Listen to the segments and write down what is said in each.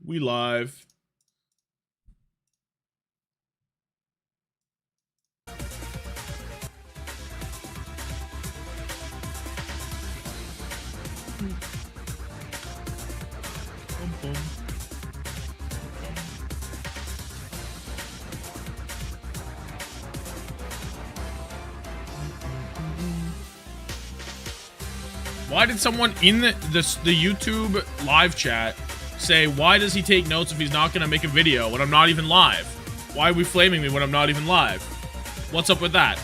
We live. Why did someone in the YouTube live chat say, why does he take notes if he's not going to make a video when I'm not even live? Why are we flaming me when I'm not even live? What's up with that?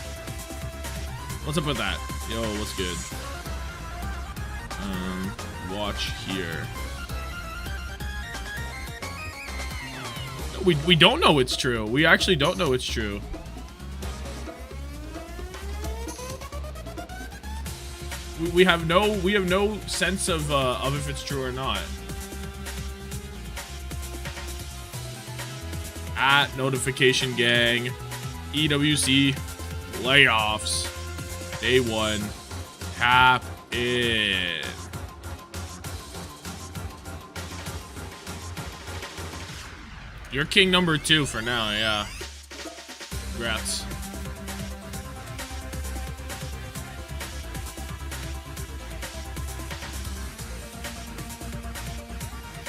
What's up with that? Yo, what's good? Watch here. We don't know it's true. We actually don't know it's true. We have no sense of if it's true or not. At notification gang, EWC playoffs, day 1, tap in. You're king number 2 for now, yeah. Congrats.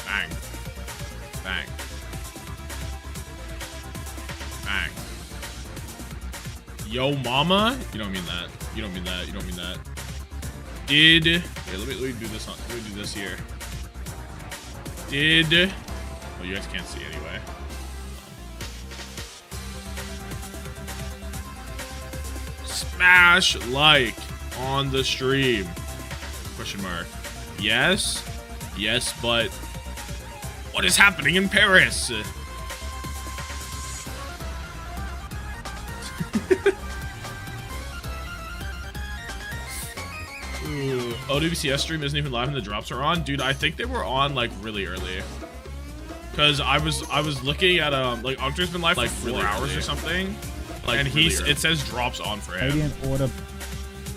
Bang. Bang. Bang. Yo, mama? You don't mean that. You don't mean that. You don't mean that. Did... Here, let me do this on... Let me do this here. Did... Well, you guys can't see anyway. Smash like on the stream. Question mark. Yes. Yes, but... What is happening in Paris? Ooh, OWCS stream isn't even live and the drops are on. Dude, I think they were on like really early. Cause I was looking at like Octor's been live for like 4 hours or something. Like, and it says drops on for him.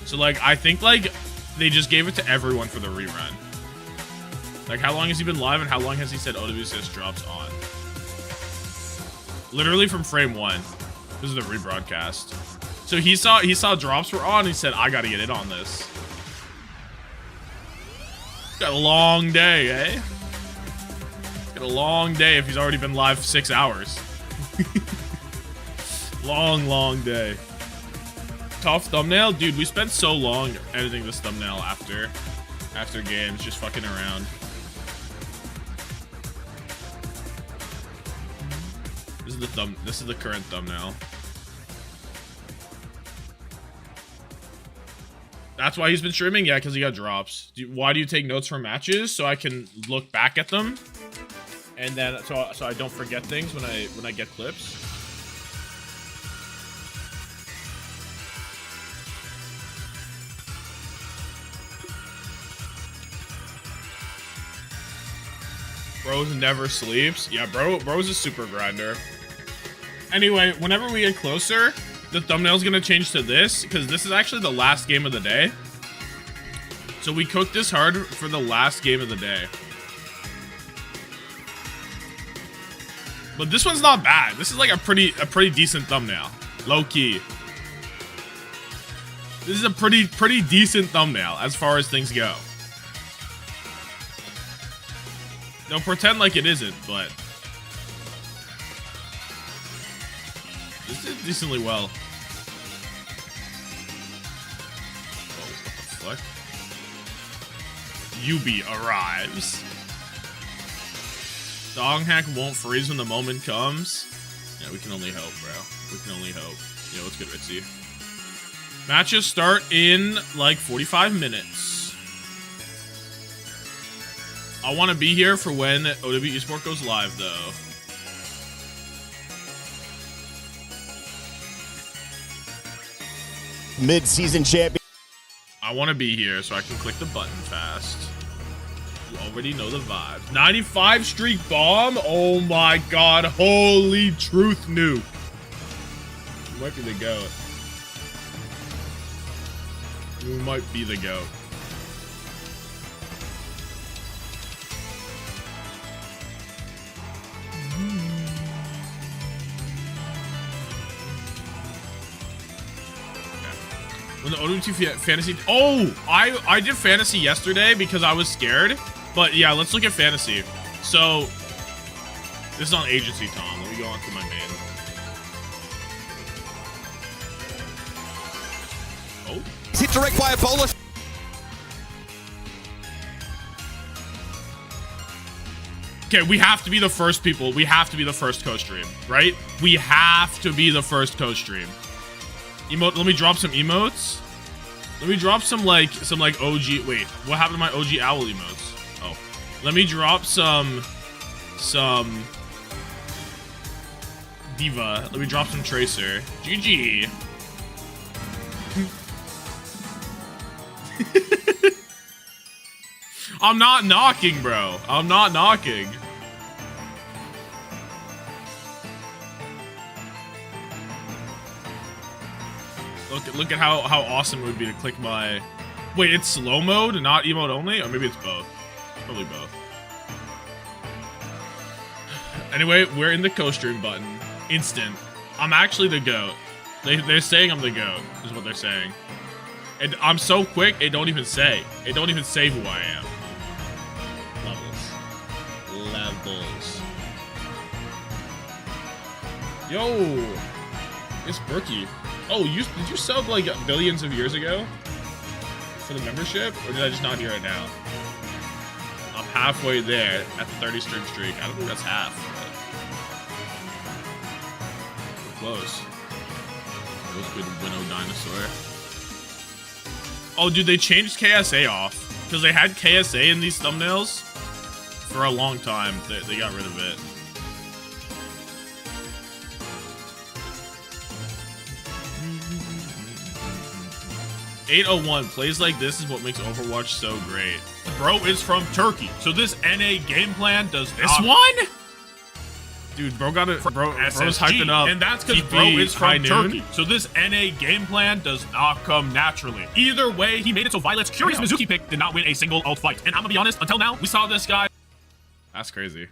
So like I think like they just gave it to everyone for the rerun. Like, how long has he been live and how long has he said OWCS drops on? Literally from frame 1. This is the rebroadcast. So he saw drops were on. He said, I gotta get in on this. Got a long day, eh? Got a long day if he's already been live 6 hours. long day. Tough thumbnail, dude. We spent so long editing this thumbnail after games, just fucking around. This is the current thumbnail. That's why he's been streaming? Yeah, because he got drops. Why do you take notes from matches? So I can look back at them. And then so I don't forget things when I get clips. Bros never sleeps. Yeah, bro's a super grinder. Anyway, whenever we get closer, the thumbnail's gonna change to this, because this is actually the last game of the day. So we cooked this hard for the last game of the day. But this one's not bad. This is like a pretty decent thumbnail. Low key. This is a pretty decent thumbnail as far as things go. Don't pretend like it isn't, but this did decently well. Oh, what the fuck? Yubi arrives. Dog hack won't freeze when the moment comes. Yeah, we can only hope, bro. We can only hope. Yo, what's good, Ritzy? Matches start in like 45 minutes. I want to be here for when OWCS goes live, though. Mid-season champion. I want to be here so I can click the button fast. You already know the vibe. 95 streak bomb? Oh my god. Holy truth nuke. You might be the GOAT. You might be the GOAT. When the OWC fantasy. Oh, I did fantasy yesterday because I was scared. But yeah, let's look at fantasy. So this is on agency, Tom. Let me go on to my main. Oh. He's hit direct by a bowler. Okay, we have to be the first people. We have to be the first co-stream, right? We have to be the first co-stream. Emote. Let me drop some emotes. Let me drop some like OG. Wait, what happened to my OG owl emotes? Oh, let me drop some diva. Let me drop some tracer. GG. I'm not knocking, bro. I'm not knocking. Look at how awesome it would be to click my... Wait, it's slow mode, not emote only? Or maybe it's both. Probably both. Anyway, we're in the co-stream button. Instant. I'm actually the GOAT. They're saying I'm the GOAT, is what they're saying. And I'm so quick, it don't even say. It don't even say who I am. Levels. Yo, it's Berkey. Oh, did you sub like billions of years ago for the membership, or did I just not hear it now? I'm halfway there at the 30 stream streak. I don't think that's half, but we're close. That was good, Winnow Dinosaur. Oh, dude, they changed KSA off because they had KSA in these thumbnails for a long time. They got rid of it. .801 plays like this is what makes Overwatch so great. Bro is from Turkey, so this NA game plan does this not... one. Dude, bro got it. Bro's hyping up, and that's because bro is from Turkey. So this NA game plan does not come naturally. Either way, he made it so Violet's curious Mizuki pick did not win a single ult fight. And I'm gonna be honest, until now, we saw this guy. That's crazy.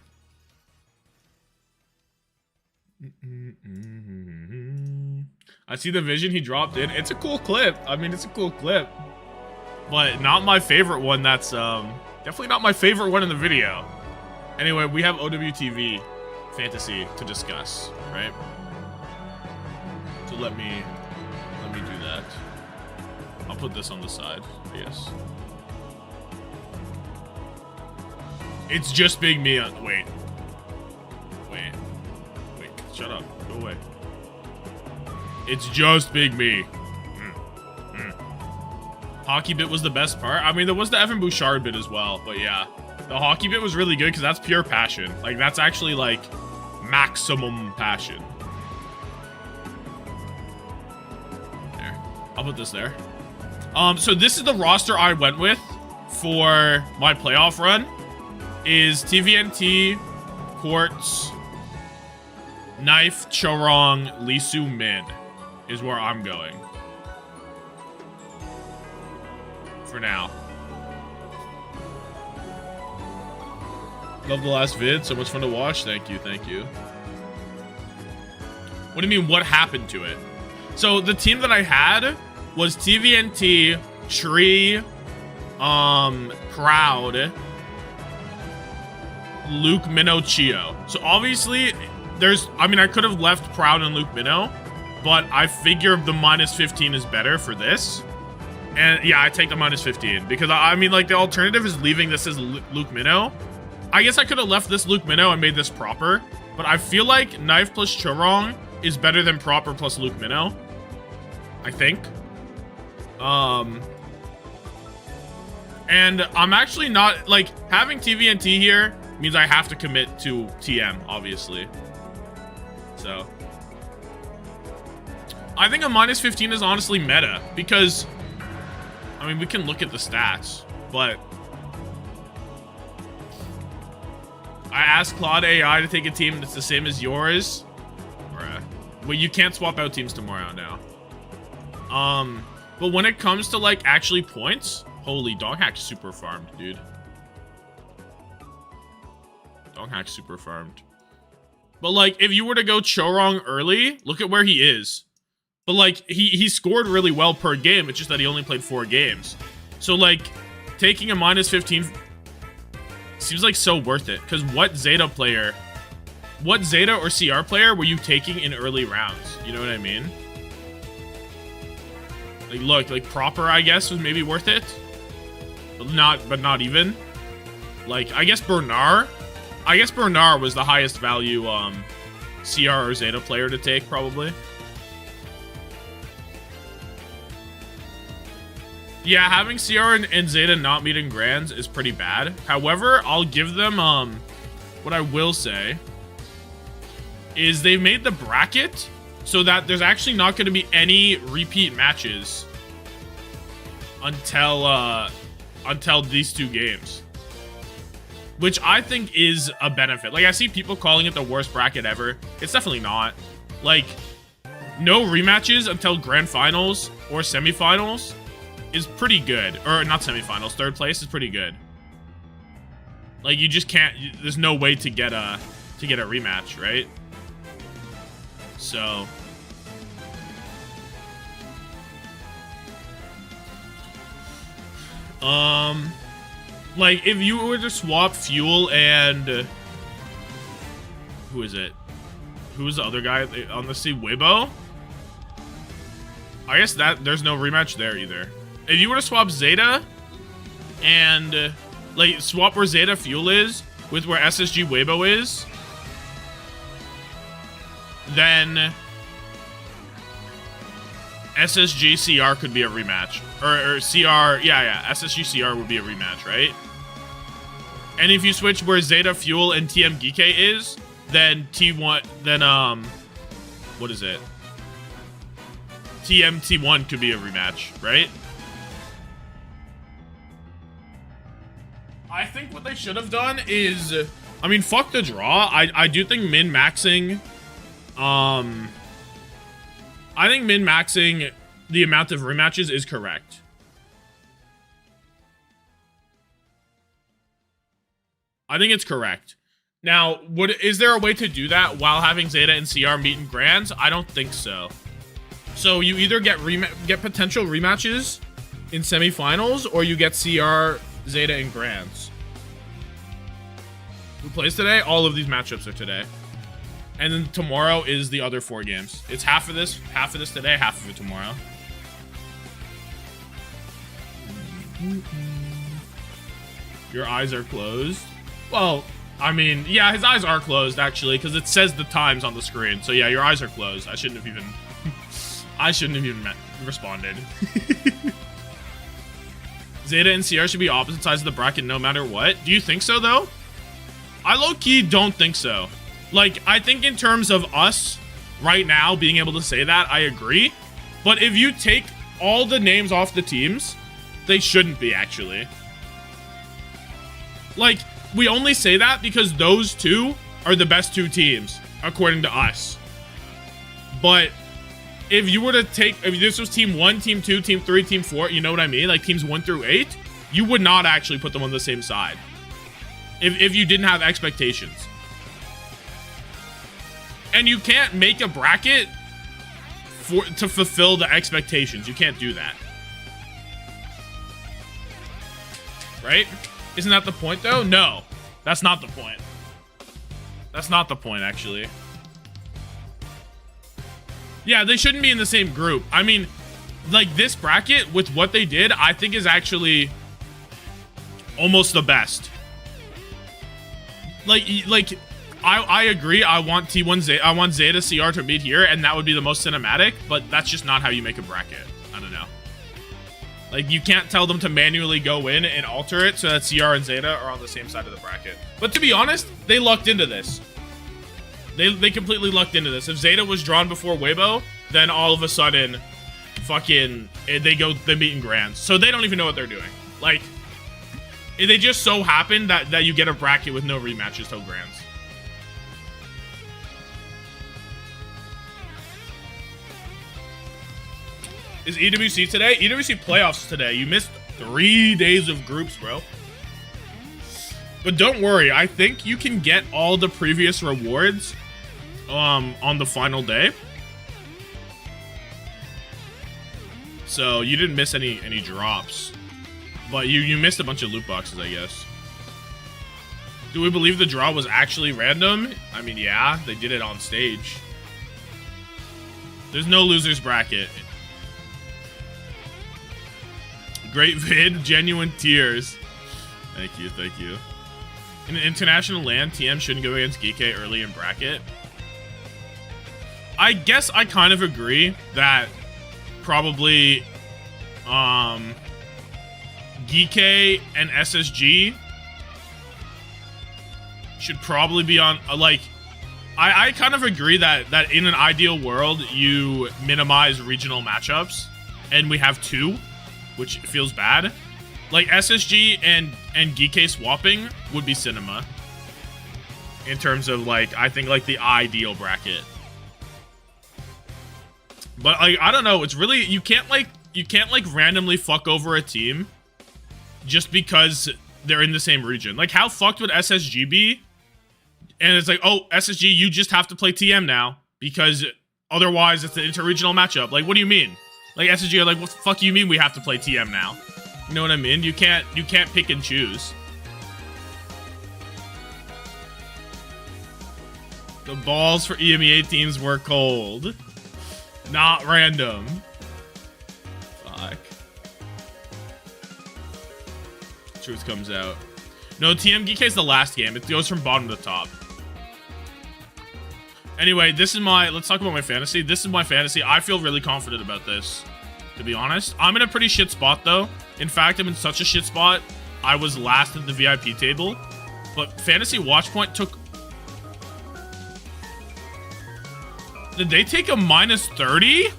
I see the vision he dropped in. It's a cool clip. I mean, it's a cool clip. But not my favorite one. That's definitely not my favorite one in the video. Anyway, we have OWTV fantasy to discuss, right? So let me do that. I'll put this on the side. Yes. It's just Big Me. Wait. Shut up. Go away. It's just Big Me. Hockey bit was the best part. I mean, there was the Evan Bouchard bit as well, but yeah. The hockey bit was really good because that's pure passion. Like, that's actually, like, maximum passion. There. I'll put this there. So this is the roster I went with for my playoff run. Is TVNT, Quartz, Knife, Chorong, Lisu, Mid is where I'm going. For now. Love the last vid. So much fun to watch. Thank you. Thank you. What do you mean, what happened to it? So the team that I had was TVNT, Tree, Proud, Luke, Minnow, Chio. So obviously I mean, I could have left Proud and Luke Minnow, but I figure the -15 is better for this. And yeah, I take the -15 because I mean, like, the alternative is leaving this as Luke Minnow. I guess I could have left this Luke Minnow and made this proper, but I feel like Knife plus Chorong is better than proper plus Luke Minnow. I think. And I'm actually not, like, having TVNT here means I have to commit to TM, obviously. So I think a -15 is honestly meta because, I mean, we can look at the stats, but I asked Claude AI to take a team that's the same as yours. Bruh. Well, you can't swap out teams tomorrow now. But when it comes to, like, actually points, holy, Doghack super farmed, dude. Doghack super farmed. But, like, if you were to go Chorong early, look at where he is. But like he scored really well per game. It's just that he only played 4 games. So like taking a -15 seems like so worth it. Because what ZETA or CR player were you taking in early rounds? You know what I mean? Like look, like Proper I guess was maybe worth it. But not even. Like I guess Bernard was the highest value CR or ZETA player to take probably. Yeah, having CR and ZETA not meeting Grands is pretty bad. However, I'll give them, what I will say is they've made the bracket so that there's actually not going to be any repeat matches until these 2 games. Which I think is a benefit. Like, I see people calling it the worst bracket ever. It's definitely not. Like, no rematches until grand finals or semifinals is pretty good. Or not semifinals, 3rd place is pretty good. Like you just can't, there's no way to get a rematch, right? So like if you were to swap Fuel and who is it? Who was the other guy on the team? Weibo? I guess that there's no rematch there either. If you were to swap ZETA and like swap where ZETA Fuel is with where SSG Weibo is, then SSG CR could be a rematch. Or CR, yeah, SSG CR would be a rematch, right? And if you switch where ZETA Fuel and TM Geekay is, then T1, then what is it? TM T1 could be a rematch, right? I think what they should have done is, I mean, fuck the draw. I do think min-maxing, I think min-maxing the amount of rematches is correct. I think it's correct. Now, is there a way to do that while having ZETA and CR meet in Grands? I don't think so. So you either get potential rematches in semifinals, or you get CR, ZETA, and Grands. Who plays today? All of these matchups are today. And then tomorrow is the other 4 games. It's half of this today, half of it tomorrow. Your eyes are closed. Well, I mean, yeah, his eyes are closed actually, because it says the times on the screen. So yeah, your eyes are closed. I shouldn't have even responded. ZETA and CR should be opposite sides of the bracket no matter what. Do you think so though? I low-key don't think so. Like, I think in terms of us right now being able to say that, I agree. But if you take all the names off the teams, they shouldn't be actually. Like, we only say that because those 2 are the best 2 teams, according to us. But if you were to take, if this was team 1, team 2, team 3, team 4, you know what I mean? Like teams 1 through 8, you would not actually put them on the same side. If you didn't have expectations. And you can't make a bracket to fulfill the expectations. You can't do that. Right? Isn't that the point though? No, that's not the point. That's not the point actually. Yeah, they shouldn't be in the same group. I mean, like this bracket with what they did, I think is actually almost the best. Like I agree. I want T1 ZETA, I want ZETA CR to meet here, and that would be the most cinematic, but that's just not how you make a bracket. I don't know. Like, you can't tell them to manually go in and alter it so that CR and ZETA are on the same side of the bracket. But to be honest, they lucked into this. They completely lucked into this. If ZETA was drawn before Weibo, then all of a sudden, fucking, they meet in Grands. So they don't even know what they're doing. Like, they just so happen that you get a bracket with no rematches till Grands. Is EWC today? EWC playoffs today. You missed 3 days of groups, bro. But don't worry. I think you can get all the previous rewards on the final day. So you didn't miss any drops. But you missed a bunch of loot boxes, I guess. Do we believe the draw was actually random? I mean, yeah, they did it on stage. There's no losers bracket. Great vid, genuine tears. Thank you, thank you. In an international LAN, TM shouldn't go against Geekay early in bracket. I guess I kind of agree that probably Geekay and SSG should probably be on, like, I kind of agree that in an ideal world, you minimize regional matchups, and we have 2, which feels bad. Like, SSG and Geekay swapping would be cinema. In terms of, like, I think, like, the ideal bracket. But, like, I don't know, it's really, you can't randomly fuck over a team just because they're in the same region. Like, how fucked would SSG be? And it's like, oh, SSG, you just have to play TM now because otherwise it's an interregional matchup. Like, what do you mean? Like, SSG are like, what the fuck you mean we have to play TM now? You know what I mean? You can't pick and choose. The balls for EMEA teams were cold. Not random. Fuck. Truth comes out. No, TM Geekay is the last game. It goes from bottom to top. Anyway, this is my... Let's talk about my fantasy. This is my fantasy. I feel really confident about this, to be honest. I'm in a pretty shit spot, though. In fact, I'm in such a shit spot. I was last at the VIP table. But Fantasy Watchpoint took... Did they take a minus 30?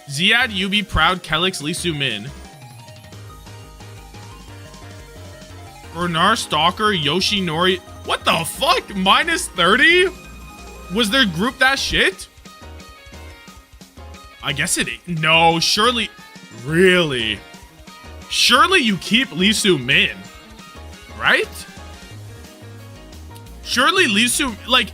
Ziad, Yubi, Proud, Kelix, Lisu Min. Bernard, Stalker, Yoshinori. What the fuck? Minus 30? Was their group that shit? I guess it... No, surely... Really? Surely you keep Lisu Min. Right? Surely Lisu... Like...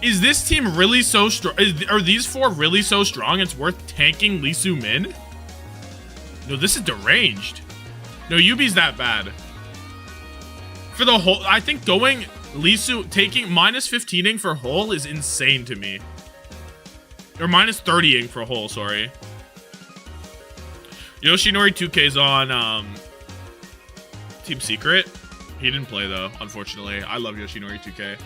Is this team really so strong? Are these 4 really so strong it's worth tanking Lisu Min? No, this is deranged. No, Yubi's that bad. For the whole... I think going Lisu... Taking minus 15ing for whole is insane to me. Or minus 30ing for whole, sorry. Yoshinori 2K's on Team Secret. He didn't play, though, unfortunately. I love Yoshinori 2K.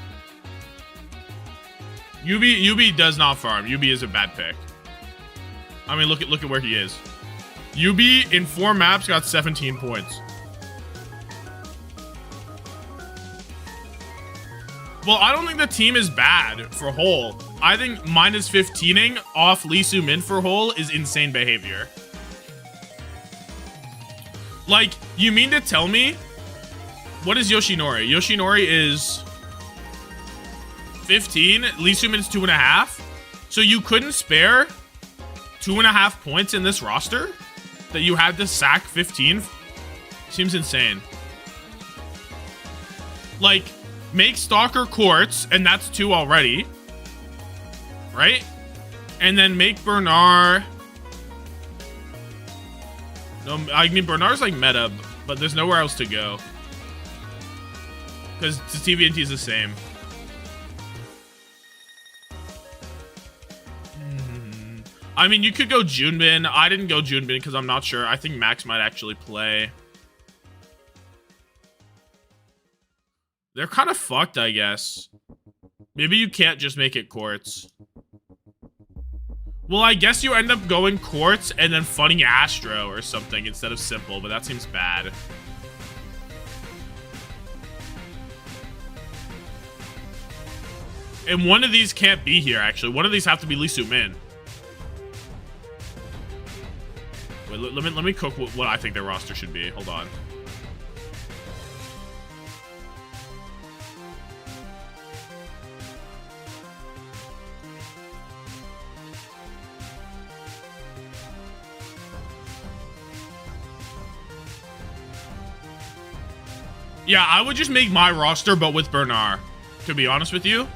Yubi does not farm. Yubi is a bad pick. I mean, look at where he is. Yubi in 4 maps got 17 points. Well, I don't think the team is bad for whole. I think minus 15ing off Lisu Min for whole is insane behavior. Like, you mean to tell me... What is Yoshinori? Yoshinori is 15. Lisu Min's 2.5. So you couldn't spare 2.5 points in this roster? That you had to sack 15? Seems insane. Like, make Stalker Quartz, and that's 2 already. Right? And then make Bernard... No, I mean, Bernard's like meta, but there's nowhere else to go. Because TVNT is the same. I mean, you could go Junbin. I didn't go Junbin because I'm not sure. I think Max might actually play. They're kind of fucked, I guess. Maybe you can't just make it Quartz. Well, I guess you end up going Quartz and then funny Astro or something instead of Simple, but that seems bad. And one of these can't be here, actually. One of these have to be Lisu Min. Wait, let me cook what I think their roster should be. Hold on. Yeah, I would just make my roster, but with Bernard, to be honest with you.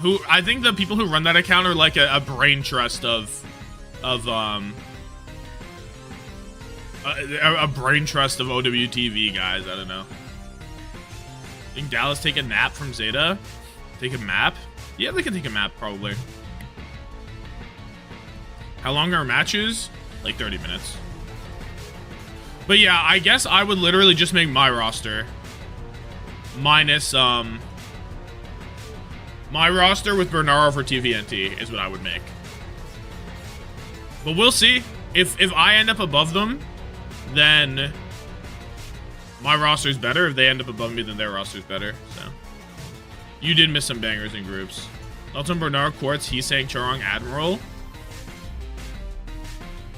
who I think the people who run that account are like a brain trust of a brain trust of OWTV guys. I don't know. Think Dallas take a nap from ZETA? Take a map? Yeah, they can take a map probably. How long are matches? Like 30 minutes. But yeah, I guess I would literally just make my roster minus my roster with Bernard for TVNT is what I would make. But we'll see. If I end up above them, then my roster's better. If they end up above me, then their roster's better. So you did miss some bangers in groups. Elton, Bernard, Quartz, Heesang, Charong, Admiral.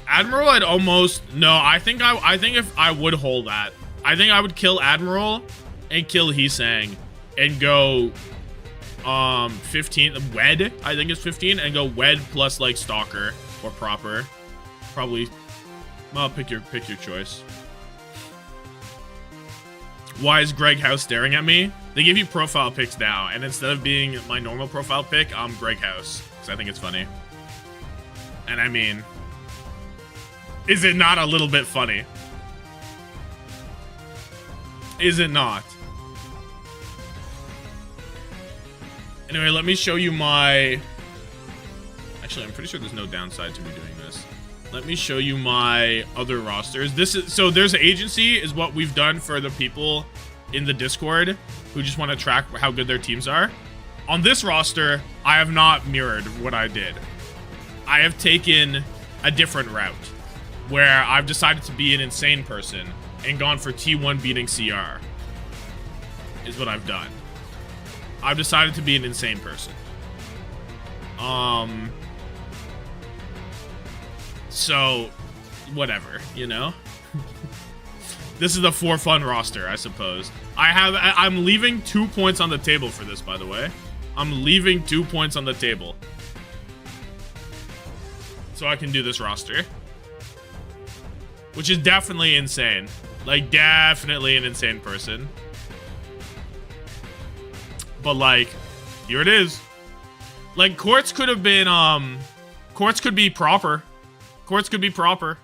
Admiral, I'd almost no. I think if I would hold that, I think I would kill Admiral and kill Heesang and go 15 Wed. I think it's 15 and go Wed plus like Stalker or Proper. Probably. Well, pick your choice. Why is Greg House staring at me? They give you profile pics now, and instead of being my normal profile pic, I'm Greg House because I think it's funny. And I mean, is it not a little bit funny? Is it not? Anyway, let me show you my... Actually, I'm pretty sure there's no downside to me doing this. Let me show you my other rosters. This is... So there's an agency is what we've done for the people in the Discord who just want to track how good their teams are. On this roster, I have not mirrored what I did. I have taken a different route, where I've decided to be an insane person and gone for T1 beating CR is what I've done. I've decided to be an insane person. So whatever, you know. This is the for fun roster, I suppose. I'm leaving 2 points on the table for this, by the way. I'm leaving 2 points on the table so I can do this roster. Which is definitely insane. Like, definitely an insane person. But, like, here it is. Like, Quartz could have been, Quartz could be proper. Quartz could be proper.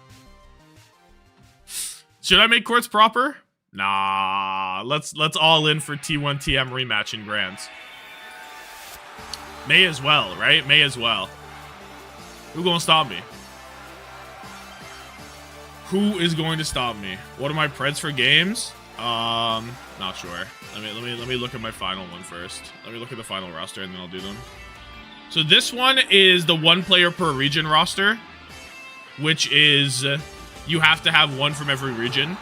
Should I make Quartz proper? Nah. Let's all in for T1 TM rematch in Grands. May as well, right? May as well. Who gonna stop me? Who is going to stop me? What are my preds for games? Not sure. Let me look at my final one first. Let me look at the final roster and then I'll do them. So this one is the 1 player per region roster, which is you have to have 1 from every region.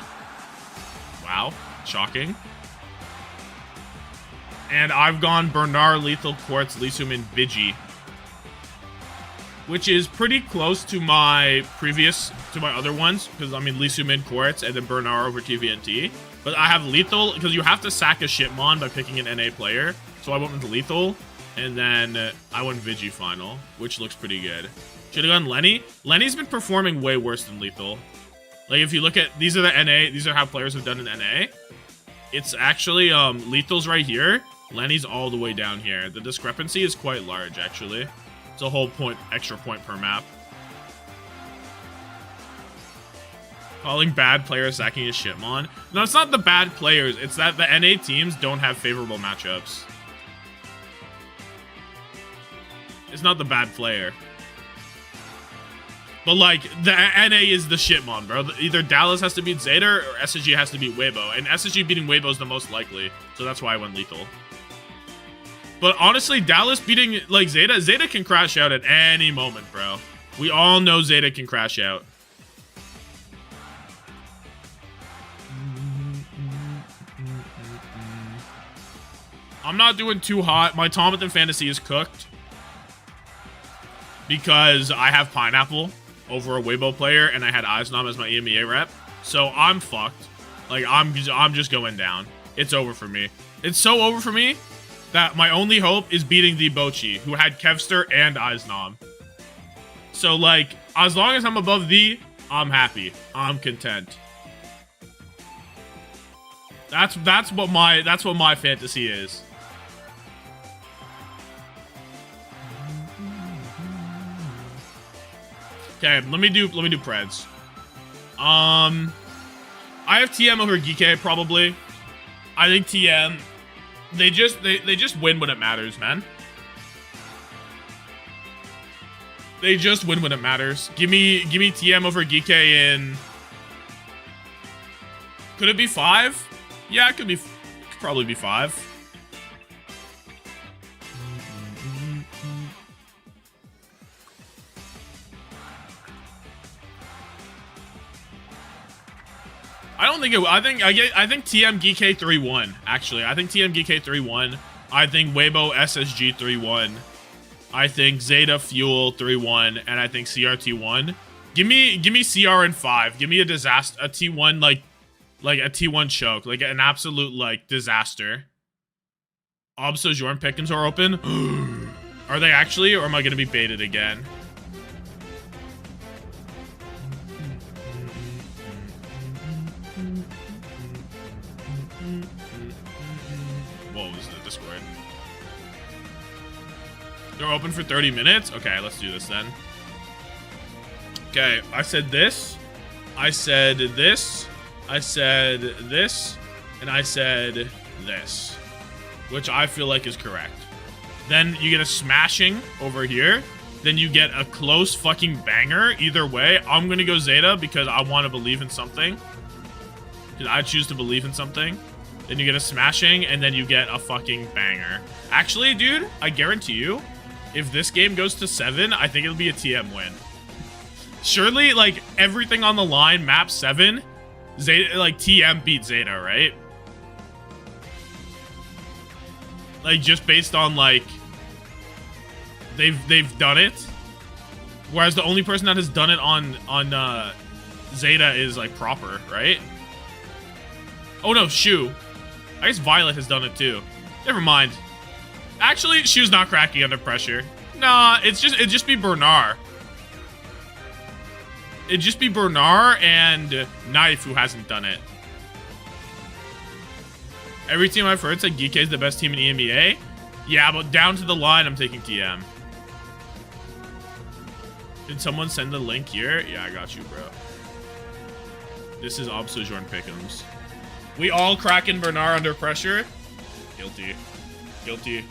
Wow, shocking. And I've gone Bernard, Lethal, Quartz, Lisum, and Vigi, which is pretty close to my other ones, because I mean Lisum and Quartz and then Bernard over TVNT. But I have Lethal because you have to sack a Shitmon by picking an NA player. So I went with Lethal, and then I went Vigi final, which looks pretty good. Should have gone Lenny. Lenny's been performing way worse than Lethal. Like if you look at these are the NA, these are how players have done in NA. It's actually Lethal's right here. Lenny's all the way down here. The discrepancy is quite large actually. It's a whole extra point per map. Calling bad players sacking his Shitmon. No, it's not the bad players. It's that the NA teams don't have favorable matchups. It's not the bad player. But like, the NA is the Shitmon, bro. Either Dallas has to beat ZETA or SSG has to beat Weibo. And SSG beating Weibo is the most likely. So that's why I went Lethal. But honestly, Dallas beating, like, ZETA can crash out at any moment, bro. We all know ZETA can crash out. I'm not doing too hot. My Tommathan fantasy is cooked. Because I have Pineapple over a Weibo player, and I had Eisnom as my EMEA rep. So I'm fucked. Like, I'm just going down. It's over for me. It's so over for me that my only hope is beating the Bochi, who had Kevster and Eisnom. So, like, as long as I'm above the, I'm happy. I'm content. That's what my fantasy is. Okay, let me do Preds. I have TM over Geekay probably. I think TM. They just win when it matters, man. They just win when it matters. Give me TM over Geekay in. Could it be 5? Yeah, it could probably be 5. I don't think it. I think TM Geekay 3-1. Actually, I think TM Geekay 3-1. I think Weibo SSG 3-1. I think ZETA Fuel 3-1, and I think CRT 1. Give me CR in 5. Give me a disaster, a T1 like a T1 choke, like an absolute like disaster. Obso Jorn pickings are open. Are they actually, or am I gonna be baited again? What was the Discord? They're open for 30 minutes? Okay, let's do this then. Okay, I said this. I said this. I said this. And I said this. Which I feel like is correct. Then you get a smashing over here. Then you get a close fucking banger. Either way, I'm gonna go ZETA because I want to believe in something. Because I choose to believe in something. Then you get a smashing, and then you get a fucking banger. Actually, dude, I guarantee you, if this game goes to 7, I think it'll be a TM win. Surely, like, everything on the line, map 7, ZETA, like, TM beat ZETA, right? Like, just based on, like, they've done it. Whereas the only person that has done it on ZETA is, like, Proper, right? Oh, no, Shu. I guess Violet has done it, too. Never mind. Actually, Shu's not cracking under pressure. Nah, it'd just be Bernard. It'd just be Bernard and Knife who hasn't done it. Every team I've heard said Geekay is the best team in EMEA. Yeah, but down to the line, I'm taking TM. Did someone send the link here? Yeah, I got you, bro. This is Obso Jorn Pick'ems. We all cracking Bernard under pressure. Guilty. Guilty.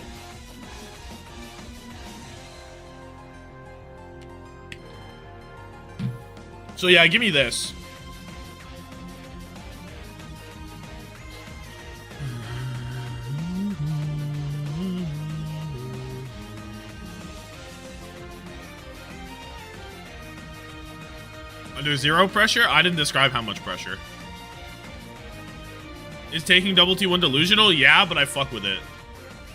So yeah, give me this. Under 0 pressure? I didn't describe how much pressure. Is taking double T1 delusional? Yeah, but I fuck with it.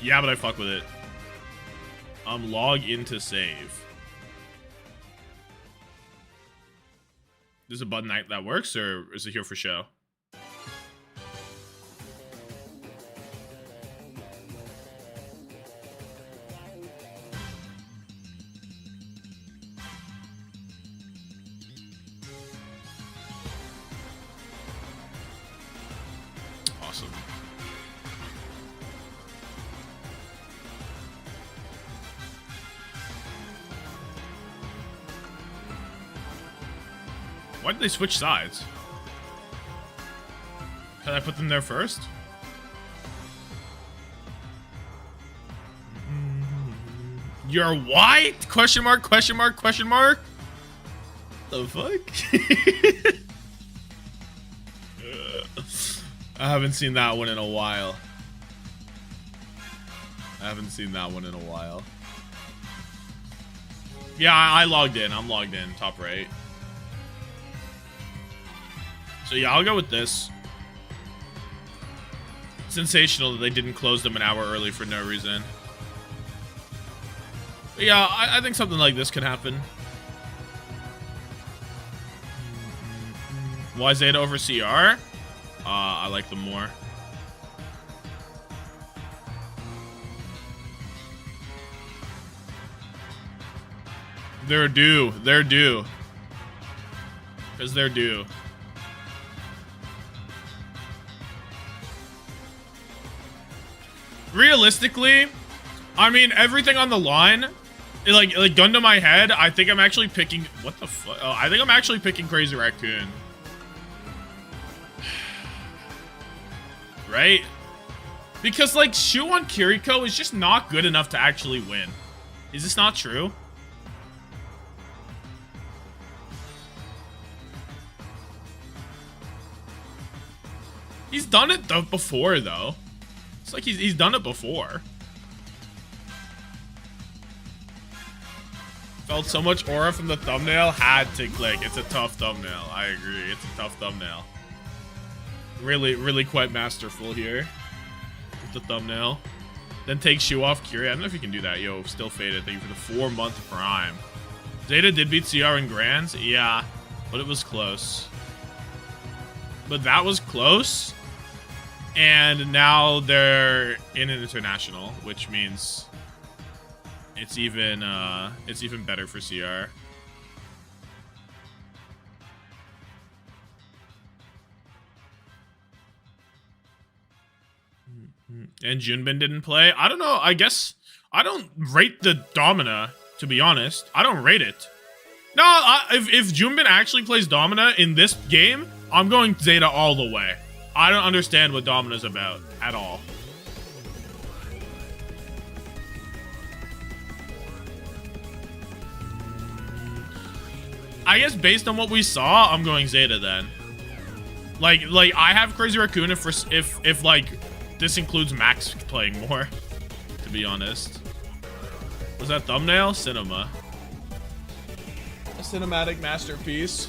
Yeah, but I fuck with it. Log in to save. Is a button that works, or is it here for show? Awesome. Why did they switch sides? Can I put them there first? You're white? Question mark, question mark, question mark? The fuck? I haven't seen that one in a while. I haven't seen that one in a while. Yeah, I logged in. I'm logged in. Top right. So yeah, I'll go with this. Sensational that they didn't close them an hour early for no reason. But yeah, I think something like this could happen. Why ZETA over CR? I like them more. They're due. They're due. Because they're due. Realistically, I mean, everything on the line, like gun to my head, I think I'm actually picking, what the fuck? Oh, I think I'm actually picking Crazy Raccoon. Right? Because like Shu on Kiriko is just not good enough to actually win. Is this not true? He's done it before though. It's like he's done it before. Felt so much aura from the thumbnail, had to click. It's a tough thumbnail. I agree. It's a tough thumbnail. Really quite masterful here with the thumbnail. Then take Shu off Curie. I don't know if you can do that. Yo, still faded. Thank you for the 4-month prime. ZETA did beat CR in Grands. Yeah, but it was close. But that was close. And now they're in an international, which means it's even better for CR. And Junbin didn't play. I don't know. I guess I don't rate the Domina, to be honest. I don't rate it. No, if Junbin actually plays Domina in this game, I'm going ZETA all the way. I don't understand what Domina's about at all. I guess based on what we saw, I'm going ZETA then. Like I have Crazy Raccoon if like this includes Max playing more, to be honest. Was that thumbnail? Cinema. A cinematic masterpiece.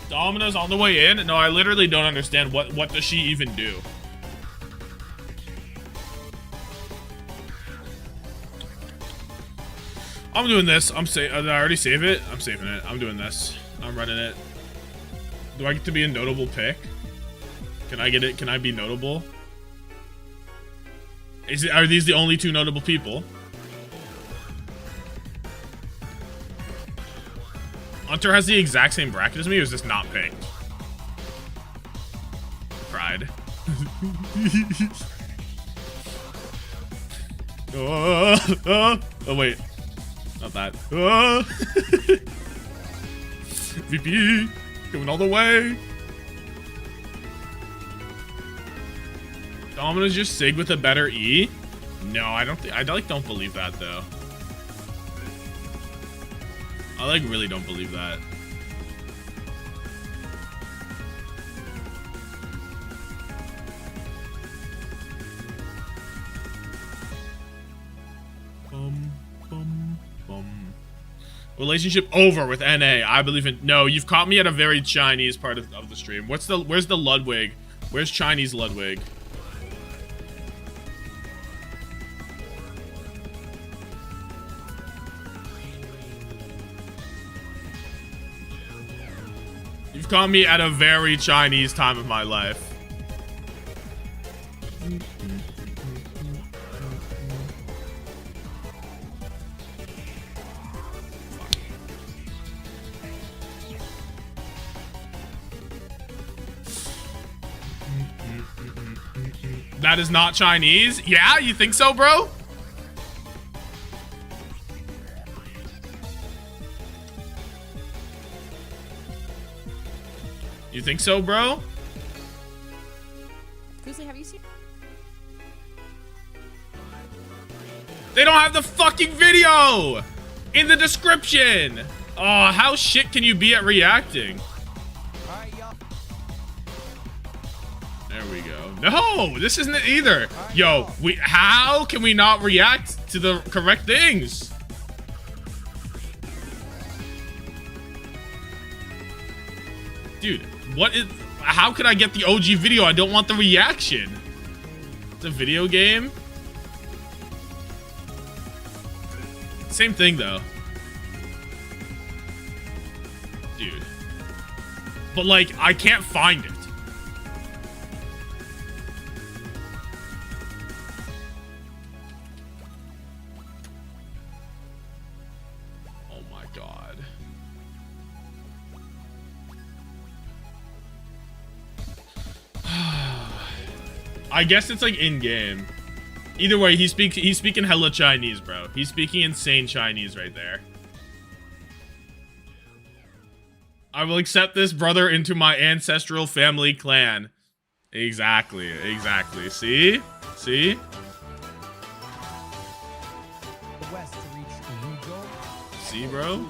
Domina's on the way in? No, I literally don't understand what does she even do? I'm doing this. Did I already save it? I'm saving it. I'm doing this. I'm running it. Do I get to be a notable pick? Can I get it? Can I be notable? Are these the only 2 notable people? Hunter has the exact same bracket as me, or is this not picked? Pride. Oh wait. Not that. VP coming all the way. Domina's just Sig with a better E? No, I don't think. I don't believe that though. I like really don't believe that. Relationship over with NA. I believe in. No, you've caught me at a very Chinese part of the stream. Where's the Ludwig? Where's Chinese Ludwig? You've caught me at a very Chinese time of my life. That is not Chinese? Yeah, you think so, bro? You think so, bro? Grizzly, have you seen? They don't have the fucking video in the description. Oh, how shit can you be at reacting? There we go. No, this isn't it either. Yo, how can we not react to the correct things? Dude, how could I get the OG video? I don't want the reaction. It's a video game. Same thing though. Dude. But like, I can't find it. Oh my God. I guess it's like in game. Either way, he's speaking hella Chinese, bro. He's speaking insane Chinese right there. I will accept this brother into my ancestral family clan. Exactly, exactly. See? See? See, bro?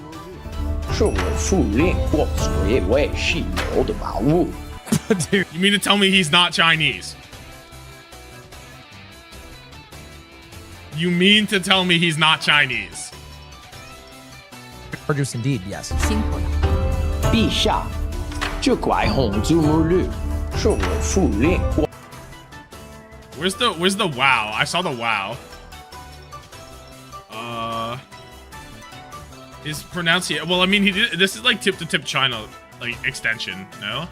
是我父练过，所以我也是有的宝物。 Dude. You mean to tell me he's not Chinese? You mean to tell me he's not Chinese? Gorgeous indeed, yes. 陛下，这块红珠木绿是我父练过。 Where's the wow? I saw the wow. His pronunciation. Well, I mean, he did. This is like tip to tip China, like extension. No.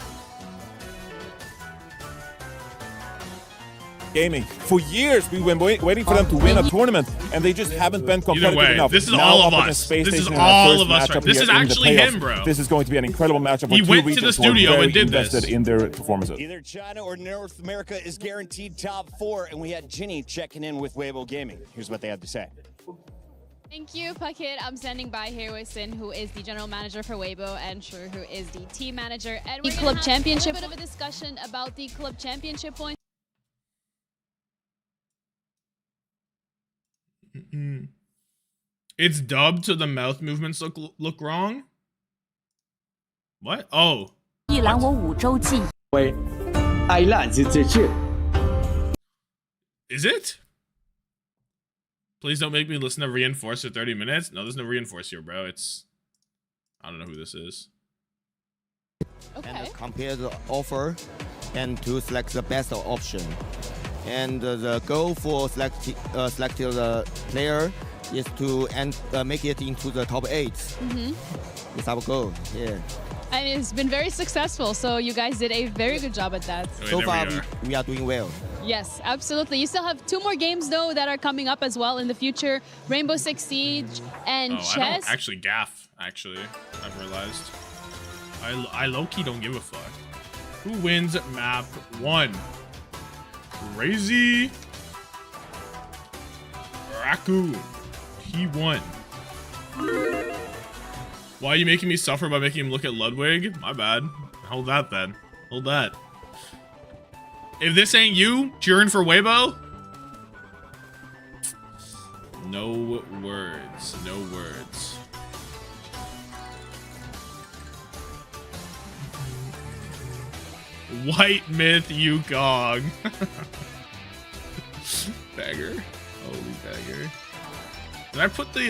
Gaming. For years, we've been waiting for them to win a tournament, and they just haven't been competitive way, enough. this is now all of up us. Against This is SpaceStation in all our of us. first matchup This is here in the actually playoffs. him, bro. This is going to be an incredible matchup. He for went two to the regions who are studio very and did invested this. in their performances. Either China or North America is guaranteed top 4, and we had Ginny checking in with Weibo Gaming. Here's what they had to say. Thank you, Puckett. I'm standing by here with Sin, who is the general manager for Weibo, and True, who is the team manager. And the club championship. A bit of a discussion about the club championship points. It's dubbed, so the mouth movements look wrong. What? Oh. Is it? Please don't make me listen to Reinforce for 30 minutes. No, there's no Reinforce here, bro. It's... I don't know who this is. Okay. And compare the offer and to select the best option. And the goal for selecting the player is to make it into the top 8. Mm-hmm. It's our goal, yeah. And it's been very successful, so you guys did a very good job at that. So far, we are doing well. Yes, absolutely. You still have 2 more games, though, that are coming up as well in the future. Rainbow Six Siege and Chess. I don't actually gaff, actually. I've realized. I low-key don't give a fuck. Who wins map 1? Crazy Raccoon. He won. Why are you making me suffer by making him look at Ludwig? My bad. Hold that then. Hold that. If this ain't you cheering for Weibo, no words. No words. White Myth Yukong. Bagger. Holy bagger. Did I put the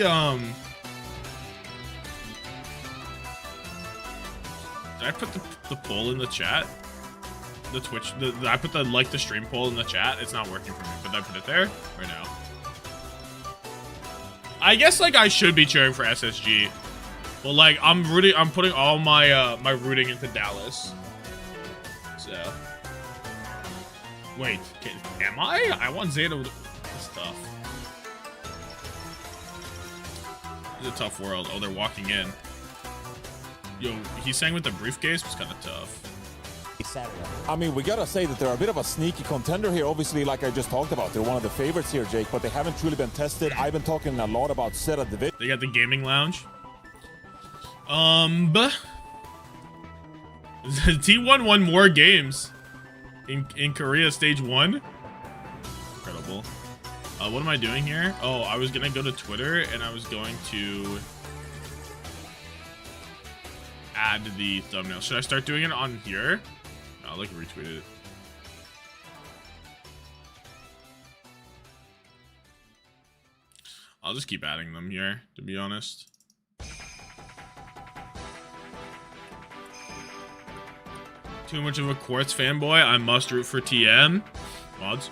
Did I put the poll in the chat? The Twitch, did I put the stream poll in the chat? It's not working for me, but did I put it there? Or no? I guess like I should be cheering for SSG. But like I'm putting all my my rooting into Dallas. So wait, am I? I want Zeta. It's tough. It's a tough world. Oh, they're walking in. Yo, he's saying with the briefcase was kind of tough. I mean, we gotta say that they're a bit of a sneaky contender here. Obviously, like I just talked about, they're one of the favorites here, Jake, but they haven't truly been tested. I've been talking a lot about ZETA division. They got the gaming lounge. T1 won more games in Korea stage 1. Incredible. What am I doing here? Oh, I was gonna go to Twitter and I was going to add the thumbnail. Should I start doing it on here? No, I'll like retweet it. I'll just keep adding them here, to be honest. Too much of a Quartz fanboy. I must root for TM. Mods.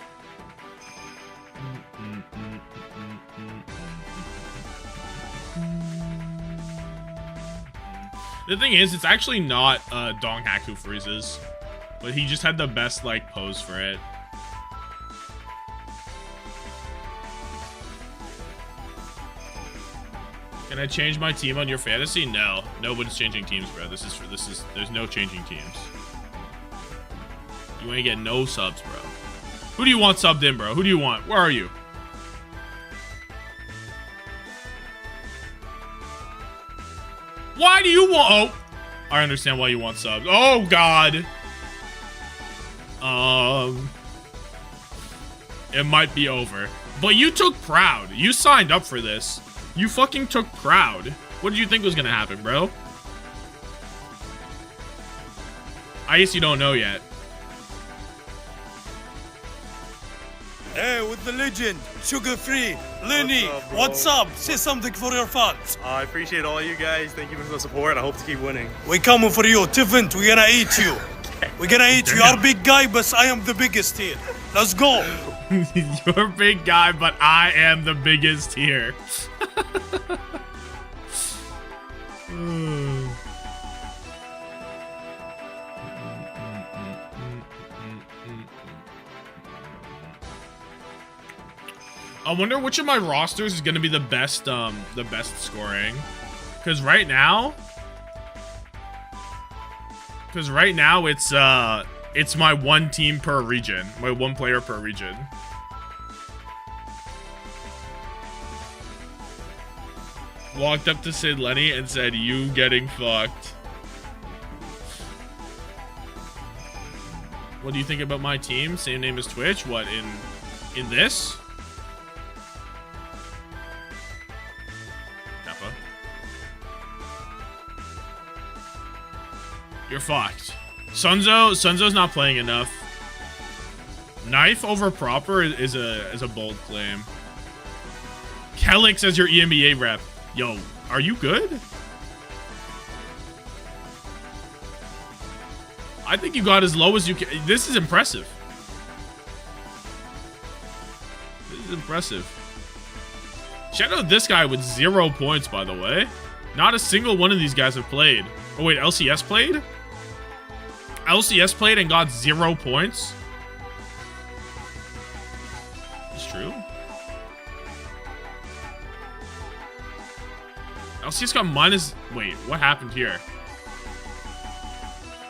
The thing is, it's actually not Dong Hack who freezes, but he just had the best like pose for it. Can I change my team on your fantasy? No, nobody's changing teams, bro. There's no changing teams. You ain't get no subs, bro. Who do you want subbed in, bro? Who do you want? Where are you? do you want? Oh, I understand why you want subs. Oh God. It might be over. But you took Proud. You signed up for this. You fucking took Proud. What did you think was gonna happen, bro? I guess you don't know yet. Hey, with the legend, Sugar Free, Lenny, what's up? Say something for your fans. I appreciate all you guys. Thank you for the support. I hope to keep winning. We coming for you, Tivent. We're gonna eat you. We're gonna eat you. You're a big guy, but I am the biggest here. Let's go. You're a big guy, but I am the biggest here. I wonder which of my rosters is gonna be the best scoring, because right now it's my one team per region, my one player per region. Walked up to Sid Lenny and said, "You getting fucked." What do you think about my team? Same name as Twitch. What in this? You're fucked. Sunzo's not playing enough. Knife over proper is a bold claim. Kelix as your EMEA rep. Yo, are you good? I think you got as low as you can. This is impressive. This is impressive. Shout out this guy with 0 points, by the way. Not a single one of these guys have played. Oh wait, LCS played? LCS played and got 0 points? It's true. LCS got minus... Wait, what happened here?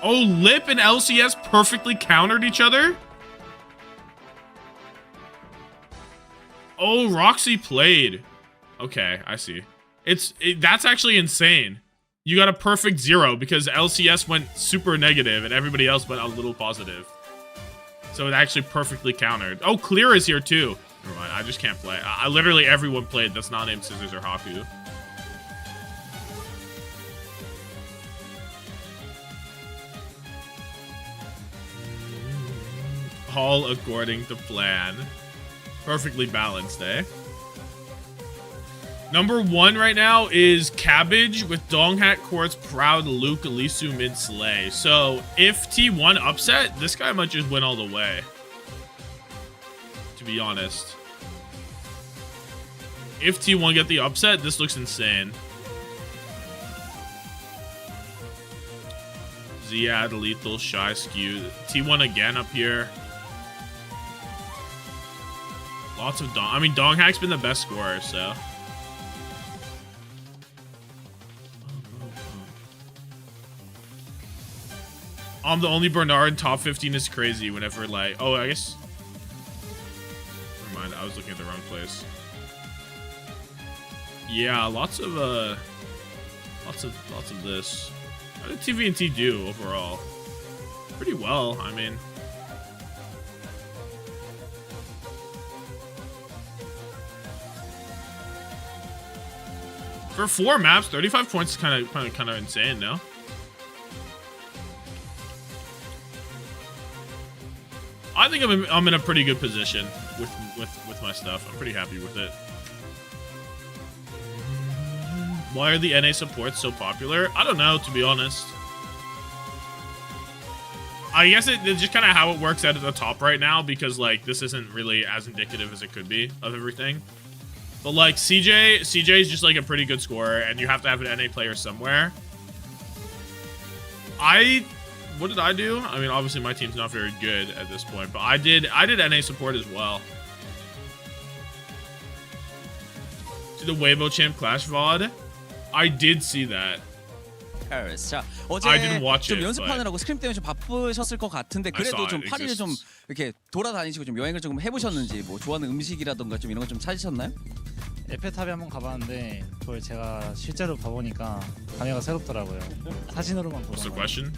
Oh, Lip and LCS perfectly countered each other? Oh, Roxy played. Okay, I see. That's actually insane. You got a perfect 0 because LCS went super negative and everybody else went a little positive. So it actually perfectly countered. Oh, Clear is here too. Never mind, I just can't play. I literally everyone played that's not named Scissors or Haku. All according to plan. Perfectly balanced, eh? Number 1 right now is Cabbage with Donghat, Quartz, Proud, Luke, Alisu, Mid, Slay. So if T1 upset, this guy might just win all the way. To be honest. If T1 get the upset, this looks insane. Ziad, Lethal, Shy, Skew. T1 again up here. Lots of Dong. I mean, Donghack's been the best scorer, so. I'm the only Bernard top 15 is crazy whenever like, oh, I guess. Never mind, I was looking at the wrong place. Yeah, lots of this. How did TV&T do overall? Pretty well, I mean. For 4 maps, 35 points is kind of insane, no? I think I'm in a pretty good position with my stuff. I'm pretty happy with it. Why are the NA supports so popular? I don't know, to be honest. I guess it's just kind of how it works out at the top right now because like this isn't really as indicative as it could be of everything. But like CJ is just like a pretty good scorer and you have to have an NA player somewhere. What did I do? I mean, obviously my team's not very good at this point, but I did NA support as well. To the Weibo Champ Clash VOD, I did see that. 자, 어제 I didn't watch 좀 it, 연습하느라고 스크림 때문에 좀 바쁘셨을 것 같은데 그래도 좀 it 파리를 좀 exists. 이렇게 돌아다니시고 좀 여행을 좀 해보셨는지 뭐 좋아하는 음식이라던가 좀 이런 거 좀 찾으셨나요? 에펠탑에 한번 가봤는데 그걸 제가 실제로 봐보니까 감회가 새롭더라고요. 사진으로만 What's the 보던 question?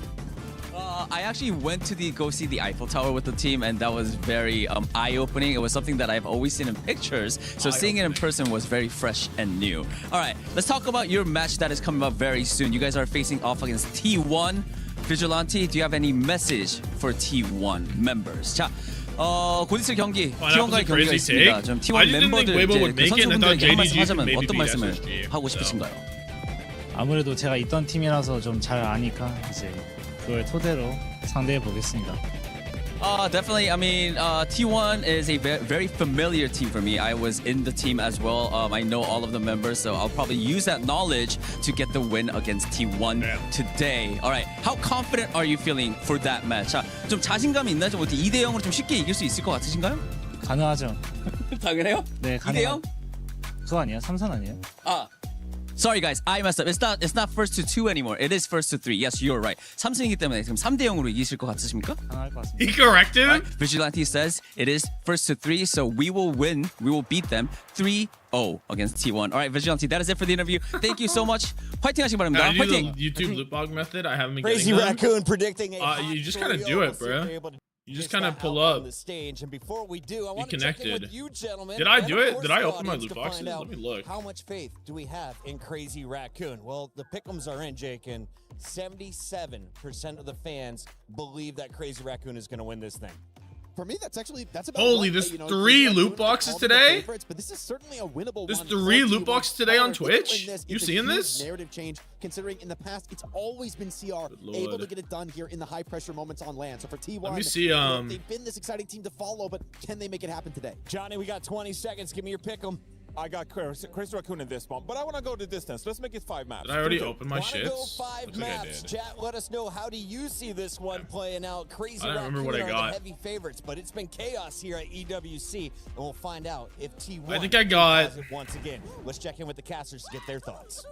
I actually went to go see the Eiffel Tower with the team, and that was very eye-opening. It was something that I've always seen in pictures, so seeing it in person was very fresh and new. All right, let's talk about your match that is coming up very soon. You guys are facing off against T1. Vigilante, do you have any message for T1 members? 자, 곧 있을 경기, T1과의 경기가 있습니다. 좀 T1 멤버들 그 선수분들에게 한 말씀 하자면 어떤 말씀을 하고 싶으신가요? 아무래도 제가 있던 팀이라서 좀 잘 아니까 이제 그걸 토대로 상대해 보겠습니다. Definitely. I mean, T1 is a very familiar team for me. I was in the team as well. I know all of the members, so I'll probably use that knowledge to get the win against T1 today. All right. How confident are you feeling for that match? 자, 좀 자신감이 있나요? 좀 2대 0으로 좀 쉽게 이길 수 있을 것 같으신가요? 가능하죠. 당연해요? 네, 2대 0? 그거 아니에요? 3선 아니에요? Sorry guys, I messed up. It's not first to 2 anymore. It is first to 3. Yes, you're right. 3승이기 때문에 지금 3대 0으로 이기실 것 같으십니까? 가능할 것 같습니다. He corrected him? Vigilante says it is first to 3, so we will win. We will beat them 3-0 against T1. All right, Vigilante, that is it for the interview. Thank you so much. 화이팅 하시기 바랍니다. Can I do 화이팅! the YouTube loot bog method? I haven't been Crazy getting them. Raccoon predicting You just kind of do it, bro. You just kind of pull up. the stage. And before we do, I Be want to check in connected. with you gentlemen. Did I and do of it? course Did I the open my audience loot to boxes? find out Let me look. How much faith do we have in Crazy Raccoon? Well, the pick'ems are in, Jake, and 77% of the fans believe that Crazy Raccoon is going to win this thing. For me, that's about Holy, right. there's You know, 3 Raccoon loot boxes called them the today? favorites, but this is certainly a winnable There's one 3 for loot T1. boxes today on However, if they Twitch? win this, You it's a seeing huge this? narrative change, considering in the past it's always been CR able to get it done here in the high pressure moments on land. So for T1, Let me see, you know, they've been this exciting team to follow, but can they make it happen today? Johnny, we got 20 seconds. Give me your pick'em. I got Chris Raccoon in this one, but I want to go the distance. Let's make it 5 maps. Did I already open my Wanna shits? go 5 Looks like I maps. did. Chat, let us know, how do you see this one playing out? Crazy I don't remember Raccoon what I are got. the heavy favorites, but it's been chaos here at EWC, and we'll find out if T1 I think I got- has it once again. Let's check in with the casters to get their thoughts.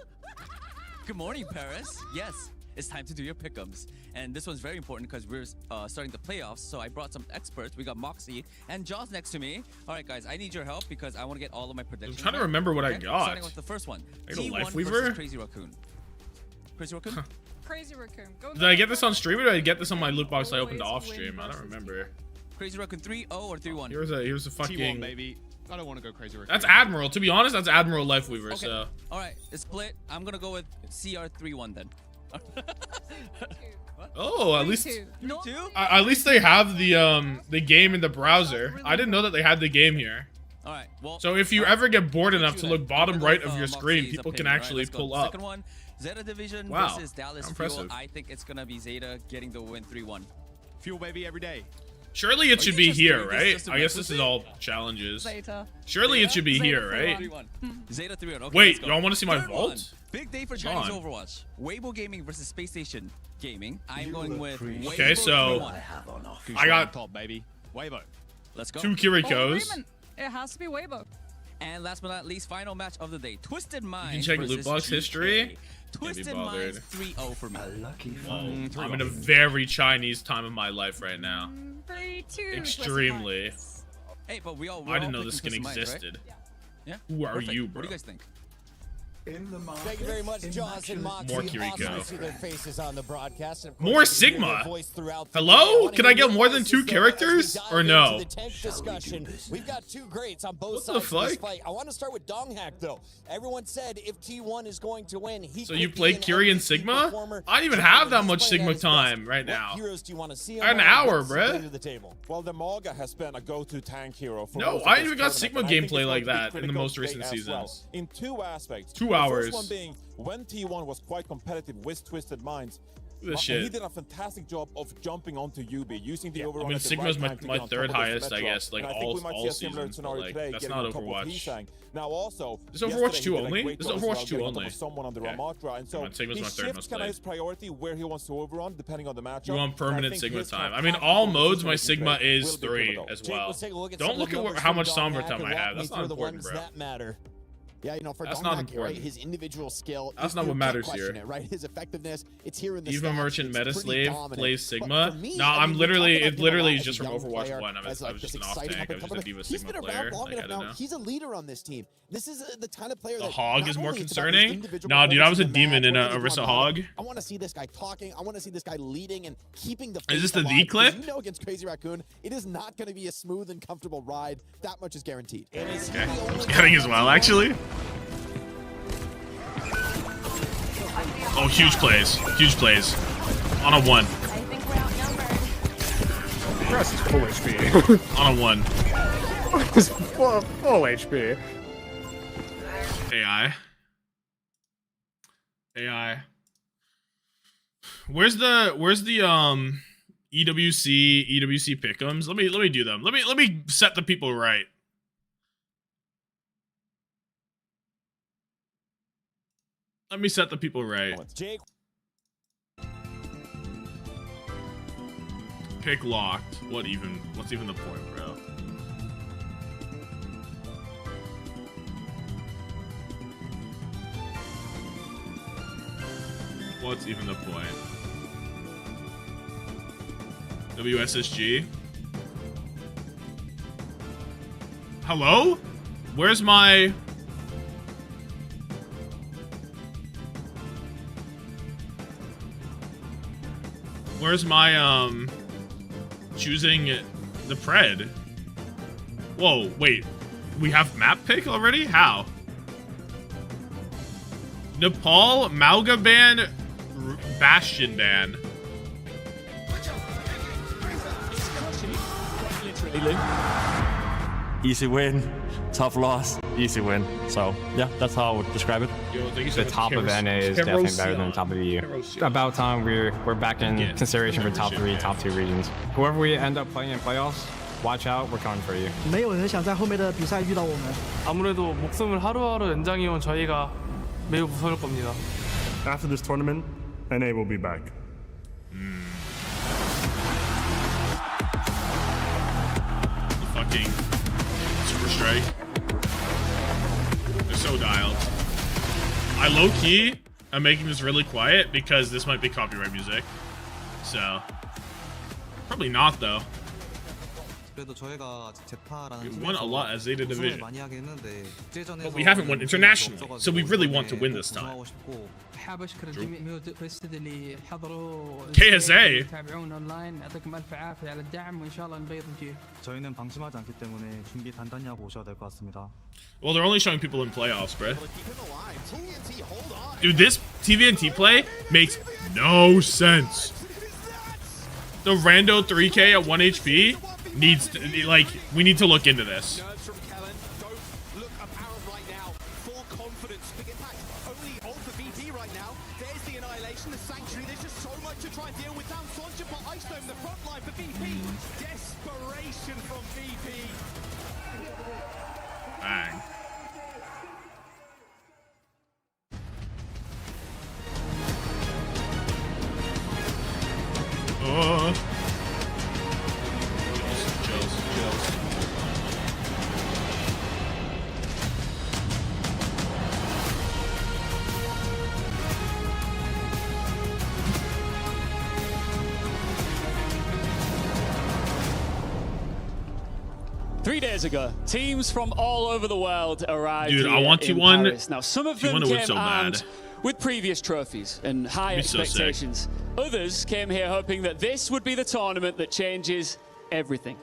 Good morning, Paris. Yes, it's time to do your pick'ems. And this one's very important because we're starting the playoffs, so I brought some experts. We got Moxie and Jaws next to me. All right, guys, I need your help because I want to get all of my predictions. trying to right. remember what I Okay, got. Starting with the first one. I got a T1 Life Weaver? versus Crazy Raccoon. Crazy Raccoon? Crazy Raccoon. Go Did I get this on stream or did I get this on my loot box I opened off stream? I don't remember. Crazy Raccoon 3-0 or 3-1? Here's a fucking... baby. I don't want to go Crazy Raccoon. That's Admiral. To be honest, that's Admiral Life Weaver, Okay. so... All right, it's split. I'm going to go with CR 3-1 then. Oh, at least... 3-2? At least they have the game in the browser. I didn't know that they had the game here. All right, well... So if you ever get bored enough to look bottom right of your Moxie's screen, people can opinion, actually right? Let's go. pull up. Second one, Zeta Division Wow, versus Dallas impressive. Fuel. I think it's going to be Zeta getting the win 3-1. Fuel baby every day. Surely it should be just here, doing this right? just to I guess mess this with is me? all challenges. Zeta. Surely it should be Zeta here, 3-1. right? 3-1. Zeta 3-1. Okay, Wait, let's go. y'all want to see my Third vault? one. Big day for Come Chinese on. Weibo Weibo Gaming versus SpaceStation Gaming. I'm going with Weibo Okay, so 3-1. I got top baby. Weibo. Let's go. 2 Oh, Kirikos. Raymond, it has to be Weibo. And last but not least, final match of the day. Twisted Minds check versus loot box Geekay. history. Twisted bothered. Minds 3-0 for me. I'm in a very Chinese time of my life right now. 3-2. Extremely. Hey, but we're I didn't all know this picking skin Twisted Minds, right? existed. Yeah. Who are Perfect. you, What bro? do you guys think? Thank you very much, Jaws and Moxie. More Awesome Kiriko. to see their faces on the broadcast. And of course, More you can hear their Sigma. voice throughout the Hello? day. wanna Can I hear get your more than voices, 2 though, characters? as we dive Or into no? the tank discussion. We've got 2 greats on both What the sides of this fuck? fight. I want to start with Donghack, though. Everyone said if T1 is going to win, he So could you be played an Curie and MVP Sigma? performer. I don't even Check have out that he's much playing Sigma at his best. time right What now. heroes do you want to see An him on? hour, What's he bring bruh. to the table? Well, the Morga has been a go-to tank hero for No, most of I this even got tournament, Sigma and I think gameplay it's like going to that be in the critical most today recent as well, seasons. in 2 aspects. 2 The hours. first one being when T1 was quite competitive with Twisted Minds. This He shit. did a fantastic job of jumping onto UB, using the overrun I mean, at the Sigma's right time to my get on third top of this highest, I Metro. guess, like And I think all we might see a similar seasons, but scenario like today, that's getting not on top of Overwatch. P-Sang. Now also, Is Overwatch yesterday 2 he did a only? great Is job as Overwatch well, 2 getting on top only? of someone on the Okay. Ramatra, and so Come on, Sigma's he my third shifts most kind of played. his priority where he wants to overrun, depending on the matchup. You want And I permanent think Sigma his time. I kind mean, of all tactical modes, my positioning Sigma play is will be 3 pivotal. as Jake, well. let's take a look at Don't some of look the at numbers how from much Sombra Donghack time and I walk have. me That's not through the important, ones bro. that matter. Yeah, you know, for That's not Donghack, important. right, his individual skill. That's not what matters here. Right, his effectiveness. It's here in the Eva stats. Merchant It's Meta pretty Slave dominant. plays But Sigma. for me, No, I I'm mean, literally, we talk it about literally him is as just a from young Overwatch player, 1. I was as, just an this off exciting tank. I was just a up-and-comer. Diva He's Sigma been player. around long Like, I enough don't now. know. He's a leader on this team. This is the kind of player The that Hog not is more only it's about his concerning. individual Nah, dude, I was a performance in the demon in match, a what he's Orisa doing on Hog. battle. I want to see this guy talking. I want to see this guy leading and keeping the Is this faith the V alive, because clip? You know, against Crazy Raccoon, it is not going to be a smooth and comfortable ride. That much is guaranteed. Okay. I'm scanning as well, actually. Oh, huge plays. Huge plays. On a 1. Press is full HP. On a 1. It's full HP. AI. AI. Where's the EWC pick'ems? Let me do them. Let me set the people right. Let me set the people right. Jake. Pick locked. What's even the point, bro? What's even the point? WSSG? Hello? Where's my... choosing the pred? Whoa, wait. We have map pick already? How? Nepal, Malga ban, Bastion ban. Easy win, tough loss, easy win. So yeah, that's how I would describe it. Yo, thank you so The much. top of NA is definitely better than the top of the EU. About time we're back in consideration for top 3, top 2 regions. Whoever we end up playing in playoffs, watch out, we're coming for you. 没有人想在后面的比赛遇到我们。 아무래도 목숨을 하루하루 연장해온 저희가 매우 무서울 겁니다. After this tournament, NA will be back. Fucking Super Strike. They're so dialed. I low-key am making this really quiet because this might be copyright music. So, probably not though. We won a lot as ZETA Division, but we haven't won internationally, so we really want to win this time. KSA? تابعونا اونلاين يعطيكم الف عافيه على الدعم وان شاء الله نبيض وجيه. 저희는 방심하지 않기 때문에 준비 단단히 하고 오셔야 될 것 같습니다. Well, they're only showing people in playoffs, bro. Dude, this TVNT play makes no sense. The rando 3K at 1 HP needs to, like, we need to look into this. Bang. Oh. Chills. Three days ago, teams from all over the world arrived. Dude, here I want in T1. Paris. Now, some of them T1 came win so bad. armed with previous trophies and high That'd be so expectations. Others came here hoping that this would be the tournament that changes everything.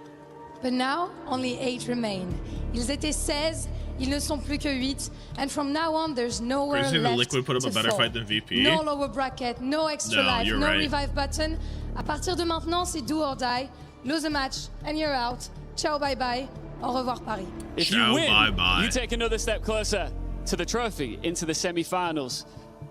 But now, only 8 remain. Ils étaient 16, ils ne sont plus que 8, and from now on, there's nowhere Crazy that left Liquid put up a to better fall. fight than VP. No lower bracket, no extra No, life, you're no right. revive button. À partir de maintenant, c'est do or die. Lose a match, and you're out. Ciao, bye-bye. Au revoir, Paris. If you win, you take another step closer to the trophy, into the semi-finals.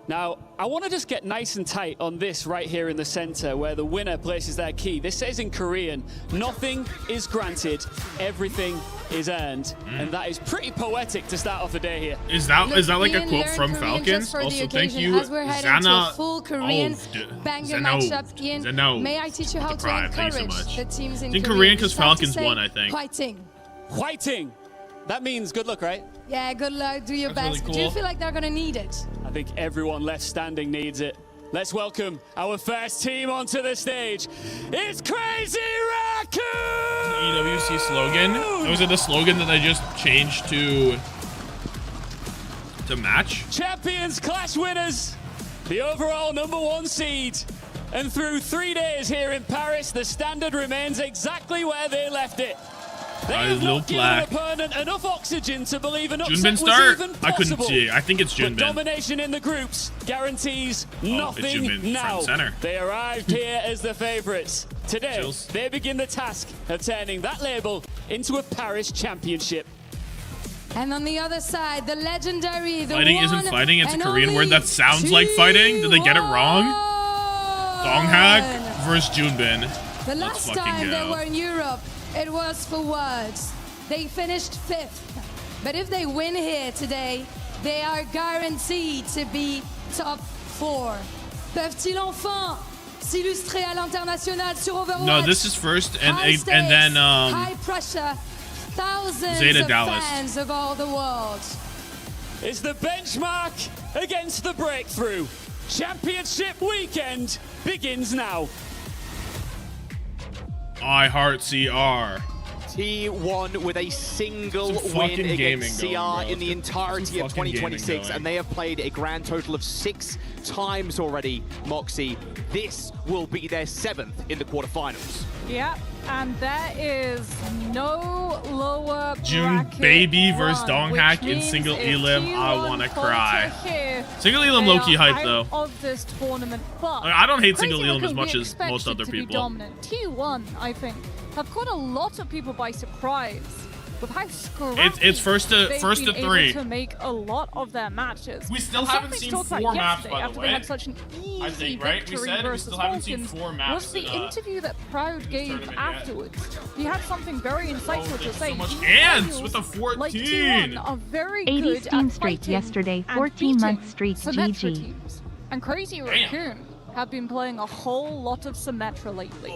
Now, I want to just get nice and tight on this right here in the center where the winner places their key. This says in Korean, nothing is granted, everything is earned. And that is pretty poetic to start off the day here. Is that like a quote from Falcons? Also, thank you, As we're heading to a Zana. full Korean banger matchup. Ian, Zeno. may I teach you how to Deprived. Thank you so encourage much. the teams in In Korean? Korean because You start to Falcons say, won, I think. Fighting. Fighting. That means good luck, right? Yeah, good luck. Do your That's best. really Do you cool. feel like they're gonna need it? I think everyone left standing needs it. Let's welcome our first team onto the stage. It's Crazy Raccoon! EWC slogan. Was it the slogan that I just changed to match? Champions Clash winners, the overall #1 seed. And through 3 days here in Paris, the standard remains exactly where they left it. They have not given an opponent enough oxygen to believe an upset Junbin was start? even I couldn't possible. see. I think it's But Junbin. domination in the groups guarantees nothing Junbin, now. front center. They arrived here as the favorites. Today, Chills. they begin the task of turning that label into a Paris championship. And on the other side, the legendary, the Fighting one isn't fighting. It's a and Korean only word that sounds like fighting. Did they get it wrong? Donghak versus Junbin. The Let's last fucking time they go. were in Europe, it was for words. They finished 5th. But if they win here today, they are guaranteed to be top 4. Peuvent-ils enfin s'illustrer à l'international sur Overwatch? No, this is first, and High stakes, and then high pressure, thousands ZETA of Dallas. fans of all the world. It's the benchmark against the breakthrough. Championship weekend begins now. I heart CR. T1 with a single Some win fucking against gaming CR going, bro. in the entirety Some of fucking gaming 2026, going. and they have played a grand total of 6 times already, Moxie. This will be their 7th in the quarterfinals. Yeah, and there is no lower June bracket baby versus run, Donghak which in means single if elim. T1 I wanna falter cry. here, Single elim they low-key are hype out though. of this tournament, but I don't hate Crazy single elim as Raccoon much we as expected most other to be people. dominant. T1, I think, have caught a lot of people by surprise with how scrappy It's first to they've first been to 3. able to make a lot of their matches. We still And haven't something seen to talk about 4 maps, yesterday by the after way. They had such an easy I think, right? We victory said we versus still haven't seen Falcons 4 maps was the in, interview that Proud gave tournament yet. afterwards. He had something very insightful to say. much He ants feels with a 14. Like T1 are very 80 good Steam at streak fighting yesterday, and 14-month beating streak, Symmetra GG. teams. And Crazy Raccoon have been playing a whole lot of Symmetra lately.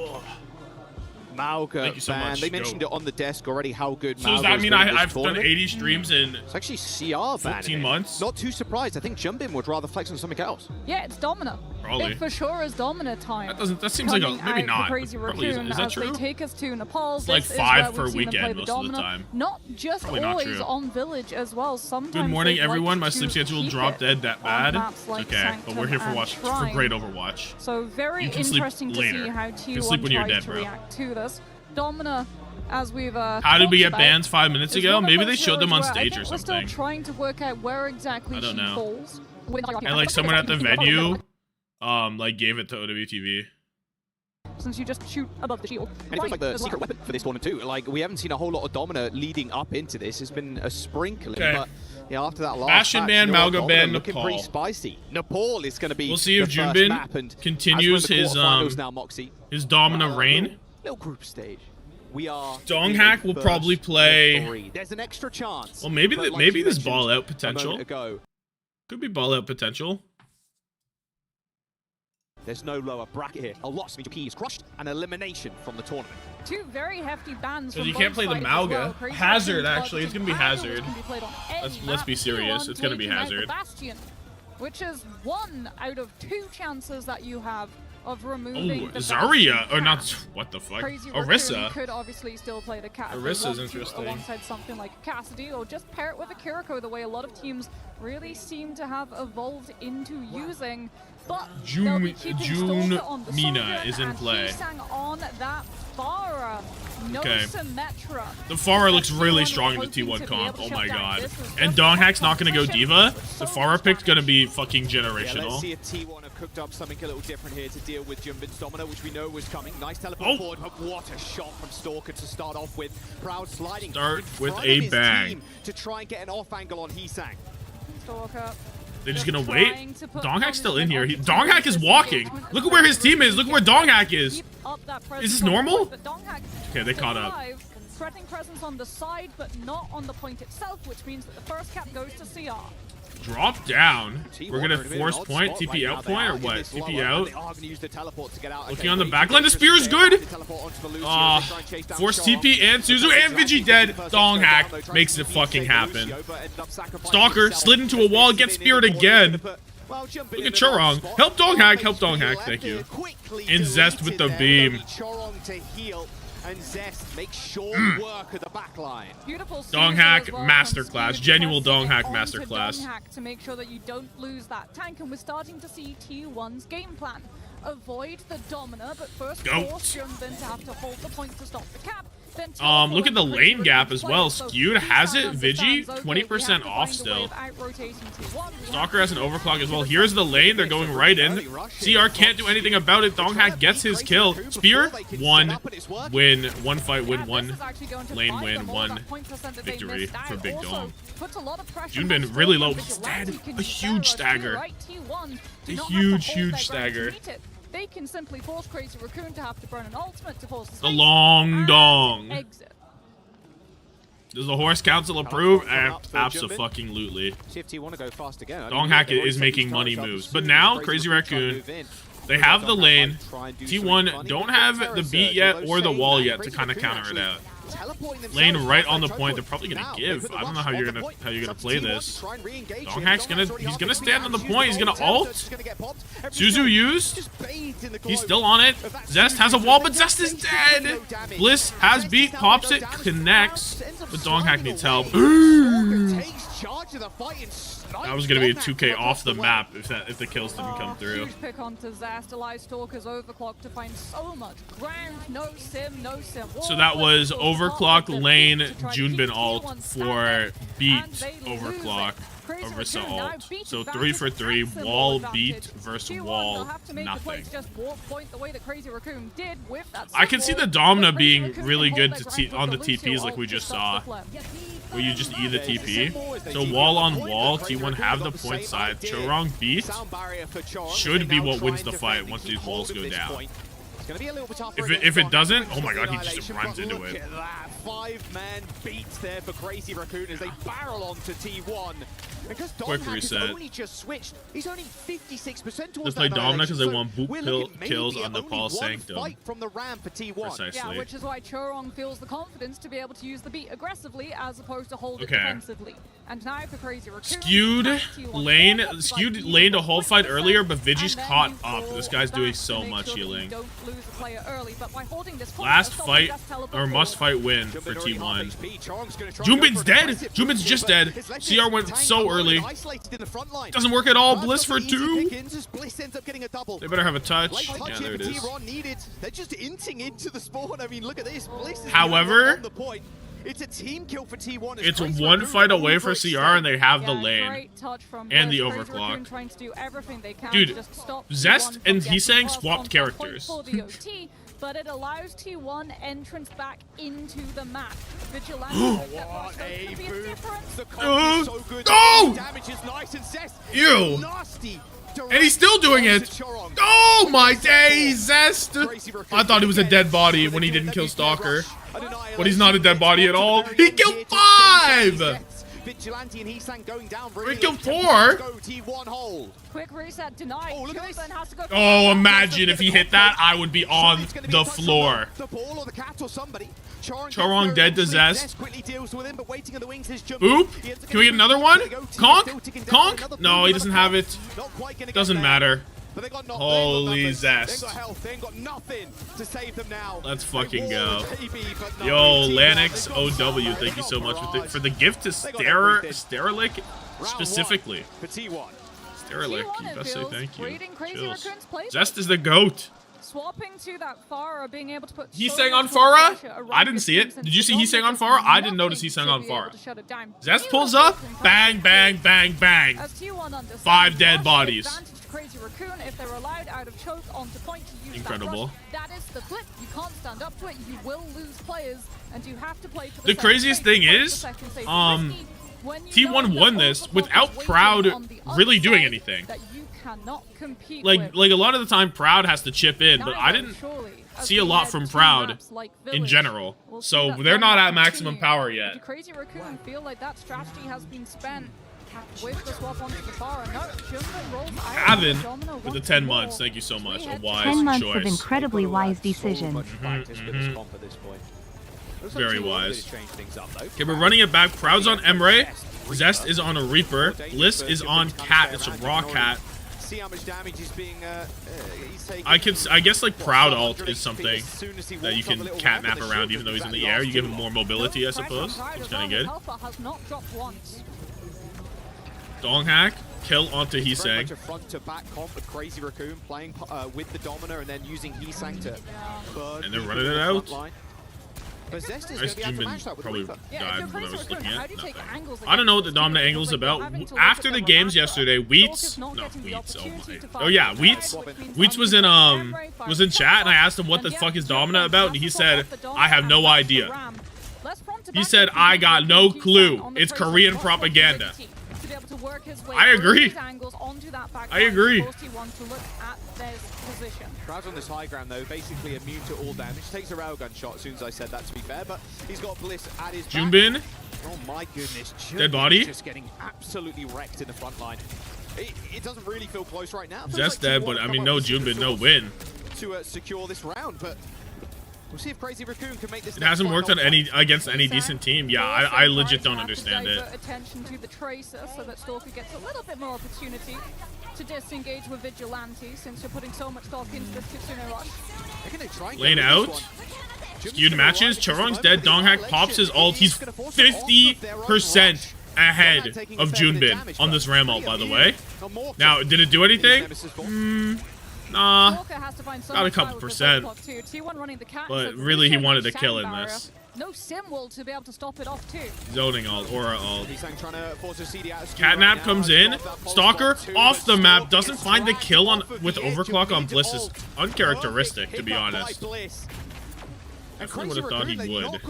Mauga, Thank you so man, much. they mentioned it on the desk already how good So does Mauga that has mean been in this I've done tournament. 80 streams in It's actually CR 14 months? Not too surprised. I think Jumbin would rather flex on something else. Yeah, it's Domina. Probably. It for sure is Domina time. That seems like a Coming maybe out not. for Crazy but probably Raccoon is that as true? they take us to Nepal. It's like This is 5 where per we've seen them play weekend the most of the Domina. time. Not just Probably not always true. on Village as well. Sometimes Good morning, they'd like everyone. My to sleep schedule keep dropped it dead that on bad. maps like Okay, but we're here for Sanctum for and great Shrine. Overwatch. So very You can sleep interesting to later. see how You T1 can sleep when you're tries dead, to bro. react to this. Domina, as we've How did we get talked banned about, 5 minutes is ago? one of Maybe those they showed them on heroes where I stage think or we're still something. trying to work out where exactly I don't she know. falls. And like someone at the venue, like gave it to OWTV. Since you just shoot above the shield. And it feels like the secret weapon for this tournament too. Like, we haven't seen a whole lot of Domina leading up into this. It's been a sprinkling, Okay. but yeah, after that last Fashion match, ban, you know what, Mauga Domina ban, looking Nepal. pretty spicy. Nepal is going to be We'll see if the first Junbin map, and continues as we're in the his quarterfinals now, Moxie, his Domina reign. little group stage. We are Donghak will probably play. 3. There's an extra chance. Well, maybe but like maybe you this mentioned ball out a potential. moment ago, Could be ball out potential. there's no lower bracket here. A lot of keys crushed, and elimination from the tournament. Two very hefty bans. Because from you can't both play the sides as Mauga. well. Crazy Hazard, Raccoon actually. It's going to be targeting Hazard. Panel, which can be played on any Let's be map. serious. T1 It's going to be taking out the Hazard. Bastion, which is 1 out of 2 chances that you have of removing Oh, the Zarya. Bastion Or not. cap. What the fuck? Crazy Raccoon Orisa. could obviously still play the cat. Orisa's interesting. Alongside something like Cassidy, or just pair it with a Kiriko, the way a lot of teams really seem to have evolved into using. But they'll be keeping Stalker on the Mina Sovereign is in and play. Hisang on that Pharah. No Okay. Symmetra. The Pharah looks really strong in the T1 comp. Oh my god. And Donghak's not going to go Diva. The Pharah pick's going to be fucking Yeah, let's generational. see if T1 have cooked up something a little different here to deal with Jumbin's Domino, which we know was coming. Nice teleport Oh. forward, but what a shot from Stalker to start off with. Proud sliding Start in with front a of his bang. team to try and get an off angle on Hisang. Stalker. They're just going to wait. Donghak's still in here. Donghak is walking. Look at where his team is. Look at where Donghak is. Is this normal? Okay, they caught up. Threatening presence on the side, but not on the point itself, which means that the first cap goes to CR. Drop down. We're gonna force point, TP out point, or what? TP out. Looking on the backline. The spear is good. Force TP and Suzu and Vigi dead. Dong hack makes it fucking happen. Stalker slid into a wall, gets speared again. Look at Chorong. Help Dong hack. Help Dong hack. Thank you. And Zest with the beam. And Zest makes short work of the backline. Dong hack masterclass. Genuine Dong hack masterclass. Dong hack to make sure that you don't lose that tank, and we're starting to see T1's game plan. Avoid the Domina, but first force Junbin to have to hold the point to stop the cap. Look at the lane gap as well. Skewed has it. Vigi 20% off still. Stalker has an overclock as well. Here's the lane. They're going right in. CR can't do anything about it. Donghack gets his kill. Spear, one win, one fight win, one lane win, one victory for Big Dong. Junbin really low. He's dead. A huge stagger. A huge stagger. They can simply force Crazy Raccoon to have to burn an ultimate to force the long dong. Exit. Does the horse council approve? Abso-fucking-lutely. Donghack is making money moves. But now, Crazy Raccoon, they have the lane. T1 don't have the beat yet or the wall yet to kind of counter it out. Lane right on the point. They're probably gonna give. I don't know how you're gonna play this. Donghack's he's gonna stand on the point. He's gonna ult. Suzu used. He's still on it. Zest has a wall, but Zest is dead. Bliss has beat, pops it, connects, but Donghack needs help. That was gonna be a 2K off the map if the kills didn't come through. Huge pick onto Zest. Stalker's overclock to find so much ground. No sim. So that was overclock lane Junbin ult for beat overclock. Orisa ult. So 3 for 3. Wall beat versus wall. Nothing. I can see the Domina being really good to on the TPs like we just saw. Where you just E the TP. So wall on wall, T1 have the point side. Chorong beat should be what wins the fight once these walls go down. If it doesn't, oh my god, he just runs into it. Look at that 5-man beat there for Crazy Raccoon as they barrel onto T1. Because quick reset. Only just switched, he's only 56% Let's play Domina because they want boot kills on Nepal Sanctum. From the ramp for T1. Precisely. Yeah, which is why Chorong feels the confidence to be able to use the beat aggressively as opposed to hold it defensively. And now for Crazy Raccoon, skewed lane to whole fight earlier, but Vigi's caught up. This guy's doing so much healing. Last fight or must fight win for T1. Junbin's dead. Junbin's just dead. CR went so early. Doesn't work at all. Bliss for 2. They better have a touch. Yeah, there it is. They're just inting into the spawn. I mean, look at this. However, it's a team kill for T1. It's one fight away for CR, and they have the lane and the overclock. Dude, Zest and Hisang swapped characters. But it allows T1 entrance back into the map. Vigilante. What a boost. The comp is so good. Damage is nice and Zest. Ew. Nasty. And he's still doing it. Oh my days, Zest. I thought he was a dead body when he didn't kill Stalker. But he's not a dead body at all. He killed 5. Vigilante and Hisang going down. We killed 4. Quick reset denied. Oh, look at this. Oh, imagine if he hit that, I would be on the floor. The ball or the cat or somebody. Chorong dead to Zest. Boop. Can we get another one? Conk? Conk? No, he doesn't have it. Doesn't matter. Holy Zest. Let's fucking go. Yo, Lanix OW, thank you so much for the gift to Sterilic specifically. Sterilic, you best say thank you. Chills. Zest is the GOAT. Swapping to that Pharah, being able to put Hisang on Pharah? I didn't see it. Did you see Hisang on Pharah? I didn't notice Hisang on Pharah. Zest pulls up. Bang, bang, bang, bang. 5 dead bodies. Crazy Raccoon, if they're allowed out of choke onto point to use incredible. That is the flip. You can't stand up to it. You will lose players, and you have to play to the craziest thing is, T1 won this without Proud really doing anything. That you cannot compete like a lot of the time, Proud has to chip in, but I didn't see a lot from Proud in general. So they're not at maximum power yet. Crazy Raccoon feel like that strategy has been spent. with the swap onto the Thara. No, Junbin rolls out. Havin with the 10 months. Thank you so much. A wise 10 months choice. of incredibly wise decisions. Very wise. Okay, we're running it back. Proud's on Emre. Zest is on a Reaper. Bliss is on Cat. It's a raw Cat. See how much damage is being I guess like Proud ult is something that you can catnap around even though he's in the air. You give him more mobility, I suppose. It's kind of good. Dong hack, kill onto Heesang. A front to back comp with Crazy Raccoon playing with the Domino and then using Heesang to burn. And they're running it out. But Zest is Nice going to be out Jumbin probably died when I was looking at nothing. I don't know what the dominant angle is about. After the games yesterday, Wheats, Wheats was in chat and I asked him what the fuck is dominant about and he said, I have no idea. He said, I got no clue. It's Korean propaganda. I agree. I agree. Proud's on this high ground though, basically immune to all damage. Takes a railgun shot as soon as I said that, to be fair, but he's got Bliss at his back. Junbin. Oh my goodness. Dead body. Just getting absolutely wrecked in the front line. It doesn't really feel close right now. Just dead, but I mean, no Junbin, no win. To secure this round, but we'll see if Crazy Raccoon can make this. It hasn't worked on against any decent team. Yeah, I legit don't understand it. Attention to the Tracer so that Stalker gets a little bit more opportunity to disengage with Vigilante since you're putting so much stock into this Kitsune rush. Lane out. Skewed matches. Chorong's dead. Donghack pops his ult. He's 50% ahead of Junbin on this Ram ult, by the way. Now, did it do anything? Nah. Got a couple percent. But really, he wanted to kill in this. No sim wall to be able to stop it off too. Zoning ult, aura ult. Catnap comes in. Stalker off the map. Doesn't find the kill on with overclock on Bliss is uncharacteristic, to be honest. Definitely would have thought he would.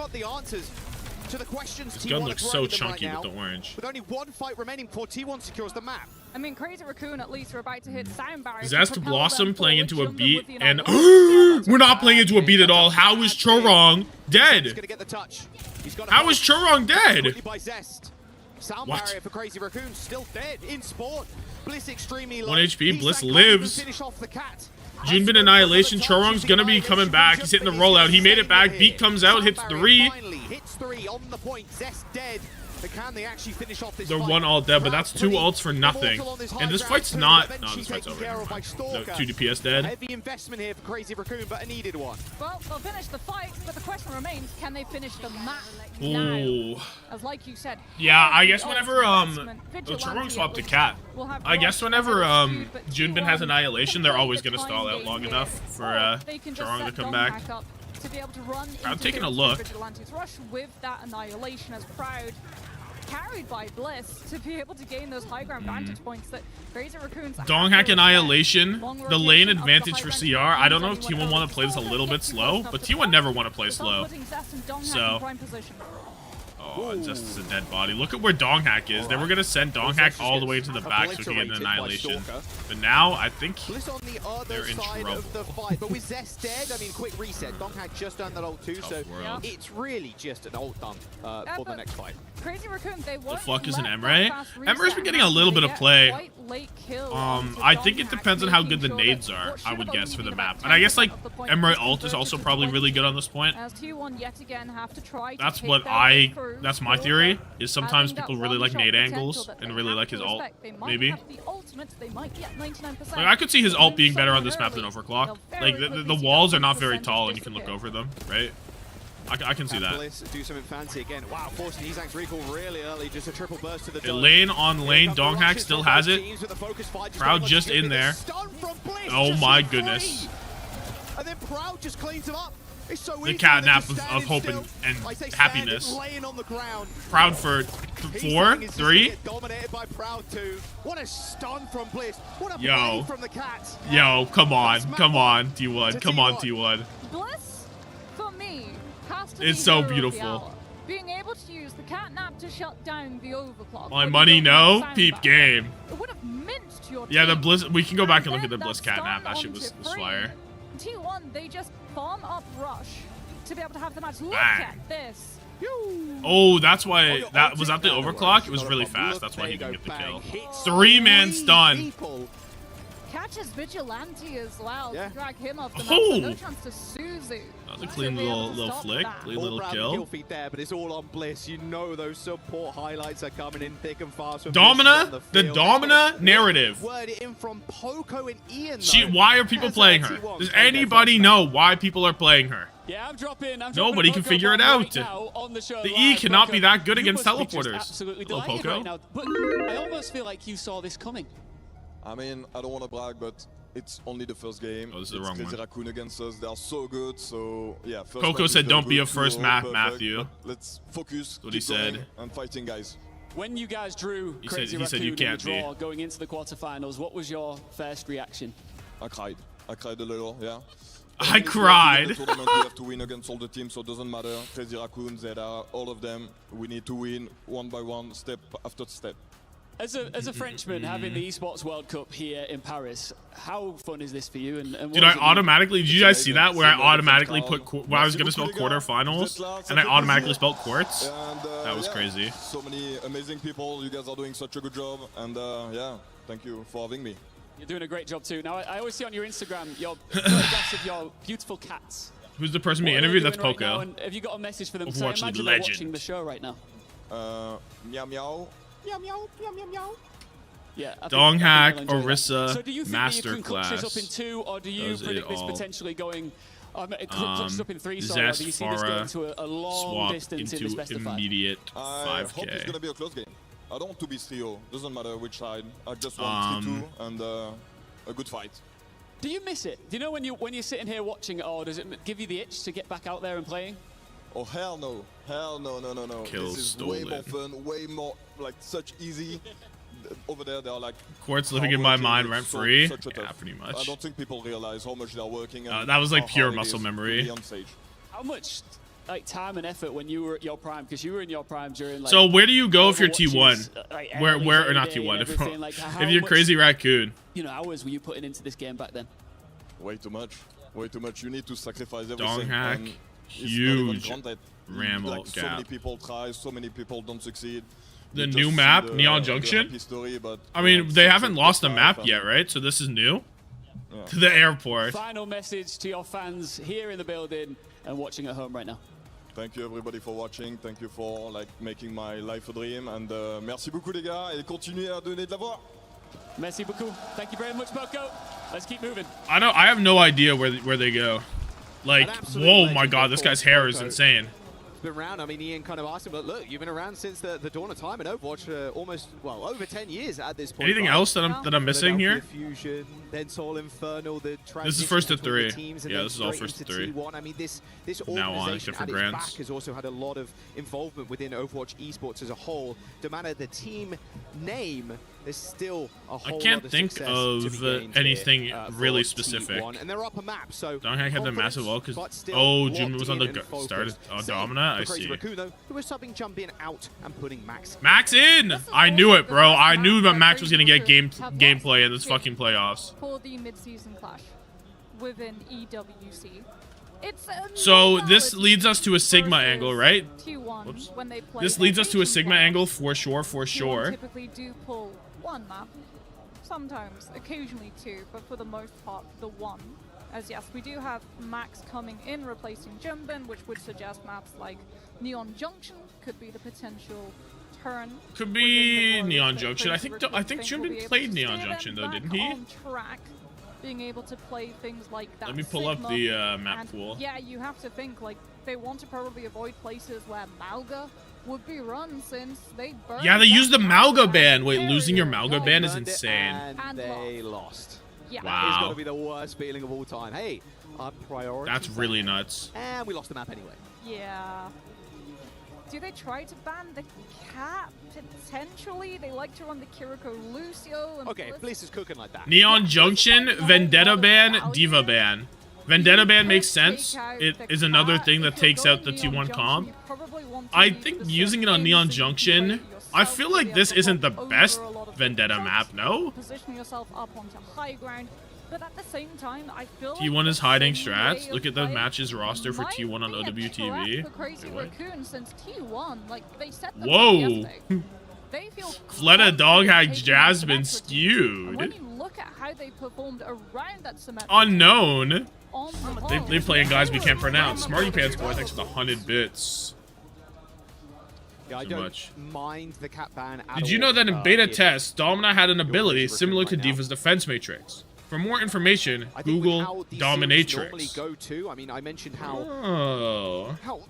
His gun looks so chunky with the orange. With only one fight remaining before T1 secures the map. I mean, Crazy Raccoon at least are about to hit sound barriers. Zest Blossom playing into a beat, and we're not playing into a beat at all. How is Chorong dead? How is Chorong dead? Sound What? barrier for Crazy Raccoon still dead in sport. Bliss extremely low. 1 HP, Bliss lives. Finish off the cat. Junbin Annihilation. Chorong's gonna be coming back. He's hitting the rollout. He made it back. Beat comes out, hits 3. Hits 3 on the point. Zest dead. But can they actually finish off this They're fight? one ult dead, but that's 2 ults for nothing. And this fight's not. No, this fight's over. Never mind. No, 2 DPS dead. Heavy investment here for Crazy Raccoon, but a needed one. Well, they'll finish the fight, but the question remains: can they finish the match Ooh. now? As like you said. Yeah, I guess whenever Chorong swapped to Cat. I guess whenever Junbin has Annihilation, they're always gonna stall out long enough for Chorong to come back. To be able to run I'm taking a look. Vigilante's rush with that Annihilation as Proud, carried by Bliss, to be able to gain those high ground vantage points that Crazy Raccoon's Donghack Annihilation, the lane advantage for CR. I don't know if T1 want to play this a little bit slow, but T1 never want to play slow. So, oh, Zest is a dead body. Look at where Donghack is. They were going to send Donghack all the way to the back so he can get an Annihilation. But now, I think they're in trouble. But with Zest dead, I mean, quick reset. Donghack just done that ult too, so it's really just an ult done for the next fight. Crazy Raccoon, they the fuck is an Emre? Emre's been getting a little bit of play. I think it depends on how good the nades are, I would guess, for the map. And I guess, like, Emre ult is also probably really good on this point. That's what that's my theory, is sometimes people really like nade angles and really like his ult, maybe. Like, I could see his ult being better on this map than overclock. Like, the walls are not very tall and you can look over them, right? I can see that. Do something fancy again. Wow, forcing Heesang's recall really early, just a triple burst to the lane on lane, Donghack still has it. Proud just in there. Oh my goodness. And then Proud just cleans him up. The catnap of hope and happiness. Proud for 4, 3. Dominated by Proud 2. What a stun from Bliss. What a yo, from the cat. Yo, come on, T1, come on, T1. Bliss, for me, has to it's so beautiful. Being able to use the catnap to shut down the overclock. My money, no, peep game. It would have minced your yeah, the Bliss. We can go back and look at the Bliss catnap. That shit was fire. T1, they just bomb up rush to be able to have the match. Look Bang. at this. Oh, that's why that was that the overclock. It was really fast. That's why he didn't get the kill. 3-man stun. Catches Vigilante as well to drag him off the map. Oh. So no chance to Suzu. That was a clean little flick, clean little kill. Feet there, but it's all on Bliss. You know those support highlights are coming in thick and fast. Domina, the Domina narrative. Word it in from Poco and Ian. Why are people playing her? Does anybody know why people are playing her? Yeah, I'm dropping Nobody can figure it out. The E cannot be that good against teleporters. Absolutely Hello, delighted Poco. right now. But I almost feel like you saw this coming. I mean, I don't want to brag, but it's only the first game. Oh, this is the wrong one. Raccoon against us. They are so good. So yeah. First Coco match said, is "Don't very be good, a first tomorrow, map, perfect, Matthew." but let's focus. What he keep going said. And fighting, guys. When you guys drew He Crazy said you Raccoon in can't the draw going into the quarterfinals, what was your first reaction? I cried. I cried a little. Yeah. I cried. In the tournament, we have to win against all the teams, so it doesn't matter. Crazy Raccoon, ZETA, all of them. We need to win one by one, step after step. As a Frenchman having the Esports World Cup here in Paris, how fun is this for you? And what Dude, I automatically, did you guys see that? Where I automatically put, where I was going to spell quarterfinals, and I automatically spelled quartz? That was crazy. So many amazing people. You guys are doing such a good job. And yeah, thank you for having me. You're doing a great job too. Now, I always see on your Instagram your photographs of your beautiful cats. Who's the person being interviewed? That's Poco. Right now, have you got a message for them? Overwatch So I imagine legend. they're watching the show right now. Meow meow. Meow meow meow meow meow. Yeah. Dong hack, they'll enjoy that. Orisa, So do you think that you can clutch this masterclass. up in 2, or do you predict this potentially going? Clutch this up in 3, sorry, or do you see this going to a long swap distance in into this best of 5? immediate I hope it's 5K. gonna be a close game. I don't want to be 3-0. Doesn't matter which side. I just want 3-2 and a good fight. Do you miss it? Do you know when you're sitting here watching it, or does it give you the itch to get back out there and playing? Oh hell no! Hell no! No no no! Kill this is way more fun, way more like such easy. Over there, they are like Quartz living in my mind rent free. Yeah, pretty much. I don't think people realize how much they're working. That was like pure muscle memory. On stage. How much like time and effort when you were at your prime? Because you were in your prime during like. So where do you go if you're Overwatches, T1? like, Where or not every day T1? and everything, like, If you're much, Crazy Raccoon. You know, hours were you putting into this game back then? Way too much. Way too much. You need to sacrifice everything. Dong hack. And Huge. Ramble like so gap. many people try. So many people don't succeed. The new map, Neon Junction? Story, but I mean, they haven't lost a map yet, right? So this is new? Yeah. To the airport. Final message to your fans here in the building and watching at home right now. Thank you everybody for watching. Thank you for like making my life a dream. And merci beaucoup les gars et continuez à donner de la voix. Merci beaucoup. Thank you very much, Poco. Let's keep moving. I have no idea where they go. Like, whoa, my God, this guy's hair is insane. Been around. I mean, Ian kind of asked him, but look, you've been around since the dawn of time in Overwatch, almost, well, over 10 years at this point. Anything else that I'm missing here? Fusion, then Soul Infernal, the This is first to 3. Teams, Yeah, this is all first to 3. T1. I mean, this now on, organization except for at its grants. back has also had a lot of involvement within Overwatch Esports as a whole. No matter the team name, there's still a whole I can't lot of think success of to be gained anything here, really for specific. T1. And they're up a map, so Dong hack had the confidence, massive wall but because still Jun was on locked the in and started focused. Domina. I For Crazy see. Raccoon, though, who was subbing jump in out and putting Max. Max in! I knew it, bro. I knew that Max was gonna get gameplay in this fucking playoffs. For the mid-season clash within EWC. It's So this leads us to a Sigma angle, right? T1 Whoops. when they play This leads us to a rotation Sigma clash. angle for sure, for T1 sure. typically do pull one map, sometimes, occasionally 2, but for the most part, the 1. As yes, we do have Max coming in, replacing Jumbin, which would suggest maps like Neon Junction could be the potential turn. Could be Neon Junction. I think Jumbin played Neon Junction though, didn't he? On track, being able to play things like that. Let me pull up Sigma, the map and pool. yeah, you have to think like they want to probably avoid places where Malga would be run since they burned. Yeah, they used the Malga ban. ban. Wait, losing your Malga ban is insane. And they lost. Yeah. That is Wow. going to be the worst feeling of all time. Hey, our priority. That's really nuts. And we lost the map anyway. Yeah. Do they try to ban the cat? Potentially. They like to run the Kiriko Lucio. And Okay, Bliss is cooking like that. Neon Junction, Vendetta ban, Diva ban. Vendetta ban makes sense. It is another thing that takes out the T1 comp. I think using it on Neon Junction, I feel like this isn't the best Vendetta map, no? Position yourself up onto high ground. But at the same time, I feel T1 is hiding strats. Look at the play matches roster for T1 on OWTV. for Crazy Raccoon, since T1, like, they set them Whoa. yesterday. They feel Fleta Dog Hack taking Jasmine on Symmetra. And when skewed. you look at how they performed around that Symmetra, Unknown. on the They ball, playing guys we can't pronounce. Smarty Pants Boy, thanks for the 100 bits. Yeah, I Too don't much. mind the cap ban at Did you all, know that in beta if test, Domina had an ability Crazy Raccoon similar to right now. Diva's defense matrix? For more information, I think with Google how these series normally Dominatrix. go to, I mean, I mentioned how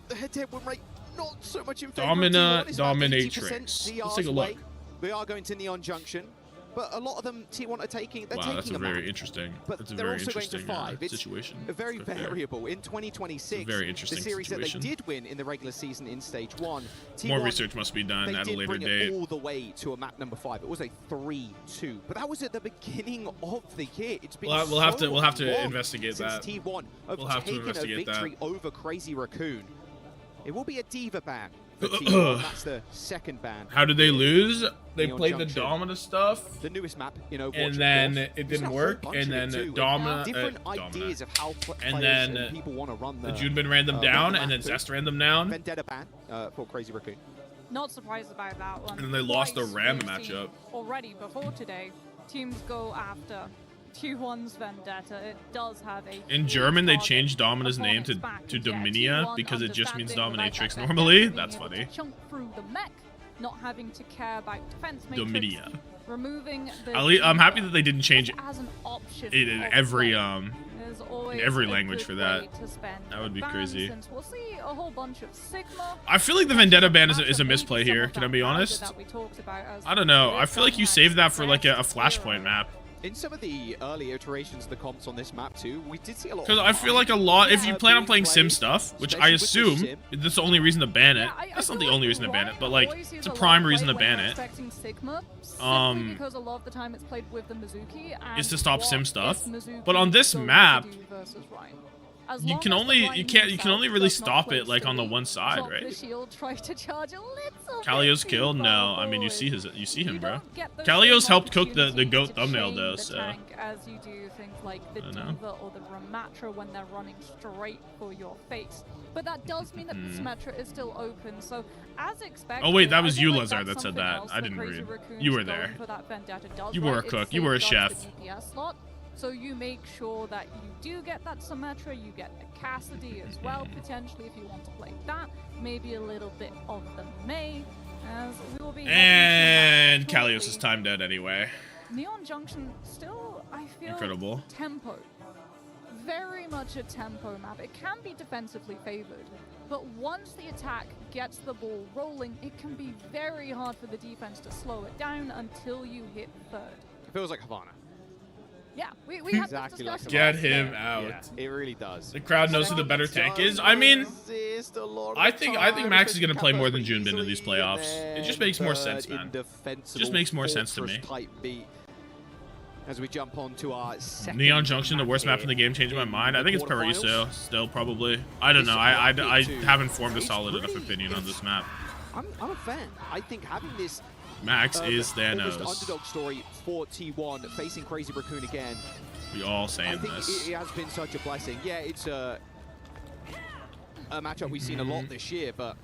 the head-to-head win rate not so much in favor of Domina T1. It's about 80% Dominatrix. CR's Let's take a way. look. We are going to Neon Junction, but a lot of them T1 are taking. They're Wow, taking that's a a very map. interesting. But That's a they're very also going to interesting 5. It's situation. very to be fair. variable. In 2026, It's a very interesting the series situation. that they did win in the regular season in Stage 1, T1, More research must be done they at a did later bring date. it all the way to a map number 5. It was a 3-2, but that was at the beginning of the year. It's been We'll have to long investigate since that. T1 have We'll have to taken a investigate that. victory over Crazy Raccoon. It will be a Diva ban for T1. That's the second ban. How did they lose? They Neon played the Junction. Domina stuff, The newest map, you know, and then it didn't work, and then Domina, different ideas of how and players then and people want to run the Junebin ran them down, and then Zest ran them down, Vendetta ban for Crazy Raccoon. not surprised about that one. and then they lost the Twice Ram we've matchup. seen Already before today, teams go after T1's Vendetta. It does have a In huge German, they target changed Domina's name opponent's back. to Yeah, Dominia T1 because it just means understanding without dominatrix that normally. Vendetta That's being able funny. to chunk through the mech, not having to care about defense matrix, Dominia. removing the I'm happy that they didn't change it as an option in of every play. There's always every a language good for that. way to spend That would be bans, crazy. Since we'll see a whole bunch of Sigma. I feel like the Vendetta ban is a misplay here. Can I be honest? That we talked about as I don't know. I feel like you saved that for like a Flashpoint map. In some of the early iterations of the comps on this map too, we did see a lot. Because I feel like a lot, if you plan on playing sim stuff, which I assume that's the only reason to ban it. That's not the only reason to ban it, but like it's a prime reason to ban it. Because a lot of the time it's played with the Mizuki Is to stop sim stuff. Mizuki But on this goes to map, do versus Ryan. you can only really stop it like on the one side, Drop the right? shield, try to charge a little Kalio's bit kill? too No, far I mean you forward. see him, bro. Get those Kalio's same helped cook the opportunities goat to thumbnail chain though, the so tank as you do things like the I don't know. Diva or the Ramatra when they're running straight for your face. But that does mean that the Symmetra is still open, so as expected. Oh wait, that was I you, feel like Lazar, that's that said something that. else I didn't Crazy read. Raccoon's You were going there. for that Vendetta does, You were a right? It cook. You were a safeguards chef. the DPS slot. So you make sure that you do get that Symmetra, you get a Cassidy as well, potentially, if you want to play that. Maybe a little bit of the May, as we will be... And Kalios is timed out anyway. Neon Junction still, I feel... Incredible. Tempo. Very much a tempo map. It can be defensively favored, but once the attack gets the ball rolling, it can be very hard for the defense to slow it down until you hit third. It feels like Havana. Yeah, we had Exactly this like discussion. Get him out. Yeah, it really does. The crowd knows who the better tank is. I mean, I think Max is gonna play more than Junebin in these playoffs. It just makes more sense, man. It just makes more sense to me. As we jump on to our second Neon Junction, the worst map in the game, changing my mind. I think it's Paraiso still, probably. I don't know. I haven't formed a solid enough opinion on this map. I'm a fan. I think having this Max is almost Thanos. underdog story for T1 facing Crazy Raccoon again. We all I saying think this. it has been such a blessing. Yeah, it's a matchup we've seen a lot this year, but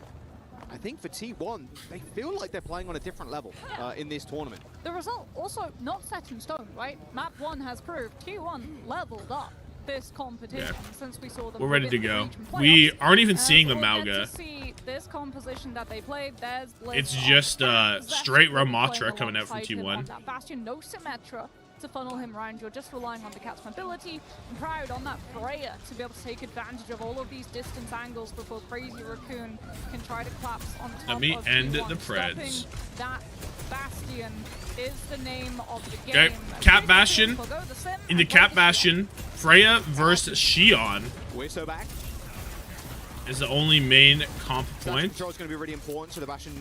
I think for T1, they feel like they're playing on a different level in this tournament. The result also not set in stone, right? Map 1 has proved T1 leveled up this competition since we saw them. We're ready to win the go. region We playoffs. aren't even seeing the We'll get Mauga. to see this composition that they played. There's Blitz It's on just tap. straight Zest will be Ramatra playing coming out from alongside him on T1. that Bastion, no Symmetra to funnel him around. You're just relying on the cat's mobility. And Proud on that Freya to be able to take advantage of all of these distance angles before Crazy Raccoon can try to collapse on top Let me of end T1. the Preds. Stopping that Bastion is the name of the Okay, game. Cat Bastion. Will go the sim In the and Cat go Bastion, Freya versus Shion We're so back. is the only main comp point. Control is going to be really important so the Bastion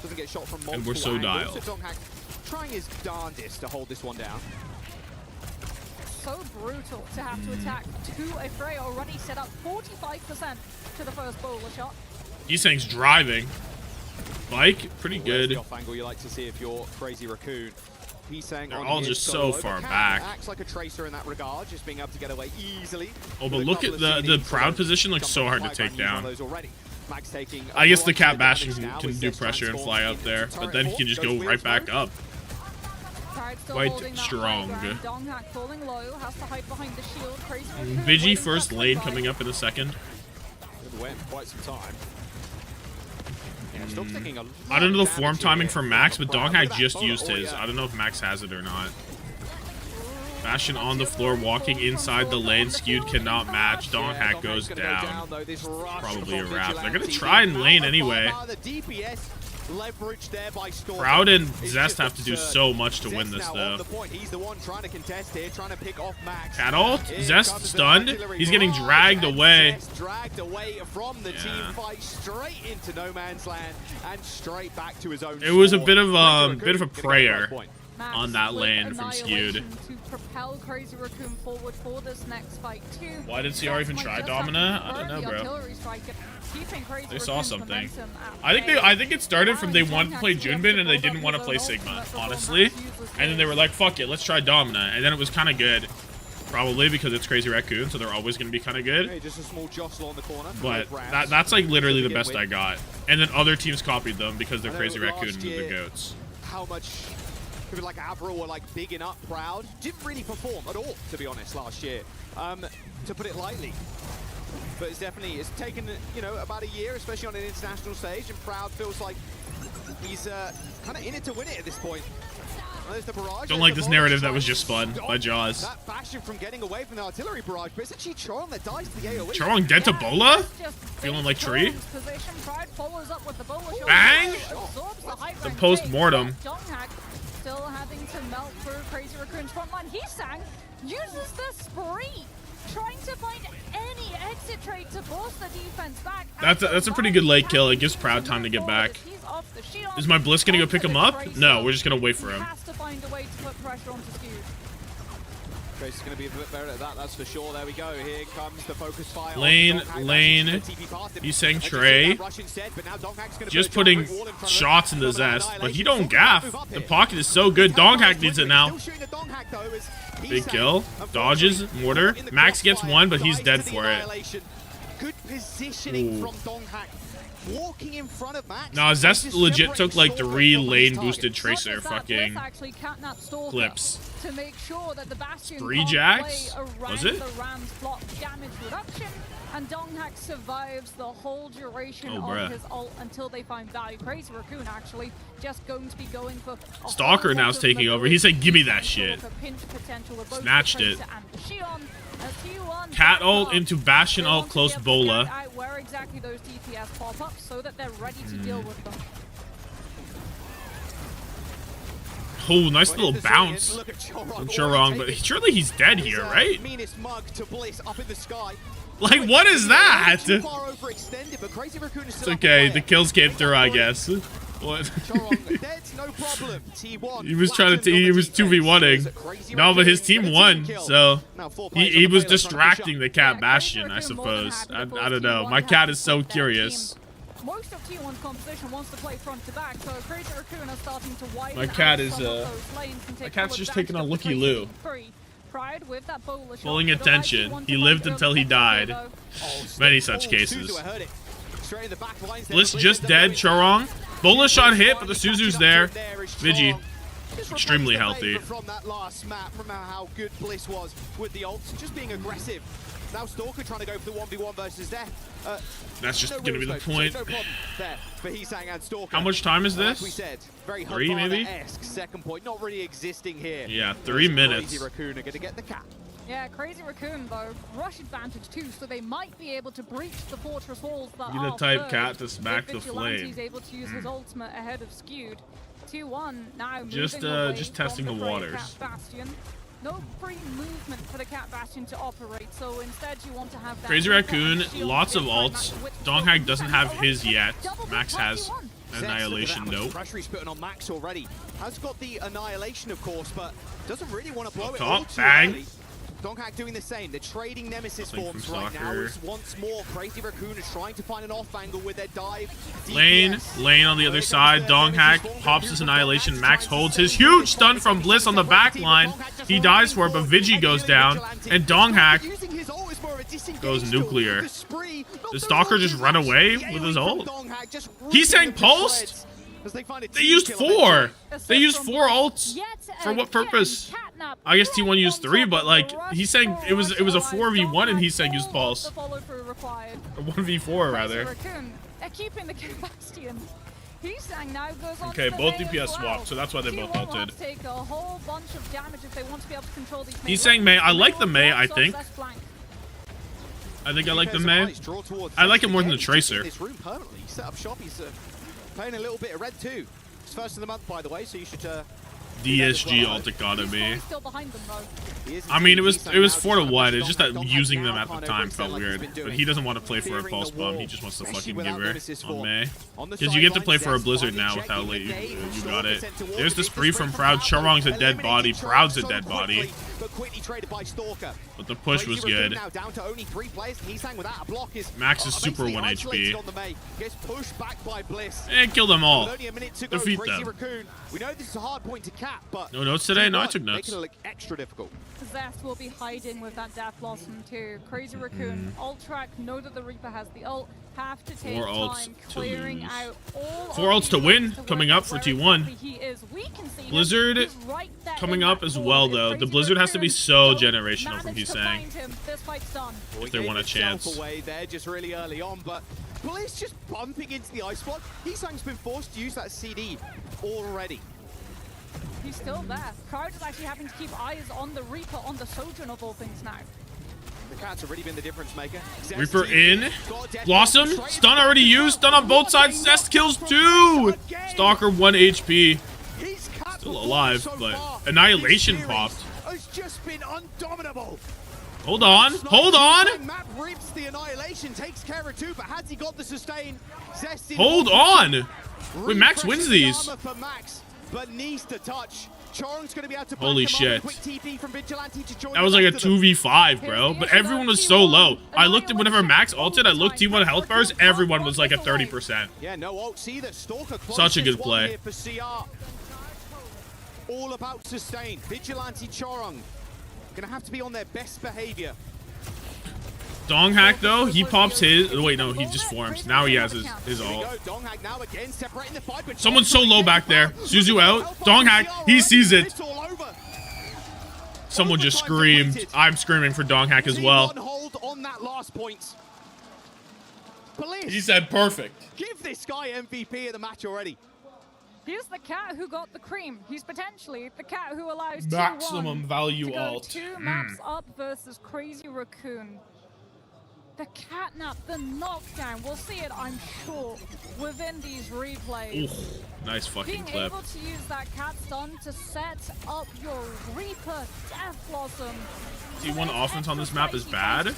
doesn't get shot from multiple And we're so angles. dialed. So Donghack trying his darndest to hold this one down. so brutal to have to attack to a Freya already set up 45% to the first bowler shot. He's driving. Bike, pretty Where's good. the off angle you like to see if you're Crazy Raccoon? Heesang They're on all his just solo, so far but Cat back. acts like a tracer in that regard, just being able to get away easily. Oh, but look at the Proud position looks so hard to take down. Max taking I guess the Cat Bash Bastion can do pressure and fly up there, but then he can just go right back up. Quite strong. Vigi first lane coming up in a second. Quite some time. I don't know the form timing for Max, but Donghack just used his. I don't know if Max has it or not. Bastion on the floor, walking inside the lane. Skewed cannot match. Donghack goes down. Probably a wrap. They're going to try and lane anyway. Proud and Zest have to do so much to win this, though. Cat ult? Zest stunned? He's getting dragged away. It was a bit of a prayer on that lane from Skewed. Why did CR even try Domina? I don't know, bro. They saw something. I think it started from they wanted to play Junbin and they didn't want to play Sigma, honestly. And then they were like, fuck it, let's try Domina. And then it was kind of good. Probably because it's Crazy Raccoon, so they're always going to be kind of good. But that's like literally the best I got. And then other teams copied them because they're Crazy Raccoon and the GOATs. How much people like Avro were like bigging up Proud. Didn't really perform at all, to be honest, last year. To put it lightly. But it's taken, you know, about a year, especially on an international stage, and Proud feels like he's kind of in it to win it at this point. There's the barrage. Don't like this narrative that was just spun by Jaws. That Bastion from getting away from the artillery barrage, but it's actually Chorong that dies to the AoE. Chorong dead to Bola? Feeling like Tree? Bang! The post-mortem. Still having to melt through Crazy Raccoon's front line. Heesang uses the spree, trying to find any exit trade to force the defense back. That's a pretty good late kill. It gives Proud time to get back. Is my Bliss gonna go pick him up? No, we're just gonna wait for him. Has to find a way to put pressure onto Skewed. Trace is going to be a bit better at that, that's for sure. There we go. Here comes the focus fire. Lane. He's saying Trey. Just putting shots in the Zest, but he don't gaff. The pocket is so good. Donghack needs it now. Big kill. Dodges. Mortar. Max gets one, but he's dead for it. Good positioning from Donghack. Walking in front of Max. Nah, Zest legit took like 3 lane boosted Tracer fucking clips. To make sure that the Bastion 3 jacks? Was it? The Ram's block damage reduction, and Donghack survives the whole duration of his ult until they find value. Crazy Raccoon actually just going to be going for Stalker now's taking over. He said, "Give me that shit." Snatched it. Cat ult into Bastion ult close Bola. Where exactly those DPS pop up so that they're ready to deal with them. Oh, nice little bounce from Chorong, but surely he's dead here, right? Like, what is that? It's okay, the kills came through, I guess. What? He was trying to, he was 2v1ing. No, but his team won, so he was distracting the Cat Bastion, I suppose. I don't know. My cat is so curious. Most of T1's composition wants to play front to back, so Crazy Raccoon are starting to widen. My cat is my cat's just taking a looky-loo. Pulling attention. He lived until he died. Many such cases. Bliss just dead. Chorong. Bola shot hit, but the Suzu's there. Vigi. Extremely healthy. From that last map, remember how good Bliss was with the ults, just being aggressive. Now Stalker trying to go for the 1v1 versus Death. That's just going to be the point. No problem there for Heesang and Stalker. How much time is this? Like we said, very 3 maybe? second point, not really existing here. Yeah, 3 minutes. Crazy Raccoon are going to get the cap. Yeah, Crazy Raccoon though, rush advantage too, so they might be able to breach the fortress walls that You're are gonna type first. Cat to smack the flame. He's able to use his ultimate ahead of Skewed. 2-1 now. Just testing the waters. Cat Bastion. No free movement for the Cat Bastion to operate, so instead you want to have that Crazy Raccoon, lots of ults. Donghack doesn't have his yet. Max has Annihilation, nope. Pressure he's putting on Max already. Has got the Annihilation, of course, but doesn't really want to blow it top, all too bang. early. Donghack doing the same. They're trading Nemesis forms right now. Once more, Crazy Raccoon is trying to find an off angle with their dive. Lane on the other side. Donghack pops his annihilation. Max holds his huge stun from Bliss on the back line. He dies for it, but Vigi goes down. And Donghack goes nuclear. Does Stalker just run away with his ult? He's saying post? They used 4. They used 4 ults. For what purpose? I guess T1 used 3, but like he's saying it was a 4v1 and he's saying use pulse. Or 1v4 rather. Okay, both DPS swapped, so that's why they both ulted. He's saying Mei. I like the Mei, I think. I like the Mei. I like it more than the Tracer. Playing a little bit of red too. It's first of the month, by the way, so you should. DSG ult economy. I mean, it was 4-1. It's just that using them at the time felt weird. But he doesn't want to play for a pulse bomb. He just wants to fucking give her on Mei. Because you get to play for a Blizzard now with how late you got it. There's the spree from Proud. Chorong's a dead body. Proud's a dead body. But the push was good. Max is super 1 HP. And kill them all. Defeat them. We know this is a hard point to cap, but no notes today? No, I took notes. Making it look extra difficult. Zest will be hiding with that Death Blossom too. Crazy Raccoon, ult track, know that the Reaper has the ult, have to take 4 ults time clearing out all 4 ults to win coming up for T1. Blizzard coming up as well though. The Blizzard has to be so generational from he's saying. If they want a chance. Away there just really early on, but Bliss just bumping into the ice block. Heesang's been forced to use that CD already. He's still there. Proud is actually having to keep eyes on the Reaper, on the Sojourn of all things now. The Cats have really been the difference maker. Reaper in. Blossom. Stun already used. Stun on both sides. Zest kills 2. Stalker 1 HP. Still alive, but Annihilation popped. Has just been undominable. Hold on. Hold on. Map rips the Annihilation, takes care of 2, but has he got the sustain? Hold on. Wait, Max wins these. But needs to touch. Chorong's going to be able to holy shit. Quick TP from Vigilante to join that was like a 2v5, bro. But everyone was so low. I looked at whenever Max ulted, I looked T1 health bars, everyone was like at 30%. Yeah, no ults either. Stalker such a good play. For CR. All about sustain. Vigilante Chorong going to have to be on their best behavior. Donghack though, he pops his. Wait, no, he just forms. Now he has his ult. Someone's so low back there. Suzu out. Donghack, he sees it. Someone just screamed. I'm screaming for Donghack as well. He said perfect. Give this guy MVP of the match already. He's the cat who got the cream. He's potentially the cat who allows maximum value ult. 2 maps up versus Crazy Raccoon. The catnap, the knockdown, we'll see it, I'm sure, within these replays. Oof, nice fucking Being clip. able to use that cat stun to set up your Reaper Death Blossom. T1 offense on this map is bad.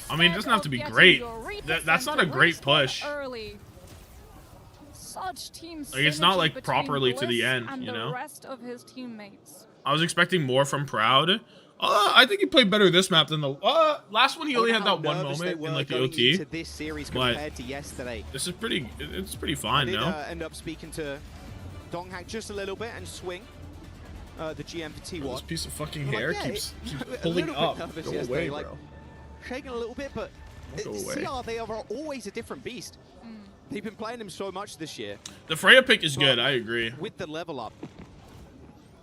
I mean, it doesn't have to be great. That's not a great push. Such team like, it's not like properly to the end, you know? The rest of his teammates. I was expecting more from Proud. I think he played better this map than the last one. He only had that one moment in like the OT. This series but compared to yesterday. This is pretty. It's pretty fine, no? End up speaking to Donghack just a little bit and swing the GM for T1. This piece of fucking hair keeps pulling up. Go away, like, bro. Shaking a little bit, but Go away. CR, they are always a different beast. They've been playing him so much this year. The Freya pick is good. I agree. With the level up,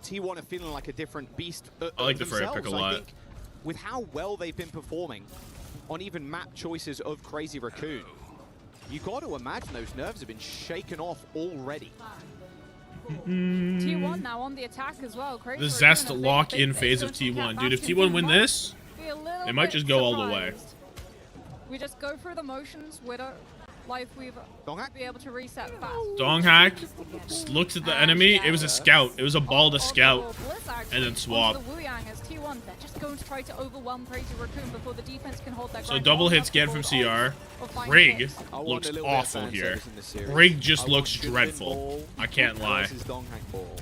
T1 are feeling like a different beast. I like the Freya pick a lot. I think with how well they've been performing on even map choices of Crazy Raccoon, you got to imagine those nerves have been shaken off already. T1 now on the attack as well. Crazy The Zest lock-in phase of T1. Dude, if T1 win this, they might just go all the way. We just go through the motions. Widow Life Weaver be able to reset fast. Donghack looks at the enemy. It was a scout. It was a ball to scout. And then swap. The Wuyang as T1, they're just going to try to overwhelm Crazy Raccoon before the defense can hold their So ground. double hit scan from CR. Rig looks awful here. Rig just looks dreadful. I can't lie.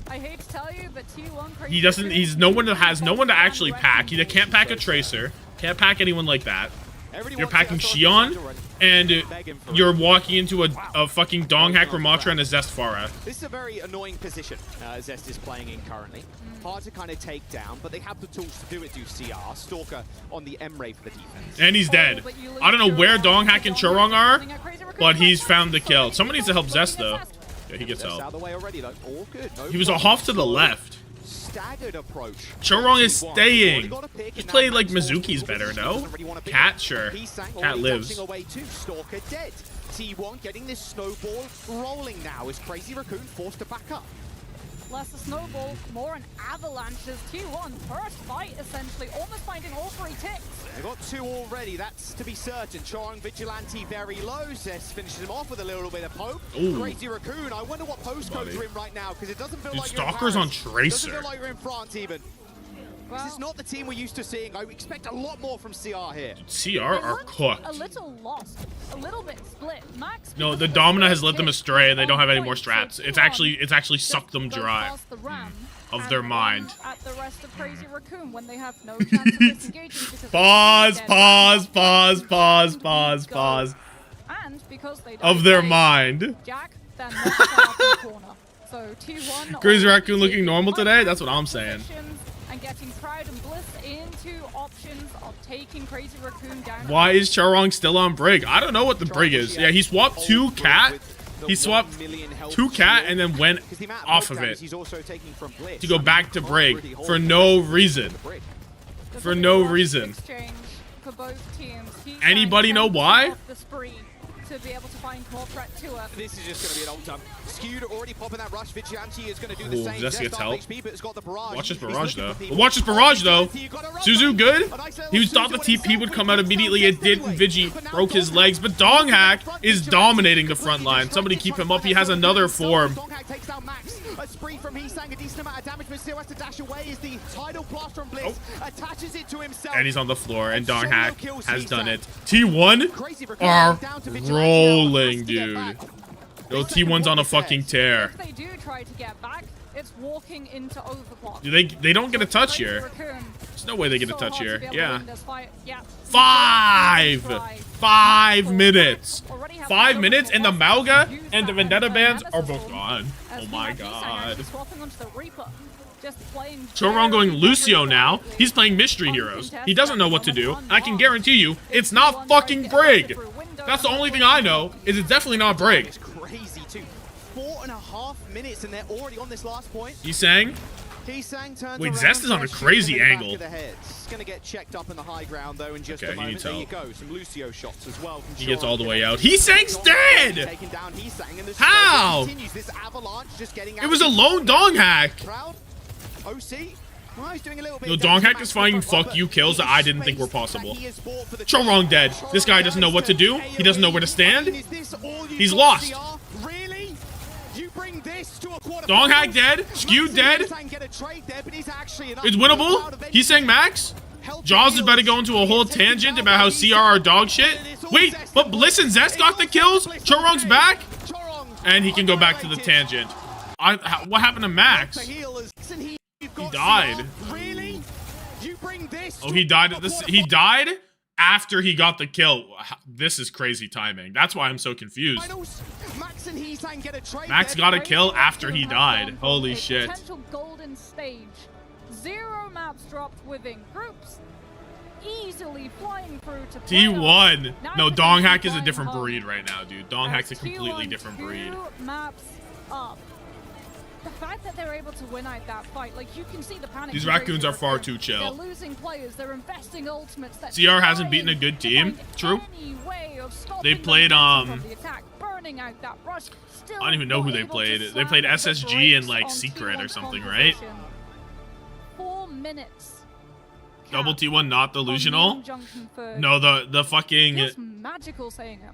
I hate to tell you, but T1 He doesn't. He's no one that has no one to actually pack. He can't pack a Tracer. Can't pack anyone like that. You're packing Xion, and you're walking into a fucking Donghack Ramatra and a Zest Pharah. This is a very annoying position Zest is playing in currently. Hard to kind of take down, but they have the tools to do it through CR. Stalker on the M-Ray for the defense. And he's dead. I don't know where Donghack and Chorong are, but he's found the kill. Someone needs to help Zest, though. Yeah, he gets help. He was off to the left. Staggered approach. Chorong is staying. Just play like Mizuki's better, no? Cat, sure. Cat lives. Stalker dead. T1 getting this snowball rolling now. Is Crazy Raccoon forced to back up? Less a snowball, more an avalanche as T1 first fight essentially, almost finding all 3 ticks. They've got 2 already, that's to be certain. Chorong Vigilante very low. Zest finishes him off with a little bit of poke. Ooh. Crazy Raccoon, I wonder what postcodes you're in right now, because it doesn't feel like Stalker's you're on in Paris. Tracer. Doesn't feel like you're in France even. Well, this is not the team we're used to seeing. I expect a lot more from CR here. CR are cooked. A little lost, a little bit split. Max. No, the Domina has led them astray, and they don't have any more strats. It's actually sucked them dry of their mind. At the rest of Crazy Raccoon when they have no chance of disengaging because Pause. And because they of their mind. Jack, then up in the corner. So T1 Crazy Raccoon looking normal today? That's what I'm saying. And getting Pride and Bliss into options of taking Crazy Raccoon down. Why is Chorong still on Brig? I don't know what the Brig is. Yeah, he swapped 2 Cat. He swapped 2 Cat and then went off of it to go back to Brig for no reason. For no reason. Anybody know why? To be able to find core threat to her. This is just going to be an ult-time. Skewed already popping that rush. Vigilante is going to do the same. Zest gets help. HP, but it's got the barrage. Watch this barrage, though. Watch this barrage, though. Suzu good. He thought the TP would come out immediately. It didn't. Vigi broke his legs, but Donghack is dominating the front line. Somebody keep him up. He has another form. Donghack takes down Max. A spree from Heesang, a decent amount of damage, but still has to dash away as the tidal blast from Blitz attaches it to himself. And he's on the floor, and Donghack has done it. T1 are rolling, dude. Yo, T1's on a fucking tear. If they do try to get back, it's walking into overclock. They don't get a touch here. There's no way they get a touch here. Yeah. 5 minutes. 5 minutes, and the Mauga and the Vendetta bands are both gone. Oh my god. Chorong going Lucio now. He's playing Mystery Heroes. He doesn't know what to do. I can guarantee you, it's not fucking Brig. That's the only thing I know, is it's definitely not Brig. It's crazy too. 4.5 minutes and they're already on this last point. Heesang? Wait, Zest is on a crazy angle. He's gonna get checked up in the high ground though in just a moment. There you go, some Lucio shots as well. He gets all the way out. Heesang's dead! How? It was a lone Donghack. OC? Well, he's doing a little bit. No, Donghack is finding fuck you kills that I didn't think were possible. Chorong dead. This guy doesn't know what to do. He doesn't know where to stand. He's lost. Donghack dead. Skew dead. It's winnable. Heesang Max. Jaws is about to go into a whole tangent about how CR are dog shit. Wait, but Bliss and Zest got the kills? Chorong's back? And he can go back to the tangent. What happened to Max? He died. Oh, he died at this. He died after he got the kill. This is crazy timing. That's why I'm so confused. Max got a kill after he died. Holy shit. Potential golden stage. 0 maps dropped within groups. Easily flying through to T1. No, Donghack is a different breed right now, dude. Donghack's a completely different breed. 2 maps up. The fact that they're able to win out that fight, like you can see the panic. These Raccoons are far too chill. They're losing players, they're investing ultimates. CR hasn't beaten a good team. True. They played I don't even know who they played. They played SSG and like Secret or something, right? 4 minutes. Double T1 not delusional. No, the fucking magical saying it.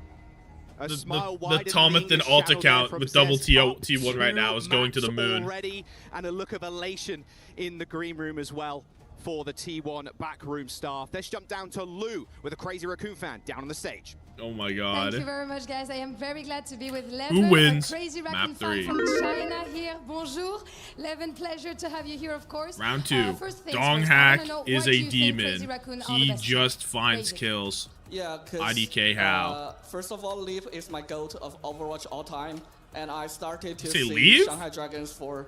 Tommathan alt account with double T1 right now is going to the moon. Already, and a look of elation in the green room as well for the T1 backroom staff. Let's jump down to Lou with a Crazy Raccoon fan down on the stage. Oh my god. Thank you very much, guys. I am very glad to be with Levin, Who wins? a Crazy Raccoon Map 3. fan from China here. Bonjour. Levin, pleasure to have you here, of course. Round 2. First things Dong first, Hack know, is what a do you think Crazy demon. Raccoon are the He best just team? finds Crazy. kills. Yeah, because IDK how? First of all, Leaf is my GOAT of Overwatch all time, and I started to Say see Leaf? Shanghai Dragons for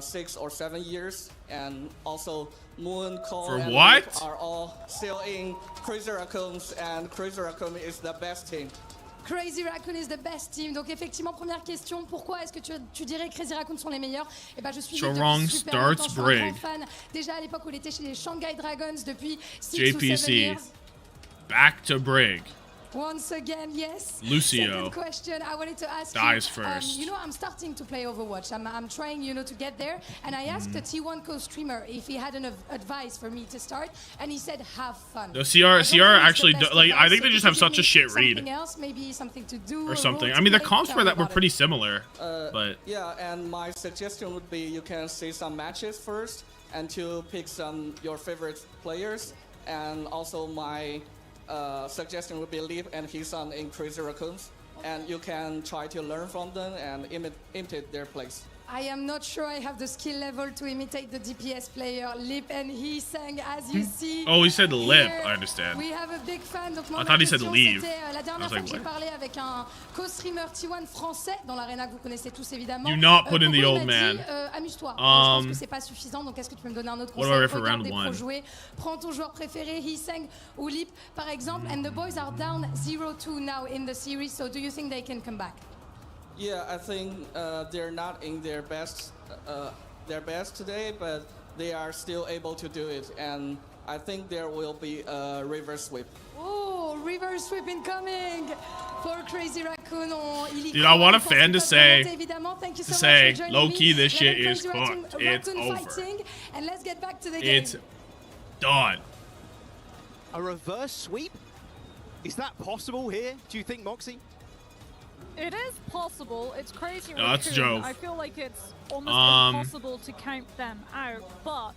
6 or 7 years, and also Moon, Cole, For and what? Leaf are all still in Crazy Raccoons, and Crazy Raccoon is the best team. Crazy Raccoon is the best team. Donc effectivement, première question, pourquoi est-ce que tu dirais que Crazy Raccoon sont les meilleurs? Et ben je suis Chorong super starts longtemps, je suis un Brig. grand fan. Déjà à l'époque où il était chez les Shanghai Dragons depuis 6 ou 7 JPC. years. Back to Brig. Once again, yes. Lucio. Second question I wanted to ask Dies you. first. You know, I'm starting to play Overwatch. I'm trying, you know, to get there. And I asked the T1 co-streamer if he had an advice for me to start, and he said, "Have fun." No, CR actually like I think they just have such a shit read Something else, maybe something to do or something. role I mean, the to play? comps Tell were me that were about pretty it. similar, but Yeah, and my suggestion would be you can see some matches first, and to pick your favorite players, and also my suggestion would be Leaf and his son in Crazy Raccoons, and you can try to learn from them and imitate their plays. I am not sure I have the skill level to imitate the DPS player Lip, and he sang, as you see. oh, he said lip. Here, I understand. We have a big fan. Donc, I thought he said question, leave. c'était, la I dernière was fois like, que j'ai what? parlé avec un co-streamer T1 français dans l'arena que vous connaissez tous évidemment. Do not put in the Coco, old il m'a dit, man. amuse-toi. Je pense que Um, c'est pas suffisant. Donc, est-ce que tu peux me donner un autre what conseil? do I for Regarde round des pros one? jouer. Prends ton joueur préféré. He sang ou Lip, par exemple. And the boys are down 0-2 now in the series. So, do you think they can come back? Yeah, I think they're not in their best today, but they are still able to do it, and I think there will be a reverse sweep. Oh, reverse sweep incoming for Crazy Raccoon. Dude, I want a fan to say, Thank you so much for joining low me. key, this shit Crazy is Raccoon cooked. It's over. fighting, and let's get back to the game. It's done. A reverse sweep? Is that possible here, do you think, Moxie? It is possible. It's Crazy No, that's Raccoon. Jove. I feel like it's almost impossible to count them out, but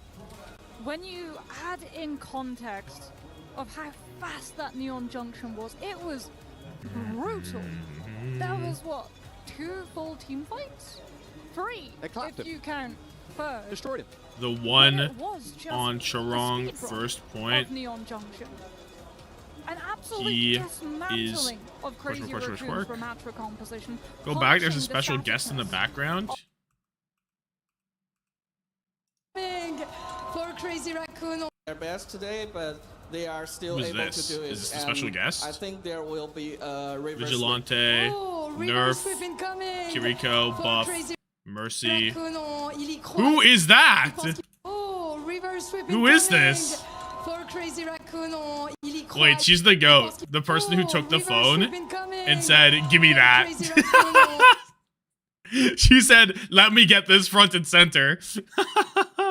when you add in context of how fast that Neon Junction was, it was brutal. That was what, 2 full team fights? 3, They clapped if him. you count third. Destroyed him. The But one it was just on a Chorong speedrun first point. of Neon Junction. An absolute He dismantling of Crazy question Raccoon from Matra composition. Go back. There's a punching special the guest in the background. For Crazy Raccoon. Their best today, but they are still Who's able this? to do it. Is this the and special guest? I think there will be a reverse Vigilante, Oh, reverse Nerf, sweep incoming Kiriko, for Buff, Crazy Mercy. Raccoon. Il y croit. Who is that? Oh, reverse sweep Who is incoming this? For Crazy Raccoon. Il y croit. Wait, she's the goat. The person who took the reverse phone sweep incoming and said, "Give me for that." Crazy Raccoon. She said, "Let me get this front and center."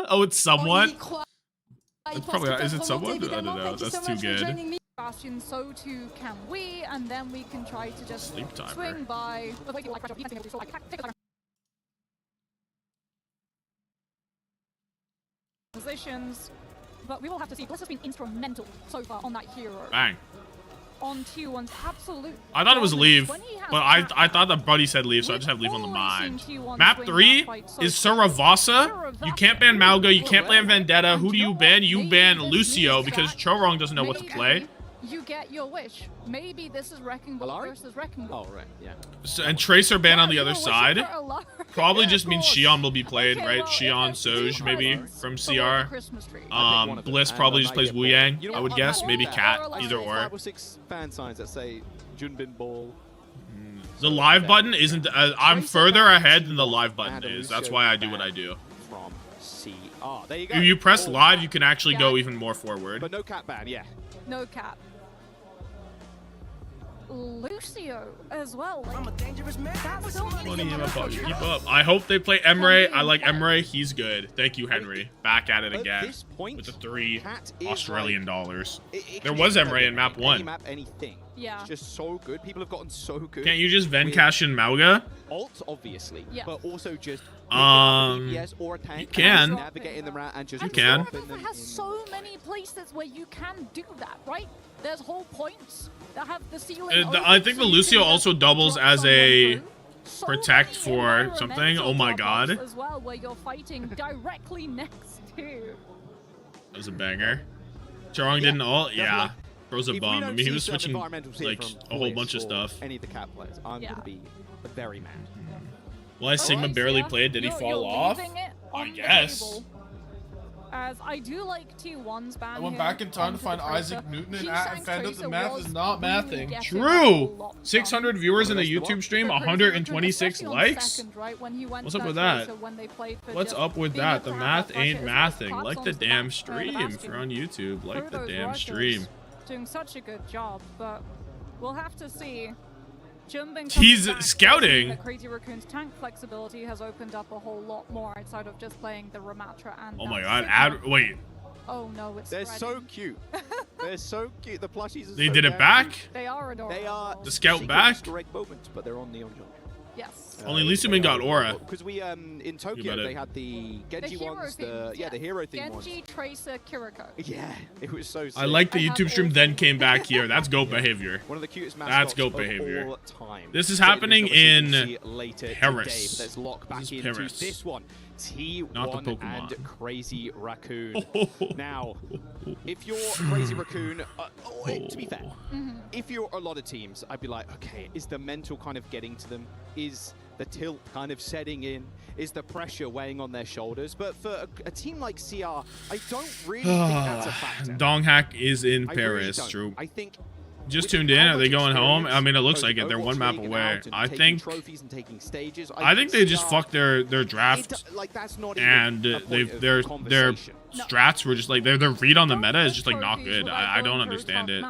Oh, it's someone. It's probably not. Is it someone? I don't know. That's too good. Bastion, so too can we, and then we can try to just Sleep timer. swing by. Positions, but we will have to see. Bliss has been instrumental so far on that hero. Bang. On T1's absolute. I thought it was leave, When he has but that, I thought the buddy said leave, so I just have leave on the mind. seen T1 Map win 3 that fight so is far. Saravasa. You can't ban Malga, you can't ban Vendetta. Who do you ban? You ban Lucio because Chorong doesn't know what to play. You get your wish. Maybe this is Wrecking Ball versus Wrecking Ball. Oh, right, yeah. So, and Tracer ban on the other You're wishing side. for a lot. Probably Yeah, just of means course. Xion will be played, Okay, right? well, Xion, if Soj, maybe from CR. Christmas tree. Bliss probably just plays Wu Yang, I would guess. Maybe Cat, either or. 5 or 6 fan signs that say Junbin Ball. The live button isn't. I'm further ahead than the live button is. That's why I do what I do. From CR. There you go. If you press Oh, live, you can actually go even more forward. But no cat ban, yeah. No cap. Lucio as well. Like, I'm a dangerous man. That's so Keep up. I hope they play Emre. I like Emre. He's good. Thank you, Henry. Back at it again with the $3 Australian dollars. There was Emre in map 1. Any map, anything. Yeah. It's just so good. People have gotten so good. Can't you just Venkash and Mauga? Ult, obviously, yeah. but also just or a tank. You can. Navigating them around and just you can. It has so many places where you can do that, right? There's whole points that have the ceiling. I think the Lucio also doubles as a protect for something. Oh my god. As well, where you're fighting directly next to. That was a banger. Charong didn't ult? Yeah. Bro's a bum. I mean, he was switching like a whole bunch of stuff. Any of the cat players, I'm gonna be very mad. Why Sigma barely played? Did he fall off? I guess. As I do like T1's ban. I went back in time to find Isaac Newton and found out the math is not really mathing. True! 600 viewers in the YouTube stream, 126 likes? What's up with that? What's up with that? The math ain't mathing. Like the damn stream if you're on YouTube. Like the damn stream. Doing such a good job, but we'll have to see. He's scouting. Crazy Raccoon's tank flexibility has opened up a whole lot more outside of just playing the Ramatra and. Oh my god! Wait. Oh no, it's. They're so cute. They're so cute. The plushies are They so did it back. They are adorable. They are the scout back. Great moments, but they're on the on. Yes. Only Lisumin got aura. Because we in Tokyo they had the Genji ones, the hero theme ones. Genji, Tracer, Kiriko. Yeah, it was so sick. I like the YouTube stream, then came back here. That's goat behavior. One of the cutest That's goat behavior. This is happening in Paris. Let's lock back into this one. T1 and Crazy Raccoon. Now, if you're Crazy Raccoon, to be fair, if you're a lot of teams, I'd be like, okay, is the mental kind of getting to them? Is the tilt kind of setting in? Is the pressure weighing on their shoulders? But for a team like CR, I don't really think that's a factor. Donghak is in Paris, really true. I think just tuned in. Are they going home? I mean, it looks like it. They're one map away. I think they just fucked their draft, and their strats were just like their read on the meta is just like not good. I don't understand it.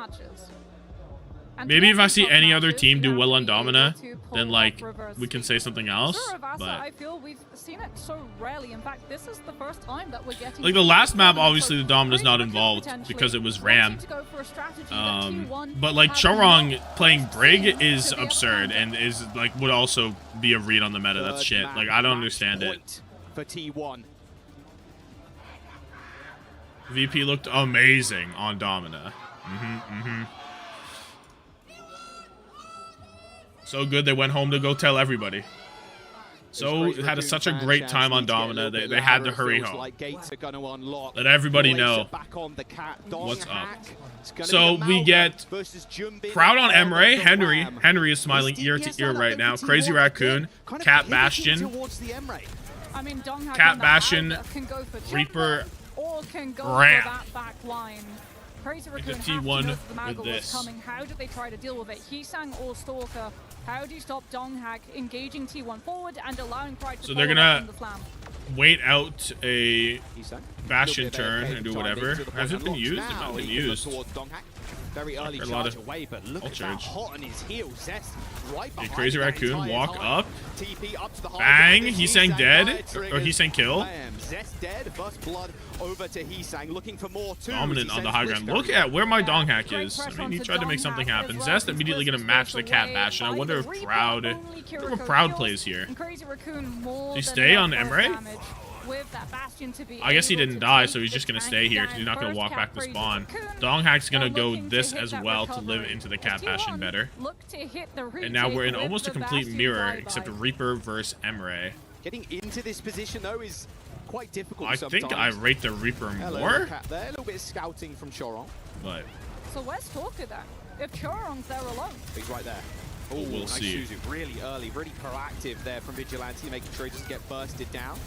Maybe if I see any other team do well on Domina, then like we can say something else. But I feel we've seen it so rarely. In fact, this is the first time that we're getting like the last map. Obviously, the Domina's not involved because it was Ram. But like Charong playing Brig is absurd and is like would also be a read on the meta. That's shit. Like I don't understand it. For T1. VP looked amazing on Domina. So good they went home to go tell everybody. So had such a great time on Domina. They had to hurry home. Let everybody know what's up. So we get Proud on Emre. Henry is smiling ear to ear right now. Crazy Raccoon. Cat Bastion. Cat Bastion. Reaper. Ram. Crazy Raccoon T1 have to know the with this. coming. How do they try to deal with it? Heesang or Stalker. How do you stop Donghak engaging T1 forward and allowing Pride to So they're gonna wait out a Bastion turn and do whatever. Has it been used? It might have been used. Very early charge away, but look at that hot on his heels. Zest right behind Crazy Raccoon walk up. TP up to the Bang! Heesang dead. Or Heesang kill. Zest dead. First blood over to Heesang, looking for more too. Dominant on the high ground. Look at where my Donghak is. I mean, he tried to make something happen. Zest immediately gonna match the Cat Bastion. I wonder if Proud plays here. Does he stay on Emre? I guess he didn't die, so he's just going to stay here because he's not going to walk back to spawn. Donghak's going to go this as well to live into the Cat Bastion better. And now we're in almost a complete mirror, except Reaper versus Emre. Getting into this position, though, is quite difficult I think I rate the Reaper more. A little bit of scouting from Charong. But so where's Stalker then? If Charong's there alone. He's right there. Oh, we'll nice see. Suzu. Really early, really proactive there from Vigilante, making sure he doesn't get bursted down.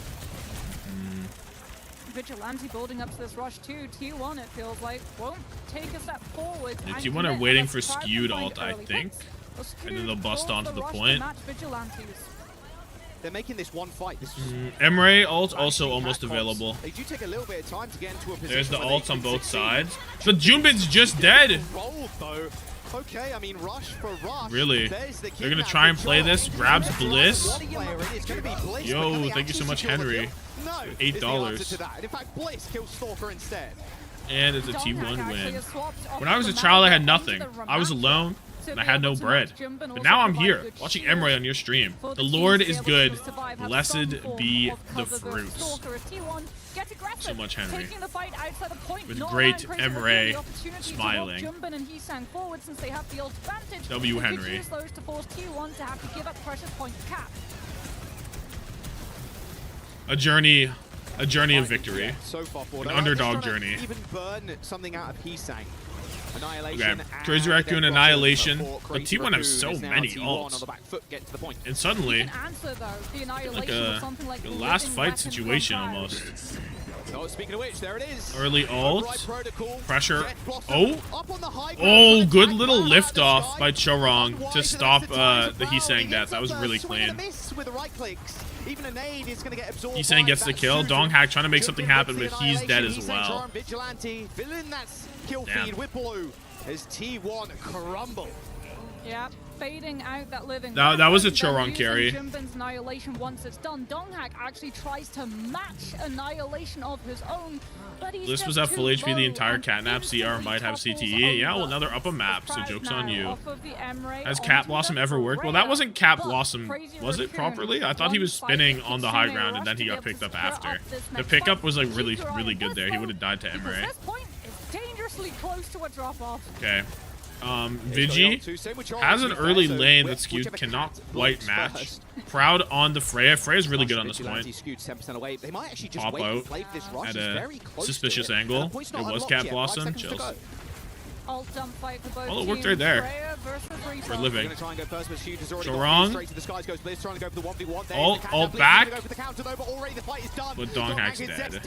Vigilante building up to this rush too. T1, it feels like, won't take a step forward. Yeah, T1 are waiting for skewed ult, I think. And then they'll bust onto the point. They're making this one fight. Emre ult also almost available. They do take a little bit of time to get into a position. There's the ults on both sides. But Junbin's just dead. Rolled, though. Okay, I mean, rush for rush. Really? They're going to try and play this. Grabs Bliss. Yo, thank you so much, Henry. $8. In fact, Bliss kills Stalker instead. And it's a T1 win. When I was a child, I had nothing. I was alone. and I had no bread. But now I'm here, watching Emre on your stream. The Lord is good. Blessed be the fruits. So much Henry. With great Emre smiling. W Henry. A journey of victory. So far An underdog journey. Even burn something out of Hisang. Okay, Crazy Raccoon, Annihilation, but T1 have so many ults. And suddenly, like a last fight situation almost. Speaking of which, there it is. Early ult, pressure. Oh, good little lift off by Chorong to stop the Hisang death. That was really clean. Hisang gets the kill. Donghack trying to make something happen, but he's dead as well. Damn. As T1 crumble. Yeah, fading out that living. That was a Chorong carry. Jimbin's Annihilation once it's done. Donghack actually tries to match Annihilation of his own, but he's This was at full HP the entire catnap. CR might have CTE. Yeah, well, now they're up a map, so joke's on you. Has Cat Blossom ever worked? Well, that wasn't Cat Blossom, was it properly? I thought he was spinning on the high ground and then he got picked up after. The pickup was like really good there. He would have died to Emre. Dangerously close to a drop off. Okay. Vigi has an early lane that Skewed cannot quite match. Proud on the Freya. Freya's really good on this point. Pop out at a suspicious angle. It was Cat Blossom. Chills. Well, it worked right there. For living. Chorong. Ult back. But Donghack's dead.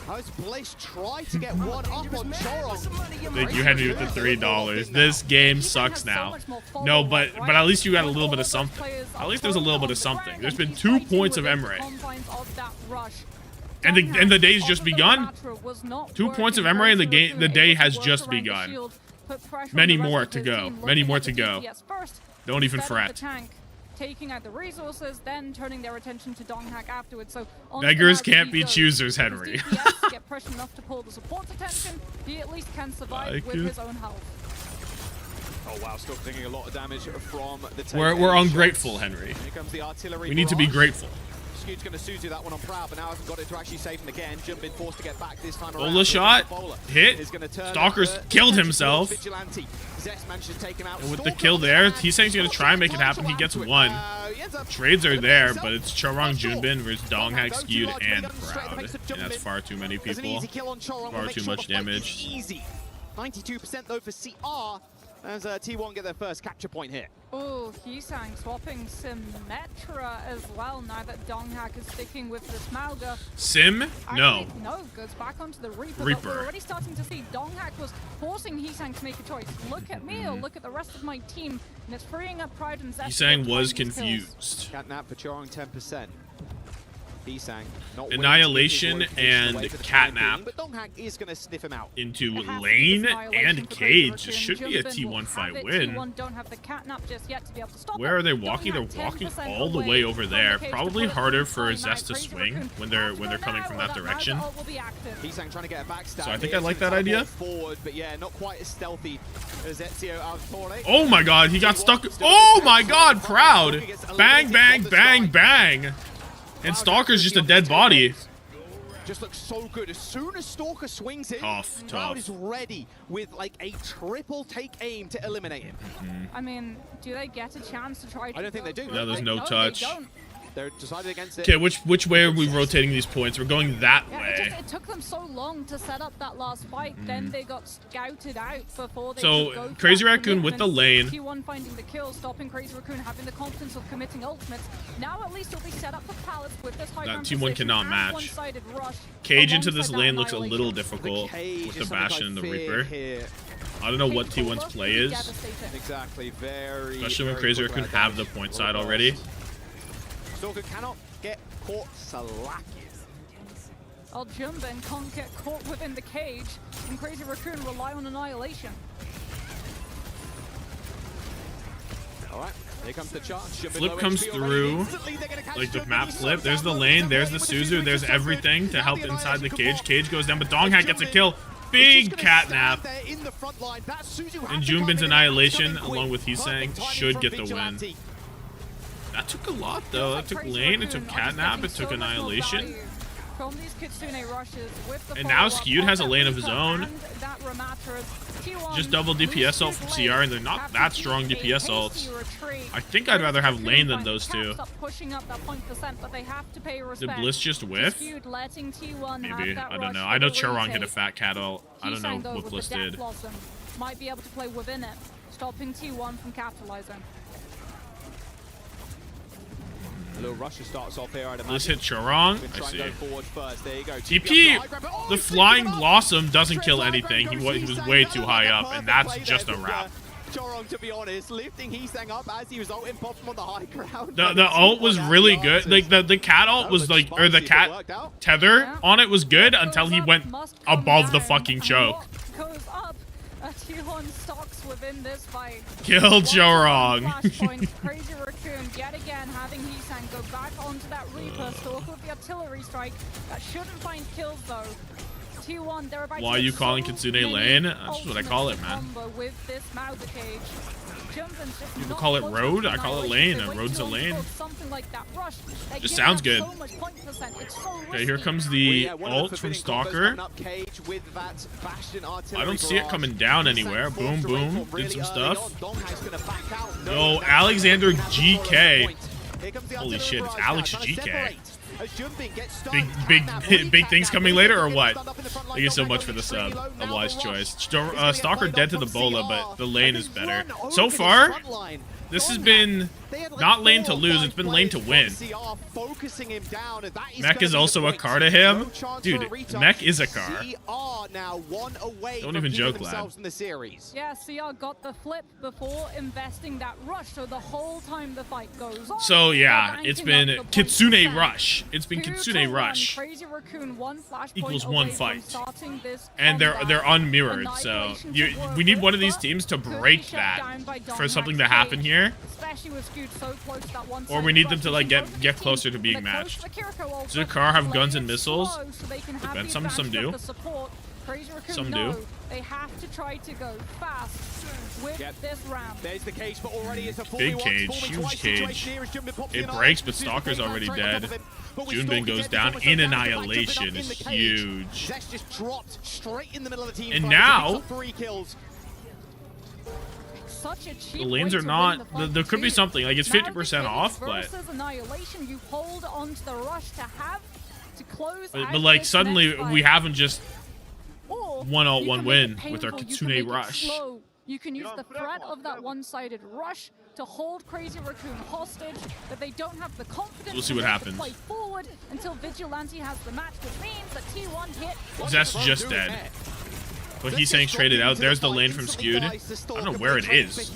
As Bliss tried to get one up on Chorong. Thank you, Henry, with the $3. This game sucks now. No, but at least you got a little bit of something. At least there's a little bit of something. There's been 2 points of Emre. And the day's just begun. 2 points of Emre and the day has just begun. Many more to go. Many more to go. Don't even fret. Taking out the resources, then turning their attention to Donghack afterwards. So beggars can't be choosers, Henry. Get pressure enough to pull the support's attention. He at least can survive with his own health. Oh wow, still taking a lot of damage from the We're ungrateful, Henry. Here comes the artillery. We need to be grateful. Skewed's going to Suzu that one on Proud, but now hasn't got it to actually save him again. Jumpin forced to get back this time around. Bola shot. Hit. Stalker's killed himself. And with the kill there, Hisang's going to try and make it happen. He gets one. Trades are there, but it's Chorong, Junbin versus Donghack, Skewed, and Proud. And that's far too many people. Far too much damage. 92% though for CR. As T1 get their first capture point here. Oh, Hisang swapping Symmetra as well now that Donghack is sticking with this Malga. Sim? No. No, goes back onto the Reaper. Reaper. But we're already starting to see Donghack was forcing Hisang to make a choice. Look at me or look at the rest of my team. And it's freeing up Pride and Zest. Hisang was confused. Catnap for Chorong 10%. Hisang, Annihilation and Catnap but Donghack is going to sniff him out. Into lane and cage. This should be a T1 fight win. Where are they walking? They're walking all the way over there. Probably harder for Zest to swing when they're coming from that direction. Hisang trying to get a backstab. So I think I like that idea. Forward, but yeah, not quite as stealthy as Ezio Altorre. Oh my god, he got stuck. Oh my god, Proud. Bang, bang, bang, bang. And Stalker's just a dead body. Just looks so good. As soon as Stalker swings in, Proud is ready with like a triple take aim to eliminate him. I mean, do they get a chance to try to I don't think they do. No, there's no touch. They're decided against it. Okay, which way are we rotating these points? We're going that way. It took them so long to set up that last fight. Then they got scouted out before they so could go Crazy Raccoon with the lane. T1 finding the kill, stopping Crazy Raccoon, having the confidence of committing ultimates. Now at least it'll be set up for pallets with this high ground T1 cannot match. Cage into this lane looks a little difficult with the Bastion and the Reaper. I don't know what T1's play is. Exactly, especially when Crazy Raccoon have the point side already. Stalker cannot get caught slacking. Oh, Jumbin can't get caught within the cage, and Crazy Raccoon rely on Annihilation. Alright, here comes the charge. Flip comes through, like the map flip. There's the lane, there's the Suzu, there's everything to help inside the cage. Cage goes down, but Donghack gets a kill. big catnap. And Junbin's annihilation, along with Heesang, should get the win. That took a lot, though. That took lane, it took catnap, it took annihilation. And now Skewed has a lane of his own. Just double DPS ult from CR, and they're not that strong DPS ults. I think I'd rather have lane than those two. Did Bliss just whiff? Maybe. I don't know. I know Chorong hit a fat cat ult. I don't know what Bliss did. Might be able to play within it, stopping T1 from capitalizing. A little Russia starts off here. Let's hit Chorong. I see. TP, the Flying Blossom doesn't kill anything. He was way too high up, and that's just a wrap. Chorong, to be honest, lifting Heesang up as he was ulting, popped him on the high ground. The ult was really good. Like the cat ult was like, or the cat tether on it was good until he went above the fucking choke. T1 stocks within this fight. Kill Chorong. Crazy Raccoon yet again having Heesang go back onto that Reaper, stalk with the artillery strike. That shouldn't find kills though. T1, they're about Why are you calling Kitsune lane? That's just what I call it, man. With this Mauser cage. People call it road, I call it lane, and road's a lane. Just sounds good. Okay, here comes the ult from Stalker. I don't see it coming down anywhere. Boom, boom, did some stuff. Yo, Alexander GK. Holy shit, it's Alex GK. Big things coming later, or what? Thank you so much for the sub. A wise choice. Stalker dead to the Bola, but the lane is better. So far, this has been not lane to lose, it's been lane to win. Mech is also a car to him. Dude, Mech is a car. Don't even joke, lad. Yeah, CR got the flip before investing that rush, so the whole time the fight goes on. So yeah, it's been Kitsune Rush. It's been Kitsune Rush. Equals one fight. And they're unmirrored, so we need one of these teams to break that for something to happen here. Or we need them to like get closer to being matched. Does the car have guns and missiles? Depends. Some do. Some do. They have to try to go fast with this round. There's the cage, but already it's a big cage, huge cage. It breaks, but Stalker's already dead. Junbin goes down in annihilation. Is huge. And now the lanes are not. There could be something like it's 50% off, but like suddenly we haven't just one ult one win with our Kitsune Rush. You can use the threat of that one-sided rush to hold Crazy Raccoon hostage, but they don't have the confidence. We'll see what happens. To play forward until Vigilante has the match, which means that T1 hit. Zest just dead. But Heesang's traded out. There's the lane from Skewed. I don't know where it is.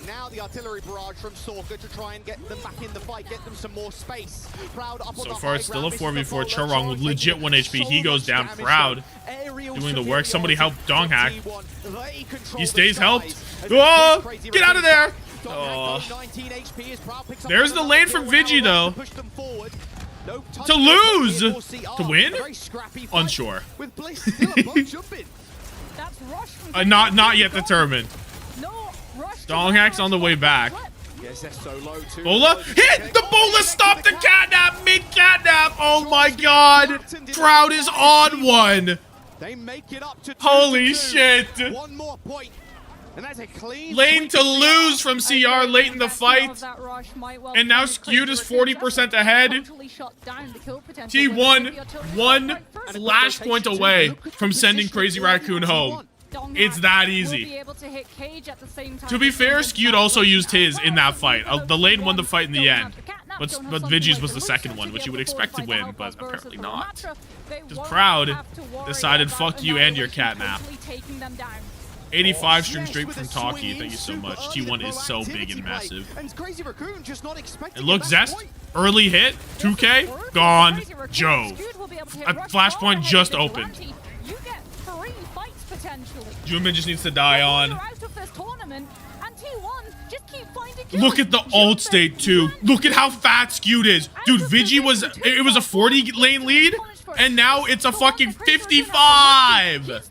Now the artillery barrage from Stalker to try and get them back in the fight, get them some more space. So far, it's still a 4v4. Chorong with legit 1 HP. He goes down. Proud doing the work. Somebody help Donghack. He stays helped. Oh, get out of there. Oh. There's the lane from Vigi, though. To lose! To win? Unsure. Not yet determined. Donghack's on the way back. Bola? Hit! The Bola stopped the catnap! Mid-catnap! Oh my god! Proud is on one! Holy shit! One more point. And that's a clean lane to lose from CR late in the fight. And now Skewed is 40% ahead. T1 one flashpoint away from sending Crazy Raccoon home. It's that easy. To be fair, Skewed also used his in that fight. The lane won the fight in the end. But Vigi's was the second one, which you would expect to win, but apparently not. Because Proud decided fuck you and your catnap. 85 stream straight from Talkie. Thank you so much. T1 is so big and massive. And look, Zest, early hit, 2K, gone, Joe. A flashpoint just opened. Junbin just needs to die on. Look at the ult state too. Look at how fat Skewed is. Dude, Vigi was, it was a 40 lane lead, and now it's a fucking 55.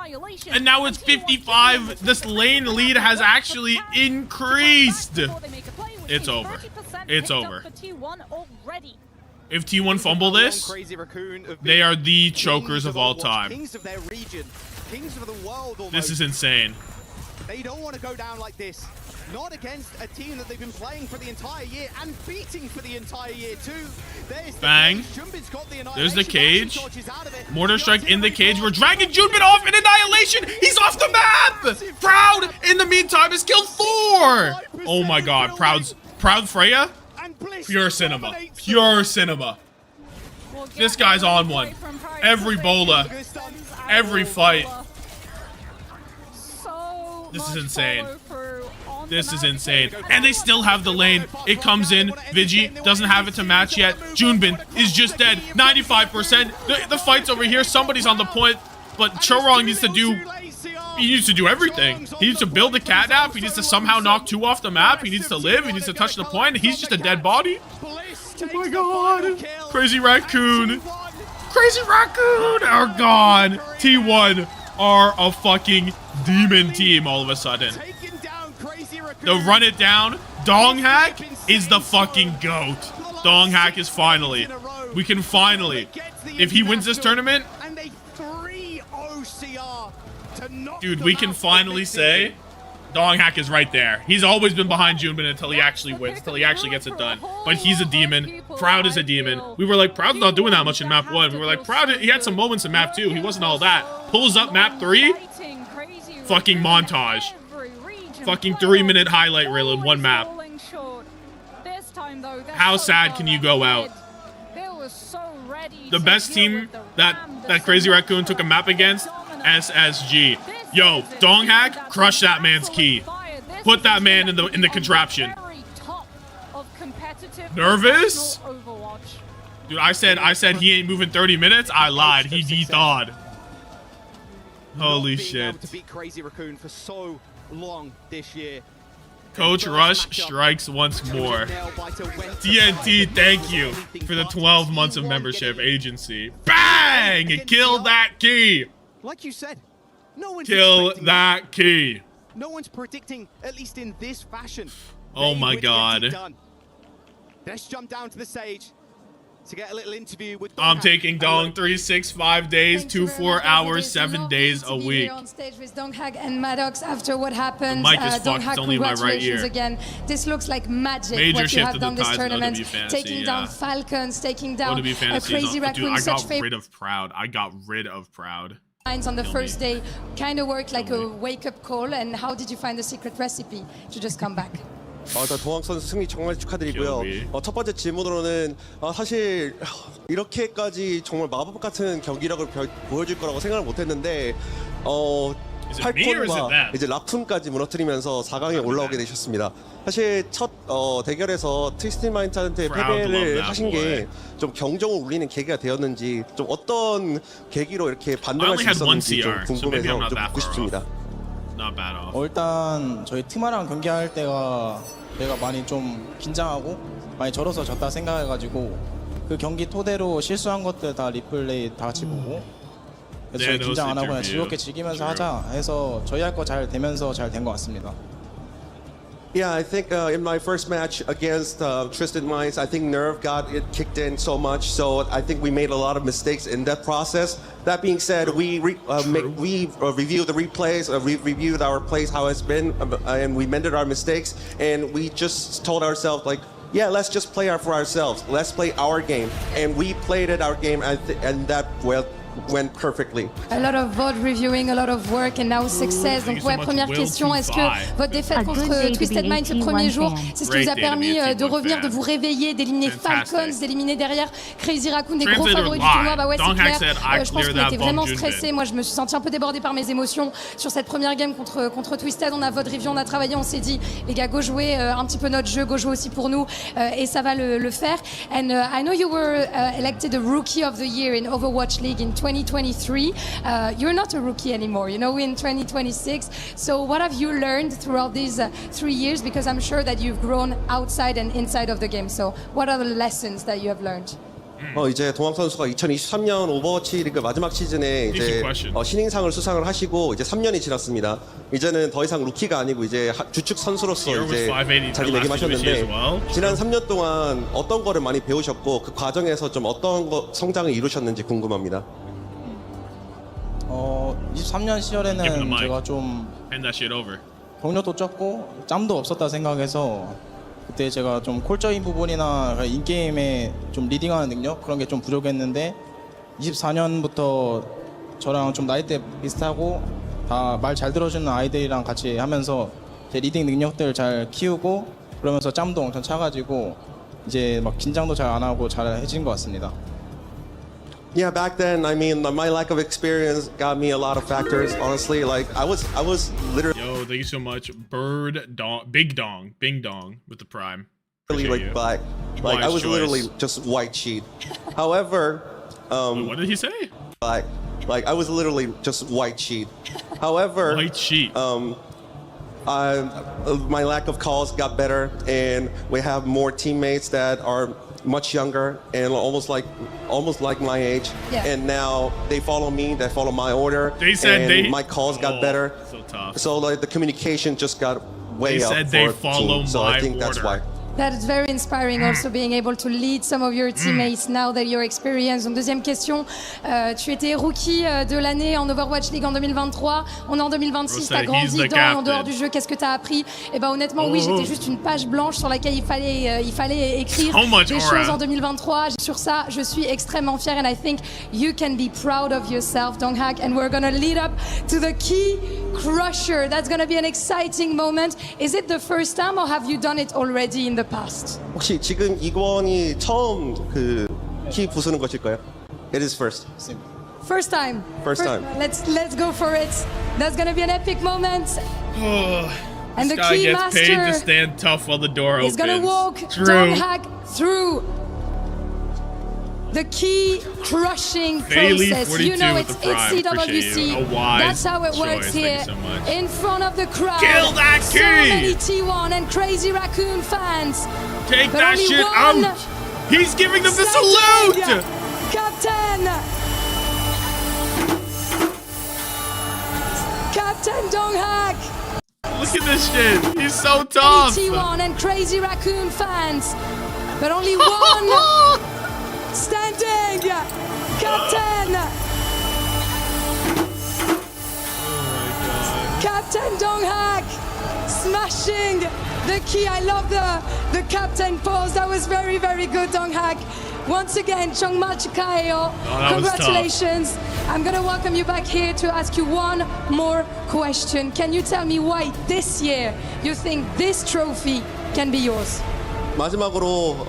Annihilation. And now it's 55. This lane lead has actually increased. It's over. It's over. If T1 fumble this, they are the chokers of all time. Kings of their region, kings of the world almost. This is insane. They don't want to go down like this. Not against a team that they've been playing for the entire year and beating for the entire year too. There's Bang. There's the cage. Mortar strike in the cage. We're dragging Junbin off in Annihilation. He's off the map. Proud, in the meantime, has killed 4. Oh my god. Proud Freya? Pure cinema. Pure cinema. This guy's on one. Every bola. Every fight. This is insane. This is insane. And they still have the lane. It comes in. Vigi doesn't have it to match yet. Junbin is just dead. 95%. The fight's over here. Somebody's on the point. But Chorong needs to do... He needs to do everything. He needs to build a catnap. He needs to somehow knock 2 off the map. He needs to live. He needs to touch the point. He's just a dead body. Oh my god. Crazy Raccoon. Crazy Raccoon are gone. T1 are a fucking demon team all of a sudden. They'll run it down. Donghack is the fucking GOAT. Donghack is finally. We can finally. If he wins this tournament, dude, we can finally say Donghack is right there. He's always been behind Junbin until he actually wins, until he actually gets it done. But he's a demon. Proud is a demon. We were like, Proud's not doing that much in map 1. We were like, Proud, he had some moments in map 2. He wasn't all that. Pulls up map 3. Fucking montage. Fucking 3-minute highlight reel in one map. How sad can you go out? The best team that Crazy Raccoon took a map against, SSG. Yo, Donghack, crush that man's key. Put that man in the contraption. Nervous? Dude, I said he ain't moving 30 minutes. I lied. He de-thawed. Holy shit. To beat Crazy Raccoon for so long this year. Coach Rush strikes once more. TNT, thank you for the 12 months of membership agency. Bang! Kill that key. Like you said, no one's kill that key. No one's predicting, at least in this fashion. Oh my god. Let's jump down to the stage to get a little interview with I'm taking Dong 365 days, 24 hours, 7 days a week. On stage with Donghack and Maddox after what happened. The mic is fucked. It's only my right ear. Again. This looks like magic. Major what you have done this tournament. Taking down Falcons, taking down a Crazy Raccoon. Dude, I got rid of Proud. I got rid of Proud. On the first day kind of worked like a wake-up call. And how did you find the secret recipe to just come back? 일단 동학 선수 승리 정말 축하드리고요. 첫 번째 질문으로는 사실 이렇게까지 정말 마법 같은 경기력을 보여줄 거라고 생각을 못했는데 팔콘과 이제 라쿤까지 무너뜨리면서 4강에 올라오게 되셨습니다. 사실 첫 대결에서 트위스티드 마인드한테 패배를 하신 게 좀 경종을 울리는 계기가 되었는지 좀 어떤 계기로 이렇게 반등할 수 있었는지 좀 궁금해서 좀 묻고 싶습니다. 일단 저희 팀아랑 경기할 때가 내가 많이 좀 긴장하고 많이 절어서 졌다 생각해가지고 그 경기 토대로 실수한 것들 다 리플레이 다 같이 보고 그래서 저희 긴장 안 하고 그냥 즐겁게 즐기면서 하자 해서 저희 할 거 잘 되면서 잘 된 것 같습니다. Yeah, I think in my first match against Twisted Minds, I think nerve got it kicked in so much, so I think we made a lot of mistakes in that process. That being said, we reviewed the replays, we reviewed our plays, how it's been, and we mended our mistakes, and we just told ourselves, like, yeah, let's just play for ourselves. Let's play our game. And we played it our game, and that went perfectly. A lot of VOD reviewing, a lot of work, and now success. Donc ouais, première question, est-ce que votre défaite contre Twisted Mind ce premier jour, c'est ce qui vous a permis de revenir, de vous réveiller, d'éliminer Falcons, d'éliminer derrière Crazy Raccoon, des gros favoris du tournoi? Bah ouais, c'est clair. Je pense qu'on était vraiment stressés. Moi, je me suis senti un peu débordée par mes émotions sur cette première game contre Twisted. On a VOD review, on a travaillé, on s'est dit, les gars, go jouer un petit peu notre jeu, go jouer aussi pour nous, et ça va le faire. And I know you were elected the Rookie of the Year in Overwatch League in 2023. You're not a rookie anymore, you know, in 2026. So what have you learned throughout these 3 years? Because I'm sure that you've grown outside and inside of the game. So what are the lessons that you have learned? 이제 동학 선수가 2023년 오버워치 리그 마지막 시즌에 이제 신인상을 수상을 하시고 이제 3년이 지났습니다. 이제는 더 이상 루키가 아니고 이제 주축 선수로서 이제 자리매김하셨는데 지난 3년 동안 어떤 거를 많이 배우셨고 그 과정에서 좀 어떤 성장을 이루셨는지 궁금합니다. 23년 시절에는 제가 좀 경력도 적고 짬도 없었다 생각해서 그때 제가 좀 콜적인 부분이나 인게임에 좀 리딩하는 능력 그런 게 좀 부족했는데 24년부터 저랑 좀 나이대 비슷하고 다 말 잘 들어주는 아이들이랑 같이 하면서 제 리딩 능력들 잘 키우고 그러면서 짬도 엄청 차가지고 이제 막 긴장도 잘 안 하고 잘 해진 것 같습니다. Yeah, back then, I mean, my lack of experience got me a lot of factors. Honestly, like I was literally. Yo, thank you so much, Bird Dong, Bing Dong with the Prime. Really like black, like I was literally just white sheet. However, what did he say? Black, like I was literally just white sheet. However, white sheet. My lack of calls got better, and we have more teammates that are much younger and almost like my age, and now they follow me, they follow my order. They said my calls got better, so tough. So like the communication just got way they up said for they the follow team. So my I think order. that's why. That is very inspiring also being able to lead some of your teammates now that you're experienced. Donc deuxième question, tu étais rookie de l'année en Overwatch League en 2023. On est en 2026, t'as grandi en dehors du jeu. Qu'est-ce que t'as appris? Eh ben honnêtement oui, j'étais juste une page blanche sur laquelle il fallait écrire des choses en 2023. Sur ça, je suis extrêmement fière and I think you can be proud of yourself, Donghack. And we're gonna lead up to the key crusher. That's gonna be an exciting moment. Is it the first time or have you done it already in the past? 혹시 지금 이권이 처음 그 키 부수는 것일까요? It is first. First time. First time. Let's go for it. That's gonna be an epic moment. And this the guy key gets master paid to stand tough while the door opens. He's gonna walk Donghack through the key crushing process. You know it's ZWC. That's how it works here in front of the crowd. Kill that key! So many T1 and Crazy Raccoon fans. Take that shit out! He's giving them the salute! Captain Donghack. Look at this shit. He's so tough. T1 and Crazy Raccoon fans, but only one. Standing! Captain! Captain Donghack smashing the key. I love the captain pose. That was very, very good, Donghack. Once again, Chongma Chikayo, congratulations. I'm going to welcome you back here to ask you one more question. Can you tell me why this year you think this trophy can be yours? 마지막으로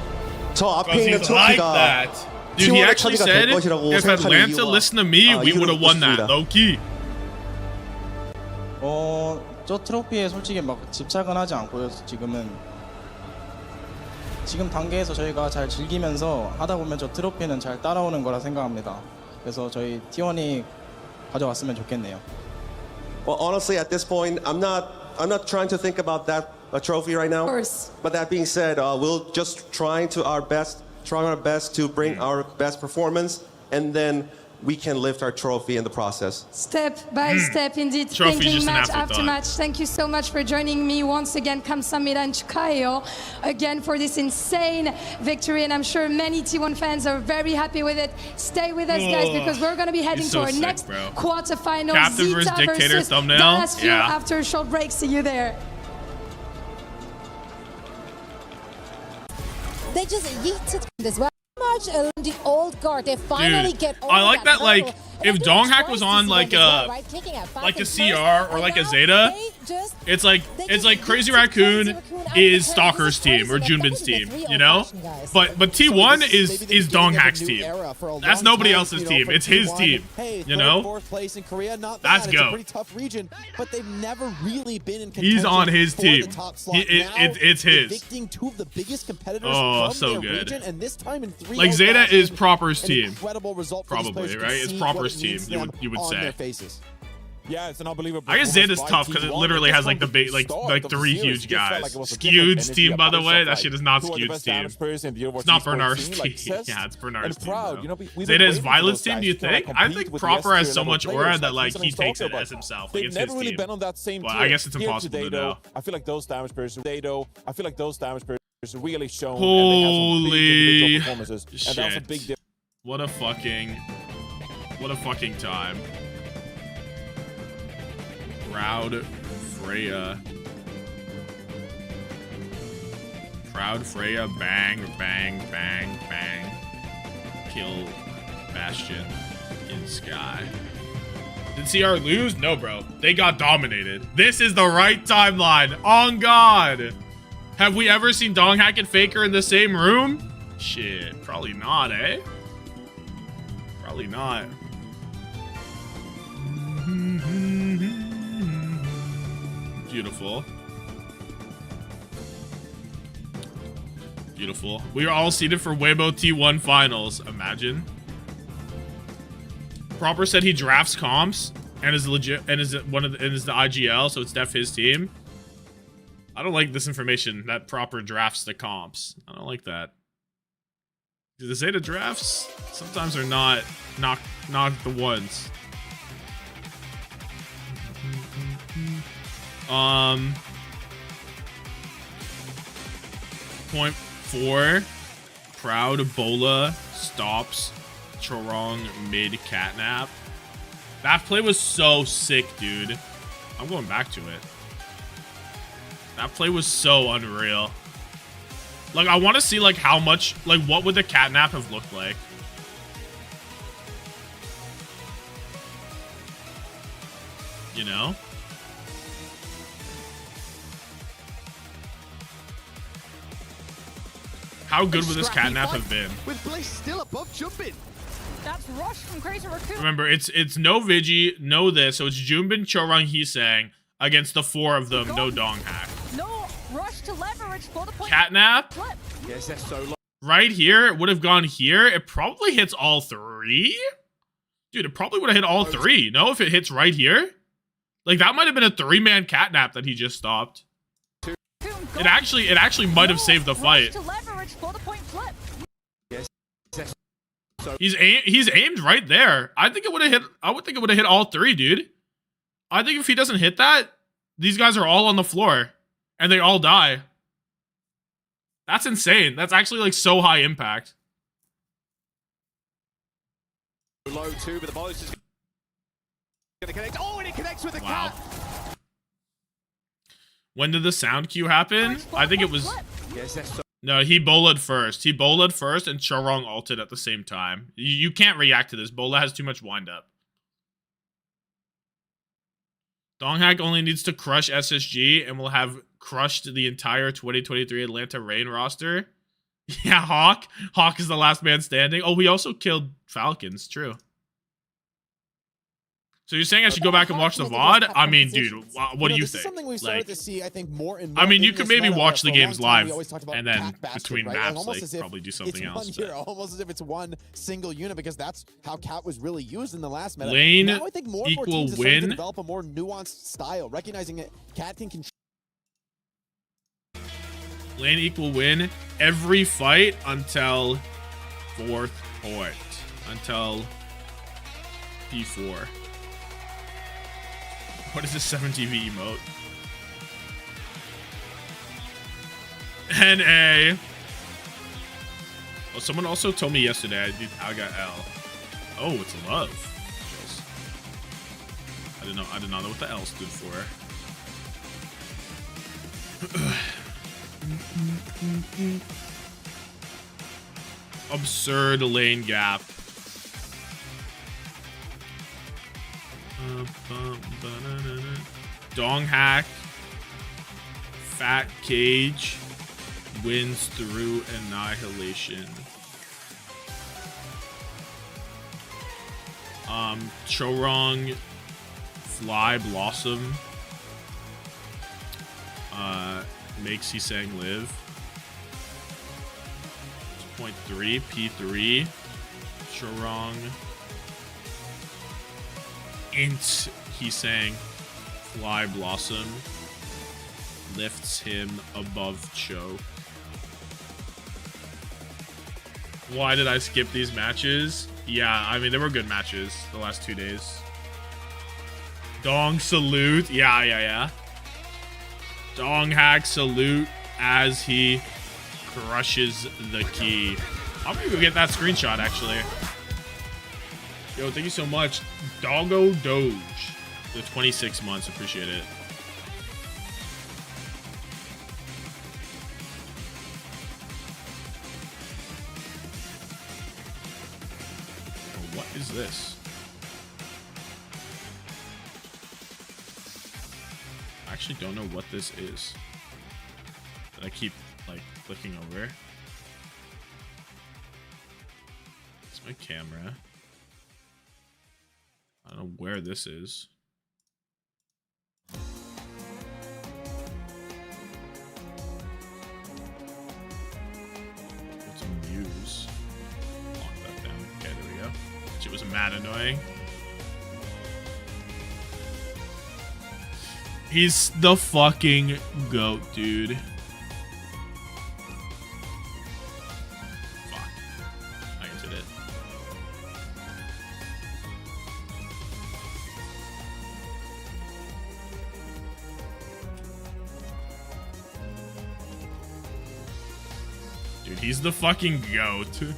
저 앞에 있는 트로피가 Dude, he actually said if Atlanta listened to me, we would have won that, low-key. 저 트로피에 솔직히 막 집착은 하지 않고요. 지금 단계에서 저희가 잘 즐기면서 하다 보면 저 트로피는 잘 따라오는 거라 생각합니다. 그래서 저희 T1이 가져왔으면 좋겠네요. Well, honestly, at this point, I'm not trying to think about that trophy right now. Of course. But that being said, we'll just try our best to bring our best performance, and then we can lift our trophy in the process. Step by step, indeed. Thinking match after match. Thank you so much for joining me once again, Kamsamida and Chikayo, again for this insane victory. And I'm sure many T1 fans are very happy with it. Stay with us, guys, because we're going to be heading to our next quarterfinal. Captain versus Dictator thumbnail. Yeah. After a short break. See you there. They just yeeted as well. Much the old guard. They finally get over I like that like if Donghack was on like a CR or like a Zeta, it's like Crazy Raccoon is Stalker's team or Junbin's team, you know? But T1 is Donghack's team. That's nobody else's team. It's his team. You know? Fourth place in Korea, not bad. It's a pretty tough region, but they've never really been in He's on his for team. the top slot. It's his. Evicting two of the biggest competitors from so their good. region, and this time in 3-0 Like Zeta is Proper's team. incredible result for these Probably, players. You right? can It's see Proper's what it team, means to you them would on say. their faces. Yeah, it's an unbelievable. I guess ZETA's tough because it literally has like the big, like 3 huge guys. Skewed's team, by the way. That shit is not Skewed's team. It's not Bernard's team. Yeah, it's Bernard's team. ZETA is Violet's team. Do you think? I think Proper has so much aura that like he takes it as himself. Like it's his team. Well, I guess it's impossible to know. I feel like those damage players, I feel like those damage players are really shown. Holy and that was a big difference. What a fucking time. Proud Freya. Proud Freya, bang, bang, bang, bang. Kill Bastion in Sky. Did CR lose? No, bro. They got dominated. This is the right timeline. On God. Have we ever seen Donghack and Faker in the same room? Shit, probably not, eh? Probably not. Beautiful. Beautiful. We are all seated for Weibo T1 finals. Imagine. Proper said he drafts comps and is legit and is the IGL, so it's def his team. I don't like this information that Proper drafts the comps. I don't like that. The ZETA drafts sometimes are not the ones. Point 4. Proud Bola stops Chorong mid catnap. That play was so sick, dude. I'm going back to it. That play was so unreal. Like, I want to see, like, how much, like, what would the catnap have looked like? You know? How good would this catnap have been? With Bliss still above jumping. That's Rush from Crazy Raccoon. Remember, it's no Vigi, no this, so it's Junbin, Chorong, Hisang against the 4 of them, no Donghack. No Rush to leverage for the point. Catnap? Yes, that's so low. Right here, it would have gone here. It probably hits all 3. Dude, it probably would have hit all 3. No, if it hits right here. Like, that might have been a 3-man catnap that he just stopped. It actually might have saved the fight. He's aimed right there. I think it would have hit. I would think it would have hit all 3, dude. I think if he doesn't hit that, these guys are all on the floor and they all die. That's insane. That's actually like so high impact. Low 2, but the ball is just gonna connect. Oh, and it connects with the cat. When did the sound cue happen? I think it was... Yes, that's so... No, he bowled first. He bowled first and Chorong ulted at the same time. You can't react to this. Bola has too much wind up. Donghack only needs to crush SSG and will have crushed the entire 2023 Atlanta Reign roster. Yeah, Hawk. Hawk is the last man standing. Oh, we also killed Falcons. True. So you're saying I should go back and watch the VOD? I mean, dude, what do you think? Something we've started to see, I think, more and more. I mean, you could maybe watch the games live and then between maps, like, probably do something else. Almost as if it's one single unit, because that's how Cat was really used in the last meta. Lane now I think more and more teams are starting to develop a more nuanced style, recognizing it. Cat can control. Lane equal win every fight until 4th point. Until P4. What is this 7TV emote? NA. Well, someone also told me yesterday I got L. Oh, it's love. I did not know what the L stood for. Absurd lane gap. Donghack, Fat Cage wins through annihilation. Chorong, Fly Blossom, makes Hisang live. 0.3 P3, Chorong. Int He's saying Fly Blossom lifts him above Cho. Why did I skip these matches? Yeah, I mean, they were good matches the last 2 days. Dong salute. Yeah. Dong hack salute as he crushes the key. I'm gonna go get that screenshot, actually. Yo, thank you so much. Doggo Doge. The 26 months. Appreciate it. What is this? I actually don't know what this is. But I keep like clicking over. It's my camera. I don't know where this is. What's a muse? Lock that down. Okay, there we go. Shit was mad annoying. He's the fucking GOAT, dude. Fuck. I answered it. Dude, he's the fucking GOAT.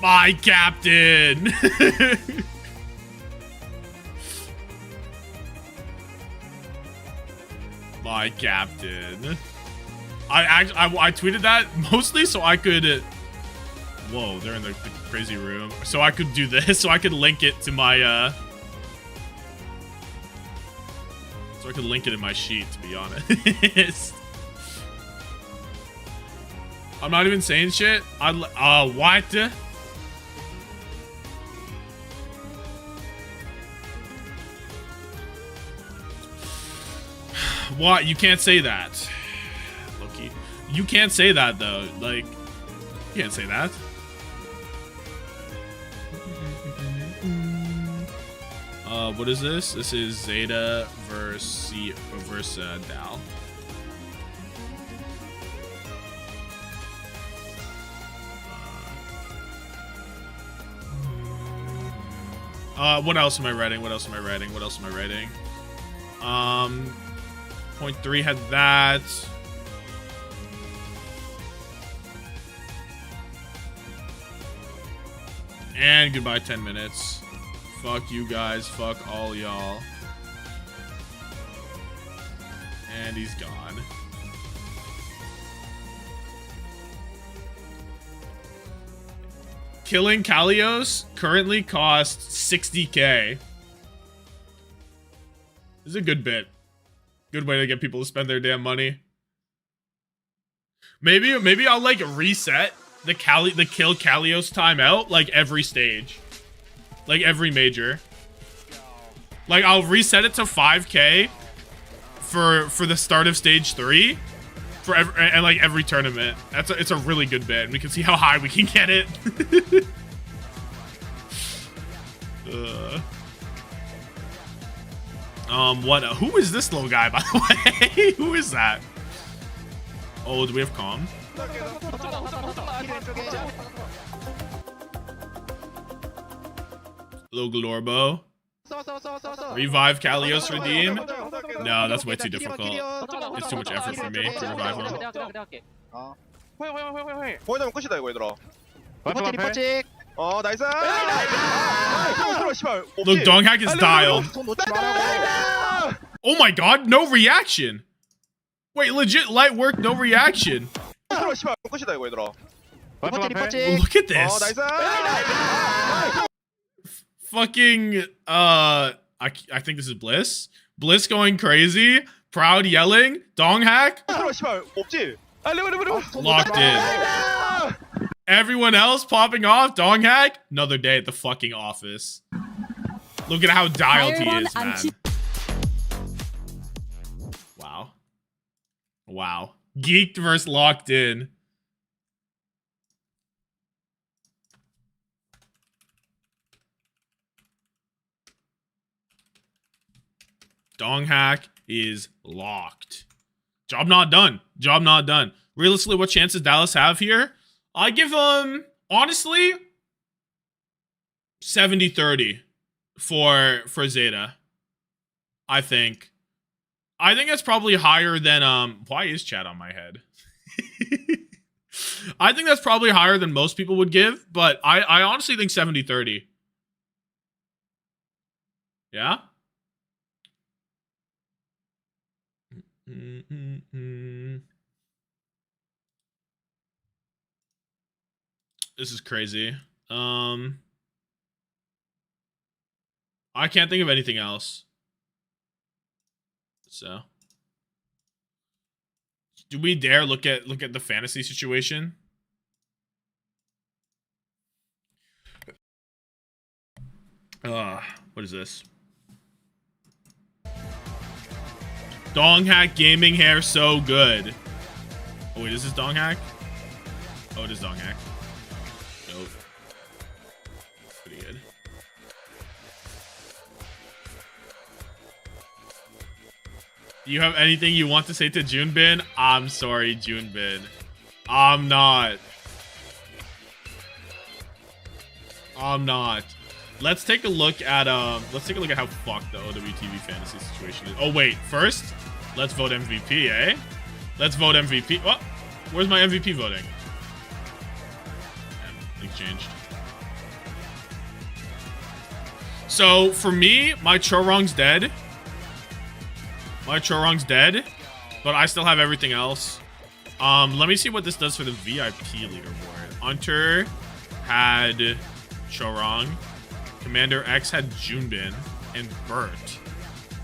My captain. My captain. I tweeted that mostly so I could. Whoa, they're in the crazy room. So I could do this. So I could link it to my. So I could link it in my sheet. To be honest. I'm not even saying shit. What? What? You can't say that. Loki. You can't say that though. Like, you can't say that. What is this? This is ZETA versus Dal. What else am I writing? What else am I writing? What else am I writing? Point 3 had that. And goodbye 10 minutes. Fuck you guys. Fuck all y'all. And he's gone. Killing Kalios currently costs 60k. This is a good bit. Good way to get people to spend their damn money. Maybe I'll like reset the kill Kalios timeout like every stage. Like every major. Like I'll reset it to 5k for the start of stage 3 for like every tournament. It's a really good bit. We can see how high we can get it. Who is this little guy, by the way? Who is that? Oh, do we have comm? Little Glorbo. Revive Kalios redeem? No, that's way too difficult. It's too much effort for me to revive him. 보여주면 끝이다 이거 얘들아. 나이스. Look, Donghack is dialed. Oh my god, no reaction. Wait, legit light work, no reaction. 끝이다 이거 얘들아. Look at this. Fucking I think this is Bliss. Bliss going crazy. Proud yelling. Donghack. Locked in. Everyone else popping off. Donghack. Another day at the fucking office. Look at how dialed he is, man. Wow. Geeked versus locked in. Dong hack is locked. Job not done. Job not done. Realistically, what chances Dallas have here? I give them, honestly, 70-30 for ZETA. I think that's probably higher than why is chat on my head? I think that's probably higher than most people would give, but I honestly think 70-30. Yeah? This is crazy. I can't think of anything else. So, do we dare look at the fantasy situation? What is this? Dong hack gaming hair so good. Oh wait, is this dong hack? Oh, it is dong hack. Nope. Pretty good. Do you have anything you want to say to Junbin? I'm sorry, Junbin. I'm not. Let's take a look at how fucked the OWTV fantasy situation is. Oh wait, first, let's vote MVP, eh? Let's vote MVP. Oh, where's my MVP voting? Things changed. So for me, my Chorong's dead. But I still have everything else. Let me see what this does for the VIP leaderboard. Hunter had Chorong. Commander X had Junbin and Bert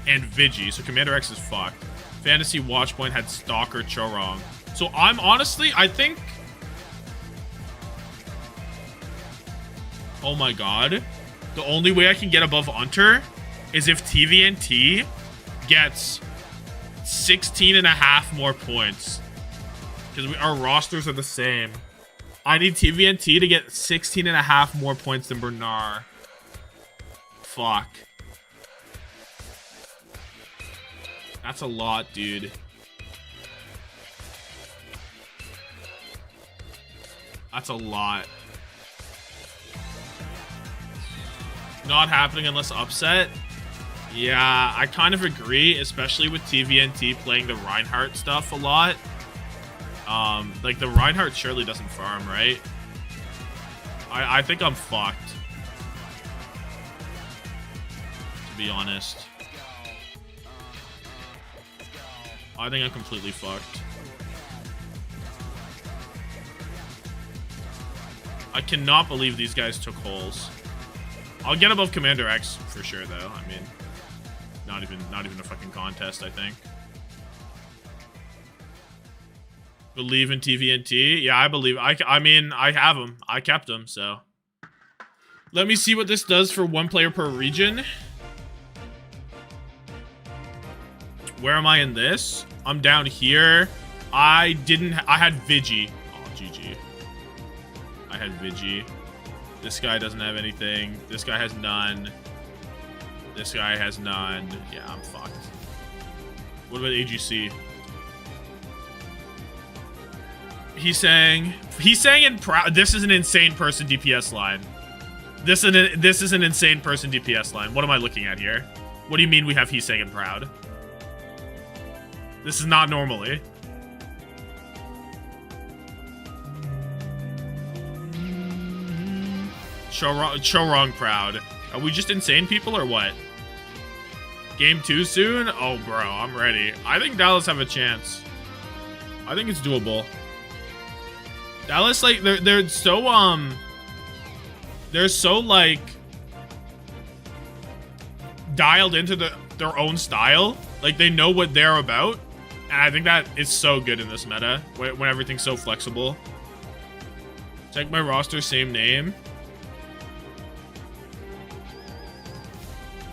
and Vigi. So Commander X is fucked. Fantasy Watchpoint had Stalker Chorong. So I'm honestly, I think... Oh my god. The only way I can get above Hunter is if TVNT gets 16.5 more points. Because our rosters are the same. I need TVNT to get 16.5 more points than Bernard. Fuck. That's a lot, dude. That's a lot. Not happening unless upset. Yeah, I kind of agree, especially with TVNT playing the Reinhardt stuff a lot. Like the Reinhardt surely doesn't farm, right? I think I'm fucked. To be honest. I think I'm completely fucked. I cannot believe these guys took holes. I'll get above Commander X for sure, though. I mean, not even a fucking contest, I think. Believe in TVNT? Yeah, I believe. I mean, I have them. I kept them, so. Let me see what this does for one player per region. Where am I in this? I'm down here. I had Vigi. Oh, GG. I had Vigi. This guy doesn't have anything. This guy has none. This guy has none. Yeah, I'm fucked. What about AGC? He's saying in proud. This is an insane person DPS line. This is an insane person DPS line. What am I looking at here? What do you mean we have he's saying in proud? This is not normally. Chorong proud. Are we just insane people or what? Game 2 soon? Oh, bro, I'm ready. I think Dallas have a chance. I think it's doable. Dallas, like, they're so like dialed into their own style. Like, they know what they're about, and I think that is so good in this meta when everything's so flexible. Check my roster, same name.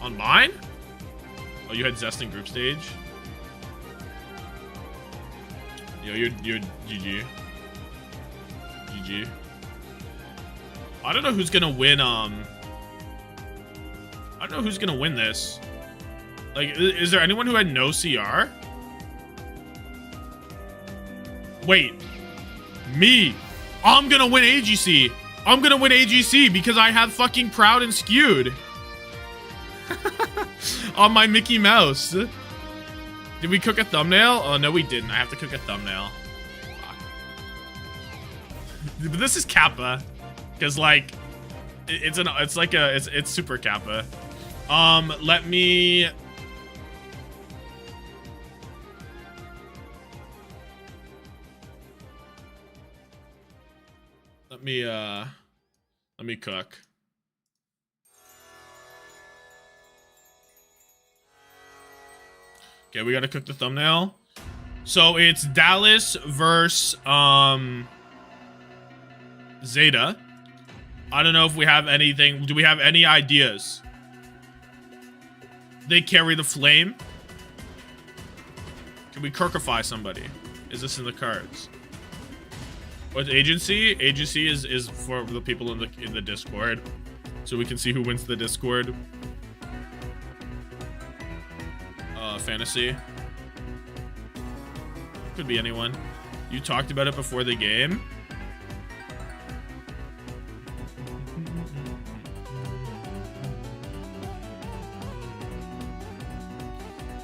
On mine? Oh, you had Zest in group stage? Yo, you're GG. GG. I don't know who's gonna win. I don't know who's gonna win this. Like, is there anyone who had no CR? Wait, me. I'm gonna win AGC. I'm gonna win AGC because I have fucking Proud and Skewed on my Mickey Mouse. Did we cook a thumbnail? Oh no, we didn't. I have to cook a thumbnail. Fuck. But this is Kappa, because like it's super Kappa. Let me. Let me cook. Okay, we gotta cook the thumbnail. So it's Dallas versus ZETA. I don't know if we have anything. Do we have any ideas? They carry the flame. Can we Kirkify somebody? Is this in the cards? What's agency? Agency is for the people in the Discord, so we can see who wins the Discord. Fantasy. Could be anyone. You talked about it before the game.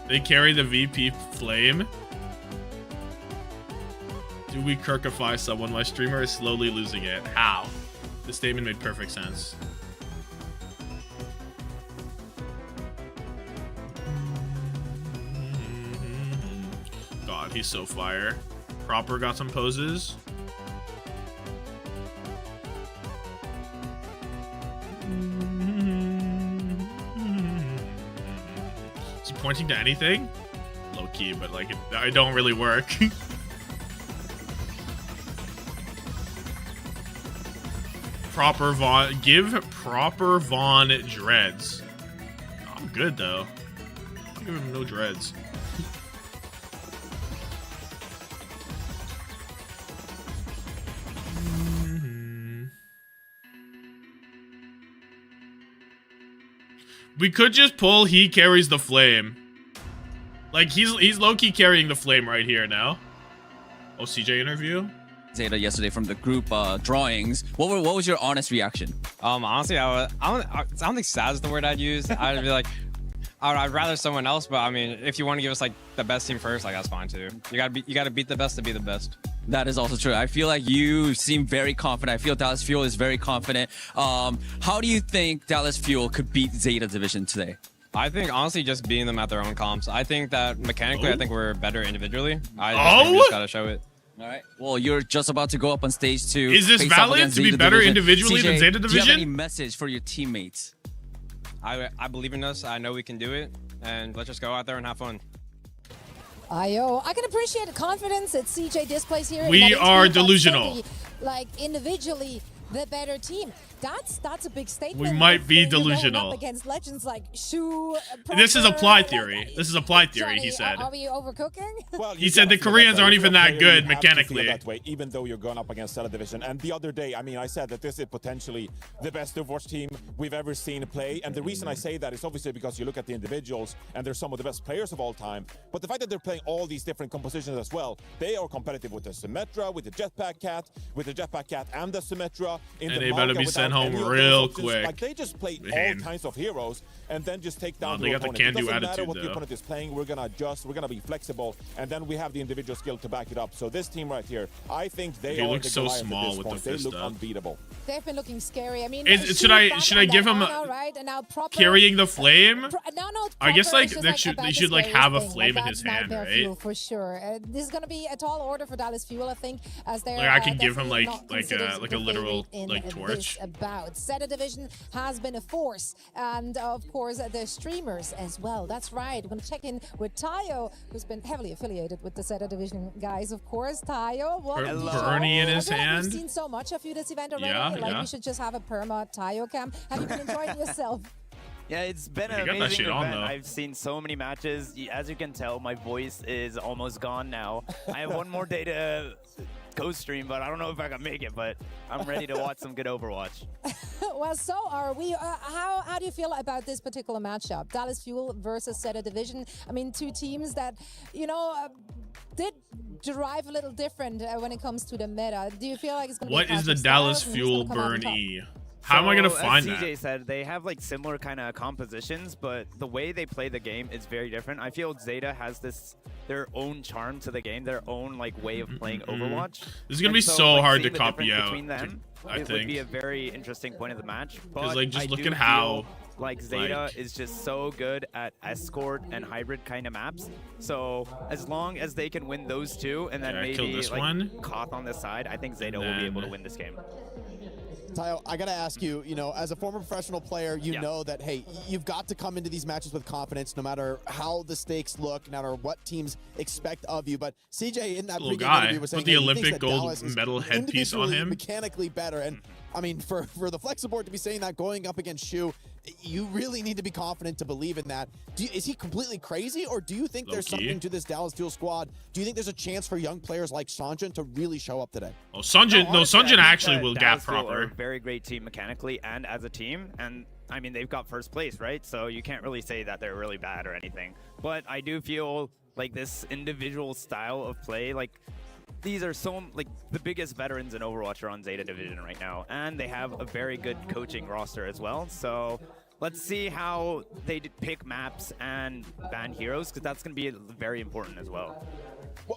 They carry the VP flame. Do we Kirkify someone? My streamer is slowly losing it. How? The statement made perfect sense. God, he's so fire. Proper got some poses. Is he pointing to anything? Low key, but like it don't really work. Proper Vaughn, give proper Vaughn dreads. I'm good though. I'll give him no dreads. We could just pull he carries the flame. Like he's low-key carrying the flame right here now. Oh, CJ interview? ZETA yesterday from the group drawings. What was your honest reaction? Honestly, I don't think sad is the word I'd use. I'd be like, I'd rather someone else, but I mean, if you want to give us like the best team first, like that's fine too. You gotta beat the best to be the best. That is also true. I feel like you seem very confident. I feel Dallas Fuel is very confident. How do you think Dallas Fuel could beat ZETA Division today? I think honestly just beating them at their own comps. I think that mechanically, I think we're better individually. I think we just gotta show it. All right. Well, you're just about to go up on stage 2. Is this valid to be better individually than ZETA Division? Do you have any message for your teammates? I believe in us. I know we can do it, and let's just go out there and have fun. Ayo, I can appreciate the confidence that CJ displays here. We are delusional. Like individually, the better team. That's a big statement. We might be delusional. Up against legends like Shu. This is applied theory. This is applied theory, he said. Are we overcooking? Well, he said the Koreans aren't even that good mechanically. That way, even though you're going up against ZETA Division. And the other day, I mean, I said that this is potentially the best Overwatch team we've ever seen play. And the reason I say that is obviously because you look at the individuals and they're some of the best players of all time. But the fact that they're playing all these different compositions as well, they are competitive with the Symmetra, with the Jetpack Cat, and the Symmetra. And they better be sent home real quick. Like they just play all kinds of heroes and then just take down they got opponent. the can-do It doesn't attitude matter what though. the opponent is playing, we're gonna adjust, we're gonna be flexible, and then we have the individual skill to back it up. So this team right here, I think they are look the so Goliath small at this with point. the They fist look up. unbeatable. They've been looking scary. I mean, should I give him carrying the flame? I guess like they should like have a flame in his hand, right? For sure. This is gonna be a tall order for Dallas Fuel, I think, as they're like I can give him like a a literal like torch. About ZETA Division has been a force, and of course the streamers as well. That's right. We're gonna check in with Tayo, who's been heavily affiliated with the ZETA Division guys. Of course, Tayo. Bernie in his hand. We've seen so much of you this event already. Yeah, we should just have a perma Tayo cam. Have you been enjoying yourself? Yeah, it's been You an got that amazing shit on, event. though. I've seen so many matches. As you can tell, my voice is almost gone now. I have one more day to go stream, but I don't know if I can make it, but I'm ready to watch some good Overwatch. Well, so are we. How do you feel about this particular matchup? Dallas Fuel versus ZETA Division. I mean, two teams that, you know, did derive a little different when it comes to the meta. Do you feel like it's going to be What is the Dallas Fuel burn E? How am I going to find as CJ that? said, they have like similar kind of compositions, but the way they play the game is very different. I feel ZETA has their own charm to the game, their own like way of playing Overwatch. This is going to be so so hard to seeing the copy difference out. between them, I it think. would be a very interesting point of the match. Because But like just I look do at how feel like ZETA is just so good at escort and hybrid kind of maps. So as long as they can win those two and then kill maybe this like one. Koth on this side, I think ZETA will be able to win this game. Tayo, I got to ask you, you know, as a former professional player, you know that, hey, you've got to come into these matches with confidence no matter how the stakes look, no matter what teams expect of you. But CJ in that Little pregame guy interview was saying with the hey, he Olympic thinks that gold Dallas is medal headpiece on individually him. mechanically better. And I mean, for the Flex support to be saying that going up against Shu, you really need to be confident to believe in that. Is he completely crazy, or do you think there's something to this Dallas Fuel squad? Do you think there's a chance for young players like Sanjin to really show up today? Oh, Sanjin, no, Sanjin actually will gap Dallas Fuel are proper. a very great team mechanically and as a team, and I mean they've got first place, right? So you can't really say that they're really bad or anything. But I do feel like this individual style of play, like these are so like the biggest veterans in Overwatch are on ZETA Division right now, and they have a very good coaching roster as well. So let's see how they pick maps and ban heroes, because that's going to be very important as well.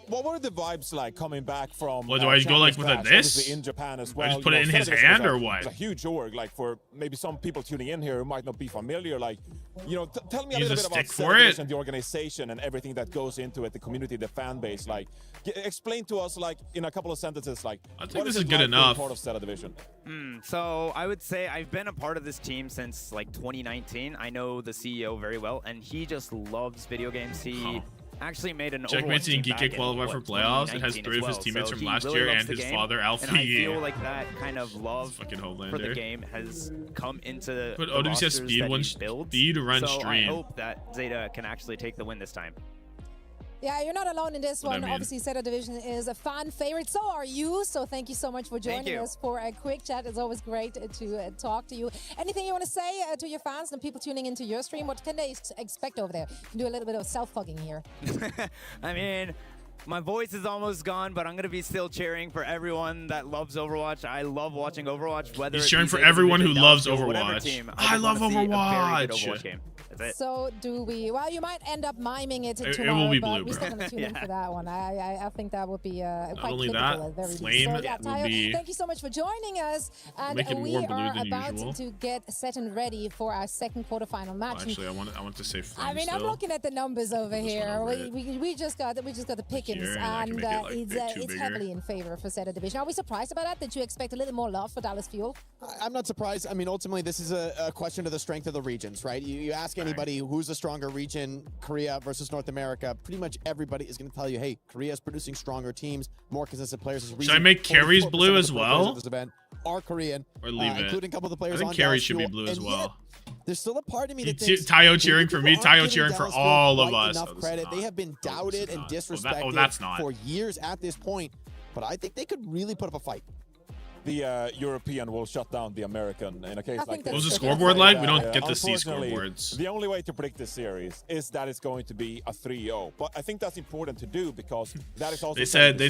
What were the vibes like coming back from? What, do I go like with a this? Obviously in Japan as Do well. I just put You it in know, his ZETA hand is or what? It's a huge org. Like for maybe some people tuning in here who might not be familiar. Like, you know, tell me a Use little a bit about stick for it? and the organization and everything that goes into it, the community, the fan base. Like, explain to us, like in a couple of sentences, like I think what this is is it good like being enough. part of ZETA Division? So I would say I've been a part of this team since like 2019. I know the CEO very well, and he just loves video games. He actually made an Checkmates Overwatch in team back Geekay in, qualified for playoffs. It has 2019 three of his as teammates well. from So last he really year loves and the his game, father, and I Alfie. feel like that kind of love Fucking for the Homelander. game has come into Put the OWCS rosters speed that one he builds. speed run so I stream. hope that ZETA can actually take the win this time. Yeah, you're not alone in this What I one. mean. Obviously, ZETA Division is a fan favorite. So are you. So thank you so much for joining you. us for a quick chat. It's always great to talk to you. Anything you want to say to your fans and people tuning into your stream? What can they expect over there? You can do a little bit of self-plugging here. I mean, my voice is almost gone, but I'm going to be still cheering for everyone that loves Overwatch. I love watching Overwatch. Whether He's it cheering be for ZETA everyone who Division, loves Dallas Fuel, whatever Overwatch. team, I just love wanna see a very good Overwatch. Overwatch game. That's it. So do we. Well, you might end up miming it It tomorrow, will be but blue, we're still bro. going to tune in for that one. I think that would be quite only typical that, at very least. Flame So, yeah, will Tayo, be thank you so much for joining us. And making we more blue are than about usual. to get set and ready for our second quarterfinal match. And Actually, I want to say Flame I mean, I'm still. looking at the numbers over here. over We just got the pickings, here, and I can and make it, like, it's bigger. heavily in favor for ZETA Division. Are we surprised about that? Did you expect a little more love for Dallas Fuel? I'm not surprised. I mean, ultimately, this is a question of the strength of the regions, right? You ask anybody who's a stronger region, Korea versus North America, pretty much everybody is going to tell you, hey, Korea is producing stronger teams, more consistent players. Should I make carries 44% blue of as the players well? at this event are Korean, Or leave it? including a couple of the players I think on carries Dallas should be Fuel, blue as and well. yet, there's still a part of me that Tayo thinks cheering for me, people aren't Tayo giving cheering for Dallas Fuel all of quite us. enough Oh, this is credit. not. They have been doubted and not. disrespected that's not. for years at this point, but I think they could really put up a fight. The European will shut down the American in a case like this. What was the scoreboard like? We don't Yeah, get to see unfortunately, scoreboards. The only way to predict this series is that it's going to be a 3-0. But I think that's important to do because that is also They said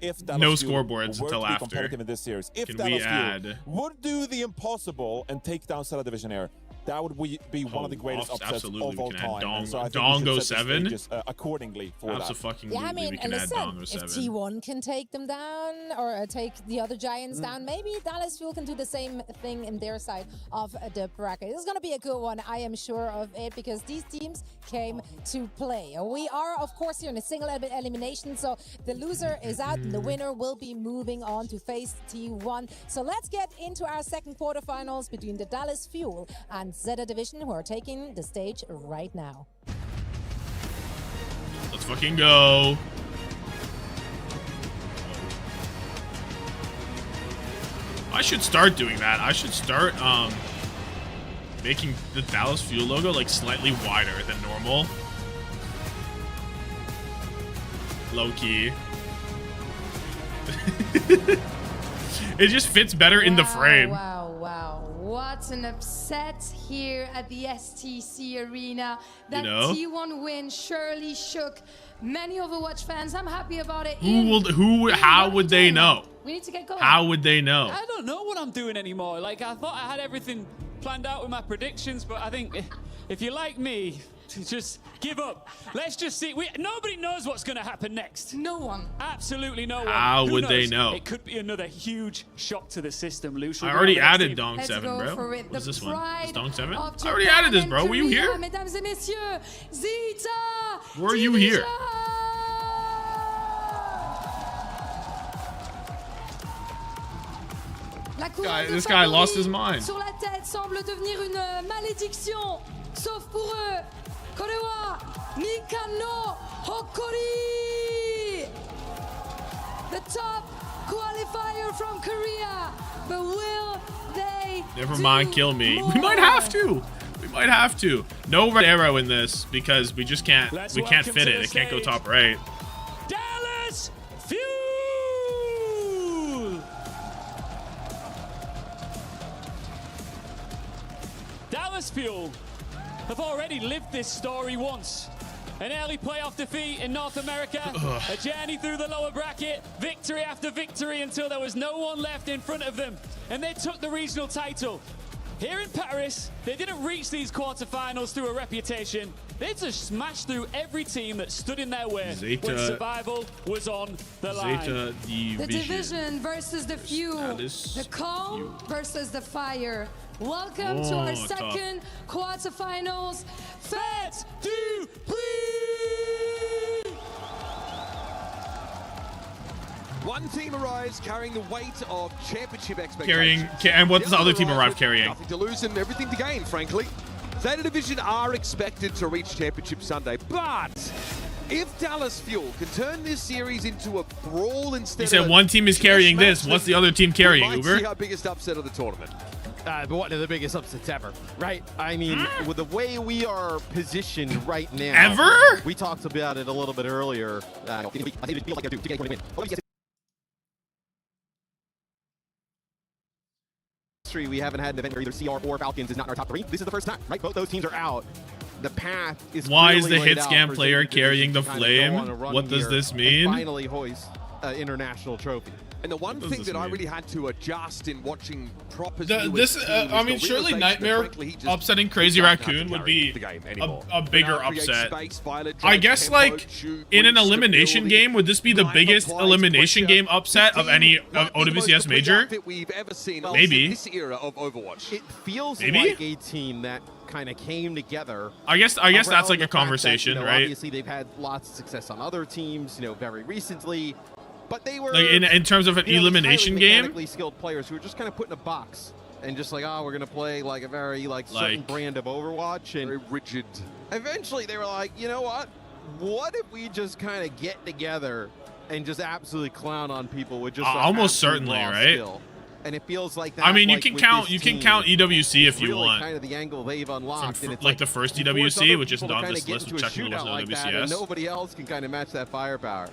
if no Dallas Fuel scoreboards were until to be after. competitive in this series. If Can Dallas we Fuel add? would do the impossible and take down ZETA Division Air, that would be one of the greatest upsets absolutely, of all we can add time. And so I think Dong we go should set the 7. stages, accordingly for that. Absolutely, Yeah, I mean, we can add listen, Dongo if 7. T1 can take them down or take the other Giants down, maybe Dallas Fuel can do the same thing in their side of the bracket. This is going to be a good one, I am sure of it, because these teams came to play. We are, of course, here in a single elimination, so the loser is out and the winner will be moving on to face T1. So let's get into our second quarterfinals between the Dallas Fuel and ZETA Division, who are taking the stage right now. Let's fucking go. I should start doing that. I should start making the Dallas Fuel logo like slightly wider than normal. Low key. It just fits better in the frame. Wow, wow. What an upset here at the STC Arena. That T1 win surely shook many Overwatch fans. I'm happy about it. How would they know? We need to get going. How would they know? I don't know what I'm doing anymore. Like, I thought I had everything planned out with my predictions, but I think if you're like me, just give up. Let's just see. Nobody knows what's going to happen next. No one. Absolutely no one. How Who would knows? they know? It could be another huge shock to the system. Lush I already added Dong 7, bro. What's this one? Is Dong 7? I already added this, bro. Were you here? Mesdames et messieurs, ZETA. Were you here? This guy lost his mind. Sur la tête semble devenir une malédiction, sauf pour eux. Korewa Nikano Hokori, the top qualifier from Korea, but will they? Never mind, kill me. We might have to. We might have to. No red arrow in this because we just can't. We can't fit it. It can't go top right. Dallas Fuel. Dallas Fuel have already lived this story once. An early playoff defeat in North America, a journey through the lower bracket, victory after victory until there was no one left in front of them. And they took the regional title. Here in Paris, they didn't reach these quarterfinals through a reputation. They just smashed through every team that stood in their way when survival was on the line. ZETA The division versus the Fuel. The calm versus the fire. Welcome to our second quarterfinals. Faites du bruit! One team arrives carrying the weight of championship expectations. And what does the other team arrive carrying? Nothing to lose and everything to gain, frankly. ZETA Division are expected to reach Championship Sunday, but if Dallas Fuel can turn this series into a brawl instead of... You said one team is carrying this. What's the other team carrying, Uber? Uber? See our biggest upset of the tournament. One of the biggest upsets ever, right? I mean, with the way we are positioned right now. Ever? We talked about it a little bit earlier. We haven't had an event where either CR or Falcons is not in our top three. This is the first time, right? Both those teams are out. The path is. Why is the hit scam player carrying the flame? What does this mean? Finally hoist international trophy. And the one thing that I really had to adjust in watching proper... I mean, surely Nightmare upsetting Crazy Raccoon would be a bigger upset. I guess, like, in an elimination game, would this be the biggest elimination game upset of any OWCS major? Maybe. This era of Overwatch. It feels like a team that kind of came together. I guess that's like a conversation, that, right? Obviously, they've had lots of success on other teams, very recently. But they were like in terms of an elimination game. Mechanically skilled players who were just kind of put in a box and just like, oh, we're gonna play like a very certain brand of Overwatch and very rigid. Eventually, they were like, you know what? What if we just kind of get together and just absolutely clown on people with just almost certainly, right? Skill? And it feels like that. I mean, you can count EWC if you want. Kind of the angle they've unlocked, from, and it's like the first EWC, which isn't on this list, which technically wasn't OWCS. Nobody else can kind of match that firepower.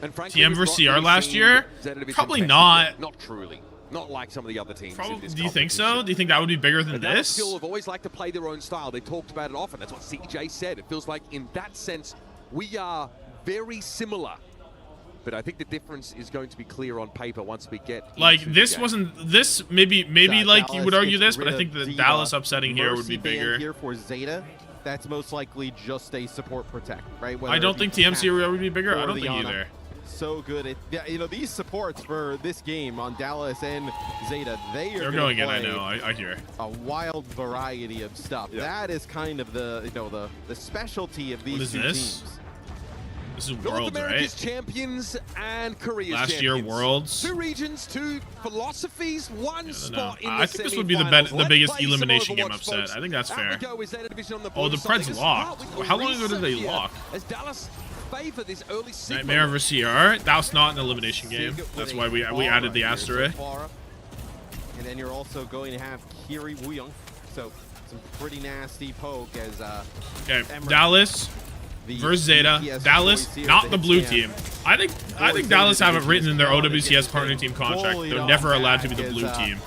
And frankly, TM versus CR last year? Probably not. Not truly. Not like some of the other teams. Do you think so? Do you think that would be bigger than this? Skill have always liked to play their own style. They talked about it often. That's what CJ said. It feels like in that sense, we are very similar. But I think the difference is going to be clear on paper once we get like this wasn't this maybe like you would argue this, but I think the Dallas upsetting here would be bigger. Here for ZETA, that's most likely just a support protect, right? I don't think TMC would be bigger. I don't think either. So good at these supports for this game on Dallas and ZETA, they're going in. I know. I hear a wild variety of stuff. Yep. That is kind of the specialty of these two teams. This is North Worlds, America's right? champions and Korea's last champions. Year Worlds. Two regions, two philosophies, one spot in the I think this would be the biggest elimination game upset. I think that's fair. Oh, the Preds locked. How long ago did they lock? As Dallas favor this early Nightmare versus CR. That's not an elimination game. That's why we added the asterisk. And then you're also going to have Kiri Wooyoung. So Some pretty nasty poke as okay, Dallas versus Zeta. Dallas, not the blue team. I think Dallas have it written in their OWCS partner team contract. They're never allowed to be the blue team.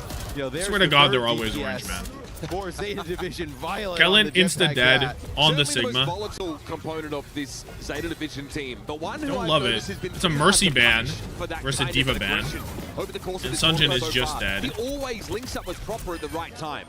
I swear to God, they're always orange, man. For Zeta Division, Violet Kellen on the insta jetpack dead bat. on the Certainly Sigma. the most volatile component of this Zeta Division team, but one who Don't I've love it. noticed has been It's a hard mercy to ban punish for that versus a kind of diva ban. aggression over the course of And this Sunjin tournament is so just far. dead. He always links up with Proper at the right time.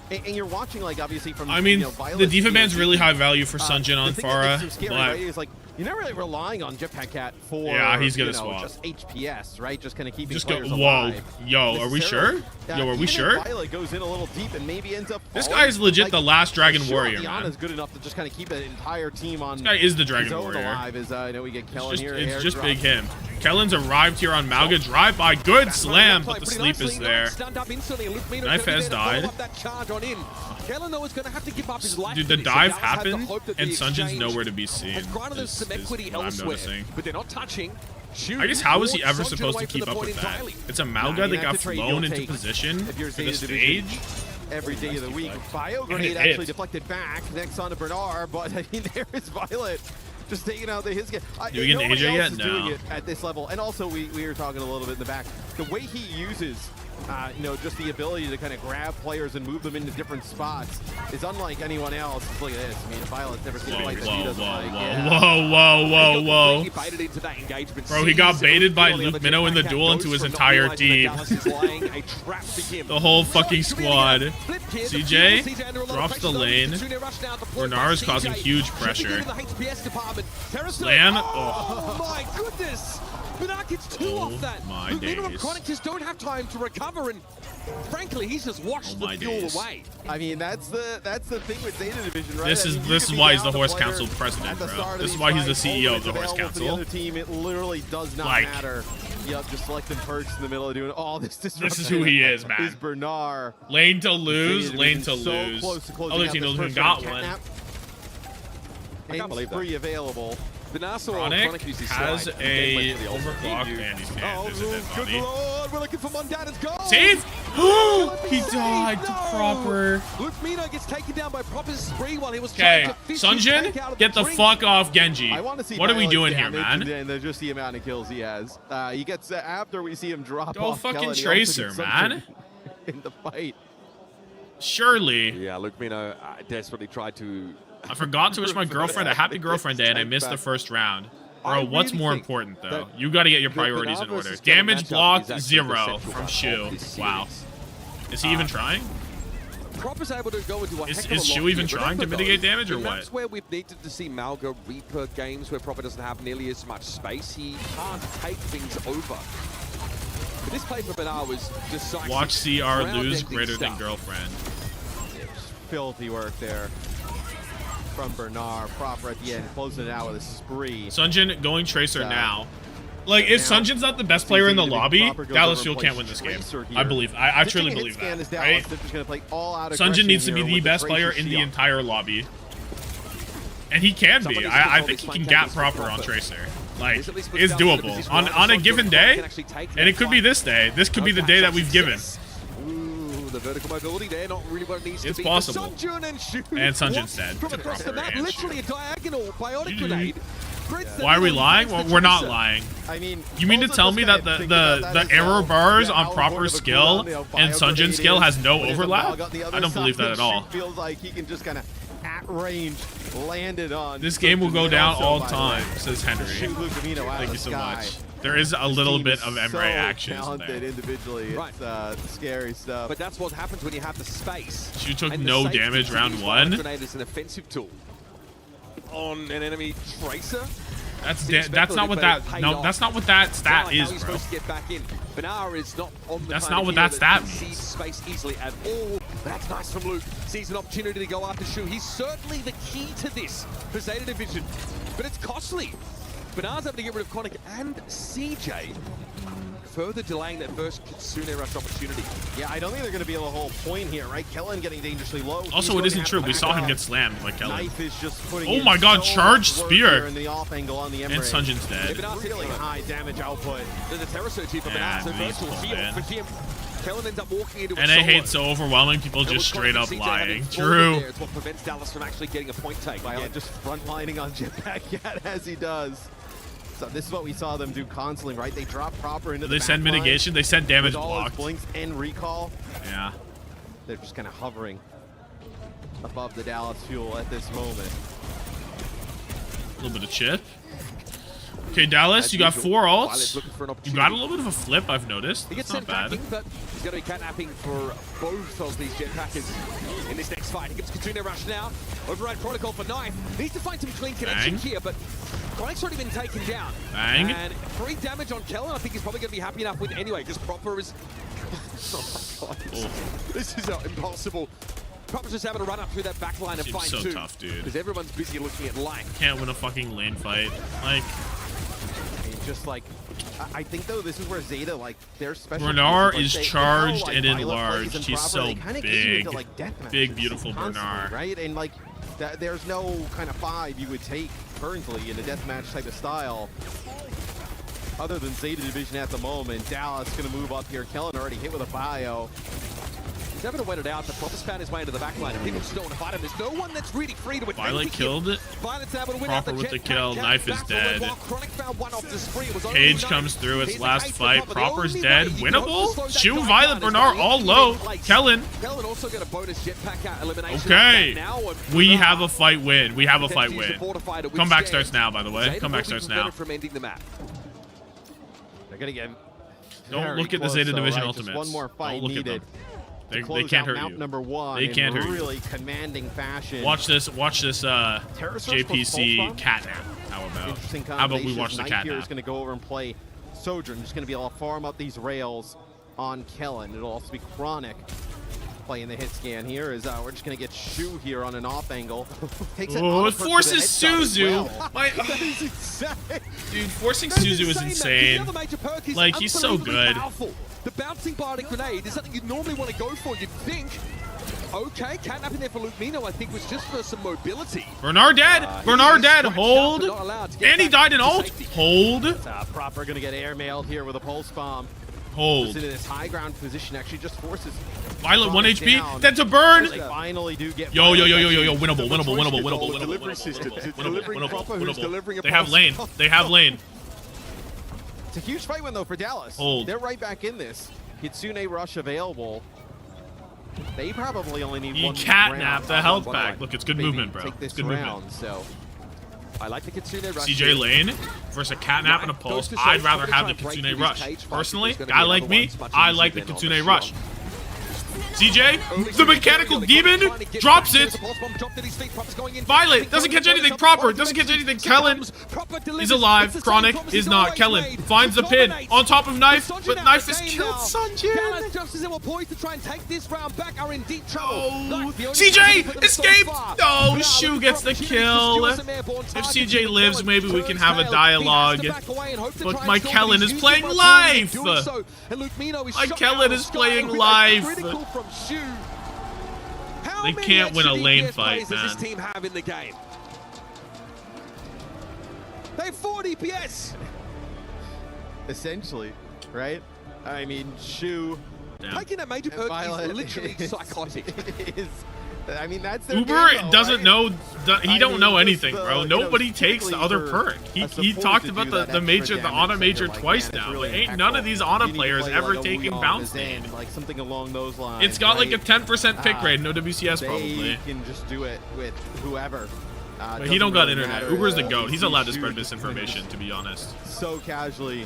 And you're watching, like, obviously from I mean, you know, Violet's the diva team. ban's really high value for Sunjin on The thing that makes him Pharah, scary, but right, is like you're not really relying on Jetpack Cat for yeah, he's gonna you know, swap. just HPS, right? Just kind of keeping Just go. players Whoa, alive. yo, are we sure? Yo, are we Even if sure? Violet goes in a little deep and maybe ends up. This falling, guy is legit like, the last Dragon sure, Warrior, Diana's man. good enough to just kind of keep an entire team on. This guy is the Dragon his own Warrior. alive. As I know we get Kellen here. It's just airdrop. big him. Kellen's arrived here on Malga. Drive by. Good slam, but the sleep is there. Knife has died. Dude, the dive happened, and Sunjin's nowhere to be seen. Is what I'm noticing. But they're not touching. I guess how is he ever supposed to keep up with that? It's a Malga that got flown into position for the stage. Every day of the week. Bio And grenade it actually hit. deflected back. Next on to Bernard, but I mean, there is Violet. Just taking out his guy. Do we get an AJ yet? Is No. doing it at this level. And also, we were talking a little bit in the back. The way he uses, you know, just the ability to kind of grab players and move them into different spots is unlike anyone else. Just look at this. I mean, Violet's never seen a fight that she doesn't like. Whoa. Bro, he got baited by Luke Minnow in the duel into his entire team. The whole fucking squad. CJ drops the lane. Bernard is causing huge pressure. Slam. Oh my goodness! Bernard gets two off that. My Luke Minnow and days. Chronic just don't have time to recover, and frankly, he's just washed the fuel away. I mean, that's the thing with Zeta Division, right? This is why he's the Horse Council president, bro. This is why he's the CEO of the Horse The Council. other team, it literally does not Like, matter. Yep, just selecting perks in the middle of doing all this disruption. This is who he is, man. Is Bernard. Lane to lose, Zeta lane Division to so lose. close to closing Other out team this doesn't first got round. one. Catnap. I can't believe that. Free available. Chronic has a overclock and he's dead. There's a dead Good body. lord, we're looking for Mondana's goal. Save! He died to Proper. Luke Minnow gets taken down by Proper's spree while he was Okay, trying to fish his tank out Sunjin, of get the drink. fuck off Genji. I want to see What are we Violet's doing here, damage man? And just the amount of kills he has. He gets after we see him drop Go off. fucking Kellen, he also Tracer, gets man. in the fight. Surely. Yeah, Luke Minnow desperately tried to. I forgot to wish my girlfriend a happy girlfriend day and I missed the first round. Bro, what's more important though? You got to get your priorities in order. Damage blocked 0 from Shu. Wow. Is he even trying? Proper's able to go into a Is heck of a lot Shu even here. trying to Remember, mitigate though, damage or in what? That's where we've needed to see Malga Reaper games where Proper doesn't have nearly as much space. He can't take things over. But this play for Bernard was decisive. Watch CR lose Round-ending greater than stuff. girlfriend. Filthy work there from Bernard. Proper at the end, closing it out with a spree. Sunjin going Tracer now. Like, if Sunjin's not the best player in the lobby, Dallas Fuel can't win this game. I believe. I truly believe that. Right? Sunjin needs to be the best player in the entire lobby. And he can be. I think he can gap Proper on Tracer. Like, it's doable. On a given day, and it could be this day. This could be the day that we've given. The vertical mobility there, not really what it needs It's to be. possible. Sunjin and Shu And Sunjin's dead from to across the Proper map, and literally a diagonal biotic grenade. Why are we lying? Well, we're not lying. I mean, you mean to tell me that the error bars on Proper skill and Sunjin skill has no overlap? I don't believe that at all. Feels like he can just kind of at range land it on. This game will go down all time, says Henry. Thank you so much. There is a little bit of Emre action there. Individually, it's scary stuff. But that's what happens when you have the space. She took And the no safety damage to round use one. Bionic Grenade is an offensive tool on an enemy Tracer. That's not what that's not what that stat is, bro. Supposed to get back in. Benar is not on the That's kind not of what hero that stat can means. see space easily at all. That's nice from Luke. Sees an opportunity to go after Shu. He's certainly the key to this for Zeta Division, but it's costly. Benar's able to get rid of Chronic and CJ, further delaying that first Kitsune rush opportunity. Yeah, I don't think they're going to be able to hold point here, right? Kellen getting dangerously low. Also, it isn't true. We saw him get slammed by Kellen. Knife is just putting Oh in my god, so charge much work spear! here in the off angle on the And Emre. Sunjin's dead. Really high damage output. There's a Terror Surge here for Yeah, Benar, so he's virtual full heal dead. for him. Kellen ends up walking into And I hate so overwhelming people just straight up lying. True. It's what prevents Dallas from actually getting a point take. Violet just frontlining on Jetpack Cat as he does. So this is what we saw them do constantly, right? They drop proper into the They send back line mitigation. They send damage with all his blocked. blinks and recall. Yeah. They're just kind of hovering above the Dallas Fuel at this moment. A little bit of chip. Okay, Dallas, you got 4 ults. You got a little bit of a flip, I've noticed. He gets It's not sent bad. packing, but he's going to be catnapping for both of these jetpackers in this next fight. He gets Kitsune Rush now. Override protocol for Knife. Needs to find some clean connection here, but Chronic's already been taken down. Bang. And 3 damage on Kellen, I think he's probably going to be happy enough with anyway, because Proper is... oh my god, this is impossible. Proper's just having to run up through that back line and Seems find so 2. tough, dude. Because everyone's busy looking at life. Can't win a fucking lane fight. Like, Just like, I think though this is where ZETA, like, their special Bernard pieces, is like, charged like, and Violet enlarged. plays He's improper, so they kinda get you big. into, like, death Big, matches beautiful constantly, Bernard. right? And like, there's no kind of 5 you would take currently in a deathmatch type of style. Other than ZETA Division at the moment, Dallas gonna move up here. Kellen already hit with a bio. He's having to wait it out, but Proper's found his way into the back line, and people still want to fight him. There's no one that's really free to advance. Violet killed it. Violet's able to win out Proper the with the jetpack. kill. Knife is dead. Chronic found one off the spree. It was only Cage Knife. comes through its Here's the last case for fight. Proper. The Proper's only dead. way you can hope to Winnable? slow that Shoe, guy Violet, down is Bernard, by all leaving low. him in place. Kellen. Kellen also got a bonus jetpack elimination. Okay. Now, and We have a fight win. We have a fight Potentially win. fortified it with Comeback Stand. starts now, by the way. ZETA Comeback will be starts now. prevented from ending the map. They're gonna get Don't very look at the close, ZETA though, Division right? Ultimates. Just one more fight Don't look at needed. them. to They close can't out hurt Mount you. number 1 They can't in hurt you. really commanding fashion. Watch this Terror Search plus JPC Pulse Bomb? catnap. How about? Interesting How about we combinations. watch the Knife here is catnap? going to go over and play Sojourn. Just going to be able to farm up these rails on Kellen. It'll also be Chronic playing the hit scan here. Is we're just going to get Shu here on an off angle. Takes Oh, it forces Suzu. That is insane. Dude, forcing Suzu is insane. Like, he's so good. Powerful. The bouncing bionic grenade is something you'd normally want to go for, you'd think. Okay, catnapping there for Lumino, I think, was just for some mobility. Bernard dead. Bernard dead. Hold. And he died in ult. Hold. Proper going to get airmailed here with a pulse bomb. Hold. Into this high ground position actually just forces Violet 1 Chronic HP. down. That's a burn. They finally do get Yo. Violet Winnable. They have lane. They have lane. It's a huge fight win though for Dallas. Hold. They're right back in this. Kitsune Rush available. They probably only need You one catnap round. the health pack. Look, it's good Maybe movement, bro. take this It's good round, movement. So I like the Kitsune Rush. CJ Lane versus a catnap and a pulse. I'd rather have the Kitsune Rush. Personally, guy like me, I like the Kitsune Rush. CJ, the mechanical demon, drops it. Violet doesn't catch anything proper, doesn't catch anything. Kellen is alive. Chronic is not. Kellen finds the pin on top of Knife, but Knife is killed Sunjin. Dallas, just as they were poised to try and take this round back, are in deep trouble. CJ escaped. No, Shu gets the kill. If CJ lives, maybe we can have a dialogue. But my Kellen is playing life. My Kellen is playing life. They can't win a lane fight, man. Does this team have in the game? They have 4 DPS. essentially, right? I mean, Shu taking a major perk Violet is literally psychotic. I mean, that's their Uber game, though, doesn't right? know. He don't know anything, bro. you know, Nobody takes the other perk. He talked about the major, the Ana major twice now. But ain't none of these Ana players ever taking bounce nade. Like something along those lines. It's got like a 10% pick rate in OWCS They probably. can just do it with whoever. But he don't got really internet. matter. Uber's the GOAT. He's You allowed to shoot spread misinformation, to be honest. So casually.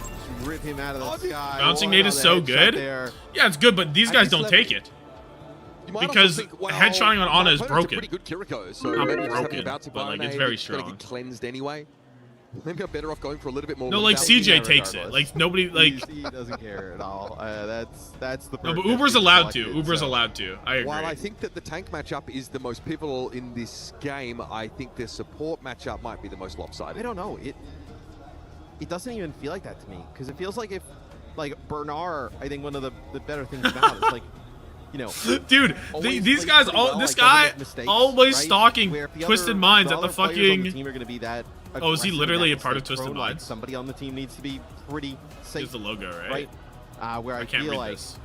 Just rip him out of the sky. Bouncing nade is so good. Yeah, it's good, but these guys don't take it. Because headshotting on Ana is broken. Pretty good Kiriko, so Not maybe just having broken, a bouncy but like it's biome, very it's gonna strong. get cleansed anyway. Maybe I'm better off going for a little bit more. No, like lethality. CJ takes it. Like nobody like. He doesn't care at all. That's the. No, but perk Uber's that's allowed to. selected, Uber's so. allowed to. I agree. While I think that the tank matchup is the most pivotal in this game, I think the support matchup might be the most lopsided. I don't know. It doesn't even feel like that to me because it feels like if, like Bernard, I think one of the better things about it is like, you know, dude, these guys, this guy always stalking Twisted Minds at the fucking. Team are going to be that. Oh, is he literally a part of Twisted Minds? Minds? Somebody on the team needs to be pretty safe. Here's the logo, right? where I can't feel read like this.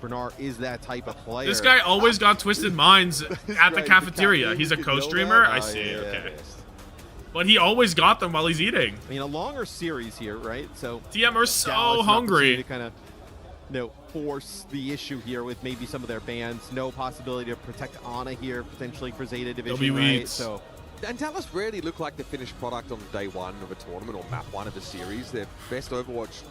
Bernard is that type of player. This guy always got twisted minds at the cafeteria. He's a co-streamer. I see. Okay. But he always got them while he's eating. I mean, a longer series here, right? So TM are so Dallas hungry to kind of, force the issue here with maybe some of their bans. No possibility to protect Ana here potentially for Zeta Division, right? So. And Dallas rarely look like the finished product on day one of a tournament or map one of a series. Their best Overwatch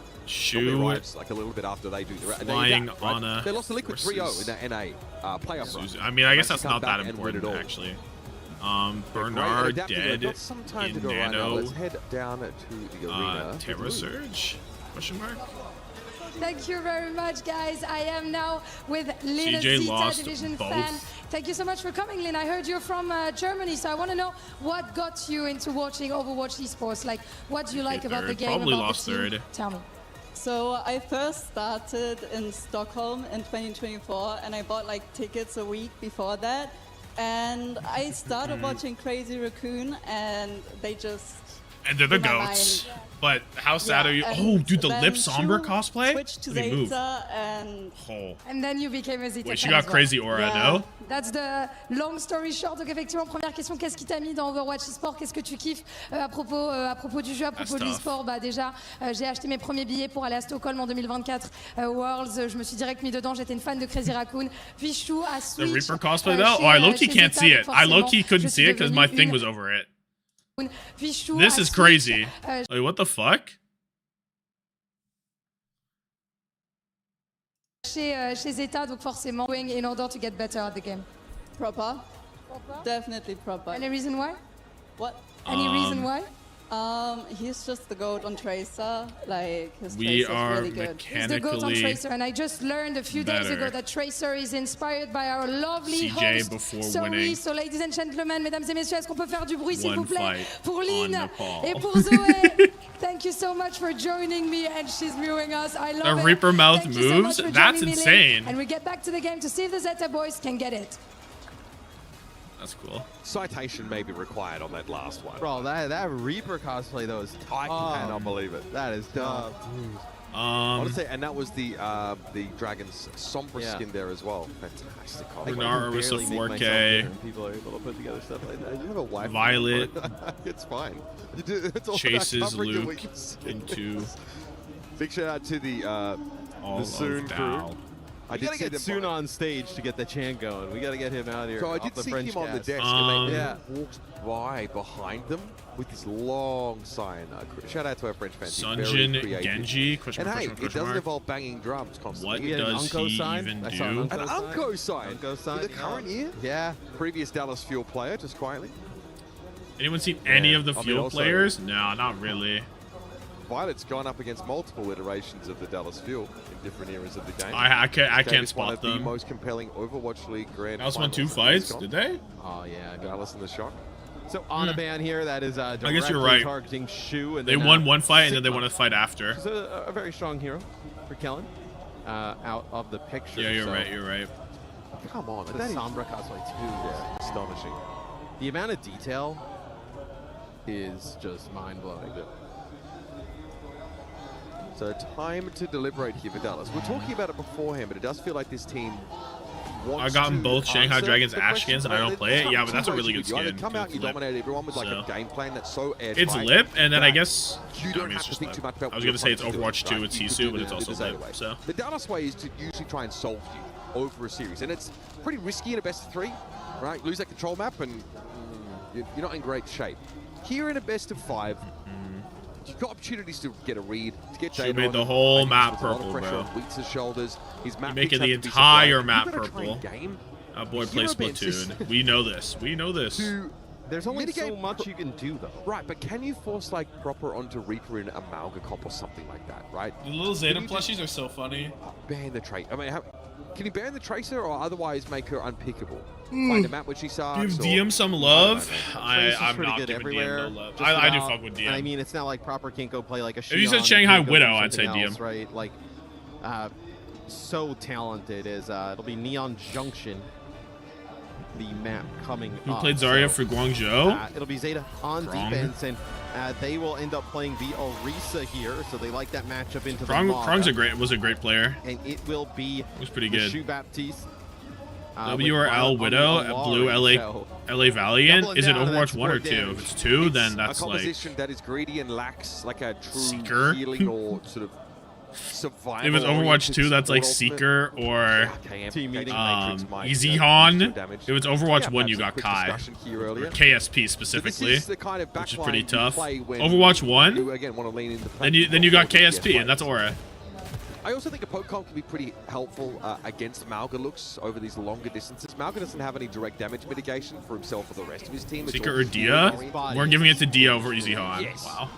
arrives like a little bit after they do the flying Ana. They lost the Liquid 3-0 in that NA playoff run. I mean, I guess that's not that important actually. Bernard dead in Nano. Let's head down to the arena. Terra Surge? Question mark? Thank you very much, guys. I am now with Lynn, a CJ ZETA Division fan. Thank you so much for coming, Lynn. I heard you're from Germany, so I want to know what got you into watching Overwatch Esports. Like, what do you like about the game? Probably about lost the team? third. Tell me. So I first started in Stockholm in 2024, and I bought like tickets a week before that. And I started watching Crazy Raccoon, and they just... And they're the goats. But how sad are you? Oh, dude, the Lip Sombra cosplay? Switched to They move. ZETA, and... And then you became a ZETA Wait, she fan got as well. crazy aura, no? That's the long story short. Donc effectivement, première question, qu'est-ce qui t'a mis dans Overwatch Esports? Qu'est-ce que tu kiffes à propos du jeu, à propos de l'e-sport? Bah déjà, j'ai acheté mes premiers billets pour aller à Stockholm en 2024 Worlds. Je me suis direct mis dedans. J'étais une fan de Crazy Raccoon. Puis Chou a switch. The Reaper cosplay though? Oh, I low-key can't see it. I low-key couldn't see it because my thing was over it. This is crazy. Wait, what the fuck? Chez ZETA, donc forcément, going in order to get better at the game. Proper. Definitely proper. Any reason why? What? Any reason why? He's just the GOAT on Tracer. Like, his We Tracer's are really good. He's the GOAT on Tracer, and I just learned a few days ago that Tracer is inspired by our lovely CJ host, before Sorry. winning. So, ladies and gentlemen, mesdames et messieurs, est-ce qu'on peut faire du bruit, s'il One vous plaît, fight pour on Lynn Nepal. et pour Zoé? Thank you so much for joining me, and she's viewing us. I love The it. Reaper mouth Thank you so moves? much for That's joining me, insane. Lynn. And we get back to the game to see if the ZETA boys can get it. That's cool. Citation may be required on that last one. Bro, that Reaper cosplay though is I cannot believe it. That is dumb. Honestly, and that was the Dragon's Sombra skin there as well. Fantastic. Bernard with a 4K. People are able to put together stuff like that. You have a wife. Violet. It's fine. You do, it's all Chases about covering your Luke weaknesses. into Big shout out to the Soon crew. Dow. I did get Soon on stage to get the chant going. We got to get him out here. So I did see him on the desk, and they walked by behind them with this long sign. Shout out to our French fans. Sunjin Genji? And hey, it doesn't involve banging drums constantly. What does he even do? An Unco sign. Unco sign. For the current year? Yeah. Previous Dallas Fuel player, just quietly. Anyone seen any of the Fuel players? No, not really. Violet's gone up against multiple iterations of the Dallas Fuel in different eras of the game. I can't spot one of them. the most compelling Overwatch League grand Dallas won 2 finals fights, did they? Oh yeah, Dallas in the shock. So on a ban here, that is I guess you're right. targeting Shu, and They then, won one fight and then they won a fight after. It's a very strong hero for Kellen, out of the picture. Yeah, you're right. You're right. Come on, The that is Sombra cosplay too. yeah, astonishing. The amount of detail is just mind blowing. So time to deliberate here for Dallas. We're talking about it beforehand, but it does feel like this team wants I've gotten to both Shanghai answer Dragons the Ash question. skins and I don't play it. Yeah, but that's a really good You either skin. come out and you dominate everyone with like So. a game plan that's so airtight. It's Lip, and then I guess you I don't mean, have it's to just think Lip. too much about I was what gonna say your it's opponent's Overwatch doing, 2, it's right? You Sisu, can but do it's the also Zeta Lip. way. So The Dallas way is to usually try and solve you over a series, and it's pretty risky in a best of 3, right? Lose that control map, and you're not in great shape. Here in a best of 5. You've got opportunities to get a read, to get Should data made on the him. whole I think map there's a lot of purple, pressure bro. on Weeks' shoulders. His map You're making picks the have to be entire supplied. map You've got to try and purple. game That boy plays hero benches. Splatoon. We know this. We know this. There's only so Mitigate much you can do though. Right, but can you force like proper onto Reaper in Amalgacop or something like that, right? The little Zeta Can you just plushies are so funny. ban the Tracer? I mean, can you ban the Tracer or otherwise make her unpickable? Find a map where she sucks? Give or- DM some love. Tracer's I'm pretty not good giving everywhere. DM no love. just I do about- fuck with DM. And I mean, it's not like proper Kinko play like a. If you said Xion, Shanghai Kinko Widow, or I'd say something DM. else, right? Like, so talented is it'll be Neon Junction. the map coming Who up. played Zarya for Guangzhou? It'll be ZETA on defense, and they will end up playing the Orisa here, so they like that matchup into the Krong's was a great player. And it will be was pretty the good. Shu Baptiste. WRL Widow, Blue LA Valiant. Is it Overwatch 1 or 2? If it's 2, then that's a like composition that is greedy and lacks like a true Seeker. healing or sort of survival. If it's Overwatch 2, that's like Seeker or Easyhan. If it's Overwatch 1, you got Kai. Or KSP specifically, which is pretty tough. Overwatch 1, then you got KSP, and that's Aura. I also think a poke comp can be pretty helpful against Mauga looks over these longer distances. Mauga doesn't have any direct damage mitigation for himself or the rest of his team. Seeker or Dia? We're giving it to Dia over Easyhan. Yes. Wow.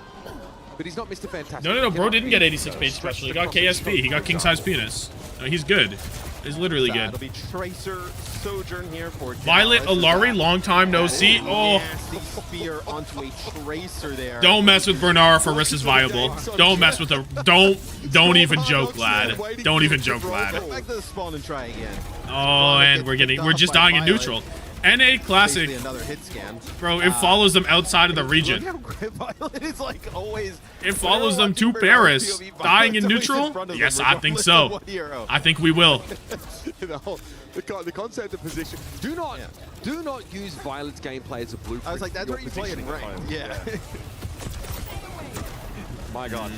But he's not Mr. Fantastic. No, bro didn't get 86 page special. He got KSP. He got king size penis. No, he's good. He's literally good. It'll be Tracer Sojourn here for Violet Alari, long time no see. Oh. Spear onto a Tracer there. Don't mess with Bernard for Riss is viable. Don't mess with the. Don't even joke, lad. Don't even joke, lad. Go back to the spawn and try again. Oh, and we're just dying in neutral. NA Classic, another hit scan. Bro, it follows them outside of the region. It's like always. It follows them to Paris. Dying in neutral? Yes, I think so. I think we will. The concept of position. Do not use Violet's gameplay as a blueprint. I was like, that's where you play it, right? Yeah. My God.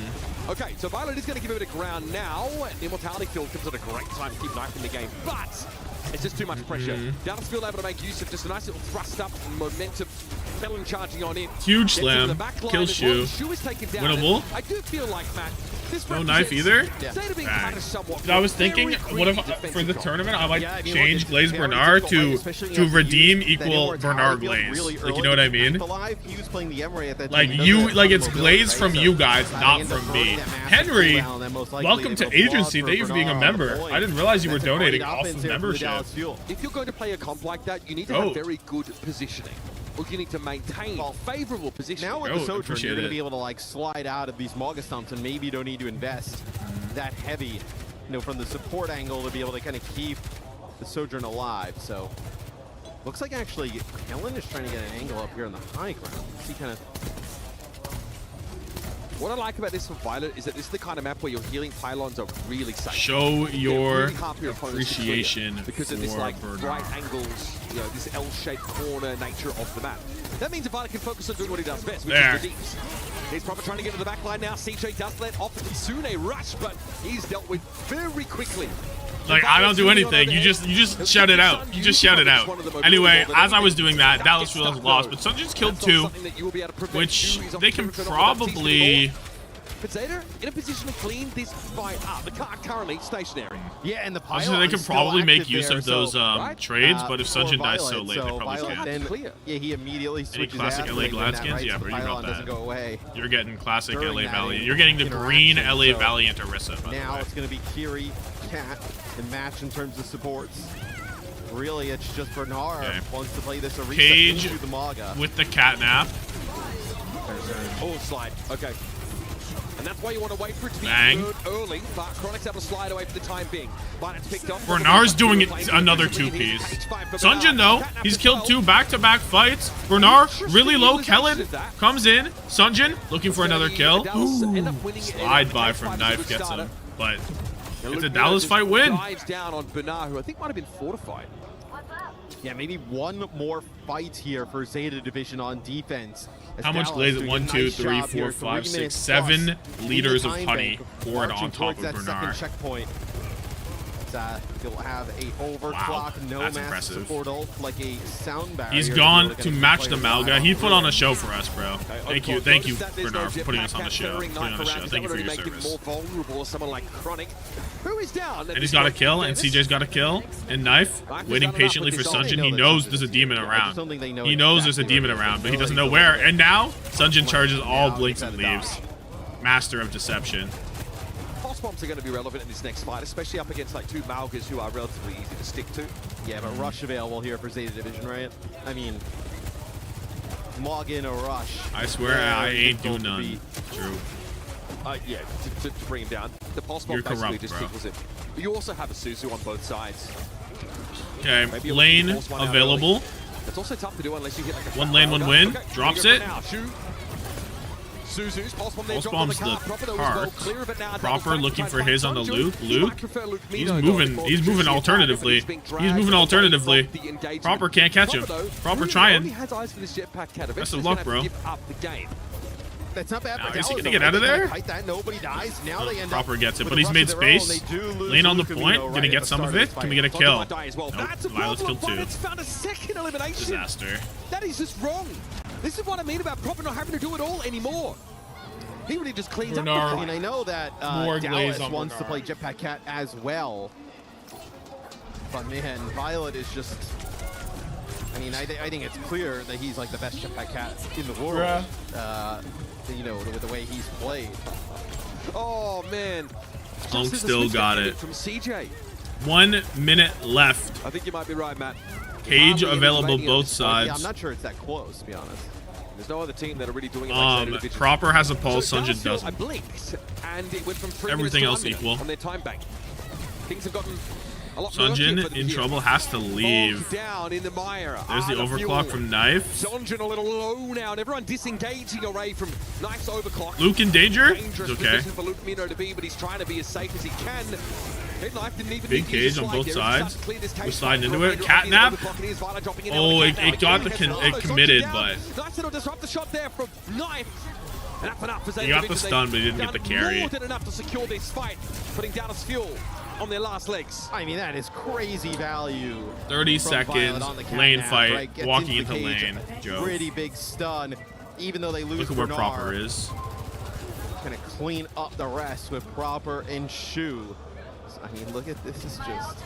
Okay, so Violet is going to give it a ground now. Immortality Field comes at a great time to keep knife in the game, but it's just too much pressure. Dallas Field able to make use of just a nice little thrust up, momentum, Felon charging on in. Huge slam, kill Shu. Winnable. I do feel like, Matt, this no knife either? Yeah. I was thinking, what if for the tournament I might change Glaze Bernard to redeem equal Bernard Glaze. Like, you know what I mean? Like it's Glaze from you guys, not from me. Henry, welcome to agency. Thank you for being a member. I didn't realize you were donating off of membership. If you're going to play a comp like that, you need to have very good positioning. Or you need to maintain favorable position. Now with the Sojourn, you're going to be able to like slide out of these Mauga stumps, and maybe you don't need to invest that heavy, from the support angle to be able to kind of keep the Sojourn alive. So looks like actually Kellen is trying to get an angle up here on the high ground. See kind of. What I like about this for Violet is that this is the kind of map where your healing pylons are really safe. Show your really appreciation because of this like right angles, this L-shaped corner nature of the map. That means that Violet can focus on doing what he does best, which is the deeps. He's probably trying to get to the back line now. CJ does let off the Tsune rush, but he's dealt with very quickly. Like, I don't do anything. You just shout it out. You just shout it out. Anyway, as I was doing that, Dallas Field lost, but Sunjin's killed 2, which they can probably. But ZETA in a position to clean this fight up. The car currently stationary. Yeah, and the they can probably make use of those trades, but if Sunjin dies so late, they probably can't. Yeah, he immediately switches. Any classic LA Gladskins? Yeah, bro, you got that. Go away. You're getting classic LA Valiant. You're getting the green LA Valiant Orisa. Now it's going to be Kiri, Cat, and Match in terms of supports. Really, it's just Bernard wants to play this Orisa Cage into the Mauga. with the catnap. Oh, slide. Okay. And that's why you want to wait for it to be good early, but Chronic's able to slide away for the time being. Binance picked up. Bernard's doing it another 2-piece. Sunjin, though, he's killed 2 back-to-back fights. Bernard, really low. Kellen comes in. Sunjin, looking for another kill. Ooh. Slide by from Knife gets him. But it's a Dallas fight win. Dives down on Bernard, who I think might have been fortified. Yeah, maybe one more fight here for ZETA Division on defense. How much glaze it? 1, 2, 3, 4, 5, 6, 7 liters of honey poured on top of Bernard. Checkpoint. He'll have a overclock, no massive portal, like a sound barrier. He's gone to match the Malga. He put on a show for us, bro. Thank you, Bernard, for putting us on the show. Thank you for your service. More vulnerable, someone like Chronic, who is down. And he's got a kill, and CJ's got a kill, and Knife waiting patiently for Sunjin. He knows there's a demon around. He knows there's a demon around, but he doesn't know where. And now Sunjin charges all blinks and leaves. Master of deception. Bombs are going to be relevant in this next fight, especially up against like 2 Malgas who are relatively easy to stick to. Yeah, but Rush available here for ZETA Division, right? I mean, Morgan or Rush. I swear I ain't do none. True. Yeah, to bring him down. The pulse bomb basically just equals it. But you also have a Suzu on both sides. Okay, lane available. It's also tough to do unless you hit like a One lane, one win. Okay, Drops here we it. go for now. Shu. Suzu's pulse bomb there, Pulse dropped on the bombs the cart. Proper though as well, cart. clear of it now. Proper looking for his on the Luke. He might Luke, prefer Luke he's Mino moving. going He's forward. moving alternatively. He's moving alternatively. Proper can't catch him. Proper Only trying. has eyes for this jetpack cat. Best of Eventually luck, he's bro. gonna have to give up the game. That's not bad Now, for is he Dallas, gonna get though, out of right? They there? kinda kite that, nobody dies. Now they end up Proper gets it, with but a he's rush made of their own. space. They do lose Lane on the Luke point. Mino Gonna right get at some the of start it. this Can we get a fight. kill? Might die as well. Nope. That's a Violet's problem. killed too. Violet's found a second elimination. Disaster. That is just wrong. This is what I mean about Proper not having to do it all anymore. He really just cleans up the I fight. mean, I know that More glaze Dallas on wants to Bernard. play Jetpack Cat as well. But man, Violet is just... I mean, I think it's clear that he's like the best Jetpack Cat in the world. You know, with the way he's played. Oh, man. Punk Just as a still switch got back it. From CJ. 1 minute left. I think you might be right, Matt. Cage Hardly any available remaining at both this point. Yeah, I'm sides. not sure it's that close, to be honest. There's no other team that are really doing it like Zeta Division. Proper has a pulse, So Sunjin Dallas, I doesn't. blinked, and it went from 3 Everything minutes else to 1 equal. minute on their time bank. Things have gotten a lot murkier for Sunjin them in here. trouble, has to leave. Bogged down in the mire. There's the The overclock fuel. from Knife. Sunjin a little low now, and everyone disengaging away from Knife's overclock. Luke in danger? Dangerous It's okay. position for Luke Mino to be, but he's trying to be as safe as he can. Knife didn't even Big need to use cage on slide both gear. He sides. starts to clear this We're cage sliding fight into for it. a Raider. Catnap. Overclock, and here's Violet dropping in there Oh, with it got the it committed, but Knife's gonna disrupt the shot there from Knife. And up and up for Zeta he got the Division. stun, but he didn't They've get the done carry. More than enough to secure this fight, putting Dallas Fuel on their last legs. I mean, that is crazy value. 30 from seconds, Violet on the lane catnap, fight, right? Gets walking into into the cage, lane. Joe. Pretty big stun, even though they lose Look at where Bernard. Proper is. Gonna clean up the rest with Proper and Shu. I mean, look at this. Is just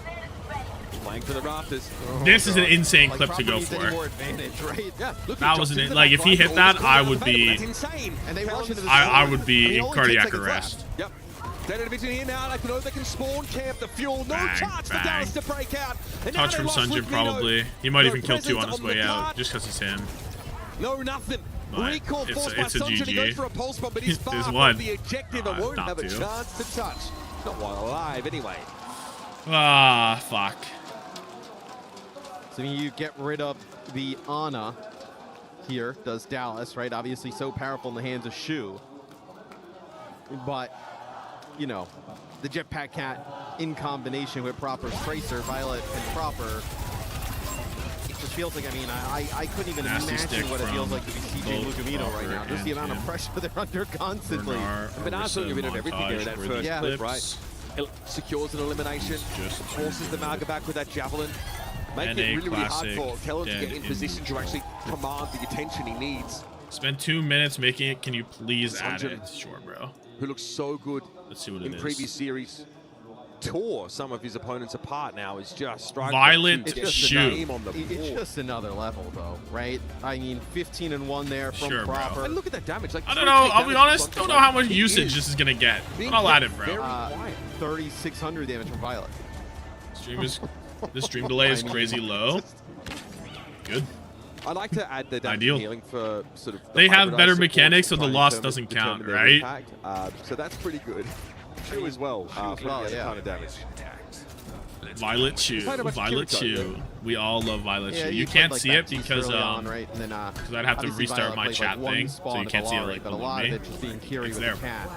playing for the rafters. This is an insane Like, clip to Proper go needs any for. more advantage, right? Yeah, look, That was an like if he hit that, I would be That's insane. And they rush into the I zone, would and be it in only cardiac 10 seconds arrest. left. Yep. Zeta Division here now. Like, they can spawn camp the Fuel. No Bang, chance for bang. Dallas to break out. And now Touch they from lost Sunjin Luke Mino. probably. He might No even kill 2 on his presence way the out card. just because it's him. No, nothing. But Recall it's forced a- by it's a Sunjin. He GG. goes for a pulse bomb, but he's far There's from one. the objective and won't not have a two. chance to touch. Not while alive, anyway. Ah, fuck. So you get rid of the Ana here, does Dallas, right? Obviously so powerful in the hands of Shu. But, you know, the Jetpack Cat in combination with Proper's Tracer, Violet and Proper, it just feels like, I mean, I couldn't even Nasty imagine stick what it feels from like to be CJ both Lucamino right Proper now. Just the and amount of him. pressure they're under constantly. But now getting rid of everything there in that first clip, right? It secures an elimination, forces the Malga back with that javelin, making it really, really hard for Kellen to get in position to actually command the attention he needs. Spend 2 minutes making it. Can you please add Sunjin, it? Sure, bro. Who looks so good Let's see what in it previous is. series. Tore some of his opponents apart now. Is just striking. Violet It's just Shu. the name on the It's board. just another level, though, right? I mean, 15-1 there from Sure, bro. Proper. And look at that damage. Like, I don't know. I'll be honest. Don't know how much usage this is gonna get. But I'll add it, bro. 3,600 damage from Violet. The stream delay is crazy low. Good. I like to add the damage Ideal. healing for sort of. They have hybridized better supports mechanics, to so the try and loss determine- doesn't count, determine their right? impact. So that's pretty good. True as well. For well, the other yeah. kind of damage. Violet Shu. Played a bunch of Violet Kirito, Shu. We all love Violet Yeah, Shu. You played, can't like, see that it piece because early on, right? And then, I'd have to obviously restart Violet my played, chat like, one thing, so spawn you in can't see it Valari, right but a below lot me. of it just being carried It's with there. the cat.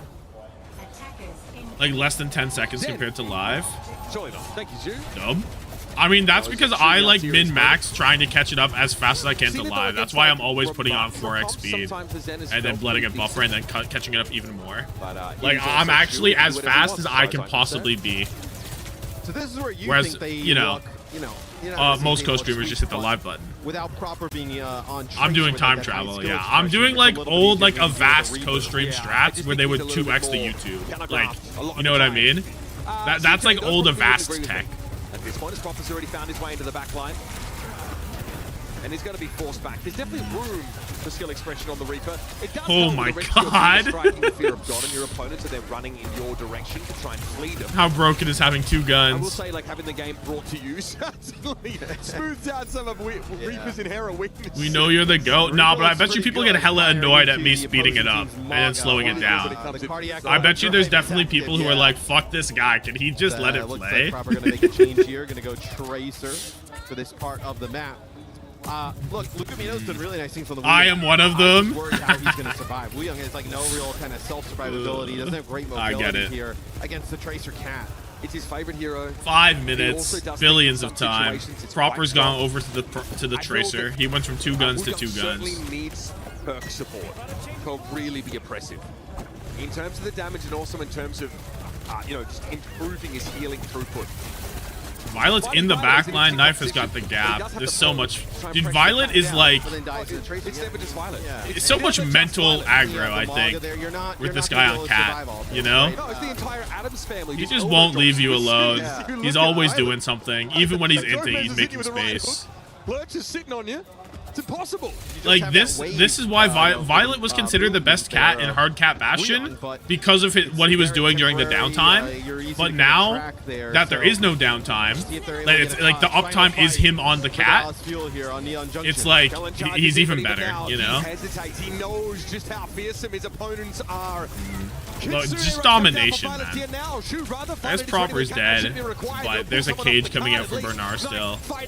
Like less than 10 seconds compared to live. Surely not. Thank you, Zhu. Dub. I mean, that's because I like min-max trying to catch it up as fast as I can to live. That's why I'm always putting on 4x speed and then letting it buffer and then catching it up even more. Like, I'm actually as fast as I can possibly be. So this is where you Whereas, think they you know, look, you're not gonna say most they co-streamers look just hit the sweet, live button. Without Proper being on I'm doing with, time like, that high travel, skill yeah. I'm expression, doing it's a like little old, bit like easier a to vast reboot. co-stream I strats just where think they he's would a little 2x the bit more YouTube. Like, telegraphed a lot you of know the what I time. mean? That's like old Agree Avast with tech. him. At this point, his Proper's already found his way into the back line. and he's going to be forced back. There's definitely room for skill expression on the Reaper. It does Oh help my with the rest of your God. team striking the fear of God on your opponents, and they're running in your direction to try and flee them. How broken is having 2 I will guns? say, like, having the game brought to you certainly smooths out some of Reaper's inherent weaknesses. We know you're the GOAT. Nah, but I bet you people get hella annoyed at me speeding it up and then slowing it down. I bet you there's definitely people who are like, fuck this guy. Can he just let it Looks play? like Proper gonna make a change here. Gonna go Tracer for this part of the map. Look, Luka Mino's done really nice things on the Wu. I am one of them. I'm worried how he's going to survive. Wu Young has like no real kind of self-survivability. He doesn't have great I mobility get it. here against the Tracer Cat. It's his favorite hero. 5 He minutes, also does billions think of in some time. situations it's Proper's quite gone tough. over to the I feel Tracer. that He went from 2 guns to Wu 2 Young certainly guns. needs perk support to really be oppressive. In terms of the damage and also in terms of, just improving his healing throughput. Violet's in the back line. Knife has got the gap. There's so much. Dude, Violet is like It's never just Violet. it's so much mental aggro, I think, with this guy on Cat. You know? No, it's the entire Adams family. He just won't leave you alone. He's always doing something. Even when he's inting, he's making space. Lurch is sitting on you. It's impossible. Like this is why Violet was considered the best cat in Hard Cat Bastion because of what he was doing during the downtime. But now that there is no downtime, like the uptime is him on the cat. It's like he's even better, you know. He hesitates. He knows just how fearsome his opponents are. Look, just domination, man. There's Proper's dead, but there's a cage coming out for Bernard still. 4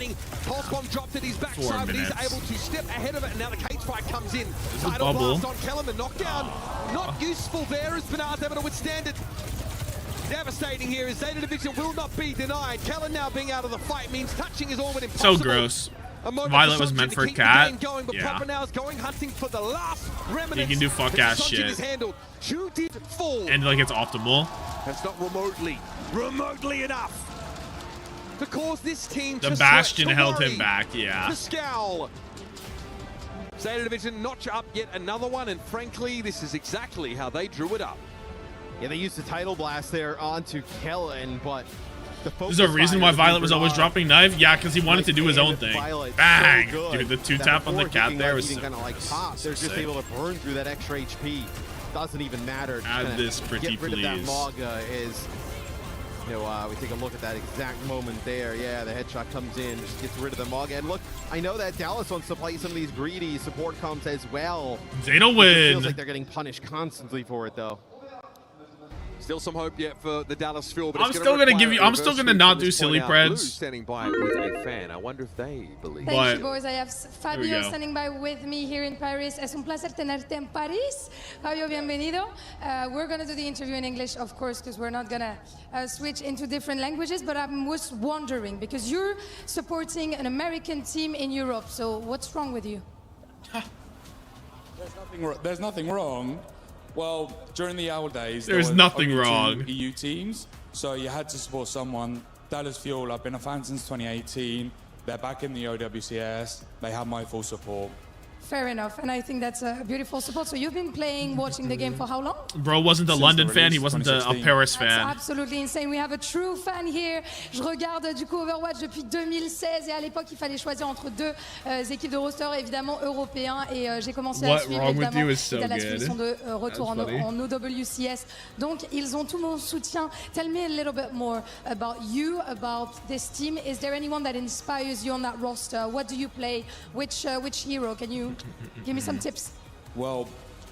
minutes. Able to step ahead of it, and now the cage fight comes in. There's a bubble. On Kellerman, knockdown. Not useful there as Bernard's able to withstand it. Devastating here as ZETA Division will not be denied. Kellen now being out of the fight means touching is almost impossible. So gross. Violet was meant for Cat. Yeah. He can do fuck ass shit. And like it's optimal. That's not remotely enough to cause this team The to Bastion sweat, to held worry, him back, yeah. to scowl. ZETA Division notch up yet another one, and frankly, this is exactly how they drew it up. Yeah, they used the title blast there onto Kellen, but the There's a reason why Violet was always dropping knife. Yeah, because he wanted to do his own thing. Bang! Dude, the 2-tap on the cat there was so, kind of like pop. They're just able to burn through that extra HP. Doesn't even matter. Add this, pretty get rid of that please. Maga is. We take a look at that exact moment there. Yeah, the headshot comes in, just gets rid of the Maga. And look, I know that Dallas wants to play some of these greedy support comps as well. ZETA It win. feels like they're getting punished constantly for it, though. Still some hope yet for the Dallas Fuel, but I'm still gonna not do silly preds. Standing by with a fan. I wonder if they believe. Thank you, boys. I have Fabio standing by with me here in Paris. Es un placer tenerte en París. Fabio, bienvenido. We're going to do the interview in English, of course, because we're not going to switch into different languages. But I was wondering, because you're supporting an American team in Europe, so what's wrong with you? There's nothing wrong. Well, during the old days, There's nothing wrong. Two EU teams, so you had to support someone. Dallas Fuel, I've been a fan since 2018. They're back in the OWCS. They have my full support. Fair enough, and I think that's a beautiful support. So you've been watching the game for how long? Bro wasn't a London fan, he wasn't a Paris fan. That's absolutely insane. We have a true fan here. Je regarde du coup Overwatch depuis 2016 et à l'époque il fallait choisir entre deux équipes de roster évidemment européens et j'ai commencé à suivre évidemment. Ils sont de retour en OWCS. Donc ils ont tout mon soutien. Tell me a little bit more about you, about this team. Is there anyone that inspires you on that roster? What do you play? Which hero? Can you give me some tips? Well,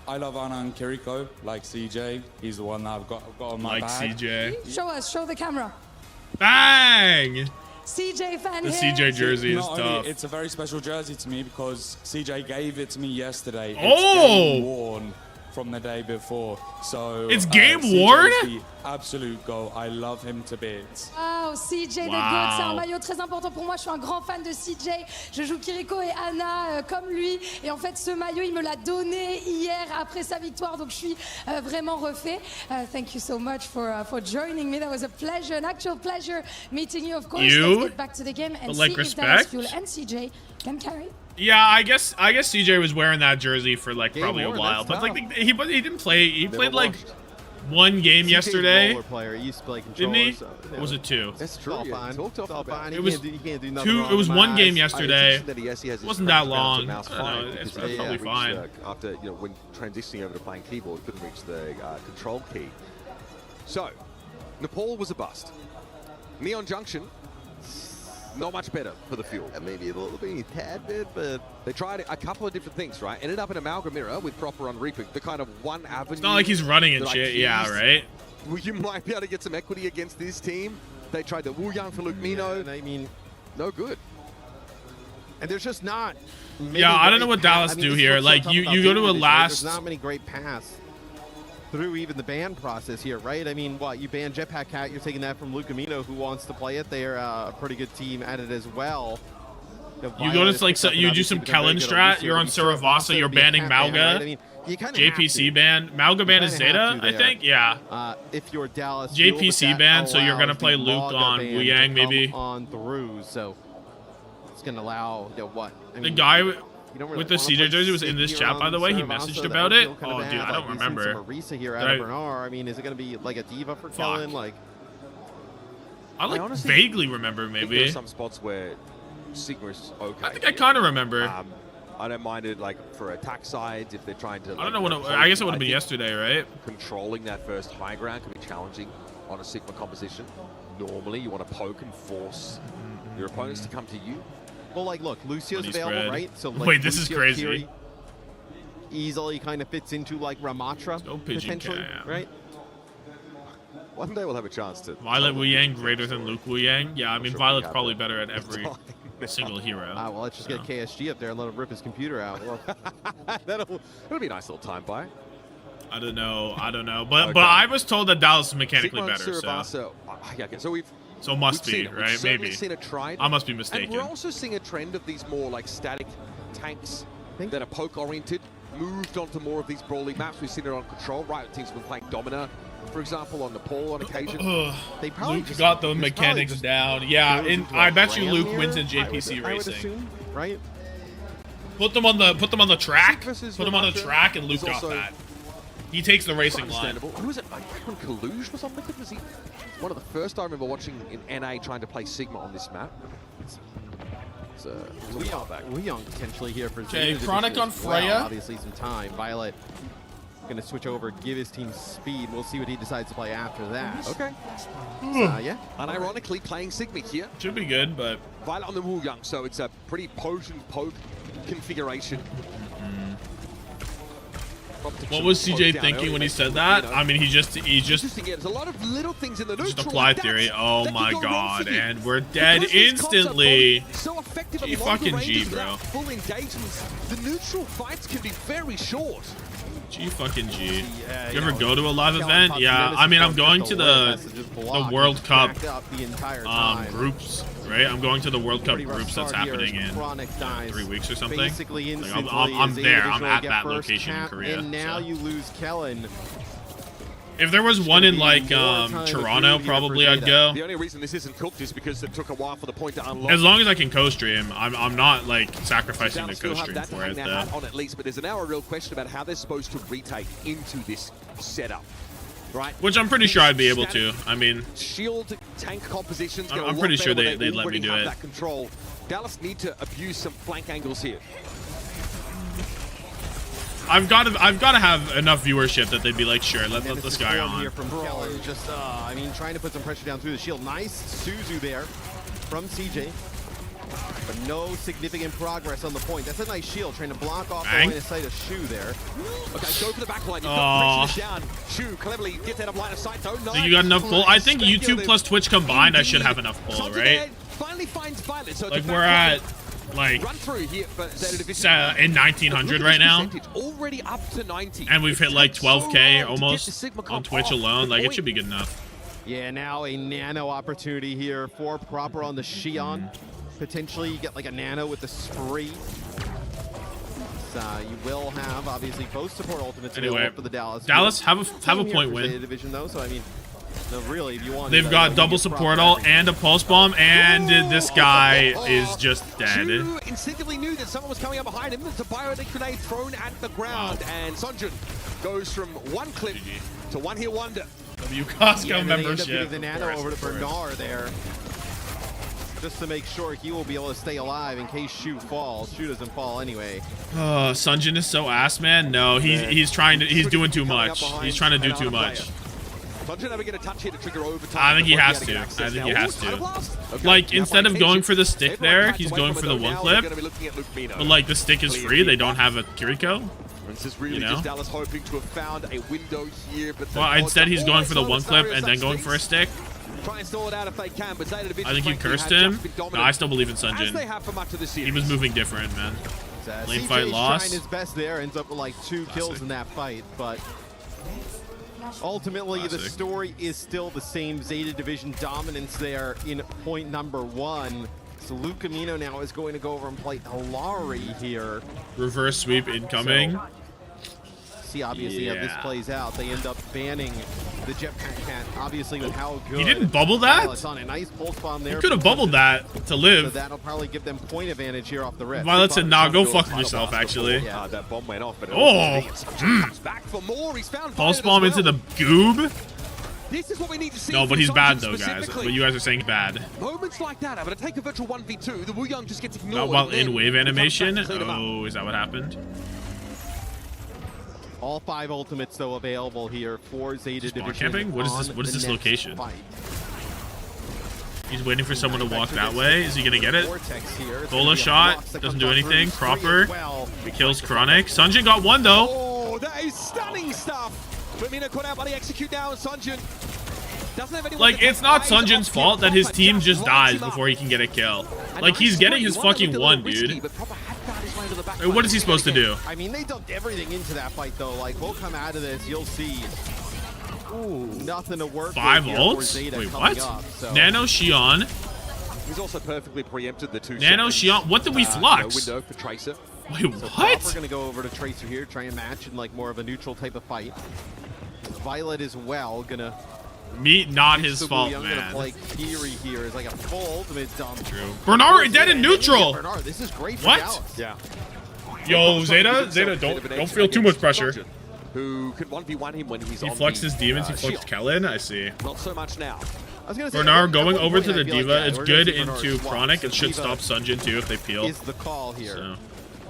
I love Ana and Kiriko, like CJ. He's the one that I've got on my bag. CJ. Show the camera. Bang! CJ fan The here. CJ jersey is Not tough. only, it's a very special jersey to me because CJ gave it to me yesterday. Oh! It's game worn from the day before. So It's game CJ worn? is the absolute goal. I love him to bits. Wow, CJ the GOAT, c'est un maillot très important pour moi. Je suis un grand fan de CJ. Je joue Kiriko et Anna comme lui. Et en fait, ce maillot, il me l'a donné hier après sa victoire. Donc, je suis vraiment refait. Thank you so much for joining me. That was a pleasure, an actual pleasure meeting you. Of course, let's get back to the game and see if Dallas Fuel and CJ can carry. Yeah, I guess CJ was wearing that jersey for like probably a while, but like he didn't play. He played like one game CJ's yesterday. roller player. He used to play Didn't he? controller, so, Or was it 2? That's true. It's all fine. It's all fine. It was He can't do nothing 2. wrong It was in one my game eyes. yesterday. It wasn't that long. I don't know, it's probably couldn't fine. reach, after when transitioning over to playing keyboard, couldn't reach the control key. So, Nepal was a bust. Neon Junction, not much better for the Fuel. Maybe a little bit, tad bit, but they tried a couple of different things, right? Ended up in Amalgam Mirror with proper on Reaping, the kind of one avenue. It's not like he's running and shit. Yeah, right. Well, you might be able to get some equity against this team. They tried the Wu Yang for Luke Mino. I mean, no good. And there's just not. Yeah, I don't know what Dallas do here. Like, you go to a last. There's not many great paths through even the ban process here, right? I mean, what, you ban Jetpack Cat, you're taking that from Luke Mino, who wants to play it. They're a pretty good team at it as well. You go to like you do some Kellen strat. You're on Saravasa. You're banning Malga. I mean, you kind of JPC ban. Malga ban is ZETA, I think. Yeah. If you're Dallas, JPC ban, so you're gonna play Luke on Wu Yang maybe. On through, so it's gonna allow what? I The mean, guy you don't really with the wanna CJ play jersey was in this Sig chat, here by the way. He on messaged Saravasa. about That it. would feel kinda Oh, dude, bad. I don't Like, we've seen remember. some Marisa here Did out of I- Bernard. I mean, is it gonna be like a diva for Fuck. Kellen? Like, I like honestly vaguely remember I think there maybe. are some spots where Sigma is okay. I think I kind of remember. I don't mind it like for attack sides if they're trying to. I don't know what. I guess it would have been yesterday, right? Controlling that first high ground can be challenging on a Sigma composition. Normally, you want to poke and force your opponents to come to you. well, like, look, Lucio's Money available, spread. right? So, like, Wait, this is Lucio crazy. Kiri easily kind of fits into like Ramatra Pigeon potentially, Cam. right? One day we'll have a chance to. Violet Wu Yang greater than Luke Wu Yang. Yeah, I mean sure we Violet's have probably that. better at every single hero. Well, let's just get KSG up there and let him rip his computer out. Well, that'll be a nice little time buy. I don't know, but I was told that Dallas is mechanically Sigma and better, so Saravasa, yeah, okay, so must we've be seen it. right. We've certainly Maybe seen it tried. I must be And mistaken. we're also seeing a trend of these more like static tanks that are poke oriented, moved onto more of these brawling maps. We've seen it on Control. Riot teams have been playing Domina, for example, on Nepal on occasion. They probably Luke just got the mechanics down. Yeah, goes and into I a bet you brand Luke mirror, wins in I JPC would racing. assume, right? Put them on the track. versus Put them on the Ramatra track, and Luke is got also that. He takes the racing line. Understandable. Who was it? Like Kaluge was on Liquid? Was he one of the first I remember watching in NA trying to play Sigma on this map? It was a while back. Wu Yang potentially here for Okay, Zeta Chronic division on as well. Freya. Obviously some time. Violet going to switch over, give his team speed. We'll see what he decides to play after that. Okay. Yeah. Unironically playing Sigma here. Should be good, but Violet on the Wu Yang, so it's a pretty potent poke configuration. what was CJ thinking when he said that? I mean, he just There's a lot of little things in the just neutral applied like theory. that Oh that my could go wrong for god, you. and we're dead Because these comps are instantly. both So effective at G longer fucking G, ranges bro. without full engagements. The neutral fights can be very short. G fucking G. Yeah, You ever go to a live event? Yeah, I mean, I'm going to the World Cup groups, right? I'm going to the World Cup groups that's happening in 3 weeks or something. Basically, Like, instantly I'm as there. Zeta I'm Division at get that first location in cap, Korea. And now so. you lose Kellen. If there was one in like time to Toronto, prove here probably for I'd Zeta. go. The only reason this isn't cooked is because it took a while for the point to unlock. As long as I can co-stream, I'm not like sacrificing the Dallas still have co-stream that to for hang it their though. hat on at least, but there's now a real question about how they're supposed to retake into this setup. Right? Which I'm pretty sure I'd be able to. I mean, Shield tank compositions. get a I'm lot pretty better sure when they'd let me already do have it. That control. Dallas need to abuse some flank angles here. I've got to have enough viewership that they'd be like, sure, let this guy on. Here from Kellen, just I mean, trying to put some pressure down through the shield. Nice Suzu there from CJ, but no significant progress on the point. That's a nice shield, trying to block off the line of sight of Shu there. Okay, go for the back line. You've got pressure down. Shu cleverly gets out of line of sight though. So you got enough pull? I think YouTube plus Twitch combined, I should have enough pull, right? Finally finds Violet. So Like we're at like run through here for Zeta Division. in 1900 right now, already up to 90. and we've hit like 12K almost on Twitch alone. Like it should be good enough. Yeah, now a nano opportunity here for proper on the Xion. Potentially you get like a nano with the spree. You will have obviously both support ultimates available for the Dallas. Dallas have a point win. Division though, so I mean, no, really, if you want, They've got double support ult and a pulse bomb, and this guy is just dead. Shu instinctively knew that someone was coming up behind him. There's a biotic grenade thrown at the ground, and Sunjun goes from one clip to one hit wonder. Costco membership. The nano over to Bernard there, just to make sure he will be able to stay alive in case Shu falls. Shu doesn't fall anyway. Oh, Sunjin is so ass, man. No, he's doing too much. He's trying to do too much. Sunjin never get a touch here to trigger overtime. I think he has to. I think he has to. Like, instead of going for the stick there, he's going for the one clip. But like, the stick is free. They don't have a Kiriko. This is really just Dallas hoping to have found a window here, but well, instead he's going for the one clip and then going for a stick. Try and stall it out if they can, but ZETA Division, I think you cursed him. No, I still believe in Sunjin. He was moving different, man. Lane fight lost. Trying his best there, ends up with like 2 kills in that fight, but ultimately the story is still the same. ZETA Division dominance there in point number 1. So Luke Camino now is going to go over and play Alari here. Reverse sweep incoming. So, see obviously how this plays out. They end up banning the jetpack cat, obviously with how good. He didn't bubble that? On a nice pulse bomb there. He could have bubbled that to live. So that'll probably give them point advantage here off the rip. Violet said, nah, go fuck yourself, actually. Yeah, that bomb went off, but back for more. He's found pulse bomb into the goob. This is what we need to see. No, but he's bad though, guys. But you guys are saying bad. Moments like that, I'm gonna take a virtual 1v2. The Wu Young just gets ignored. Not while in wave animation. Oh, is that what happened? All 5 ultimates though available here for ZETA Division. Camping? What is this? What is this location? He's waiting for someone to walk that way. Is he gonna get it? Bola shot doesn't do anything. Proper. He kills Chronic. Sunjin got one though. Oh, that is stunning stuff. Firmino caught out by the execute now, and Sunjin doesn't have anyone. Like, it's not Sunjin's fault that his team just dies before he can get a kill. Like, he's getting his fucking one, dude. What is he supposed to do? I mean, they dumped everything into that fight, though. Like, we'll come out of this, you'll see. Ooh, nothing to work with. 5 ults? Wait, what? Nano Xion. He's also perfectly preempted the 2 Nano Xion. What did we flux? Window for Tracer. Wait, so what? We're gonna go over to Tracer here, try and match in like more of a neutral type of fight. Violet as well, gonna meet not his fault, man. Gonna play Fury here is like a full ultimate dump. True. Bernard dead in neutral. Bernard, this is great for what? Dallas. Yeah. Yo, ZETA, don't feel too much pressure. Who could 1v1 him when he's he fluxed his demons, he fluxed Kellen, I see. Not so much now. Bernard going over to the Diva, it's good into Chronic. It should stop Sunjin too if they peel. Is the call here. So.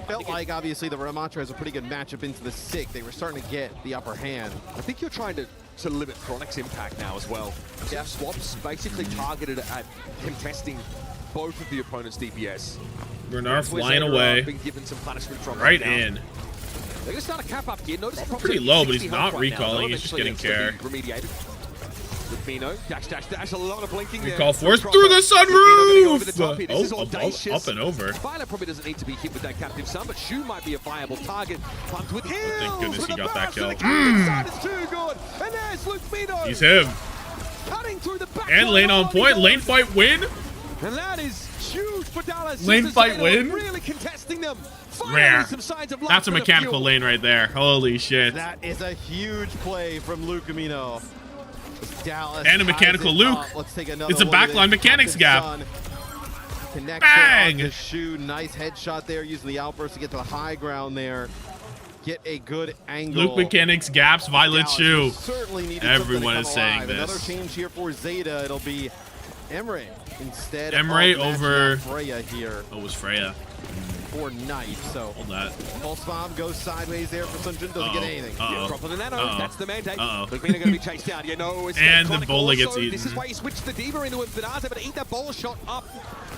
Felt like obviously the Ramatra has a pretty good matchup into the Sick. They were starting to get the upper hand. I think you're trying to limit Chronic's impact now as well. Yeah, swaps basically targeted at contesting both of the opponent's DPS. Bernard flying away. Been given some punishment from right in. They're gonna start a cap up here. Notice pretty low, but he's not recalling. He's just getting care. Remediated. Firmino, dash, a lot of blinking there. Recall force through the sunroof! Up and over. Violet probably doesn't need to be hit with that captive sun, but Shu might be a viable target. Pumped with heals. Thank goodness he got that kill. And there's Luke. He's him. Cutting through the back and lane on point. Lane fight win. And that is huge for Dallas. Lane fight win. Really contesting them. Rare. That's a mechanical lane right there. Holy shit. That is a huge play from Luke Camino. Dallas and a mechanical Luke. It's a backline mechanics gap. Bang! Shu, nice headshot there using the outburst to get to the high ground there. Get a good angle. Luke mechanics gaps, Violet Shu. Everyone is saying this. Another change here for ZETA. It'll be Emre instead. Emre over Freya here. Oh, it was Freya. For Knight, so hold that. Pulse bomb goes sideways there for Sunjin, doesn't get anything. Dropping the nano, that's the mandate. Lukmina gonna be chased down. You know, and the Bola gets eaten. This is why he switched the Diva into him. Benaz able to eat that Bola shot up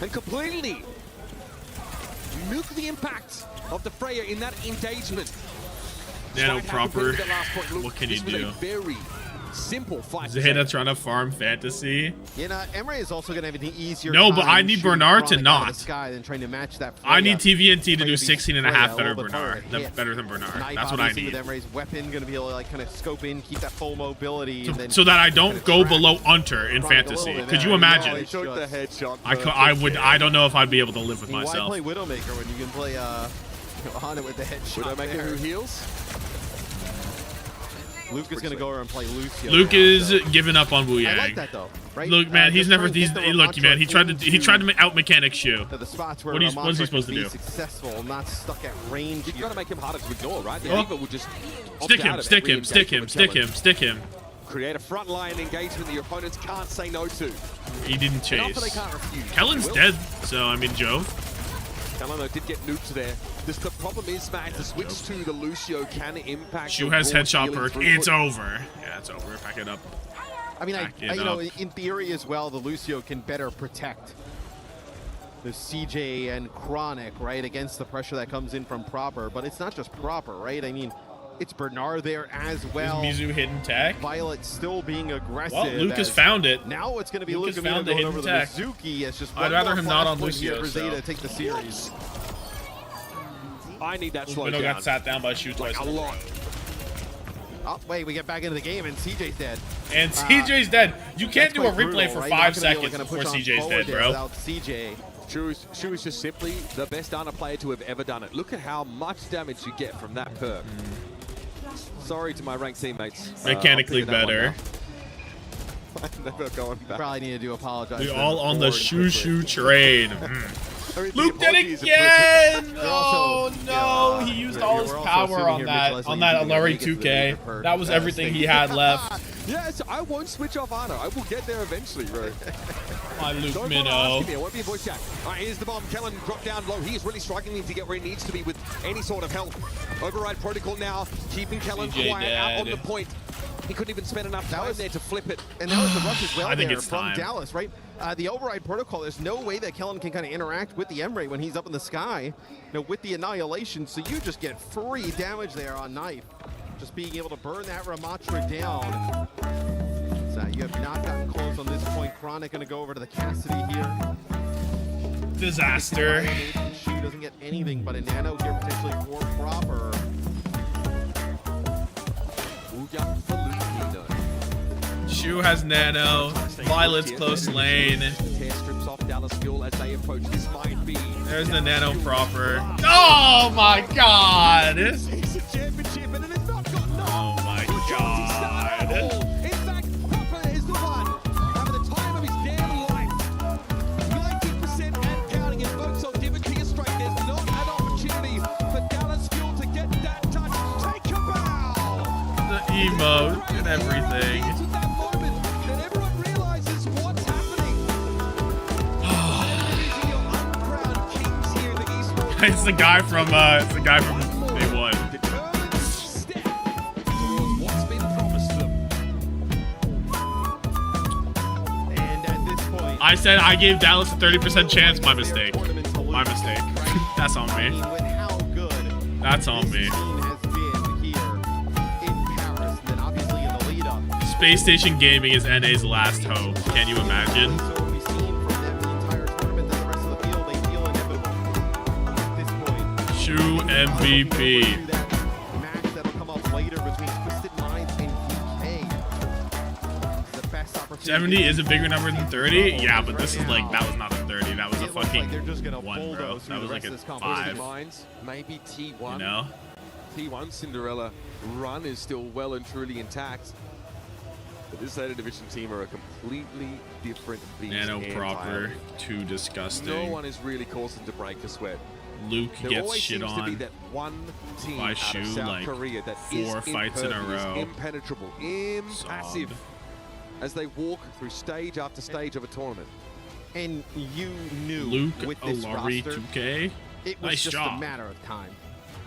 and completely nuke the impact of the Freya in that engagement. Nano proper. What can you do? Very simple fight. ZETA trying to farm fantasy. You know, Emre is also going to have an easier no, but I need Bernard to not. Than trying to match that I need TVNT to do 16.5 better Bernard. Better than Bernard. That's what I need. With Emre's weapon, going to be able to like kind of scope in, keep that full mobility. So that I don't go below Unter in fantasy. Could you imagine? I don't know if I'd be able to live with myself. Why play Widowmaker when you can play on it with the headshot? Widowmaker who heals. Luke is going to go over and play Lucio. Luke is giving up on Wu Yang. I like that though, right? Look, man, he's never. Look, man, he tried to out mechanic Shu. The spots where What's he supposed to do? Successful, not stuck at range. You've got to make him harder to ignore, right? The Oh. Diva will just Stick him. Create a front line engagement that your opponents can't say no to. He didn't And chase. after they can't refuse. Kellen's Will. dead, so I mean, Jove. Kellen though did get nuked there. The problem is, Matt, the switch to the Lucio can impact. Shu your has raw headshot healing perk. throughout. It's over. Yeah, it's over. Pack it up. I mean, Back it you know, up. in theory as well, the Lucio can better protect the CJ and Chronic, right, against the pressure that comes in from Proper. But it's not just Proper, right? I mean, it's Bernard there as well. Is Mizu hidden tech? Violet still being aggressive. Well, Lucas found it. Now it's going to be Lucas Luca found the going hidden over the tech. Mizuki. It's just I'd one rather more him not on flashpoint here Lucio, for Zeta so. to take the series. I need that slow Luke down. got sat down by Shu twice. Like a lot. Oh, wait, we get back into the game and CJ's dead. And CJ's dead. You can't That's do a quite replay brutal, for right? 5 Not gonna be seconds able to before push on CJ's forward dead, there bro. without CJ. Shu is just simply the best Ana player to have ever done it. Look at how much damage you get from that perk. Sorry to my ranked teammates. Mechanically better. I'm never going back. Probably need to apologize. We to all them on the forward Shu quickly. train. Luke did it again! Oh no, he used all his power on that Alluring 2K. That was everything he had left. Yes, I won't switch off Ana. I will get there eventually, bro. My Luke Don't Minnow. bother asking me. I won't be a voice chat. All right, here's the bomb. Kellen dropped down low. He is really struggling to get where he needs to be with any sort of help. Override protocol now, keeping Kellen CJ quiet out on dead. the point. He couldn't even spend enough time there to flip it. And that was the rush as well I think there it's from time. Dallas, right? The override protocol, there's no way that Kellen can kind of interact with the M-Ray when he's up in the sky, you know, with the annihilation, so you just get free damage there on Knife. Just being able to burn that Ramatra down. So you have not gotten close on this point. Chronic going to go over to the Cassidy here. Disaster. Shu doesn't get anything but a nano here potentially for Proper. Shu has nano. Violet's close lane. Tear strips off Dallas Fuel as they approach. This might be. There's the nano proper. Oh my god! It's a championship and it has not got Oh my god. In fact, Proper is the one having the time of his damn life. 90% and counting. Invokes on Diva King straight. There's not an opportunity for Dallas Fuel to get that touch. Take a bow. The emote and everything. It's at that moment that everyone realizes what's happening. Your uncrowned kings here in the Esports. It's the guy from Day One. Determined step towards what's been promised them. And at this point, I said I gave Dallas a 30% chance. My mistake. My mistake. That's on me. with how good That's on me. team has been here in Paris, and then obviously in the lead-up. SpaceStation Gaming is NA's last hope. Can you imagine? So we've seen from them the entire tournament that the rest of the field, they feel inevitable at this point. Shu MVP. That match that'll come up later between Twisted Minds and Geekay. It's the best opportunity. 70 is a bigger number than 30? Yeah, but this is like, that was not a 30. That was a It looks fucking like they're just gonna 1, bro. bulldoze through That was the like rest a of this competition. 5. Minds, maybe T1. You know? T1 Cinderella run is still well and truly intact. But this ZETA Division team are a completely different beast. Nano entirely. proper. Too disgusting. No one is really causing to break a sweat. Luke There gets always shit seems to be on that one team by out Shu of South like Korea that 4 is fights in a impervious, row. impenetrable, impassive, as they walk through stage after stage of a tournament. And you knew Luke with this Alari roster, 2K. it was Nice just job. a matter of time.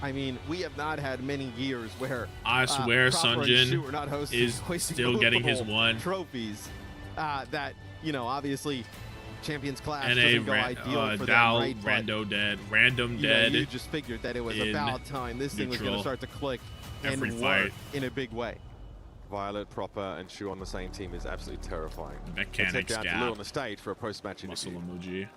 I mean, we have not had many years where I swear Proper and Sunjin Shu are not hosting, is hoisting still getting his multiple 1. trophies. That, you know, obviously Champions Clash NA doesn't go ideal for Dal, them, right? But, Rando dead. Random you know, dead. you just figured that it was in about time this thing was going to neutral. start to click Every and fight. work in a big way. Violet, Proper, and Shu on the same team is absolutely terrifying. Mechanics Let's head down to gap. Lou on the stage for a post-match Muscle interview. emoji.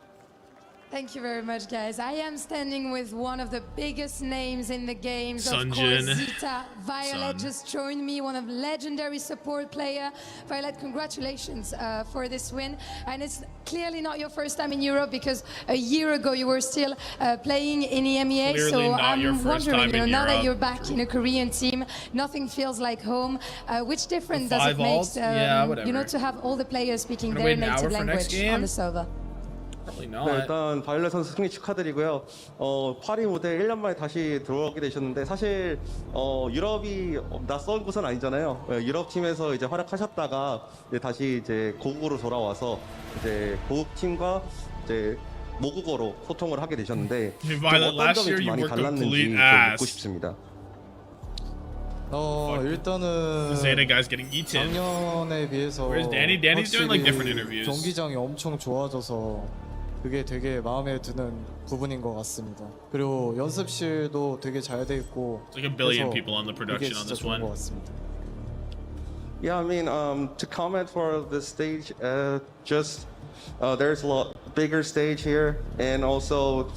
Thank you very much, guys. I am standing with one of the biggest names in the games. Of course, Sunjin. ZETA. Violet just joined me, one of legendary support player. Violet, congratulations for this win. And it's clearly not your first time in Europe because a year ago you were still playing in EMEA. Clearly so not your I'm first wondering, time in now that Europe. you're back in a Korean team, nothing feels like home. Which difference does it 5 make, alts? Yeah, whatever. to have all the players speaking Gonna their wait an hour native for next language game? on the server? Probably 네, not. 일단 바이올렛 선수 승리 축하드리고요. 파리 무대 1년 만에 다시 들어오게 되셨는데 사실 유럽이 낯선 곳은 아니잖아요. 유럽 팀에서 이제 활약하셨다가 이제 다시 이제 고국으로 돌아와서 이제 고국 팀과 이제 모국어로 소통을 하게 되셨는데 좀 어떤 점이 좀 많이 달랐는지 좀 묻고 싶습니다. 일단은 Zeta guys getting eaten. 작년에 비해서 Where's Danny? Danny's doing like different interviews. 경기장이 엄청 좋아져서 그게 되게 마음에 드는 부분인 것 같습니다. 그리고 연습실도 되게 잘 돼 있고 It's like a billion 그래서 people on the 그게 production on 진짜 this 좋은 one. 것 같습니다. Yeah, I mean, to comment for the stage, just there's a lot bigger stage here, and also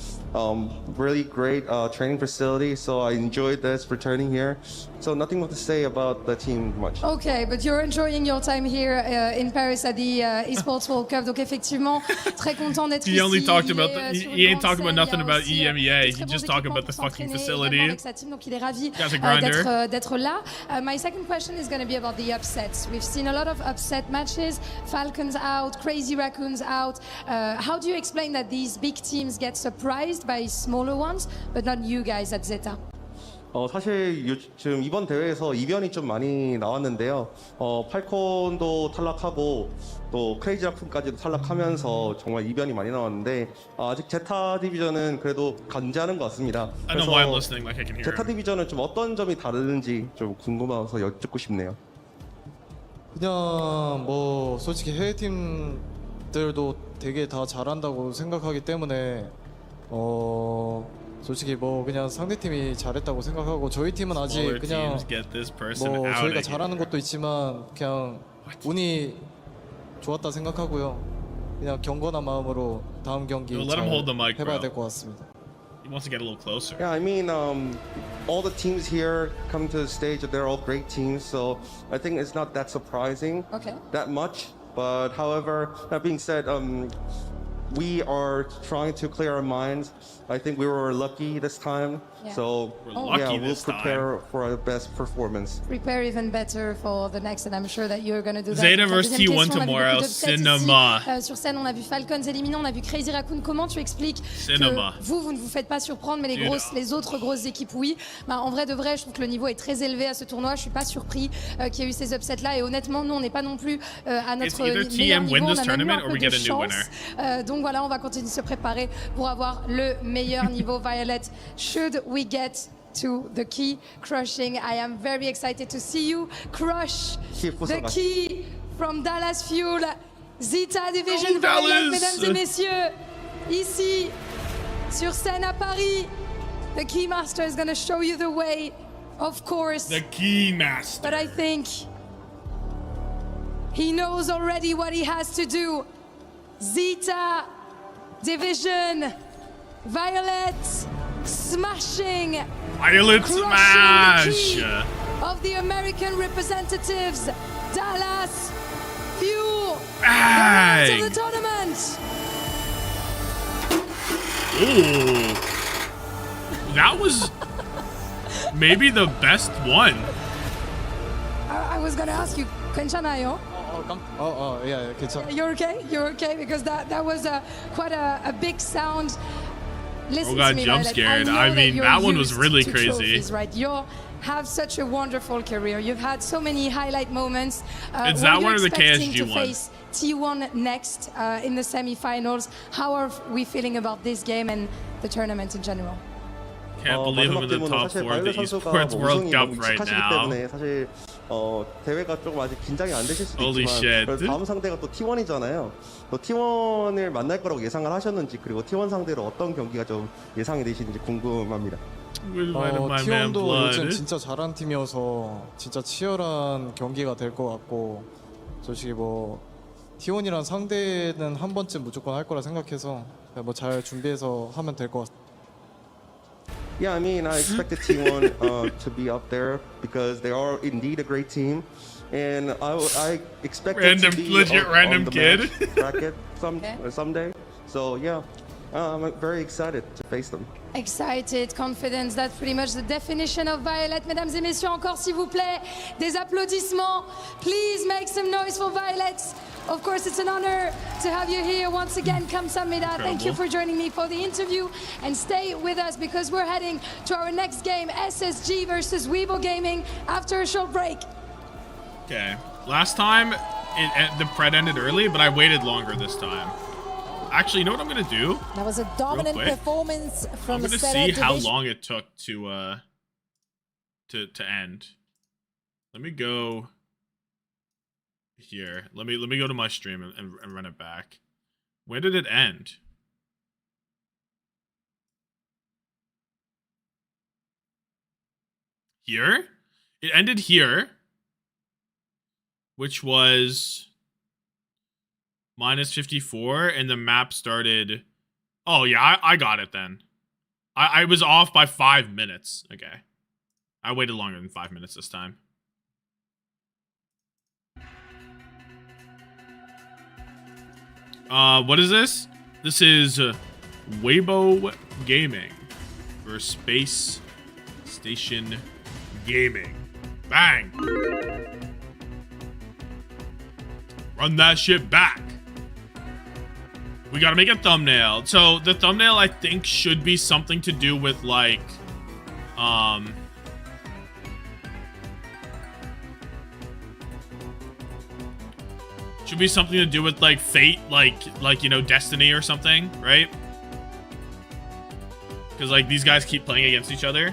really great training facility. So I enjoyed this returning here. So nothing more to say about the team much. Okay, but you're enjoying your time here in Paris at the Esports World Cup. Donc effectivement, très content d'être ici. He only talked about sur he une ain't talking about grande nothing scène. about Il y a aussi, EMEA. de He très just bons talking about équipements the pour fucking s'entraîner facility. également avec sa team, donc il est ravi Guy's a grinder. d'être là. My second question is going to be about the upsets. We've seen a lot of upset matches. Falcons out, Crazy Raccoons out. How do you explain that these big teams get surprised by smaller ones, but not you guys at ZETA? 사실 요즘 이번 대회에서 이변이 좀 많이 나왔는데요. 팔콘도 탈락하고 또 크레이지 라쿤까지도 탈락하면서 정말 이변이 많이 나왔는데 아직 제타 디비전은 그래도 견제하는 것 같습니다. I know why I'm 그래서 listening like I can hear 제타 him. 디비전은 좀 어떤 점이 다른지 좀 궁금해서 여쭙고 싶네요. 그냥 뭐 솔직히 해외 팀들도 되게 다 잘한다고 생각하기 때문에 솔직히 뭐 그냥 상대 팀이 잘했다고 생각하고 저희 팀은 아직 Smaller 그냥 teams get this person 뭐 out 저희가 of 잘하는 here. 것도 있지만 그냥 운이 좋았다 생각하고요. 그냥 경건한 마음으로 다음 경기 Yo, let him 잘 hold the mic, 해봐야 bro. 될 것 같습니다. He wants to get a little closer. Yeah, I mean, all the teams here come to the stage. They're all great teams, so I think it's not that surprising that much. But however, that being said, we are trying to clear our minds. I think we were lucky this time, so yeah, we'll prepare for our best performance. Prepare even better for the next, and I'm sure that you're going to do that. Zeta Donc, la versus deuxième T1 question, on a vu tomorrow. beaucoup d'upsets Cinema. ici. Sur scène, on a vu Falcons éliminés, on a vu Crazy Raccoon. Comment tu expliques Cinema. que vous ne vous faites pas surprendre, mais les autres grosses équipes, oui. En vrai de vrai, je trouve que le niveau est très élevé à ce tournoi. Je suis pas surpris qu'il y ait eu ces upsets-là. Et honnêtement, nous, on n'est pas non plus à notre meilleur niveau. On a même eu un peu de chance. Donc voilà, on va continuer de se préparer pour avoir le meilleur niveau. Violet, should we get to the key crushing? I am very excited to see you crush the key from Dallas Fuel, ZETA Division Violet, mesdames et messieurs, ici sur scène à Paris. The Key Master is going to show you the way, of course. The Key Master. But I think he knows already what he has to do. ZETA Division Violet smashing, Violet crushing smash the key of the American representatives, Dallas Fuel, Bang! the of the tournament. Ooh, that was maybe the best one. I was gonna ask you, 괜찮아요? yeah, 괜찮아. You're okay? You're okay? Because that was quite a big sound. Listen got to me, jump Violet. scared. I I know mean, you're that one was used really to crazy. Trophies, right? You have such a wonderful career. You've had so many highlight moments. Is that one or the expecting KSG to one? face T1 next in the semifinals. How are we feeling about this game and the tournament in general? Can't believe I'm in the top 4 of the Esports World Cup right now. 사실 대회가 조금 아직 긴장이 안 되실 수도 Holy 있지만 shit. 다음 상대가 또 T1이잖아요. 또 T1을 만날 거라고 예상을 하셨는지 그리고 T1 상대로 어떤 경기가 좀 예상이 되시는지 궁금합니다. T1도 요즘 진짜 잘한 팀이어서 진짜 치열한 경기가 될 것 같고 솔직히 뭐 T1이란 상대는 한 번쯤 무조건 할 거라 생각해서 뭐 잘 준비해서 하면 될 것 같습니다. Yeah, I mean, I expected T1 to be up there because they are indeed a great team, and I expect them to be on the kid match bracket someday. So yeah, I'm very excited to face them. Excited, confidence, that's pretty much the definition of Violet. Mesdames et messieurs, encore s'il vous plaît, des applaudissements. Please make some noise for Violet. Of course, it's an honor to have you here once again. Kamsahamnida. Thank you for joining me for the interview. And stay with us because we're heading to our next game, SSG versus Weibo Gaming, after a short break. Okay. Last time, the pred ended early, but I waited longer this time. Actually, you know what I'm going to do? That was a dominant performance from I'm going to see how long it took to end. Let me go here. Let me go to my stream and run it back. When did it end? Here? It ended here, which was -54, and the map started. Oh yeah, I got it then. I was off by 5 minutes. Okay, I waited longer than 5 minutes this time. What is this? This is Weibo Gaming for SpaceStation Gaming. Bang! Run that shit back. We gotta make a thumbnail. So the thumbnail, I think, should be something to do with like, should be something to do with like fate, like you know, destiny or something, right? Because like these guys keep playing against each other.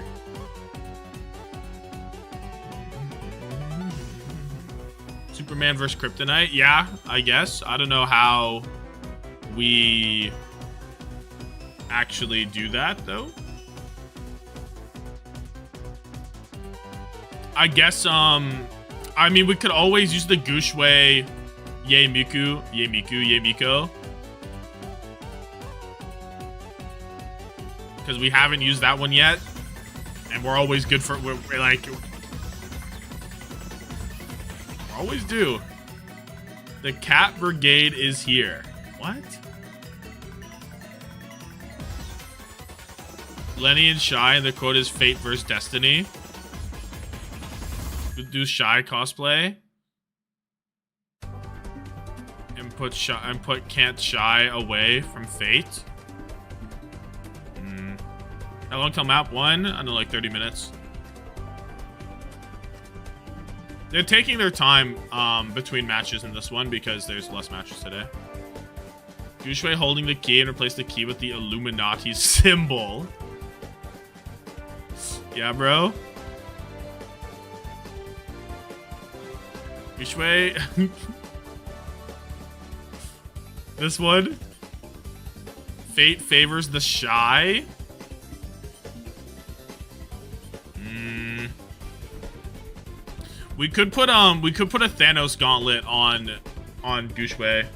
Superman versus Kryptonite, yeah, I guess. I don't know how we actually do that though. I guess I mean, we could always use the Gushway Yemiko. Because we haven't used that one yet. And we're always good for, we're like, always do. The Cat Brigade is here. What? Lenny and Shy, and the quote is Fate versus Destiny. Do Shy cosplay. And put Can't Shy away from Fate. How long till map 1? I know, like 30 minutes. They're taking their time between matches in this one because there's less matches today. Gushway holding the key and replace the key with the Illuminati symbol. Yeah, bro. Gushway. This one. Fate favors the Shy. We could put a Thanos gauntlet on Gushway.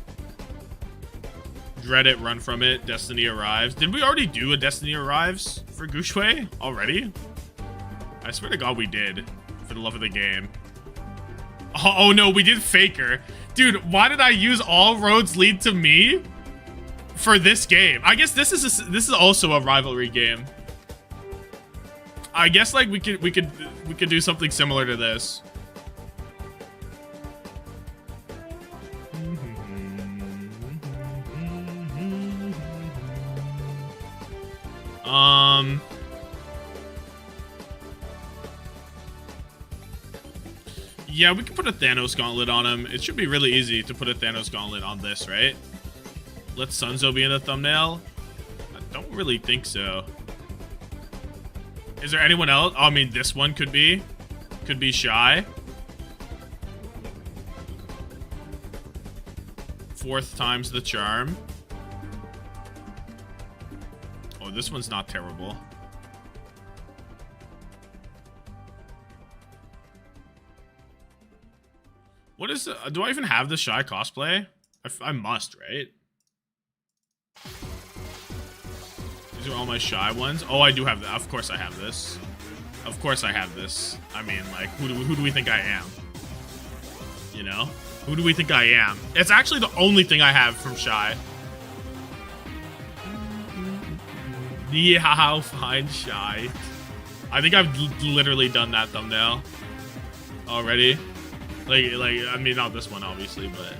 Dread it, run from it. Destiny arrives. Did we already do a Destiny arrives for Gushway already? I swear to God we did. For the love of the game. Oh no, we did Faker. Dude, why did I use all roads lead to me for this game? I guess this is also a rivalry game. I guess like we could do something similar to this. Yeah, we can put a Thanos gauntlet on him. It should be really easy to put a Thanos gauntlet on this, right? Let Sunzo be in the thumbnail? I don't really think so. Is there anyone else? I mean, this one could be Shy. 4th time's the charm. Oh, this one's not terrible. What is do I even have the Shy cosplay? I must, right? These are all my shy ones. Oh, I do have that. Of course I have this. Of course I have this. I mean, like, who do we think I am? You know? Who do we think I am? It's actually the only thing I have from shy. Yeah, I'll find shy. I think I've literally done that thumbnail already. Like, I mean, not this one, obviously, but...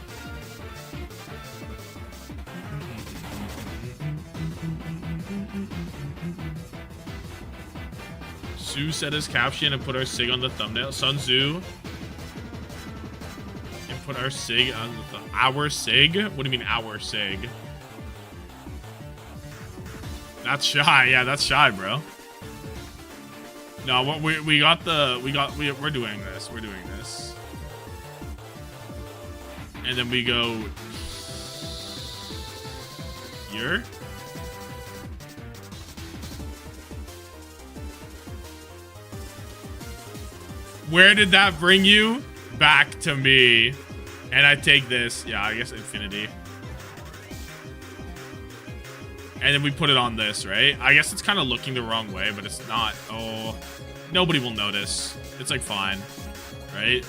Sue said his caption and put our SIG on the thumbnail. Sun Tzu. And put our SIG on the our SIG? What do you mean our SIG? That's shy. Yeah, that's shy, bro. No, what we're doing this. We're doing this. And then we go here. Where did that bring you? Back to me. And I take this. Yeah, I guess infinity. And then we put it on this, right? I guess it's kind of looking the wrong way, but it's not. Oh, nobody will notice. It's like fine, right?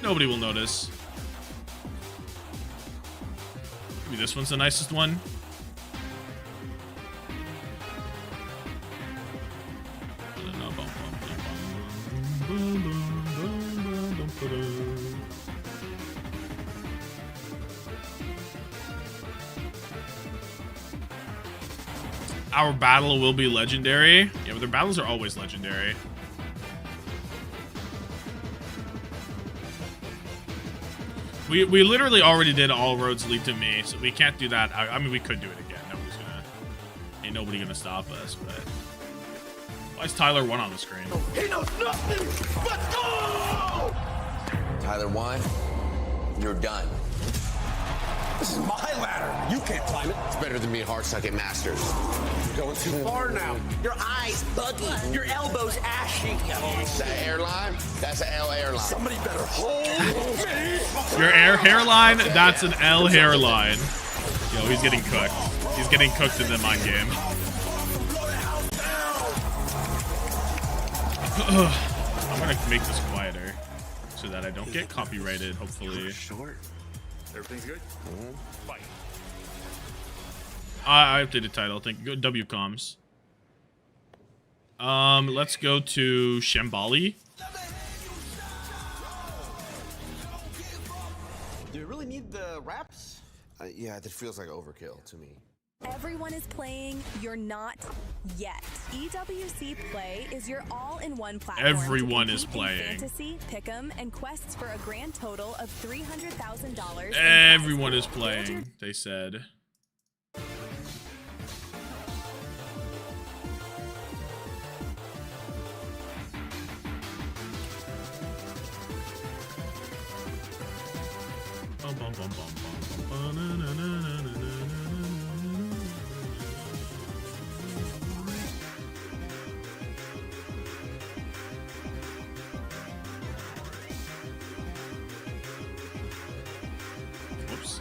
Nobody will notice. Maybe this one's the nicest one. Our battle will be legendary. Yeah, but their battles are always legendary. We literally already did all roads lead to me, so we can't do that. I mean, we could do it again. Ain't nobody gonna stop us, but why is Tyler 1 on the screen? He knows nothing but go! Tyler 1, you're done. This is my ladder. You can't climb it. It's better than being hard suck at Masters. You're going too far now. Your eyes buggy. Your elbows ashy. That airline? That's an L airline. Somebody better hold me. Your hairline? That's an L hairline. Yo, he's getting cooked. He's getting cooked in the mind game. I'm gonna make this quieter so that I don't get copyrighted, hopefully. Short. Everything's good? Fight. I updated title. Thank you. WComs. Let's go to Shambali. Do you really need the wraps? Yeah, that feels like overkill to me. Everyone is playing, you're not yet. EWC Play is your all-in-one platform. Everyone is playing. Fantasy, pick'em, and quests for a grand total of $300,000. Everyone is playing, they said. Whoops.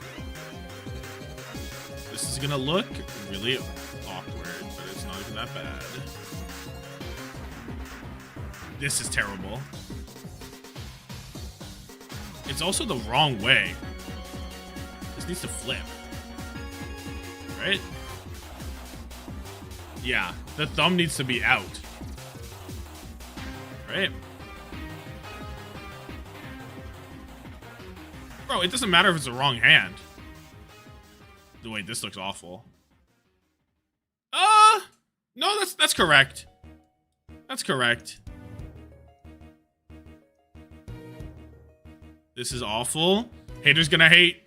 This is gonna look really awkward, but it's not even that bad. This is terrible. It's also the wrong way. This needs to flip. Right? Yeah, the thumb needs to be out. Right? Bro, it doesn't matter if it's the wrong hand. Wait, this looks awful. No, that's correct. That's correct. This is awful. Haters gonna hate.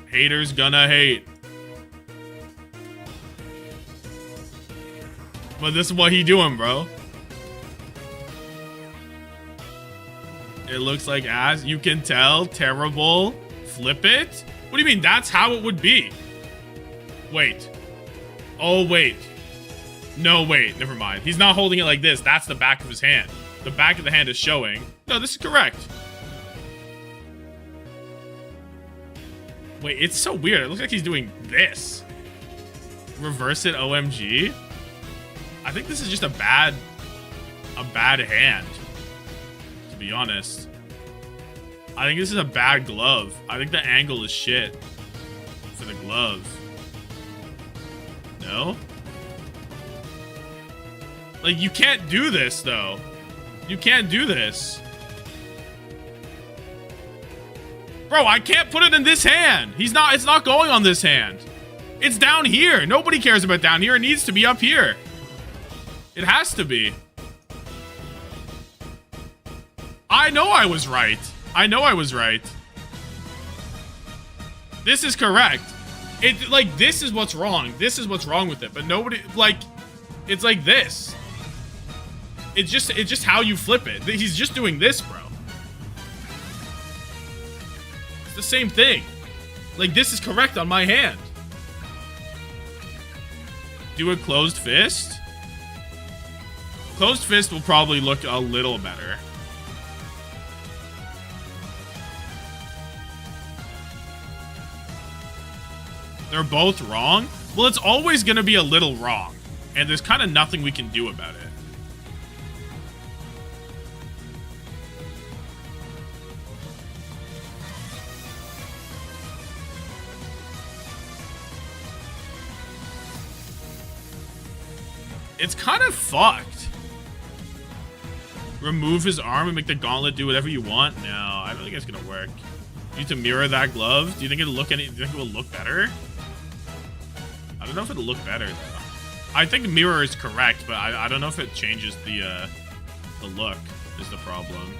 Haters gonna hate. But this is what he doing, bro. It looks like ass. You can tell. Terrible. Flip it? What do you mean? That's how it would be. Wait. Oh, wait. No, wait, never mind. He's not holding it like this. That's the back of his hand. The back of the hand is showing. No, this is correct. Wait, it's so weird. It looks like he's doing this. Reverse it, OMG. I think this is just a bad hand, to be honest. I think this is a bad glove. I think the angle is shit for the glove. No? Like, you can't do this, though. You can't do this. Bro, I can't put it in this hand. It's not going on this hand. It's down here. Nobody cares about down here. It needs to be up here. It has to be. I know I was right. I know I was right. This is correct. Like, this is what's wrong. This is what's wrong with it. But nobody, like, it's like this. It's just how you flip it. He's just doing this, bro. It's the same thing. Like, this is correct on my hand. Do a closed fist? Closed fist will probably look a little better. They're both wrong? Well, it's always going to be a little wrong. And there's kind of nothing we can do about it. It's kind of fucked. Remove his arm and make the gauntlet do whatever you want? No, I don't think it's gonna work. You need to mirror that glove? Do you think it'll look do you think it will look better? I don't know if it'll look better though. I think mirror is correct, but I don't know if it changes the look is the problem.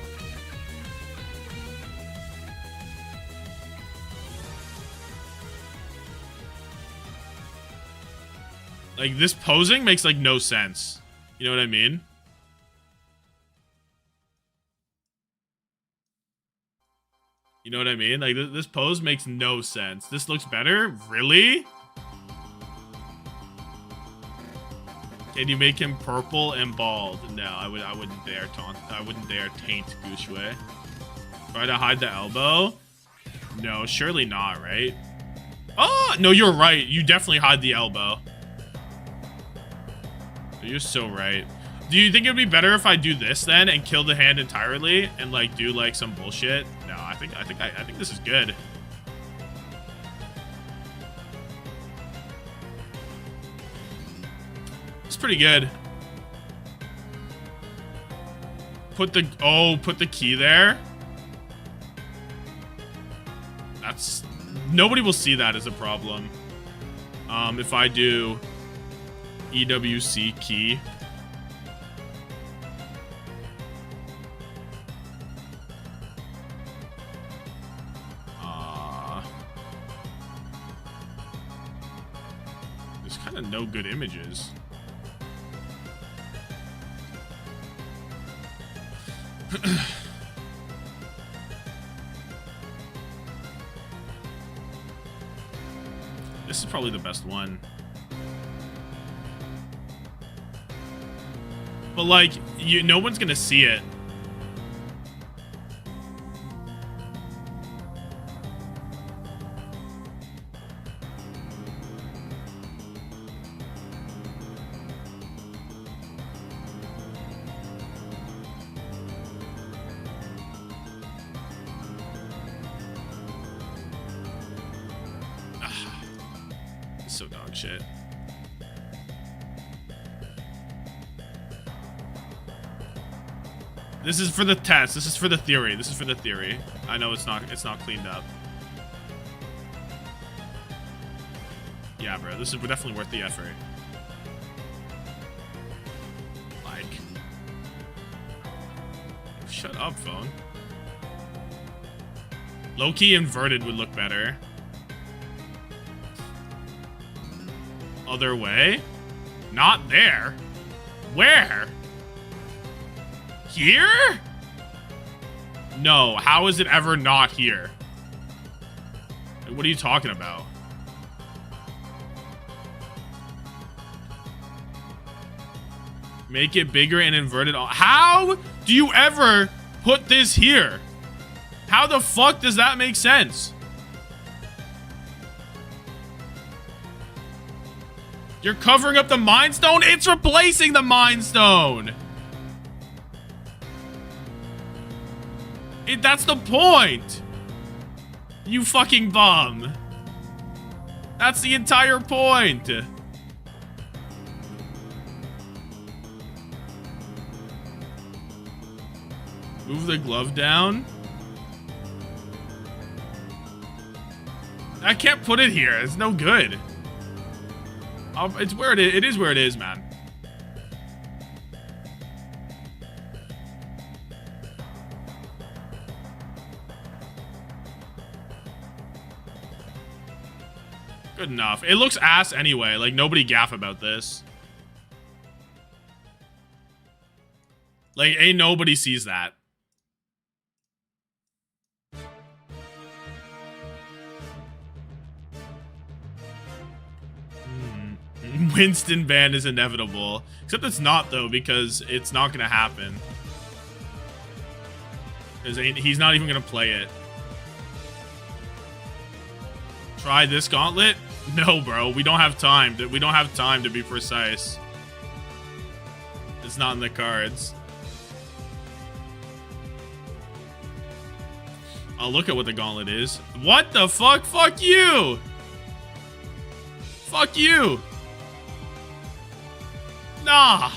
Like, this posing makes, like, no sense. You know what I mean? You know what I mean? Like, this pose makes no sense. This looks better? Really? Can you make him purple and bald? No, I wouldn't dare taunt. I wouldn't dare taint Gushue. Try to hide the elbow? No, surely not, right? Oh, no, you're right. You definitely hide the elbow. You're so right. Do you think it would be better if I do this then and kill the hand entirely and like do like some bullshit? No, I think this is good. It's pretty good. Put the key there. That's nobody will see that as a problem. If I do EWC key. There's kind of no good images. This is probably the best one. But like, no one's gonna see it. It's so dog shit. This is for the test. This is for the theory. This is for the theory. I know it's not cleaned up. Yeah, bro. This is definitely worth the effort. Like. Shut up, phone. Low-key inverted would look better. Other way? Not there. Where? Here? No, how is it ever not here? What are you talking about? Make it bigger and invert it all. How do you ever put this here? How the fuck does that make sense? You're covering up the Mind Stone? It's replacing the Mind Stone. That's the point. You fucking bum. That's the entire point. Move the glove down. I can't put it here. It's no good. It's where it is. It is where it is, man. Good enough. It looks ass anyway. Like, nobody gaff about this. Like, ain't nobody sees that. Winston ban is inevitable. Except it's not, though, because it's not going to happen. Because he's not even going to play it. Try this gauntlet? No, bro. We don't have time. We don't have time to be precise. It's not in the cards. I'll look at what the gauntlet is. What the fuck? Fuck you! Fuck you! Nah!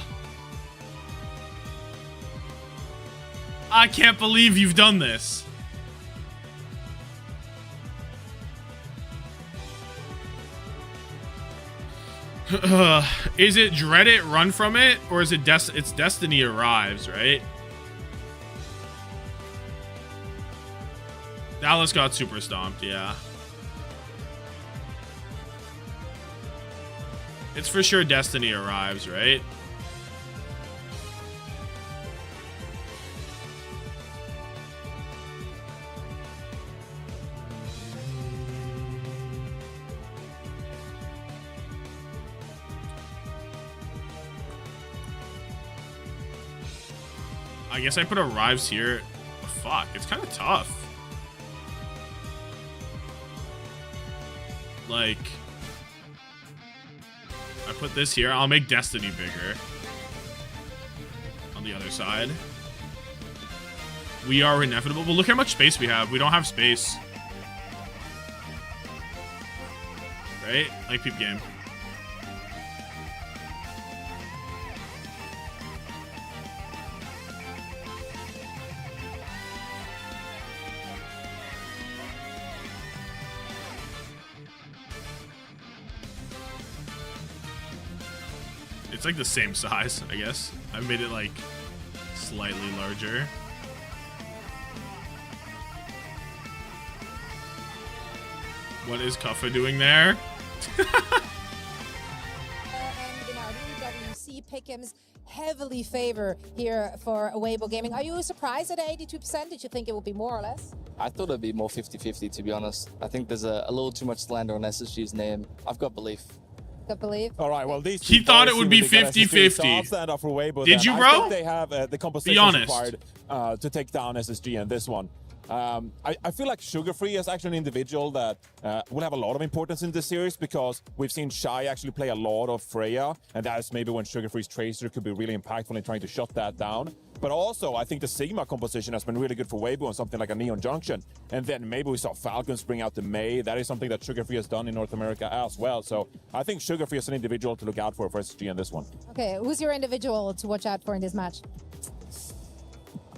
I can't believe you've done this. Is it dread it, run from it? Or is it it's destiny arrives, right? Dallas got super stomped, yeah. It's for sure destiny arrives, right? I guess I put arrives here. Oh, fuck, it's kind of tough. Like, I put this here. I'll make destiny bigger. On the other side. We are inevitable. But look how much space we have. We don't have space. Right? Like peep game. It's like the same size, I guess. I made it like slightly larger. What is Kuffa doing there? And in our OWC pick'ems, heavily favor here for Weibo Gaming. Are you surprised at 82%? Did you think it would be more or less? I thought it'd be more 50-50, to be honest. I think there's a little too much slander on SSG's name. I've got belief. Believe. All right, well, these he thought it would be 50-50. So I'll stand up for Weibo. Did you, bro? I think they have the composition honest. required to take down SSG in this one. I feel like Sugarfree is actually an individual that will have a lot of importance in this series because we've seen Shy actually play a lot of Freya, and that is maybe when Sugarfree's Tracer could be really impactful in trying to shut that down. But also, I think the Sigma composition has been really good for Weibo on something like a Neon Junction. And then maybe we saw Falcons bring out the May. That is something that Sugarfree has done in North America as well. So I think Sugarfree is an individual to look out for SSG in this one. Okay, who's your individual to watch out for in this match?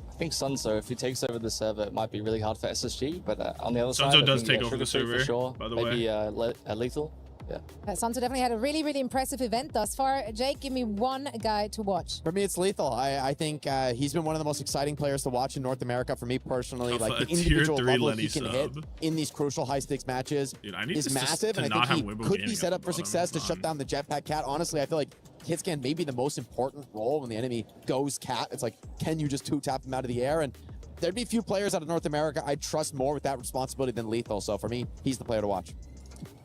I think Sunso, if he takes over the server, it might be really hard for SSG. But on the other side, Sunso I does think, take over the server, for sure. by the Maybe way. Lethal. Yeah. Sansa definitely had a really, really impressive event thus far. Jake, give me one guy to watch. For me, it's Lethal. I think he's been one of the most exciting players to watch in North America. For me personally, like the individual level he can hit in these crucial high-stakes matches is massive, and I think he could be set up for success to shut down the Jetpack Cat. Honestly, I feel like Hitscan may be the most important role when the enemy goes Cat. It's like, can you just two-tap him out of the air? And there'd be few players out of North America I'd trust more with that responsibility than Lethal. So for me, he's the player to watch.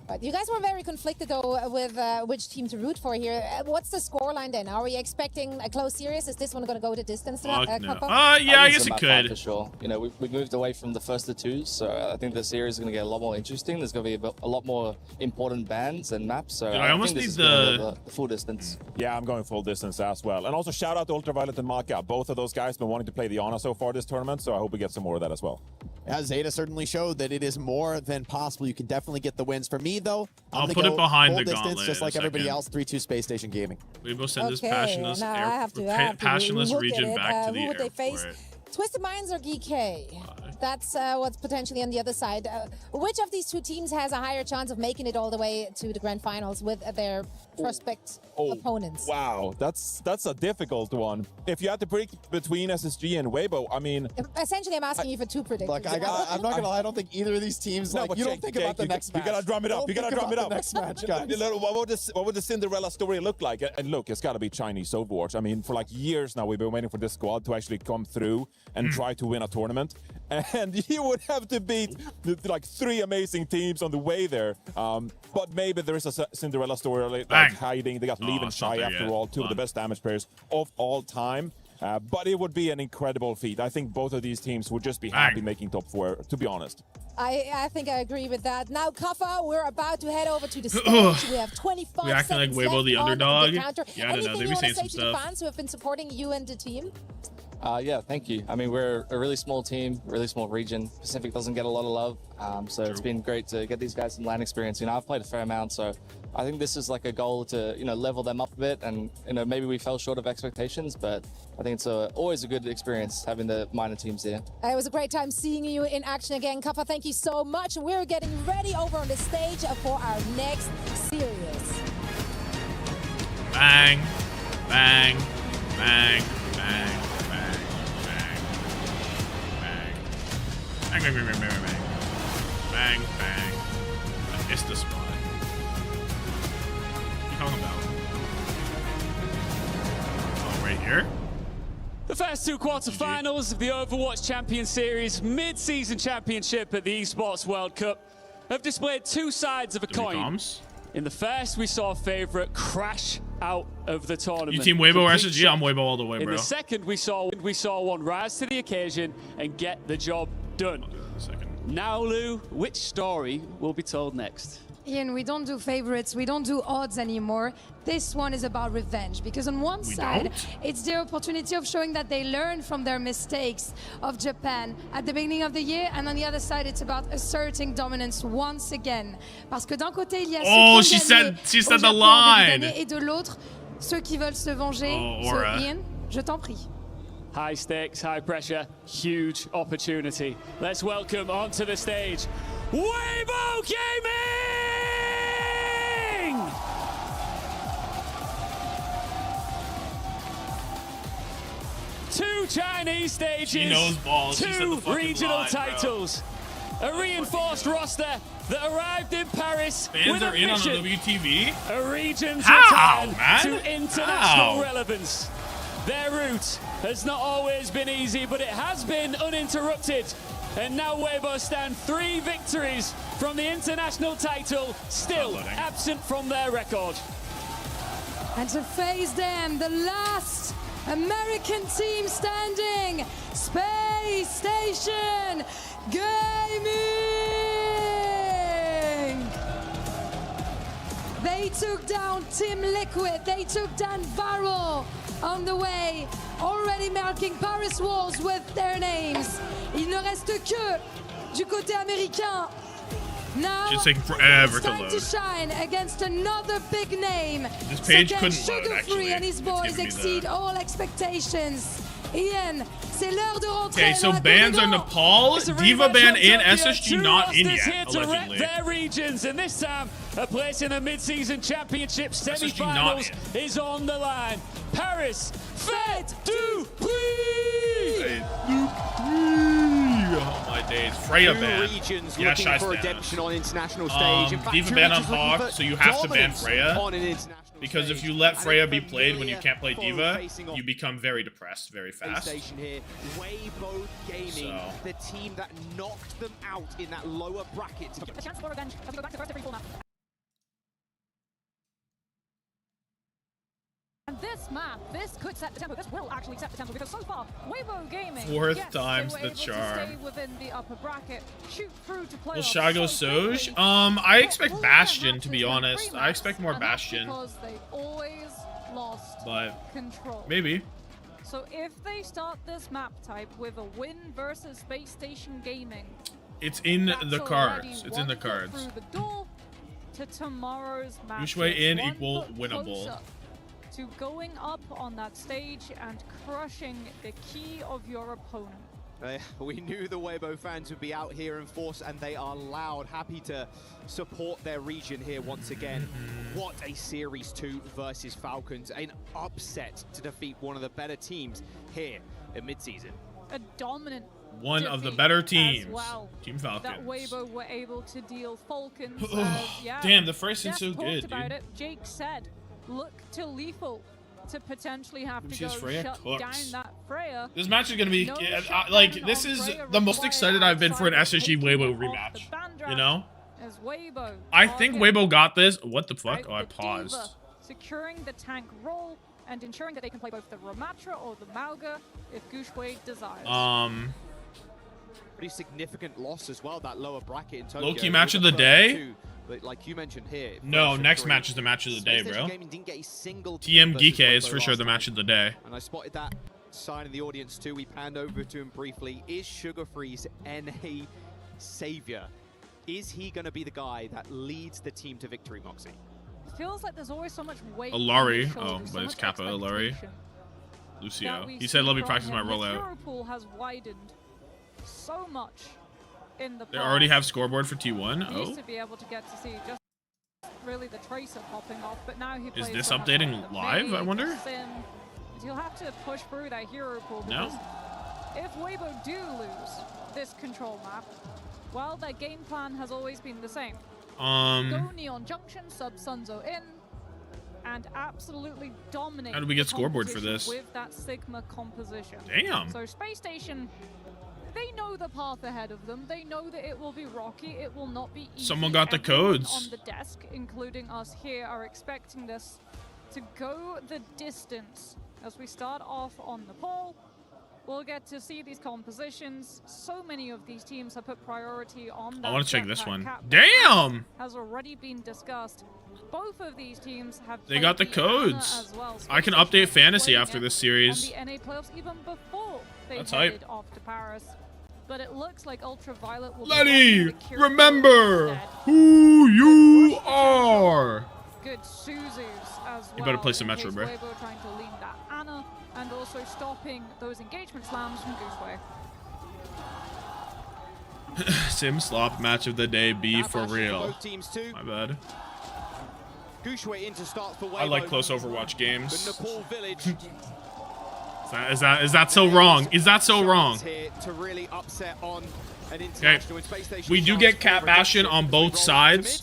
But you guys were very conflicted, though, with which team to root for here. What's the scoreline then? Are we expecting a close series? Is this one going to go to distance? No. Coco? Yeah, I guess it could. For sure. You know, we moved away from the first of two, so I think the series is going to get a lot more interesting. There's going to be a lot more important bands and maps. So Dude, I almost think need this is gonna go the full distance. Yeah, I'm going full distance as well. And also shout out to Ultraviolet and Maka. Both of those guys been wanting to play the Ana so far this tournament, so I hope we get some more of that as well. Yeah, ZETA certainly showed that it is more than possible. You can definitely get the wins. For me, though, I'll put it behind full the distance, gauntlet just like in a everybody second. else. 3-2 SpaceStation Gaming. Weibo send this Okay, passionless, now I have to passionless look at region it. back to the Who would they face? airport. Twisted Minds or Geekay? That's what's potentially on the other side. Which of these two teams has a higher chance of making it all the way to the grand finals with their prospect opponents? Wow, that's a difficult one. If you had to pick between SSG and Weibo, I mean... Essentially, I'm asking you for two predictions. Look, I'm not going to lie. I don't think either of these teams, you don't think about the next match. You got to drum it up. You got to drum it up. The next match, guys. What would the Cinderella story look like? And look, it's got to be Chinese Overwatch. I mean, for like years now, we've been waiting for this squad to actually come through and try to win a tournament. And you would have to beat like 3 amazing teams on the way there. But maybe there is a Cinderella story like hiding. They got Leave and Shy after all, two of the best damage players of all time. But it would be an incredible feat. I think both of these teams would just be happy making top 4, to be honest. I think I agree with that. Now, Kafa, we're about to head over to the stage. We have 25 We acting like seconds Weibo the left on underdog. the counter. Yeah, I don't know. Anything They you be want to saying say some to the stuff. fans who have been supporting you and the team? Yeah, thank you. I mean, we're a really small team, really small region. Pacific doesn't get a lot of love, so it's been great to get these guys some LAN experience. You know, I've played a fair amount, so I think this is like a goal to, level them up a bit. And, maybe we fell short of expectations, but I think it's always a good experience having the minor teams here. It was a great time seeing you in action again, Kafa. Thank you so much. We're getting ready over on the stage for our next series. Bang, bang, bang, bang. Bang, bang, bang, bang, bang, bang. Bang, bang. I missed the spot. What are you talking about? Oh, right here? The first 2 quarterfinals of the Overwatch Champion Series mid-season championship at the Esports World Cup have displayed 2 sides of a coin. In the first, we saw a favorite crash out of the tournament. You team Weibo or SSG? I'm Weibo all the way, bro. In the second, we saw one rise to the occasion and get the job done. Now, Lou, which story will be told next? Ian, we don't do favorites, we don't do odds anymore. This one is about revenge, because on one side, it's their opportunity of showing that they learned from their mistakes of Japan at the beginning of the year, and on the other side, it's about asserting dominance once again. Parce que d'un côté, il y a ceux qui ont she said au the Japon line. Et de l'autre, ceux qui veulent se venger. So, Ian, je t'en prie. High stakes, high pressure, huge opportunity. Let's welcome onto the stage, Weibo Gaming! Two Chinese stages, She knows balls. She said the 2 fucking regional line, bro. titles, a reinforced roster that arrived in Paris Fans with a are in on mission, the WTV? a region's How, return man? to international How? relevance. Their route has not always been easy, but it has been uninterrupted. And now Weibo stand 3 victories from the international title, still absent from their record. And to face them, the last American team standing, SpaceStation Gaming! They took down Team Liquid, they took down Varro on the way, already marking Paris walls with their names. Il ne reste que du côté américain. Now, It's taking forever it's to time load. to shine against another big name. This page So can couldn't load, Sugar actually. Free and his It's boys giving me exceed the- all expectations. Ian, c'est l'heure de rentrer. Okay, so dans la bans are corridor. Nepal, It's a Diva rematch ban on and Tokyo. SSG 2 not in rosters yet, here to rep allegedly. their regions, and this time a place in the mid-season championship semi-finals is on the line. Paris, fête du prix! Oh my days. Freya 2 ban. regions Yeah, looking Shy for stands. redemption on international stage. In fact, Diva 2 ban on regions looking Hawk, for so you have to ban dominance Freya. on an international Because if stage. you let And Freya a be played when you can't play familiar Diva, foe facing off you become very depressed very fast. PlayStation here, Weibo Gaming, So. the team that knocked them out in that lower bracket. A chance for revenge as we go back to first to free fall map. And this map, this could set the tempo. This will actually set the tempo because so far, Weibo Gaming, Fourth yes, time's they were the able to charm. stay within the upper bracket, shoot through to Will playoffs Shy go so Soj? quickly. I expect But Bastion, to be losing honest. I expect more and that's Bastion. because they always lost But control. maybe. So if they start this map type with a win versus SpaceStation Gaming, It's in that's the already cards. It's in one the foot cards. through the door to tomorrow's match. Usually in equal winnable. To going up on that stage and crushing the key of your opponent. We knew the Weibo fans would be out here in force, and they are loud, happy to support their region here once again. What a Series 2 versus Falcons. An upset to defeat one of the better teams here in midseason. A dominant One of the better teams. well, Team Falcons. that Weibo were able to deal Falcons. Yeah, Damn, the first Jeff thing's so talked good, about dude. it. Jake said, look to Lethal to potentially have to go OWCS Freya shut cooks. down that Freya. This match is gonna be No like this is the most excited I've been for an SSG Weibo rematch. You know? As Weibo I think Weibo got this. What the fuck? Oh, I Diva, paused. securing the tank role and ensuring that they can play both the Ramatra or the Mauga if Gushway desires. Pretty significant loss as well, that lower bracket in Tokyo. Low-key match of the day? But like you mentioned here. No, next match is the match of the day, bro. TM Geekay is for sure the match of the day. And I spotted that sign in the audience too. We panned over to him briefly. Is Sugar Free's NA savior? Is he going to be the guy that leads the team to victory, Moxie? Feels like there's always so much weight. Alari. on the Oh, shoulders, but so it's much Kappa Alari. expectation Lucio. that we He said, see let me from practice my him. The rollout. hero pool has widened so much in the They past. already have scoreboard for T1? We used Oh. to be able to get to see just really the Tracer popping off, but now he plays this so much updating more live, I Big, wonder? Sim, and he'll have to push through that hero pool No. because if Weibo do lose this control map, well, their game plan has always been the same. Go Neon Junction, sub Sunzo in, and absolutely dominate. How do we get the scoreboard for competition this? with that Sigma composition? Damn. So SpaceStation, they know the path ahead of them. They know that it will be rocky. It will not be easy. Someone got the Everyone codes. on the desk, including us here, are expecting this to go the distance. As we start off on the pole, we'll get to see these compositions. So many of these teams have put priority on that. I want to check this jetpack one. cap. Damn! Has already been discussed. Both of these teams have They got the played Anna codes. as well. I can SpaceStation update Fantasy playing after it this series. on the NA playoffs even before they That's headed hype. off to Paris. But it looks like Ultraviolet will Letty, be running the remember instead. who you are. Good Suzus as well. You better play some in Metro, case bro. Weibo trying to lean that Anna and also stopping those engagement slams from Gooseway. Sim slop match of the day. Be That for match for real. both teams too. My bad. Gushway in to start for Weibo. I like close Overwatch But games. Nepal Village Is that so wrong? Is that so wrong? here to really upset on an Okay. international. SpaceStation We do chance get for Cat Bastion on both sides.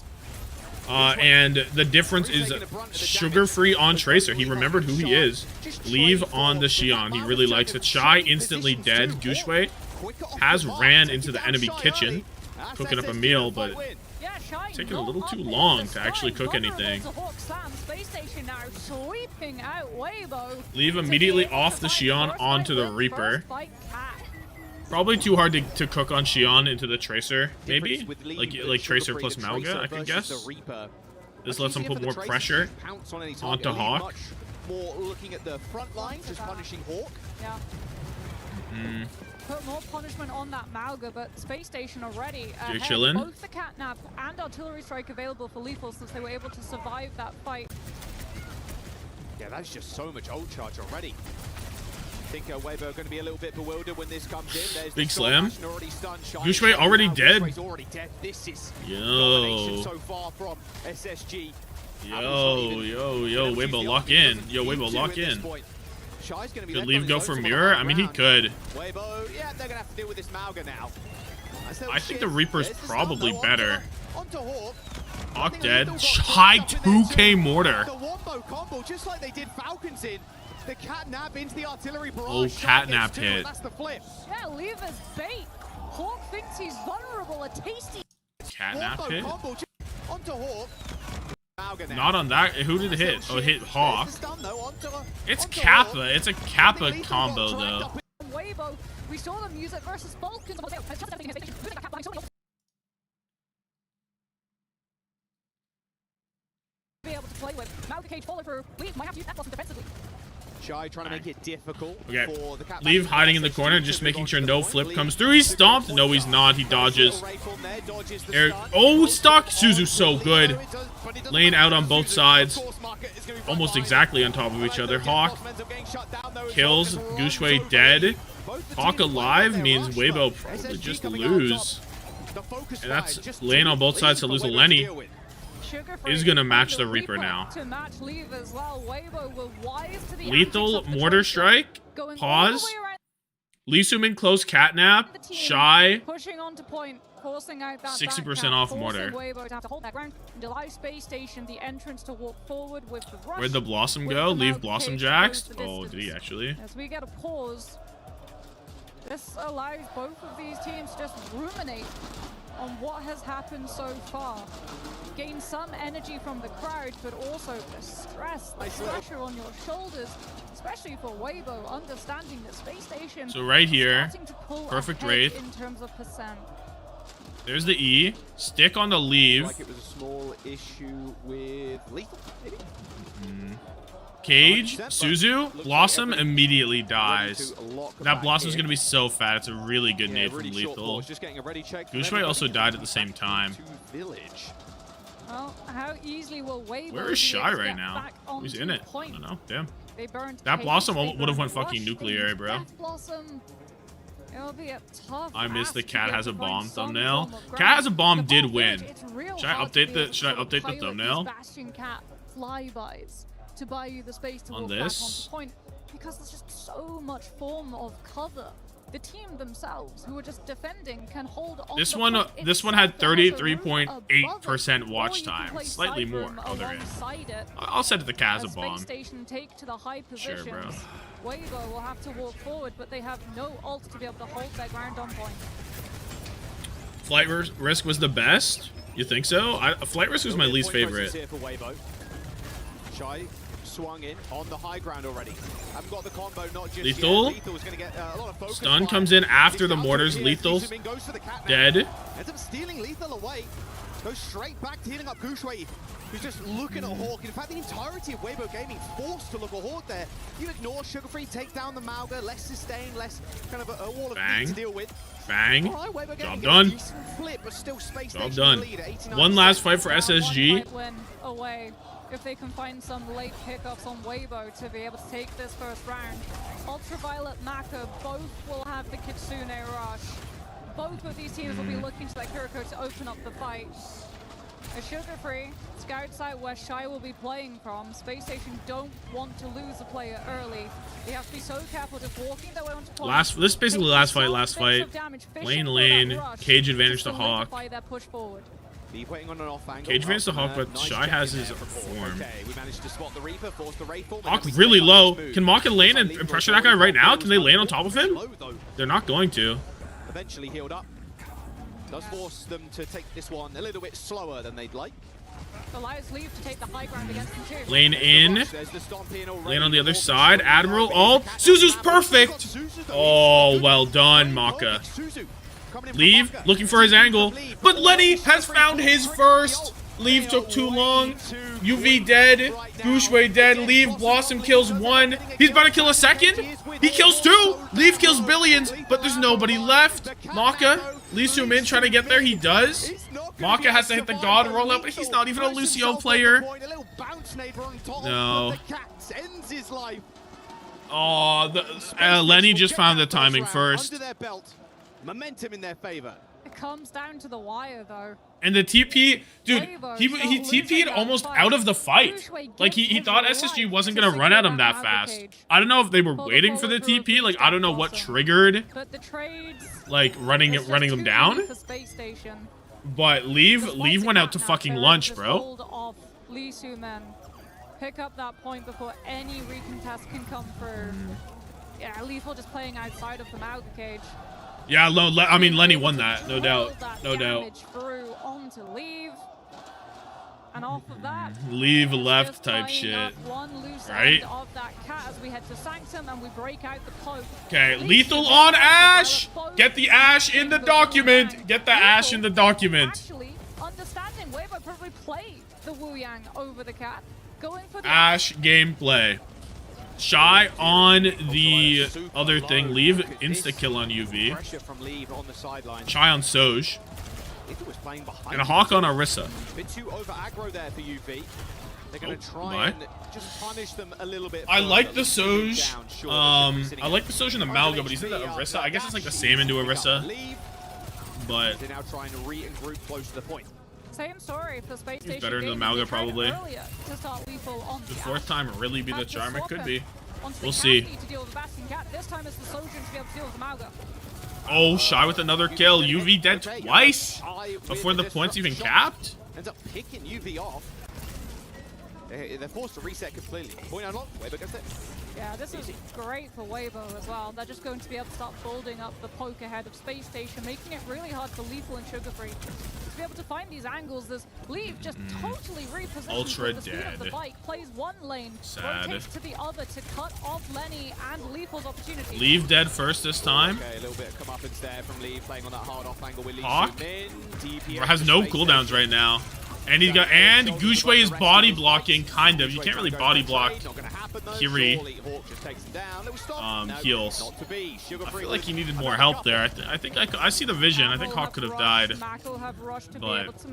And the difference is sugar-free on Tracer. He remembered who he is. Leave on the Xion. He really likes it. Shy instantly dead. Gushway has ran into the enemy kitchen, cooking up a meal, but it's taking a little too long to actually cook anything. SpaceStation now sweeping out Weibo. Leave immediately off the Xion onto the Reaper. Probably too hard to cook on Xion into the Tracer, maybe? Like Tracer plus Malga, I could guess. This lets him put more pressure onto Hawk. Much more looking at the front line, just punishing Hawk. Yeah. Put more punishment on that Malga, but SpaceStation already You're ahead. chillin'? Both the Catnap and Artillery Strike available for lethal since they were able to survive that fight. Yeah, that's just so much ult charge already. I think Weibo are going to be a little bit bewildered when this comes in. There's Big the slam. already stunned. Gushway already dead. Gushway's already dead. This is Yo. domination so far from SSG. Yo, Weibo, lock in. Yo, Weibo, lock in. Shy's going to be Could left Leave on go his for own mirror? on I mean, he ground. could. Weibo, yeah, they're going to have to deal with this Malga now. I think the Reaper's probably better. Onto Hawk. Hawk dead. High 2K mortar. The wombo combo, just like they did Falcons in. The catnap into the artillery barrage. Oh, catnap hit. That's the flip. Yeah, leave as bait. Hawk thinks he's vulnerable. A tasty Catnap Wombo hit? combo onto Hawk. Not on that. Who did it hit? Oh, it hit Hawk. It's Kappa. It's a Kappa combo, though. Weibo, we saw the music versus Falcons. Be able to play with. Now the cage follow through. We might have to use that blossom defensively. Shy trying to make it difficult Okay. for the Cat. Leave hiding in the corner, just making sure no flip comes through. He's stomped. No, he's not. He dodges. Eric. Oh, stock. Suzu so good. Laying out on both sides. Almost exactly on top of each other. Hawk kills. Gushue dead. Hawk alive means Weibo probably just lose. And that's laying on both sides to lose a Lenny. Is going to match the Reaper now. Lethal Mortar Strike. Pause. Lee Sumin close catnap. Shy. Pushing on to point, forcing out that 60% off Mortar. Weibo to have to hold that ground and allow SpaceStation the entrance to walk forward with the rush. Where'd the Blossom go? Leave Blossom Jacks. Oh, did he actually? As we get a pause, this allows both of these teams to just ruminate on what has happened so far. Gain some energy from the crowd, but also the stress, the pressure on your shoulders, especially for Weibo, understanding that SpaceStation So right here, starting to pull perfect ahead Wraith. in terms of percent. There's the E. Stick on the leave. Like it was a small issue with Lethal, maybe? Cage, Suzu, Blossom immediately dies. That Blossom's going to be so fat. It's a really good nade from Lethal. Gushue also died at the same time. Well, how easily will Weibo Where is Shy right now? Who's in it? I don't know. Damn. They burned That Cage, Blossom they would have burned went fucking Rush, nuclear, they bro. Death Blossom. It'll be a tough I missed the ask to Cat be has a able to bomb find some thumbnail. form of Cat ground. has a bomb The did ball win. damage, it's real Should I hard to be update able the to should I sort of update the pilot these thumbnail? Bastion Cat flybys to buy you the space to On walk this? back onto point, because there's just so much form of cover. The team themselves, who are just defending, can hold on. This to one point this one had itself. There has a room above it, 33.8% watch or you can time. play Slightly Cyber more other end. alongside it. I'll set it to Cat as a As bomb. SpaceStation take to the high Sure, positions. bro. Weibo will have to walk forward, but they have no ult to be able to hold their ground on point. Flight Risk was the best? You think so? Flight Risk was my least favorite. Here for Weibo. Shy swung in on the high ground already. I've got the combo, not just Lethal. yet. Lethal is going to get a lot of focus. Stun comes in after the mortars. Lethal dead. Ends up stealing Lethal away. Goes straight back to healing up Gushue, who's just looking at Hawk. In fact, the entirety of Weibo Gaming forced to look at Hawk there. You ignore Sugar Free, take down the Mauga, less sustain, less kind of a wall of meat to deal with. Bang. All right, Weibo Gaming Job gets a done. decent flip, but still Job SpaceStation done. lead at 89%. One last fight for One SSG. fight win away if they can find some late pickups on Weibo to be able to take this first round. Ultraviolet, Maka, both will have the Kitsune rush. Both of these teams will be looking to that Kiriko to open up the fight. A Sugar-free scout site where Shy will be playing from. SpaceStation don't want to lose a player early. They have to be so careful just walking their way onto point. This is basically last fight. Fishing Lane. for that rush Cage advantage to Hawk. solidify their push forward. Leave waiting on an off angle. Cage advantage to Oh, Hawk, but nice Shy check has in his there from Hawk. form. Okay, we managed to spot the Reaper, force the Wraith. Hawk really low. Can Mach and Lane and pressure that guy right now? Can they land on top of him? They're not going to. Eventually healed up. Does force them to take this one a little bit slower than they'd like. Allows Leave to take the high ground against them too. Lane in. Lane on the other side. Admiral. Oh, Suzu's perfect. Oh, well done, Maka. Leave, looking for his angle. But Lenny has found his first. Leave took too long. UV dead. Gushue dead. Leave. Blossom kills one. He's about to kill a second. He kills two. Leave kills billions, but there's nobody left. Maka. Lee Soo-min trying to get there. He does. Maka has to hit the God rollout, but he's not even a Lucio player. No. Oh, Lenny just found the timing first. Momentum in their favor. It comes down to the wire though. And the TP, dude, he TP'd almost out of the fight. Like, he thought SSG wasn't going to run at him that fast. I don't know if they were waiting for the TP. Like, I don't know what triggered, like, running them down. But Leave went out to fucking lunch, bro. Lee Soo-min. Pick up that point before any recontest can come through. Yeah, Lethal just playing outside of the Mauga cage. Yeah, I mean, Lenny won that, no doubt. No doubt. Through onto Leave. And off of that, leave left type shit, right? of that cat as we head to Sanctum and we break out the poke. Okay, lethal on Ash. Get the Ash in the document. Get the Ash in the document. Actually, understanding Weibo probably played the Wu Yang over the cat, going for the Ash gameplay. Shy on the other thing. Leave insta kill on UV. Shy on Soj. And a Hawk on Orisa. Bit too over aggro there for UV. They're going to try and just punish them a little bit. I like the Soj. I like the Soj and the Malga, but he's in the Orisa. I guess it's like the same into Orisa. But they're now trying to re-group close to the point. Same story for SpaceStation. he's better than the Malga probably. To start lethal on the fourth time really be the charm. It could be. We'll to see. deal with the Bastion Cat. This time it's the Sojourn to be able to deal with the Malga. Oh, Shy with another kill. UV dead twice before the points even capped. Ends up picking UV off. They're forced to reset completely. Point unlocked. Weibo gets it. Yeah, this is great for Weibo as well. They're just going to be able to start building up the poke ahead of SpaceStation, making it really hard for Lethal and Sugarfree to be able to find these angles. This Leave just totally repositions Ultra with the speed of the bike, plays one lane, rotates to the other to cut off Lenny and Lethal's opportunity. Leave dead first this time. Okay, a little bit of comeuppance there from Leave, playing on that hard off angle with Lee. Hawk has no cooldowns right now. And he's got, and Gushwei is body blocking, kind of. You can't really body block Kiri heals. I feel like he needed more help there. I think I see the vision. I think Hawk could have died. But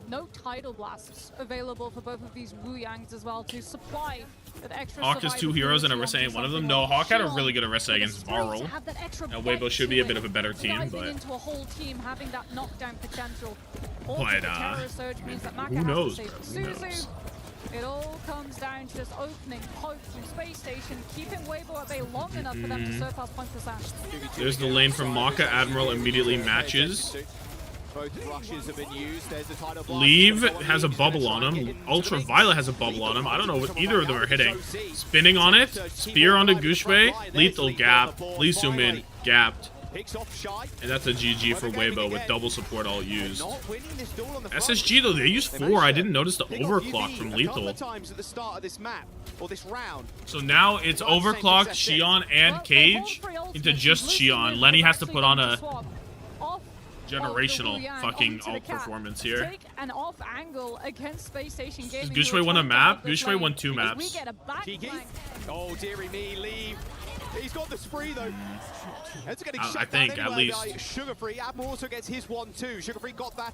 no tidal blasts available for both of these Wu Yangs as well to supply that extra. Hawk has two heroes and Orisa ain't one of them. No, Hawk had a really good Orisa against Varl. Now Weibo should be a bit of a better team, but into a whole team having that knockdown potential. But Means that who knows? Who knows? It all comes down to just opening poke from SpaceStation, keeping Weibo at bay long enough for them to surpass point percent. There's the lane from Maka. Admiral immediately matches. Both rushes have been used. There's the title block. Leave has a bubble on him. Ultraviolet has a bubble on him. I don't know what either of them are hitting. Spinning on it. Spear onto Gushwei. Lethal gap. Lee Sumin gapped. And that's a GG for Weibo with double support all used. SSG though, they used 4. I didn't notice the overclock from Lethal. So now it's overclocked Xion and Cage into just Xion. Lenny has to put on a generational fucking alt performance here. Take an off angle against SpaceStation Gaming. Does Gushwei won a map? Gushwei won 2 maps. Oh dearie me, Leave. He's got the spree though. I think at least. Sugarfree. Admiral also gets his one too. Sugarfree got that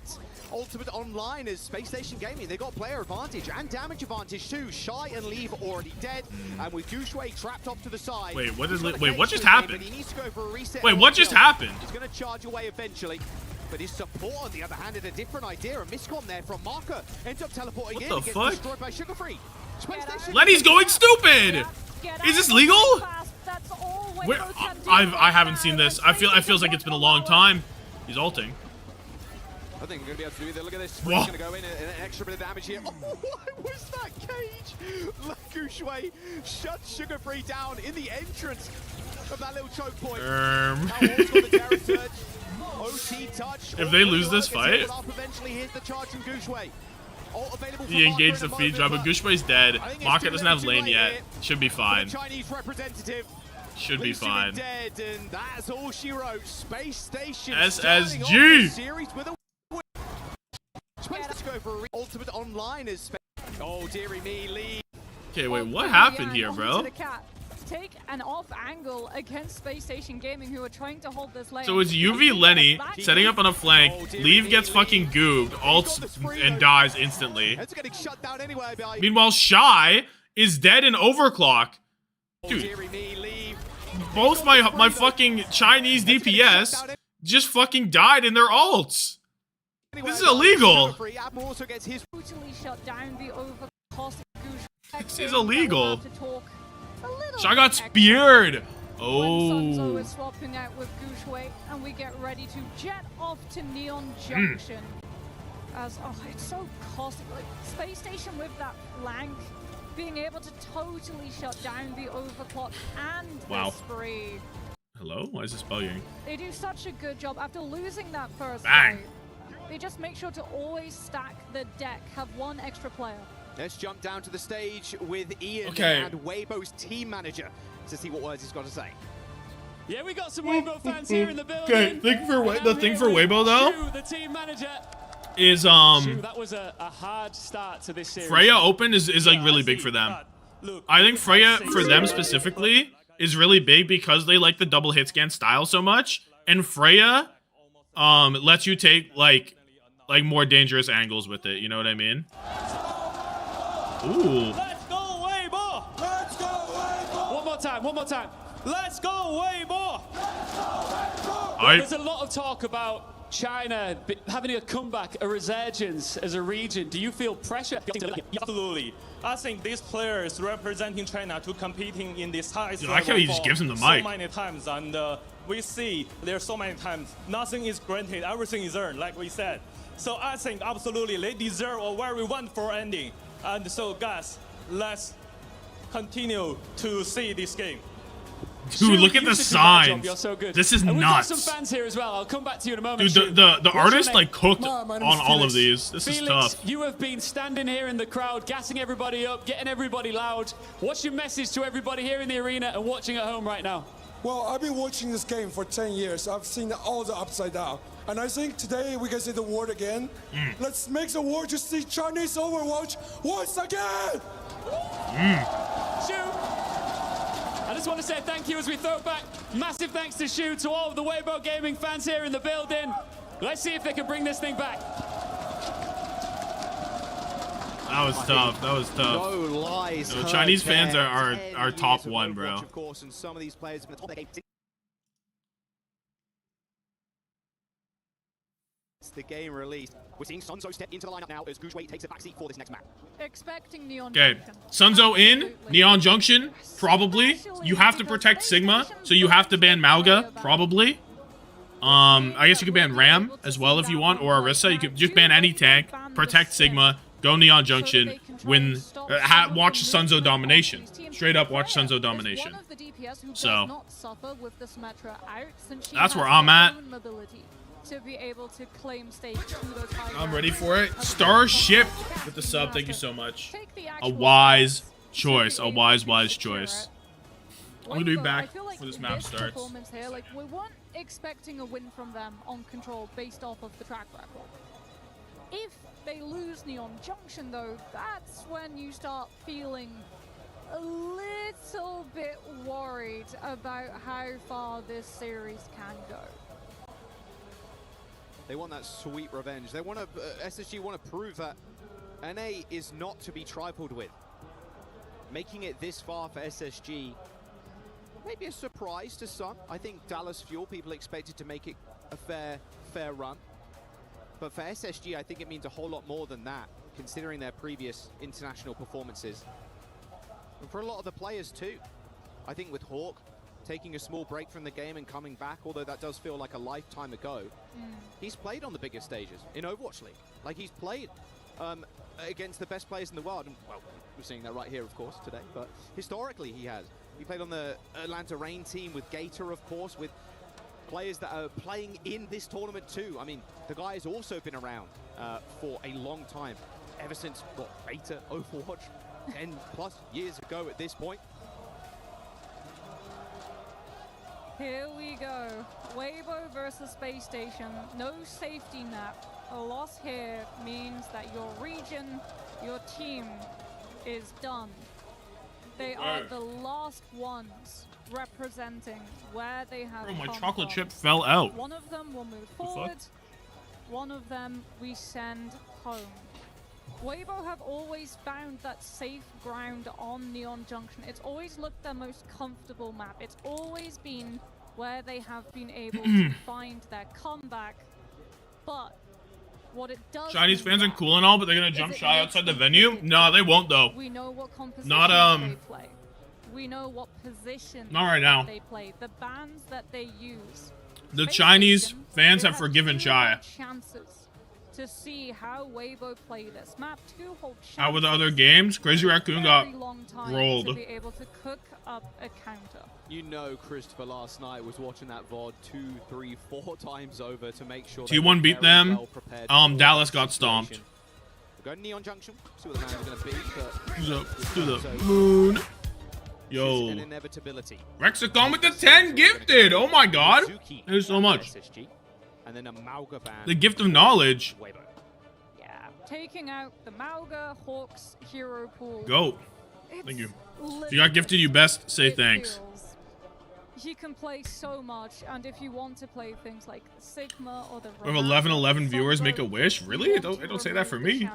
ultimate online as SpaceStation Gaming. They got player advantage and damage advantage too. Shy and Leave already dead, and with Gushwei trapped off to the side. Wait, what just happened? He needs to go for a reset. Wait, what just happened? He's going to charge away eventually. But his support, on the other hand, had a different idea. A miscom there from Marker. Ends up teleporting in. What the fuck? Destroyed by Sugarfree. Lenny's going stupid! Is this legal? I haven't seen this. It feels like it's been a long time. He's ulting. I think we're going to be able to do it. Look at this. Spree's going to go in and an extra bit of damage here. Oh, what was that, Cage? Gushwei shut Sugarfree down in the entrance of that little choke point. OT touch. If they lose this fight, eventually here's the charge from Gushwei. He engaged the feed drop, but Gushwei's dead. Maka doesn't have lane yet. Should be fine. Chinese representative. Should be fine. Dead, and that's all she wrote. SpaceStation. SSG. Let's go for ultimate online as oh dearie me, Lee. Okay, wait, what happened here, bro? Take an off angle against SpaceStation Gaming, who are trying to hold this lane. So it's UV Lenny setting up on a flank. Leave gets fucking goobed, ults and dies instantly. Meanwhile, Shy is dead in overclock. Dude, both my fucking Chinese DPS just fucking died in their ults. This is illegal. This is illegal. Shy got speared. Oh. Is swapping out with Gushwei, and we get ready to jet off to Neon Junction. As it's so costly. Like, SpaceStation with that flank, being able to totally shut down the overclock and the spree. Hello? Why is this bugging? They do such a good job after losing that first Bang. fight. They just make sure to always stack the deck, have one extra player. Let's jump down to the stage with Ian and Weibo's team manager to see what words he's got to say. Yeah, we got some Weibo fans here in the building. Okay, the thing for Weibo though Shu, the team manager. Is Shu, that was a hard start to this series. Freya Open is like really big for them. I think Freya for them specifically is really big because they like the double hit scan style so much, and Freya lets you take like more dangerous angles with it. You know what I mean? Ooh. Let's go Weibo! Let's go Weibo! One more time. Let's go Weibo! There's a lot of talk about China having a comeback, a resurgence as a region. Do you feel pressure? Absolutely. I think these players representing China to competing in this high I like how he just gives him the mic. So many times, and we see there so many times nothing is granted, everything is earned, like we said. So I think absolutely they deserve a very wonderful ending. And so guys, let's continue to see this game. Dude, look at the signs. So good. This is and nuts. We've got some fans here as well. I'll come back to you in a moment. Dude, the artist like cooked on all of these. This is tough. You have been standing here in the crowd, gassing everybody up, getting everybody loud. What's your message to everybody here in the arena and watching at home right now? Well, I've been watching this game for 10 years. I've seen all the upside down. And I think today we can see the word again. Let's make the world to see Chinese Overwatch once again! Shu, I just want to say thank you as we throw back. Massive thanks to Shu, to all of the Weibo Gaming fans here in the building. Let's see if they can bring this thing back. That was tough. That was tough. No lies. No, Chinese fans are top one, bro. Of course, and some of these players have been top of their game. The game released. We're seeing Sunzo step into the lineup now as Gujuei takes a backseat for this next map. Expecting Neon Okay, Junction. Sunzo in, Neon Junction, probably. You have to protect Sigma, so you have to ban Malga, probably. I guess you could ban Ram as well if you want, or Orisa. You could just ban any tank, protect Sigma, go Neon Junction, win, watch Sunzo domination. Straight up watch Sunzo domination. So, that's where I'm at. To be able to claim stage to those I'm ready for it. Starship with the sub. Thank you so much. A wise choice. A wise choice. I'm gonna be back when this map starts. Here, like, we weren't expecting a win from them on Control based off of the track record. If they lose Neon Junction, though, that's when you start feeling a little bit worried about how far this series can go. They want that sweet revenge. They want to, SSG want to prove that NA is not to be trifled with. Making it this far for SSG, maybe a surprise to some. I think Dallas Fuel, people expected to make it a fair run. But for SSG, I think it means a whole lot more than that, considering their previous international performances. And for a lot of the players too. I think with Hawk, taking a small break from the game and coming back, although that does feel like a lifetime ago. He's played on the biggest stages in Overwatch League. Like, he's played against the best players in the world. And, well, we're seeing that right here, of course, today. But historically, he has. He played on the Atlanta Reign team with Gator, of course, with players that are playing in this tournament too. I mean, the guy has also been around for a long time, ever since, what, beta Overwatch 10 plus years ago at this point. Here we go. Weibo versus SpaceStation. No safety net. A loss here means that your region, your team is done. They are the last ones representing where they have Bro, my come chocolate from. chip fell out. One of them will move forward. One of them we send home. Weibo have always found that safe ground on Neon Junction. It's always looked their most comfortable map. It's always been where they have been able to find their comeback. But what it does, Chinese fans are cool and all, but they're gonna jump shy outside the venue? No, they won't though. We know what composition they play. We know what position Not right now. they play. The bans that they use. The Chinese fans have forgiven Chai. Chances to see how Weibo play this map. Two whole How were the other games? Crazy Raccoon got long time rolled. to be able to cook up a counter. You know, Christopher last night was watching that VOD 2, 3, 4 times over to make sure T1 beat them. Dallas got stomped. We'll go to Neon Junction, see what the man's going to be. But To the moon. Yo. an inevitability. Rexicon with the 10 gifted. Oh my god. There's so much. And then a Mauga ban. The gift of knowledge. Yeah, taking out the Mauga, Hawks, hero pool. Go. Thank you. If you got gifted, you best say thanks. You can play so much, and if you want to play things like Sigma or the We have 11 viewers make a wish. Really? It don't say that for me.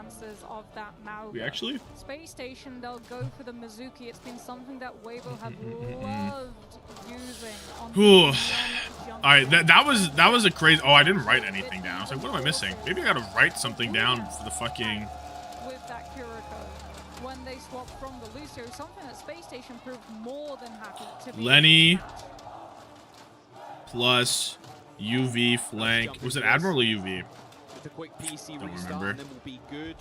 Of that Mauga. We actually? SpaceStation, they'll go for the Mizuki. It's been something that Weibo have loved using on Ooh. All right, that was a crazy. Oh, I didn't write anything down. I was like, what am I missing? Maybe I gotta write something down for the fucking. With that Kuroko, when they swapped from the Lucio, something that SpaceStation proved more than happy to be. Lenny plus UV flank. Was it Admiral or UV? With a quick PC Don't restart, remember. and then we'll be good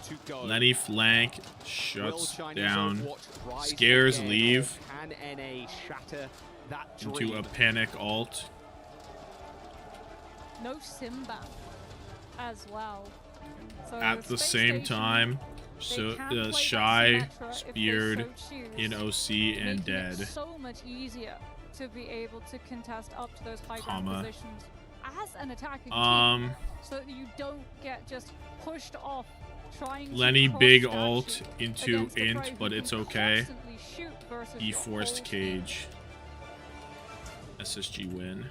to go. Lenny flank shuts down. Scares leave Can NA shatter that into dream? a panic alt. No Simba as well. So At the same SpaceStation, time, they so can play that Shy, Symmetra if they speared, so choose, in OC and making it dead. so much easier to be able to contest up to those high ground Comma. positions as an attacking Um, team, so that you don't get just pushed off trying to Lenny big cross-statue alt into against a int, Prey who but can it's okay. constantly shoot versus E your forced whole cage. SSG win.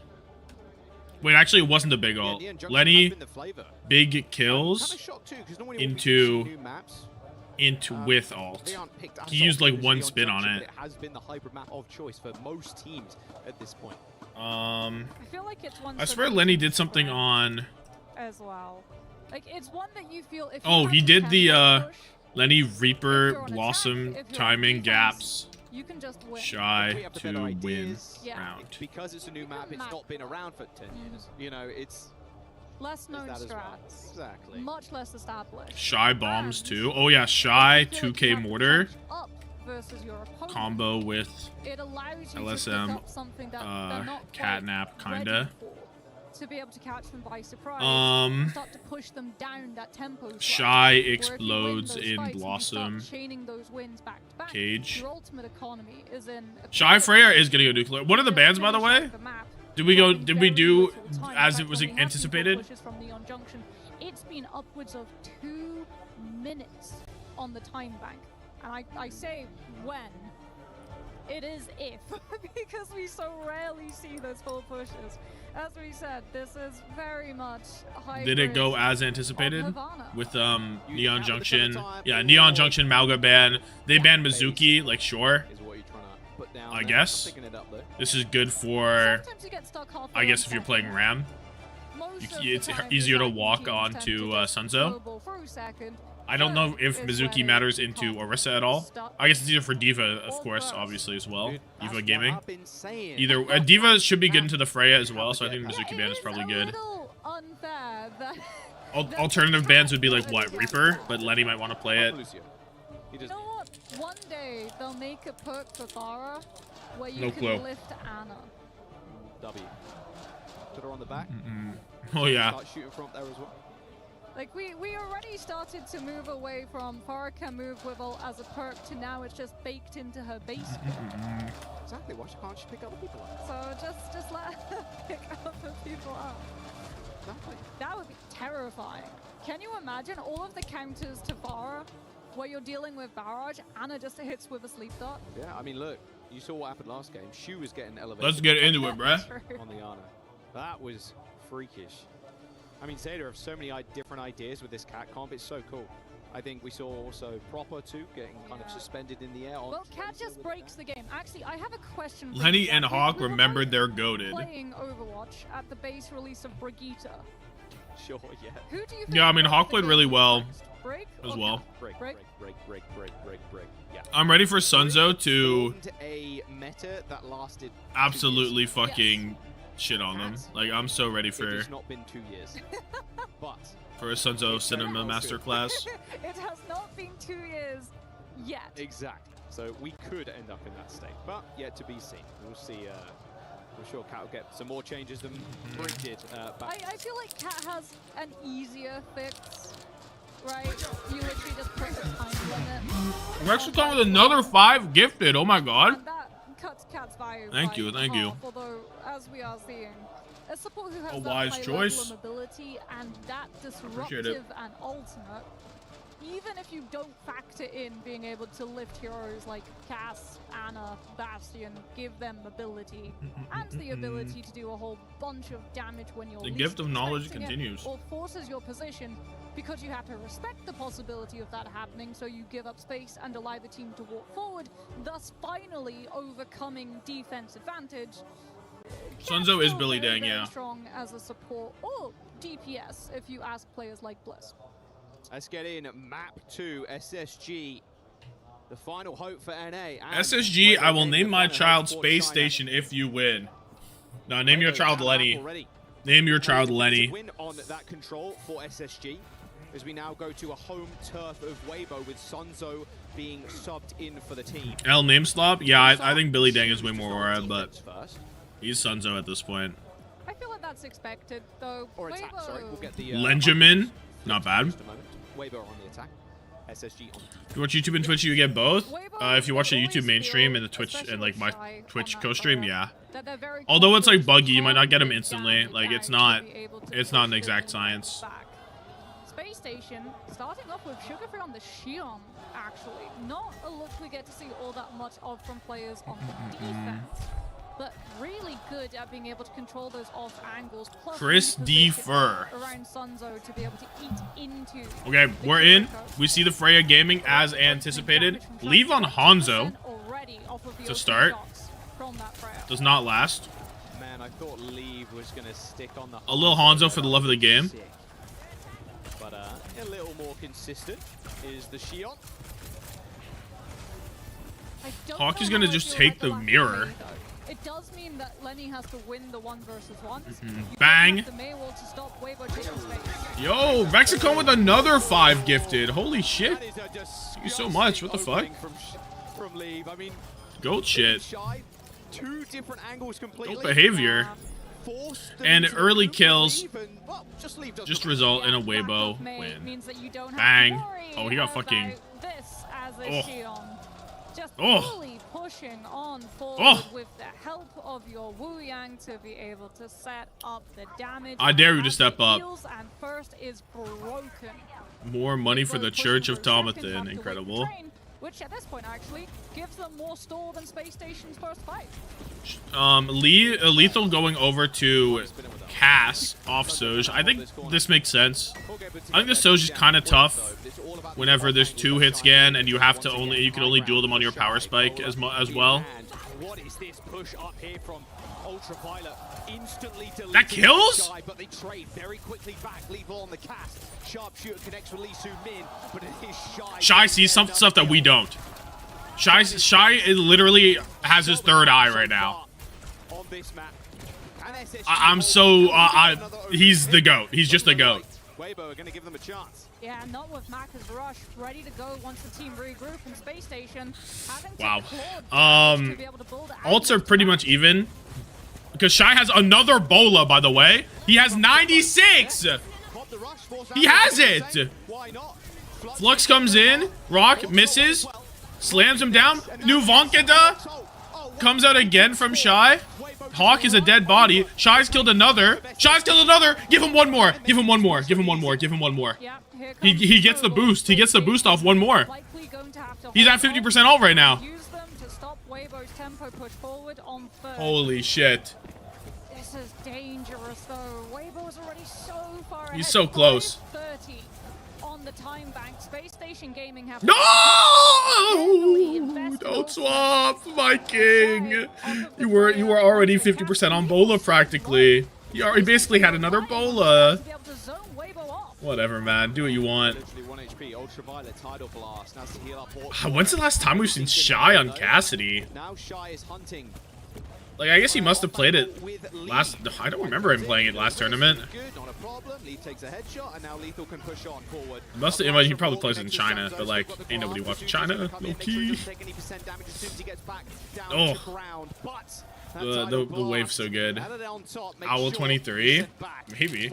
Wait, actually, it wasn't a big ult. Neon Junction has Lenny been the flavor. big kills Kinda shocked too, 'cause normally when we into see new maps, with alt. they aren't picked as He used like often as one Neon spin on Junction, it. but it has been the hybrid map of choice for most teams at this point. I feel like it's one I swear Lenny did something on. as well. Like it's one that you feel if you Oh, have he to did the tempo push, Lenny Reaper you're on attack, Blossom if you're on timing defense, gaps. you can just win. If we Shy have the to better win ideas, round. Because it's a new map, it's not been around for 10 years. You know, it's Less known that as well. strats. Exactly. Much less established. Shy bombs too. Oh yeah, Shy 2K mortar Up versus your opponent. combo with It allows you to pick LSM up something that they're not catnap quite ready kinda. for, to be able to catch them by surprise. Start to push them down that tempo. slide. Shy Where if you win explodes those in fights and you start Blossom chaining those wins back to back, cage. Your ultimate economy is in a Shy Freya is gonna go nuclear. What are the bands, by the way? Did we go? Did we do as it was anticipated? pushes from Neon Junction. It's been upwards of 2 minutes on the time bank, and I say when. It is if, because we so rarely see those full pushes. As we said, this is very much high. Did it go as anticipated with Neon Junction? Yeah, Neon Junction Mauga ban. They banned Mizuki, like sure. I guess this is good for. I guess if you're playing Ram, it's easier to walk on to Sunzo. I don't know if Mizuki matters into Orisa at all. I guess it's either for Diva, of course, obviously as well. Diva Gaming. Either Diva should be good into the Freya as well, so I think Mizuki ban is probably good. Unfair that Alternative bans would be like what, Reaper, but Lenny might want to play it. You know what? One day they'll make a perk for Thara where you No can clue. lift Anna. W. Put her on the back. Oh yeah. Start shooting from up there as well. Like we already started to move away from Thara can move with ult as a perk to now it's just baked into her base. Exactly. Why can't she pick other people up? So just let her pick other people up. Exactly. That would be terrifying. Can you imagine all of the counters to Thara where you're dealing with barrage? Anna just hits with a sleep dart. Yeah, I mean, look, you saw what happened last game. Shu was getting elevated. Let's get into it, bruh. On the Ana. That was freakish. I mean, ZETA have so many different ideas with this cat comp. It's so cool. I think we saw also Proper too getting kind of suspended in the air. Well, Cat just breaks the game. Actually, I have a question for Lenny you. and Hawk We were remembered both they're goated. playing Overwatch at the base release of Brigitte. Sure, yeah. Who do you think Yeah, I mean broke Hawk the played game really the well most? Break as or well. Cat? Break. Yeah. I'm ready for Sunzo to A meta that lasted absolutely fucking shit on them. Like, I'm so ready for It's not been 2 years. But a Sunzo Cinema Masterclass. It has not been 2 years yet. Exactly. So we could end up in that state, but yet to be seen. We'll see. I'm sure Cat will get some more changes than Brit did. I feel like Cat has an easier fix, right? You literally just put the time limit. Raccoon with another 5 gifted. Oh my god. And that cuts Cat's value. Thank you, thank you. Although, as we are seeing, a support who has A that wise high choice. level of mobility and that Appreciate it. disruptive and ultimate, even if you don't factor in being able to lift heroes like Cass, Anna, Bastion, give them mobility and the ability to do a whole bunch of damage when you're The least gift of knowledge expecting it, continues. or forces your position because you have to respect the possibility of that happening, so you give up space and allow the team to walk forward, thus finally overcoming defense advantage. Sunzo is Billy Very, Dang, very yeah. strong as a support or DPS if you ask players like Bliss. Let's get in map 2, SSG. The final hope for NA. SSG, I will name my child SpaceStation if you win. No, name your child Lenny. Name your child Lenny. Win on that control for SSG as we now go to a home turf of Weibo with Sunzo being subbed in for the team. L name slop? Yeah, I think Billy Dang is way more aura, but he's Sunzo at this point. I feel like that's expected, though. Or attack, sorry. We'll get the Lenjamin? Not bad. Weibo on the attack. SSG on. If you watch YouTube and Twitch, you get both. If you watch the YouTube mainstream and the Twitch and like my Twitch co-stream, yeah. Although it's like buggy, you might not get them instantly. Like it's not an exact science. SpaceStation starting off with Sugar-Free on the Xion, actually. Not a look we get to see all that much of from players on the defense, but really good at being able to control those off angles. Plus Chris D. Fur. around Sunzo to be able to eat into. Okay, we're in. We see the Freya Gaming as anticipated. Leave on Hanzo to start. Does not last. Man, I thought Leave was going to stick on the A little Hanzo for the love of the game. But a little more consistent is the Xion. Hawk is gonna just take the mirror. It does mean that Lenny has to win the 1v1. Bang. Yo, Mexico with another 5 gifted. Holy shit. Thank you so much. What the fuck? From Leave. I mean, goat shit. Two different angles completely. Goat behavior. And early kills just result in a Weibo win. Bang. Oh, he got fucking... Just fully pushing on forward with the help of your Wu Yang to be able to set up the damage. I dare you to step up. And first is broken. More money for the Church of Tommathan. Incredible. Which at this point actually gives them more stall than SpaceStation's first fight. Lethal going over to Cass off Soj. I think this makes sense. I think the Soj is kind of tough whenever there's 2 hit scan and you can only duel them on your power spike as well. What is this push up here from Ultraviolet? Instantly that kills? But they trade very quickly back. Lethal on the cast. Sharpshooter connects with Lee Soo-min, but it is Shy sees some stuff that we don't. Shy literally has his third eye right now. On this map. He's the GOAT. He's just the GOAT. Weibo are going to give them a chance. Yeah, not with Macca's rush, ready to go once the team regroup from SpaceStation. Wow. Ults are pretty much even. Because Shy has another Bola, by the way. He has 96! He has it! Flux comes in. Rock misses. Slams him down. New Vonkeda comes out again from Shy. Hawk is a dead body. Shy's killed another. Shy's killed another. Give him one more. Give him one more. Give him one more. Give him one more. He gets the boost. He gets the boost off one more. He's at 50% ult right now. Holy shit. This is dangerous though. Weibo is already so far ahead. He's so close. 30 on the time bank. SpaceStation Gaming have No! Don't swap, my king. You were already 50% on Bola practically. He basically had another Bola. Whatever, man. Do what you want. When's the last time we've seen Shy on Cassidy? Now Shy is hunting Like, I guess he must have played it last. I don't remember him playing it last tournament. Good, not a problem. Lee takes a headshot, and now Lethal can push on forward. Must have, well, he probably plays in China, but like, ain't nobody watching China. No key. Oh, the wave's so good. Owl 23, maybe.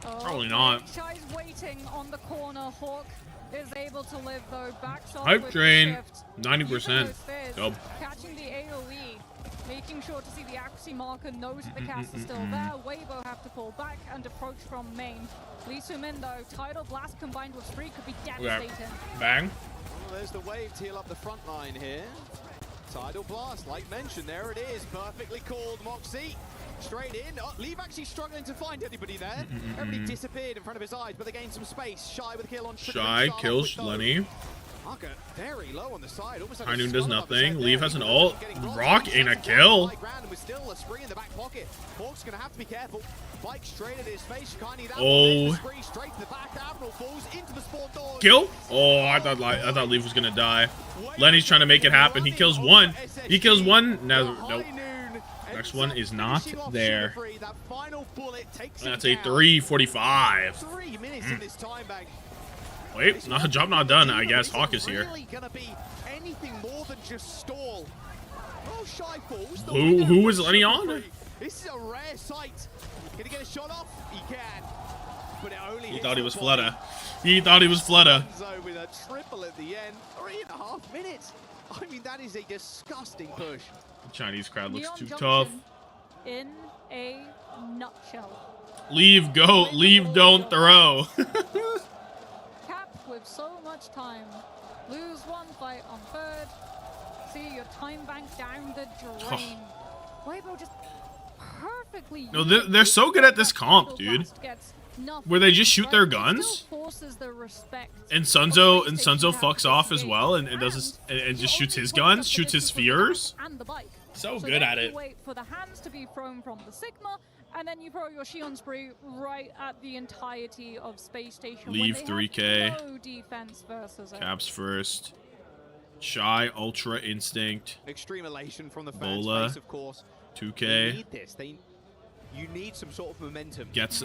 Probably not. Shai's waiting on the corner. Hawk is able to live though. Backside Hype train, 90%. Go. Catching the AoE, making sure to see the accuracy marker, knows that the cast is still there. Weibo have to pull back and approach from main. Lee Soo-min though, Tidal Blast combined with Spree could be devastating. Bang. Well, there's the wave to heal up the front line here. Tidal Blast, like mentioned, there it is. Perfectly called, Moxie. Straight in. Oh, Leave actually struggling to find anybody there. Everybody disappeared in front of his eyes, but they gained some space. Shy with a kill on Shy kills Lenny. Marker very low on the side. Almost like High Noon does nothing. Leave has an ult. Rock ain't a kill. Still a Spree in the back pocket. Hawk's gonna have to be careful. Bike straight at his face. Oh. Straight to the back. Admiral falls into the spawn door. Kill? Oh, I thought Leaf was gonna die. Lenny's trying to make it happen. He kills one. He kills one. No, nope. Next one is not there. That's a 3:45. 3 minutes in this time bank. Wait, job not done. I guess Hawk is here. Really gonna be anything more than just stall. Oh, Shy falls. Who was Lenny on? This is a rare sight. Can he get a shot off? He can. But it only He thought he was Fleta. He thought he was Fleta. With a triple at the end. 3.5 minutes. I mean, that is a disgusting push. The Chinese crowd looks Neon too Junction tough. In a nutshell. Leave, go. Leave, don't throw. Cap with so much time. Lose one fight on third. See your time bank down the drain. Weibo just perfectly. No, they're so good at this comp, dude. Where they just shoot their guns. And Sunzo fucks off as well and does this, and just shoots his guns, shoots his spheres. So good at it. Wait for the hands to be thrown from the Sigma, and then you throw your Shion Spree right at the entirety of SpaceStation. Leave 3K. No defense versus Caps first. Shy, Ultra Instinct. Extreme elation from the fans, Bola. of course. 2K. They need this. You need some sort of momentum. Gets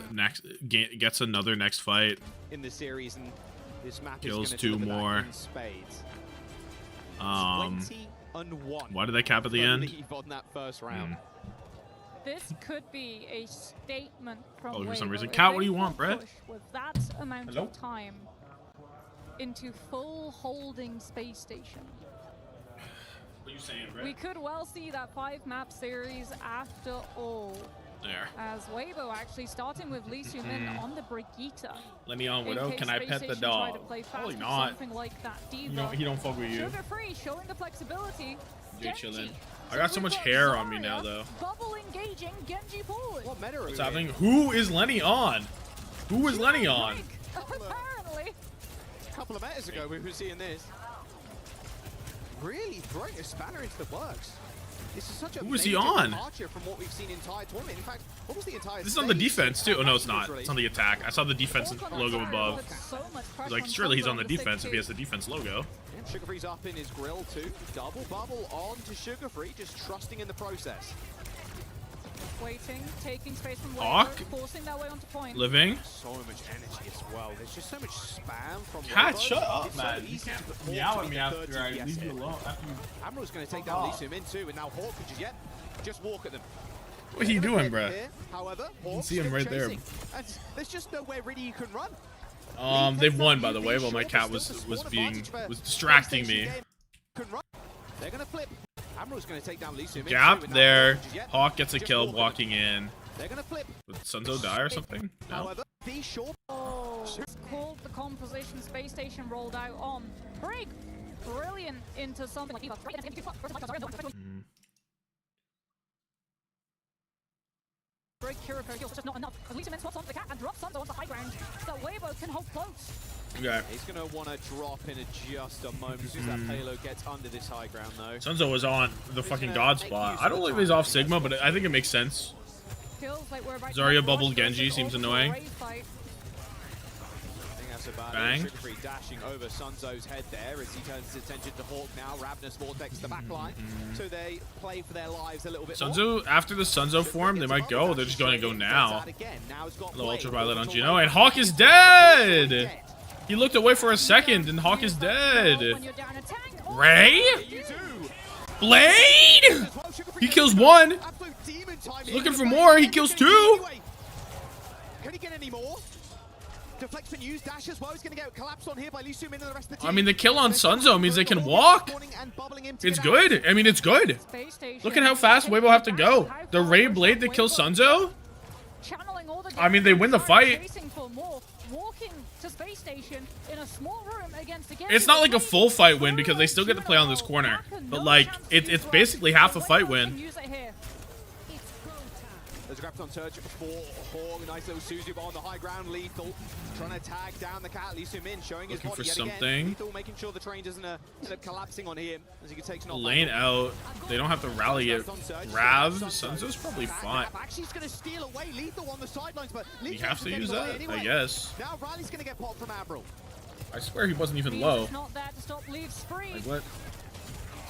another next fight. In the series, and this map kills is 2 more. Why did they cap at the end? On that first round. This could be a statement from for some Weibo. reason. If Cat, they what do you want, can Brett? push with that amount Hello? of time into full holding SpaceStation. What are you saying, Brett? We could well see that 5-map series after all. There. As Weibo actually starting with Lee Soo-min on the Brigitte. Let me on, Widow. Can I pet the dog? Probably not. Like that. He don't fuck with you. Sugar free, showing the flexibility. You're chilling. I got so much hair on me now, though. Bubble engaging Genji forward. What meta What's happening? Who is Lenny on? Who is Lenny on? Apparently. A couple of metas ago, we were seeing this. Really throwing a spanner into the works. This is such a Who is he on? departure from what we've seen in entire tournament. In fact, what was the entire This is on the defense, too. Oh, no, it's not. It's on the attack. I saw the defense logo above. I was like, surely he's on the defense if he has the defense logo. And Sugar Free's up in his grill, too. Double bubble on to Sugar Free, just trusting in the process. Waiting, taking space from Hawk. Weibo, forcing their way onto point. Living. So much energy as well. There's just so much spam from Cat, Weibo. shut up, It's man. So You easy can't to put meow Hawk at to me be the after third I DPS leave you hit. alone. Admiral's going to take down Lee Soo-min too, and now Hawk could just walk at them. What are you doing, bruh? However, You can see him right there. And there's just nowhere really you can run. They've won, by the way, while my cat was distracting me. They're going to flip. Admiral's going to take down Lee Soo-min. Gap there. Hawk gets a kill walking in. They're going to flip. Would Sunzo die or something? No. However, be sure. It's called the composition SpaceStation rolled out on. Brig! Brilliant into something like Brig Cura for kills, just not enough. At least it swaps onto the cat and drops Sunzo onto high ground. So Weibo can hold close. Okay. He's going to want to drop in just a moment. As soon as that payload gets under this high ground, though. Sunzo was on the fucking god spot. I don't believe he's off Sigma, but I think it makes sense. Like Zarya bubbled Genji seems annoying. so bad. Bang. Sugar-Free dashing over Sunzo's head there as he turns his attention to Hawk now. Ravenous Vortex the back line. So they play for their lives a little bit more. Sunzo, after the Sunzo form, they might go. They're just going to go now. The Ultraviolet on Gino. And Hawk is dead! He looked away for a second, and Hawk is dead. Ray? Blade? He kills one. He's looking for more. He kills two. Can he get any more? Deflection used, dash as well. He's going to get collapsed on here by Lee Soo-min and the rest of the team. I mean, the kill on Sunzo means they can walk. It's good. I mean, it's good. Look at how fast Weibo have to go. The Ray Blade that kills Sunzo? I mean, they win the fight. It's not like a full fight win because they still get to play on this corner. But, like, it's basically half a fight win. There's a grab on search for Hawk. Nice little Suzu on the high ground. Lethal trying to tag down the cat. Lee Soo-min showing his body yet again. Lethal making sure the train doesn't end up collapsing on him as he can take some Lane out. They don't have to rally it. Rav. Sunzo's probably fine. Actually, he's going to steal away Lethal on the sidelines, but You have to use that, I guess. Now Riley's going to get popped from Avril. I swear he wasn't even low. Like what?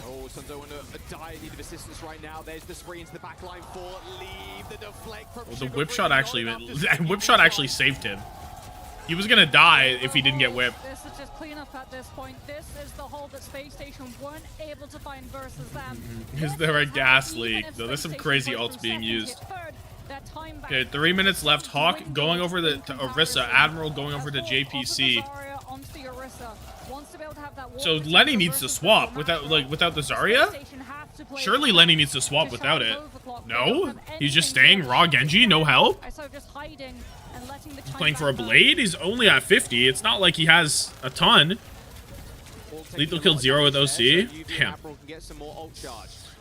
Oh, Sunzo under a dire need of assistance right now. There's the spree into the back line for leave the deflect from Well, the whip shot actually saved him. He was gonna die if he didn't get whipped. This is just cleanup at this point. This is the hole that SpaceStation weren't able to find versus them. Is there a gas leak? Though there's some crazy ults being used. Okay, 3 minutes left. Hawk going over to Orisa. Admiral going over to JPC. So Lenny needs to swap without the Zarya? Surely Lenny needs to swap without it. No? He's just staying raw Genji, no help? He's playing for a Blade? He's only at 50. It's not like he has a ton. Lethal killed 0 with OC. Damn.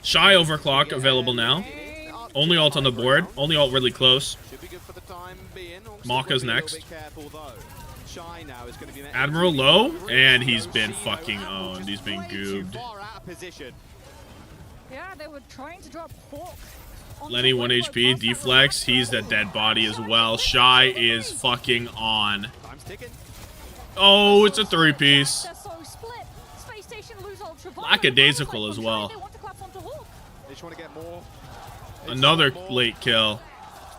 Shy overclock available now. Only ult on the board. Only ult really close. Maka's next. Admiral low, and he's been fucking owned. He's been goobed. Yeah, they were trying to drop Hawk. Lenny 1 HP, deflex. He's the dead body as well. Shy is fucking on. Oh, it's a 3-piece. Lackadaisical as well. Another late kill.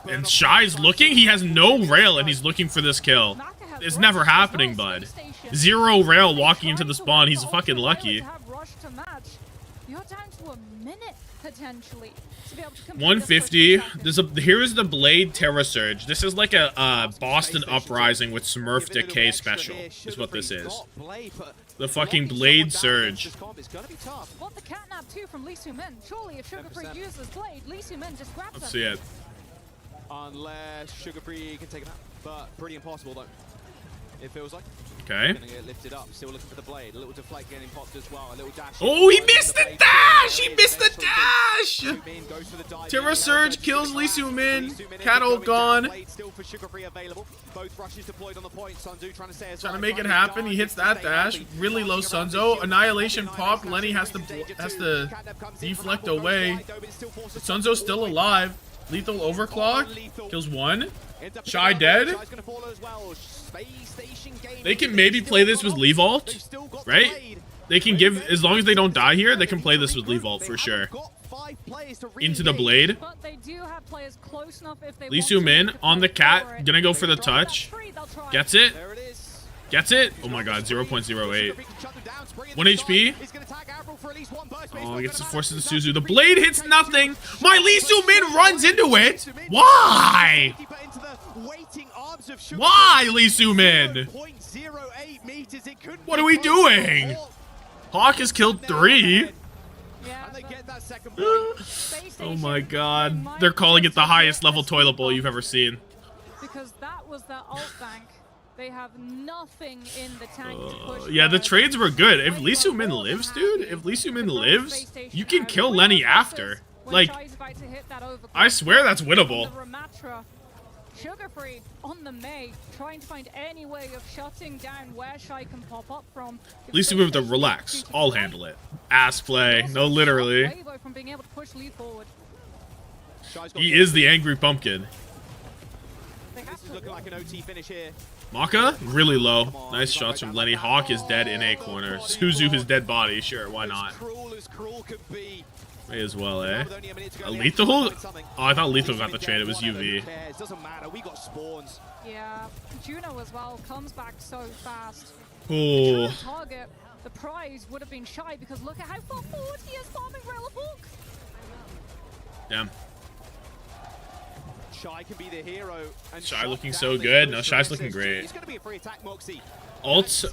And Shy's looking. He has no rail, and he's looking for this kill. It's never happening, bud. 0 rail walking into the spawn. He's fucking lucky. You're down to a minute potentially to be able to 150. Here is the Blade Terra Surge. This is like a Boston Uprising with Smurf Decay special. Is what this is. The fucking Blade Surge. What the catnap too from Lee Soo-min. Surely if Sugar-Free uses Blade, Lee Soo-min just grabs Let's see it. Unless Sugar-Free can take him out, but pretty impossible though. It feels like. Okay. Gonna get lifted up. Still looking for the blade. A little deflect getting popped as well. A little dash. Oh, he missed the dash! He missed the dash! Terra Surge kills Lee Soo-min. Cat ult gone. Still for Sugar-Free available. Both rushes deployed on the point. Sunzo trying to say Trying to make it happen. He hits that dash. Really low Sunzo. Annihilation popped. Lenny has to deflect away. Sunzo's still alive. Lethal overclock. Kills 1. Shy dead. They can maybe play this with leave ult, right? They can give, as long as they don't die here, they can play this with leave ult for sure. Into the Blade. Lee Soo-min on the cat, gonna go for the touch. Gets it. Gets it. Oh my god, 0.08. 1 HP. Oh, he gets the forces of Suzu. The Blade hits nothing. My Lee Soo-min runs into it. Why? Why, Lee Soo-min? What are we doing? Hawk has killed 3. Oh my god. They're calling it the highest level toilet bowl you've ever seen. Because that was their ult bank. They have nothing in the tank to push. Yeah, the trades were good. If Lee Soo-min lives, dude, if Lee Soo-min lives, you can kill Lenny after. Like, I swear that's winnable. Sugar-Free on the May, trying to find any way of shutting down where Shy can pop up from. Lee Soo-min with the relax. I'll handle it. Ass play. No, literally. From being able to push Lee forward. He is the angry pumpkin. They have to looking like an OT finish here. Maka, really low. Nice shots from Lenny. Hawk is dead in A corner. Suzu his dead body. Sure, why not? May as well, eh? Lethal? Oh, I thought Lethal got the trade. It was UV. It doesn't matter. We got spawns. Yeah, Juno as well comes back so fast. Oh. Target, the prize would have been shy because look at how far forward he is farming Rail of Hulk. Damn. Shy can be the hero. And Shy looking so good. No, Shy's looking great. It's going to be a free attack, Moxie. Ults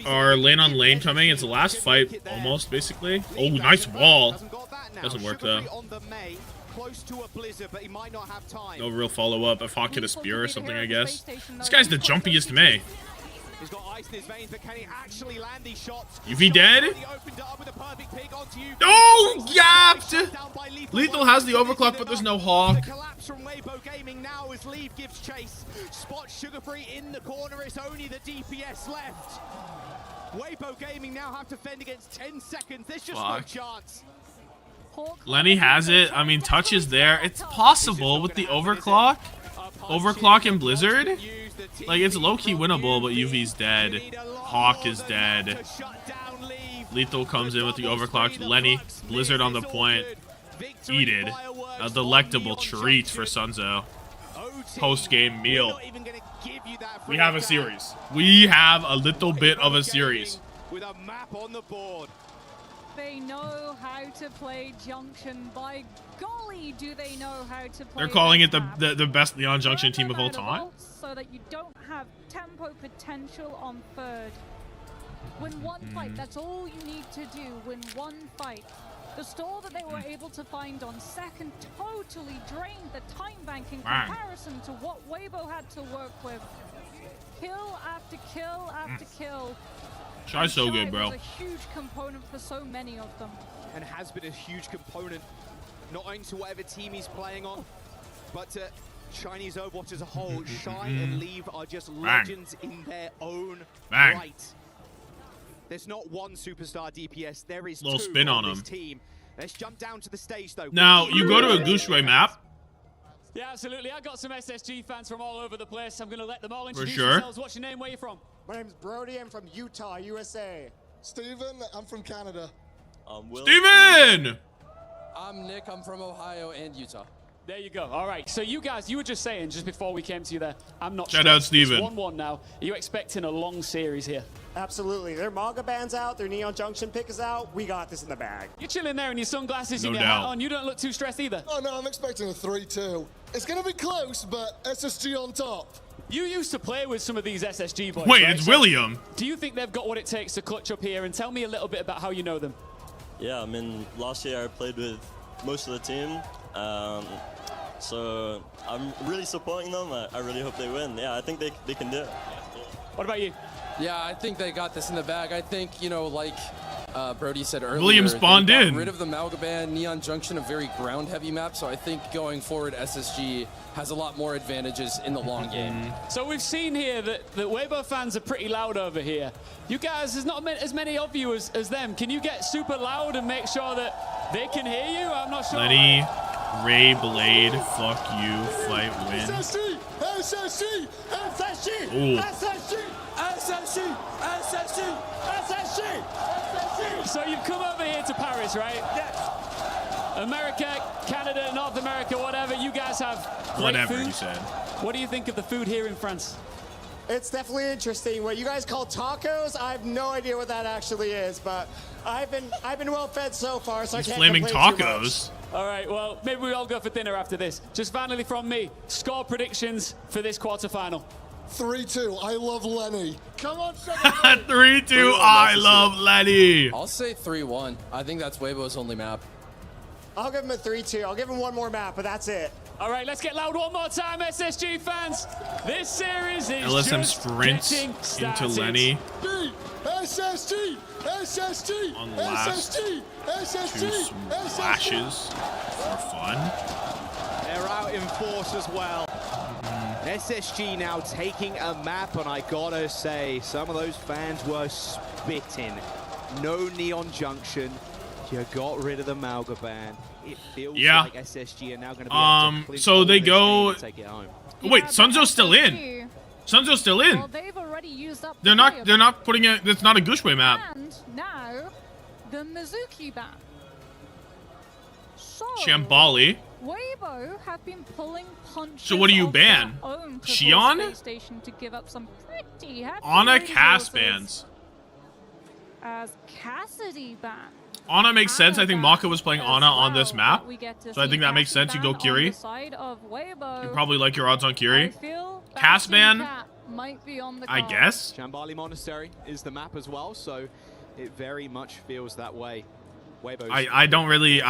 are lane on lane coming. It's the last fight, almost, basically. Oh, nice wall. Doesn't work, though. Close to a blizzard, but he might not have time. No real follow-up. If Hawk hit a spear or something, I guess. This guy's the jumpiest May. He's got ice in his veins, but can he actually land these shots? UV dead? Oh, yapped! Lethal has the overclock, but there's no Hawk. The collapse from Weibo Gaming now as Leave gives chase. Spot Sugar-Free in the corner. It's only the DPS left. Weibo Gaming now have to fend against 10 seconds. There's just no chance. Lenny has it. I mean, touch is there. It's possible with the overclock. Overclock and Blizzard. Like, it's low-key winnable, but UV's dead. Hawk is dead. Lethal comes in with the overclock. Lenny, Blizzard on the point. Eated. A delectable treat for Sunzo. Post-game meal. We have a series. We have a little bit of a series. With a map on the board. They know how to play Junction. By golly, do they know how to play. They're calling it the best Neon Junction team of all time. So that you don't have tempo potential on third. Win one fight, that's all you need to do. Win one fight. The stall that they were able to find on second totally drained the time bank in comparison to what Weibo had to work with. Kill after kill after kill. Shy's so good, bro. Was a huge component for so many of them. And has been a huge component, not only to whatever team he's playing on, but to Chinese Overwatch as a whole. Shy and Leave are just legends in their own right. There's not one superstar DPS, there is little two spin on this him. team. Let's jump down to the stage, though. Now, you go to a Gooshway map. Yeah, absolutely. I got some SSG fans from all over the place. I'm going to let them all introduce sure. themselves. What's your name? Where are you from? My name's Brody. I'm from Utah, USA. Steven, I'm from Canada. I'm Will. Steven! I'm Nick. I'm from Ohio and Utah. There you go. All right. So you guys, you were just saying just before we came to you there, I'm not Shout out, Steven. It's 1-1 now. Are you expecting a long series here? Absolutely. Their manga band's out. Their Neon Junction pick is out. We got this in the bag. You're chilling there in your sunglasses and No your hat doubt. on. You don't look too stressed either. Oh, no, I'm expecting a 3-2. It's going to be close, but SSG on top. You used to play with some of these SSG boys. Wait, right? it's William. Do you think they've got what it takes to clutch up here? And tell me a little bit about how you know them. Yeah, I mean, last year I played with most of the team. So I'm really supporting them. I really hope they win. Yeah, I think they can do it. What about you? Yeah, I think they got this in the bag. I think, you know, like Brody said earlier, William spawned they got in. rid of the Malgaban, Neon Junction, a very ground-heavy map. So I think going forward, SSG has a lot more advantages in the long game. So we've seen here that Weibo fans are pretty loud over here. You guys, there's not as many of you as them. Can you get super loud and make sure that they can hear you? I'm not sure. Lenny, Ray, Blade, fuck you, fight, win. SSG! SSG! SSG! Ooh. SSG! SSG! SSG! SSG! SSG! So you've come over here to Paris, right? Yes. America, Canada, North America, whatever. You guys have great Whatever food. you said. What do you think of the food here in France? It's definitely interesting. What you guys call tacos, I have no idea what that actually is, but I've been well fed so far, so These I can't flaming complain too tacos. All right, well, maybe we all go for dinner after this. Just finally from me, score predictions for this quarterfinal. 3-2. I love Lenny. Come on, 3-2. I love Lenny. I'll say 3-1. I think that's Weibo's only map. I'll give him a 3-2. I'll give him one more map, but that's it. All right, let's get loud one more time, SSG fans. This series is LSM just sprints getting into started. Lenny. SSG! SSG! On last SSG! SSG! two splashes for fun. They're out in force as well. SSG now taking a map, and I gotta say, some of those fans were spitting. No Neon Junction. You got rid of the Malgaban. it feels Yeah. like SSG are now going to be able to clinch So all they of this go. game and take it home. Wait, Sunzo's still in. Sunzo's still in. Well, they've already used up They're not putting it. It's not a Gushway map. And now the Mizuki ban. So Shambali. Weibo have been pulling punches. So what do you of their ban? own to Xion? force SpaceStation to give up some pretty hefty Ana Cass resources. bans. As Cassidy ban. Ana makes sense. I think Maka was playing Ana on this map. We get to So I see think that makes sense. You go Cassidy ban on Kiri. the side of Weibo. You probably like your odds on I Kiri. feel Cass ban. Cat might be on the I card. guess. Shambali Monastery is the map as well, so it very much feels that way. Weibo's I don't really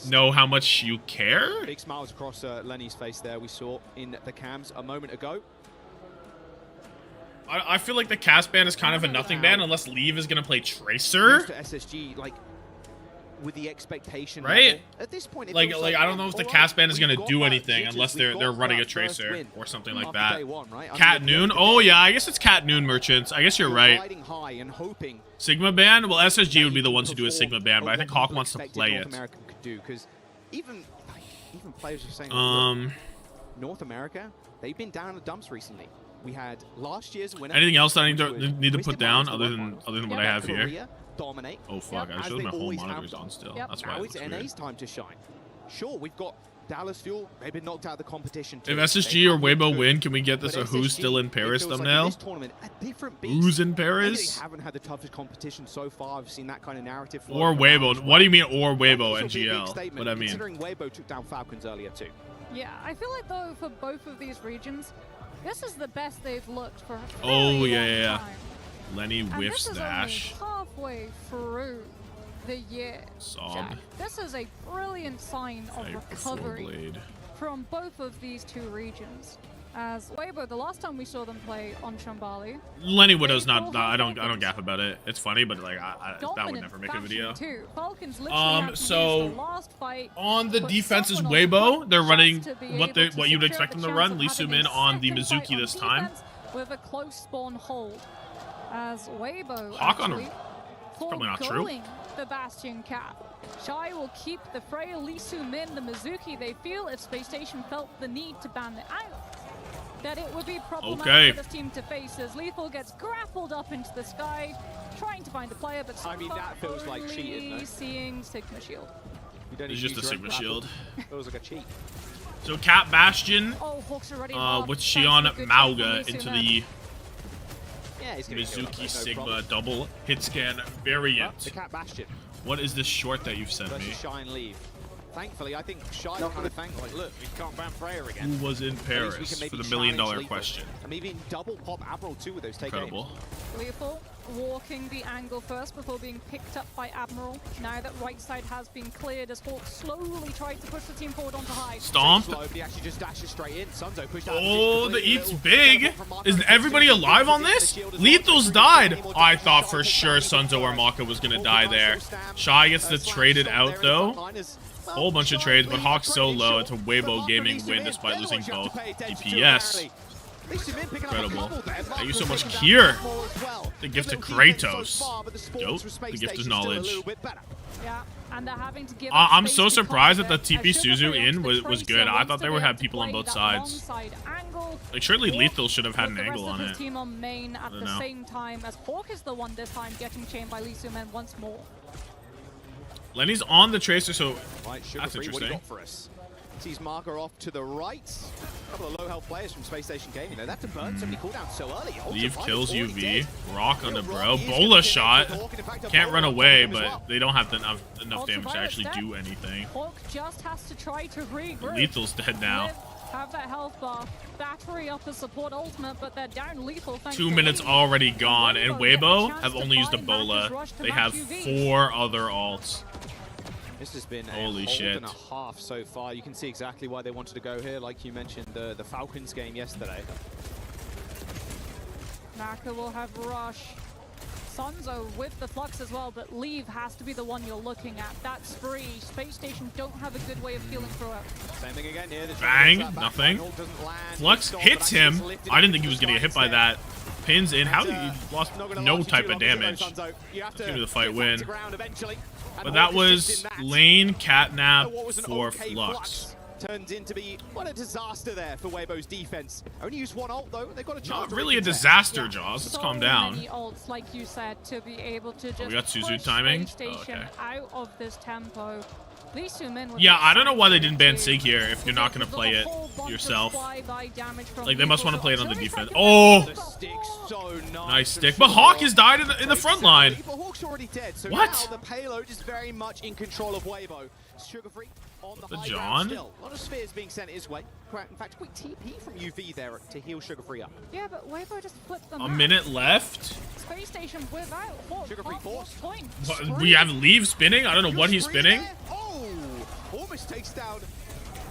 know how much you care. big smiles across Lenny's face there. We saw in the cams a moment ago. I feel like the cast ban is kind of a nothing ban unless Leave is gonna play Tracer. To SSG, like with the expectation, Right? level, at this point, it Like feels I don't know if the all cast ban right, is we've gonna got do that anything jitters, unless we've they're got running a that first Tracer win or something like after that. day one, right? I Cat mean, Noon. Oh yeah, I guess it's Cat Noon merchants. I guess you're right. riding high and hoping Sigma ban. Well, SSG would be the ones to do a Sigma ban, but I think Hawk wants to expected play North it. America could do, because even players are saying, Um. look, North America, they've been down in the dumps recently. We had last year's winner. Anything else that I which was need to put Twisted down Minds other than what I Let have here? Korea dominate. Oh fuck! I as showed they my whole always have monitors done. on still. That's why Now it it's looks NA's weird. time to shine. Sure, we've got Dallas Fuel. They've been knocked out of the competition too. If They SSG or have looked Weibo good. win, can we get this But a Who's SSG, Still in it Paris feels like in thumbnail? this tournament, a different beast. Who's in Maybe Paris? they haven't had the toughest competition so far. I've seen that kind of narrative. Or floating Weibo? around. What do you mean or Weibo This will be a big NGL? statement, What I mean? Considering Weibo took down Falcons earlier too. Yeah, I feel like though for both of these regions, this is the best they've looked for a Oh very yeah, long yeah, yeah. time. Lenny And whiffs this is dash. only halfway through the year. Sob. Jack. This is a brilliant sign of recovery Blade. from both of these two regions. As Weibo, the last time we saw them play on Shambali, Lenny Widow's not. I don't gaff about it. It's funny, but like that would dominant never make a fashion video. Too. Falcons literally had to So use the last fight, on the put defense's someone on Weibo, they're running just to be what able to you'd secure expect the them to chance run. of Lee having Soo-min a on the second fight Mizuki on this time. defense with a close spawn hold. As Weibo Hawk on actually probably not true. foregoing the Bastion cap. Shy will keep the frail Lee Soo-min, the Mizuki. They feel if SpaceStation felt the need to ban it out, that it would be problematic Okay. for this team to face as Lethal gets grappled up into the sky, trying to find a player, but I mean, that feels like cheating, only though. seeing Sigma Shield. You don't It's need to just a use your own Sigma grapple. shield. Feels like a cheat. So Cat Bastion Oh, Hawks already with Xion Mauga into the Yeah, he's gonna kill them, Mizuki no Sigma problem. double hit scan variant. The Cat Bastion What is this short that you've sent me? versus Shine Leave. Thankfully, I think Shy kind of thanked, like, look, we can't ban Freya again. Who was in At least we Paris can for maybe the $1 million challenge Lethal. question? And maybe even double pop Admiral too with those take Incredible. Lethal walking the angle first before being picked up by Admiral. Now that right side has been cleared as Hawk slowly tried to push the team forward onto high. Stomp. Slow, but he actually just dashes straight in. Sunzo pushed out Oh, the position eat's completely. big. Is everybody alive on this? Lethal's died. I thought for sure Sunzo or Maka was gonna die there. Shy gets to trade it out though. Whole bunch of trades, but Hawk's so low. It's a Weibo gaming win despite losing both DPS. Incredible. Thank you so much, Kier. The gift of Kratos. Dope. The gift of knowledge. Yeah, and they're having to give I'm so surprised that the TP Suzu in was good. I thought they would have people on both sides. Like surely Lethal should have had an angle on it. Team on main at don't the know. same time as Hawk is the one this time getting chained by Lee Soo-min once more. Lenny's on the Tracer, so Right, Sugar that's Free, what do you interesting. got for us? Sees Marker off to the right. A couple of low health players from SpaceStation Gaming. Now that's a burn. Somebody cooldowns so early. Leave Ultra kills Violence already UV. dead. Rock on the bro. He's gonna Bola get shot. into Hawk, and in fact, a Can't Bola run on away, him as but well. they don't have enough damage to Ultraviolet's actually dead. do anything. Hawk just has to try to regroup. Lethal's dead now. Have that health bar, battery up as support ultimate, but they're down Lethal. 2 minutes already gone, and Weibo have only used a Bola. They have 4 other alts. This has been Holy a shit. and a half so far. You can see exactly why they wanted to go here. Like you mentioned, the Falcons game yesterday. Naka will have Rush. Sunzo with the Flux as well, but Leave has to be the one you're looking at. That spree. SpaceStation don't have a good way of feeling through it. Same thing again here. This Bang, one goes back, nothing. Arnold doesn't land. Flux Stop, hits but actually him. just lifted I didn't up think he to was the gonna get hit by side that. Pins in. How he lost Not gonna no last you type too of long, is it, damage. though, Sunzo? You have to Give me the fight get back win. to ground eventually. But that was lane catnap for Flux. Turns into be what a disaster there for Weibo's defense. Only used one ult though. They've got a chance. Not really a disaster, Jaws. Let's calm down. Many ults, like you said, to be able to just we got Suzu push timing. SpaceStation out of this tempo. Yeah, I don't know why they didn't ban Sig here if you're not going to play it yourself. Like, they must want to play it on the defense. Oh! Nice stick. But Hawk has died in the front line. Hawk's already dead, so what? Now the payload is very much in control of Weibo. Sugar-free on the high John? ground still. A lot of spheres being sent his way. In fact, quick TP from UV there to heal Sugar-free up. Yeah, but Weibo just flipped them A minute left. SpaceStation without Hawk. Sugar-free force. We have Leave spinning. I don't know what he's spinning. Oh, almost takes down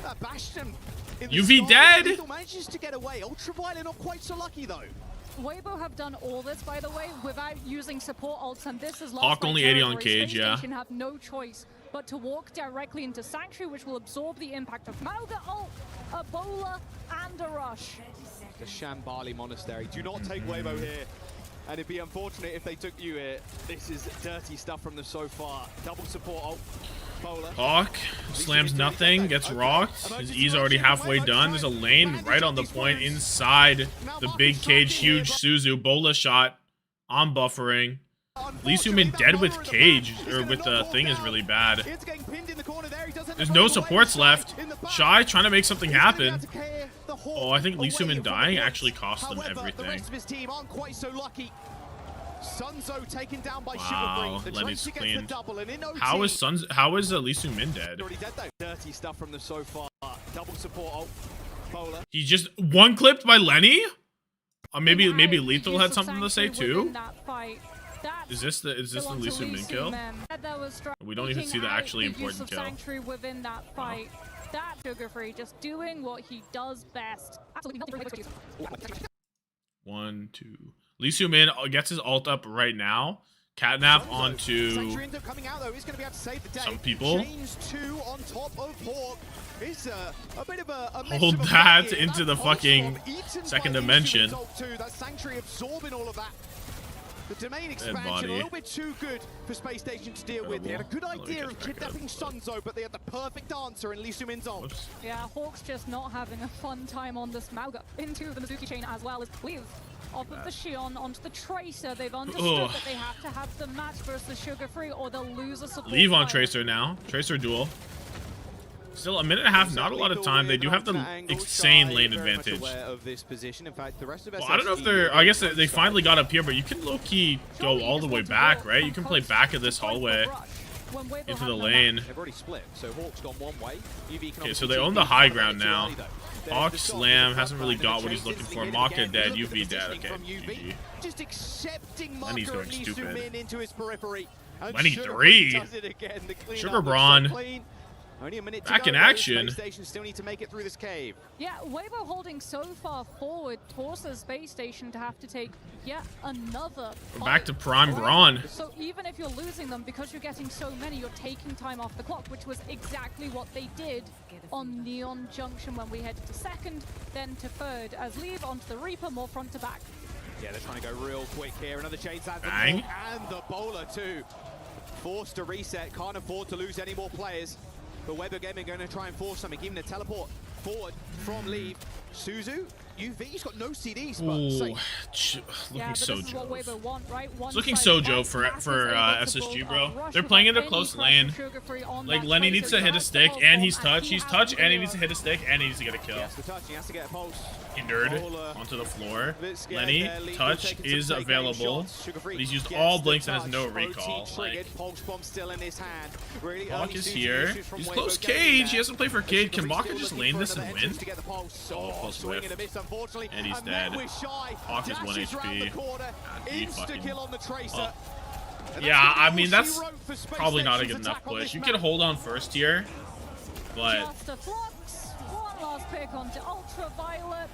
that Bastion. UV dead. Lethal manages to get away. Ultraviolet not quite so lucky though. Weibo have done all this, by the way, without using support ults, and this is Hawk only 80 on Cage, yeah. SpaceStation have no choice but to walk directly into Sanctuary, which will absorb the impact of Mauga ult, a Bola, and a Rush. The Shambali Monastery. Do not take Weibo here. And it'd be unfortunate if they took you here. This is dirty stuff from them so far. Double support ult. Hawk slams nothing, gets rocked. His E's already halfway done. There's a lane right on the point inside the big cage. Huge Suzu. Bola shot on buffering. Lee Soo-min dead with Cage, or with the thing is really bad. There's no supports left. Shy trying to make something happen. Oh, I think Lee Soo-min dying actually cost them everything. Sunzo taken down by Wow, Sugar-Free. Lenny's clean. How is Lee Soo-min dead? Dirty stuff from the so far. Double support ult. Bola. He just one clipped by Lenny? Maybe Lethal had something to say too. Is this the Lee Soo-min kill? We don't even see the actually important kill. Sanctuary within that fight. That Sugar-Free just doing what he does best. Absolutely. 1, 2. Lee Soo-min gets his ult up right now. Catnap onto some people. Hold that into the fucking second dimension. The domain expansion a little bit too good for SpaceStation to deal with. They had a good idea of kidnapping Sunzo, but they had the perfect answer in Lee Soo-min's ult. Yeah, Hawk's just not having a fun time on this Mauga. Into the Mizuki chain as well as Leave. Off of the Shion onto the Tracer. They've understood that they have to have the match versus Sugar-Free or they'll lose a support. Leave on Tracer now. Tracer duel. Still a minute and a half, not a lot of time. They do have the insane lane advantage. Well, I don't know if they're... I guess they finally got up here, but you can low-key go all the way back, right? You can play back of this hallway into the lane. Okay, so they own the high ground now. Hawk Slam hasn't really got what he's looking for. Maka dead, UV dead. Okay, GG. Just accepting Lenny's going stupid. into his periphery. Lenny 3. Sugar Brawn. Only a minute back to go, in action. SpaceStation still need to make it through this cave. Yeah, Weibo holding so far forward forces SpaceStation to have to take yet another. We're back to Prime Brawn. So even if you're losing them, because you're getting so many, you're taking time off the clock, which was exactly what they did on Neon Junction when we headed to second, then to third, as Leave onto the Reaper, more front to back. Yeah, they're trying to go real quick here. Another chains out Bang. And the bowler too. Forced to reset, can't afford to lose any more players. But Weibo Gaming going to try and force something, even a teleport forward from Leave. Suzu, UV's got no CDs, but looking so Joe. Right? It's looking so Joe for SSG, bro. They're playing in the close lane. Like Lenny needs to hit a stick, and he's touch, and he needs to hit a stick, and he needs to get a kill. Hindered onto the floor. Lenny, touch is available. But he's used all blinks and has no recall. Like, Hawk is here. He's close Cage. He has to play for Cade. Can Maka just lane this and win? Oh, close whiff. And he's dead. Hawk is 1 HP. He fucking up. Yeah, I mean, that's probably not a good enough push. You can hold on first here, but one last pick onto Ultraviolet.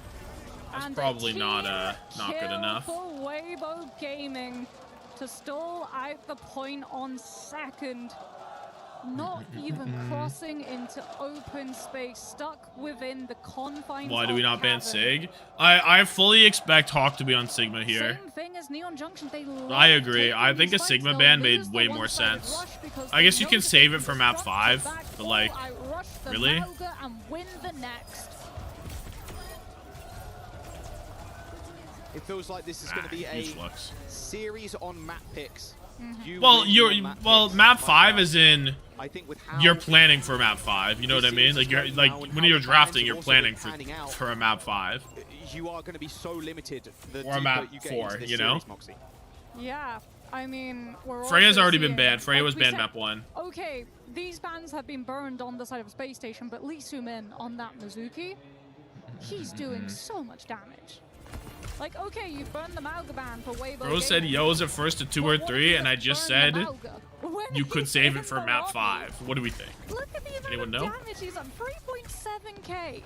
That's probably not good enough. For Weibo Gaming to stall out the point on second. not even crossing into open space, stuck within the confines. Why do we of not ban Cavern. Sig? I fully expect Hawk to be on Sigma here. Same thing as Neon Junction. They I love agree. taking I think a these Sigma fights. ban They'll made lose the way more one-sided sense. rush because I they guess you know can that save they it for can map just 5, back but like, full, outrush the really? Mauga and win the next. It feels like this is going to be a huge flux. series on map picks. Well, map 5 is in. I think with how You're planning for map 5. You know what I mean? Like when you're drafting, you're planning for a map 5 you are going to be so limited. The or a map deeper you get 4. into this You know? series, Moxie. Yeah, I mean, we're Freya's also already been seeing, banned. Freya like was we banned said, map 1. Okay, these bans have been burned on the side of SpaceStation, but Lee Soo-min on that Mizuki, he's doing so much damage. Like, okay, you've burned the Mauga ban for Weibo. Bro said Yo's at first to 2 or 3, and I just said you could save it for map 5. What do we think? Look at the amount Anyone of know? damage he's on. 3.7k.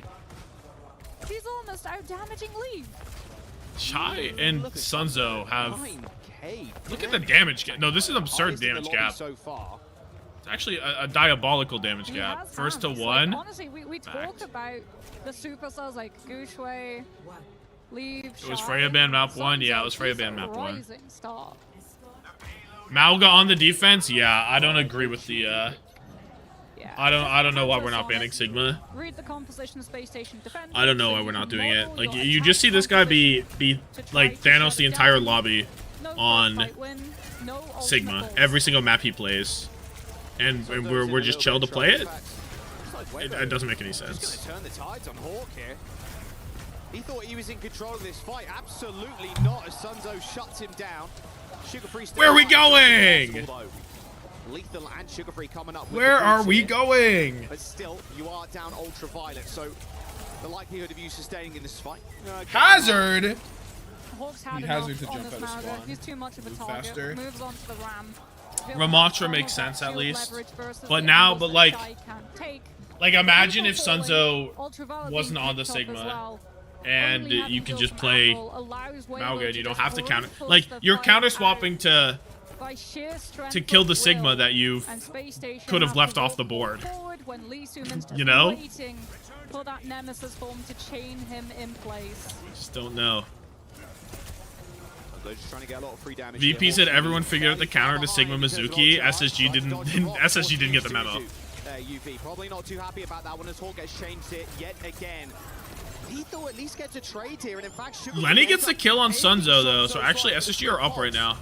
He's almost out damaging Lee. Chai and Sunzo have. 9K. Look at the damage gap. No, this is absurd damage gap. So far. It's actually a diabolical damage He gap. has First to bans. 1. Like, honestly, we talk about the superstars like Gushwei, Leave, It was Freya banned map 1. Yeah, it was Freya banned map 1. Rising star. Mauga on the defense. Yeah, I don't agree with the. I don't know why we're not banning Sigma. Read the composition of SpaceStation defense. I don't know why we're not doing it. Like you just see this guy be like Thanos the entire lobby on Sigma every single map he plays, and we're just chill to play it. It doesn't make any sense. He's going to turn the tides on Hawk here. He thought he was in control of this fight. Absolutely not, as Sunzo shuts him down. Sugar-Free still Where are we alive. going? Lethal and Sugar-Free coming up with Where the are boots we here. going? But still, you are down Ultraviolet, so the likelihood of you sustaining in this fight. Hazard. Hawk's had He enough hazard to on jump this out of Mauga. spawn. He's too much of a Move target. faster. Moves on to the ram. Ramotra makes sense at least. But now, like imagine if Sunzo wasn't on the Sigma. And you can just play Mauga and you don't have to counter. Like, you're counter swapping to kill the Sigma that you could have left off the board. You know? For that Nemesis form to chain him in place. Just don't know. They're just trying to get a lot of free damage VP here. said everyone figured out the counter to Sigma Mizuki. SSG didn't get the memo. UV probably not too happy about that one as Hawk gets changed it yet again. Letho at least gets a trade here, and in fact, Lenny gets the kill on Sunzo though, so actually SSG are up right now.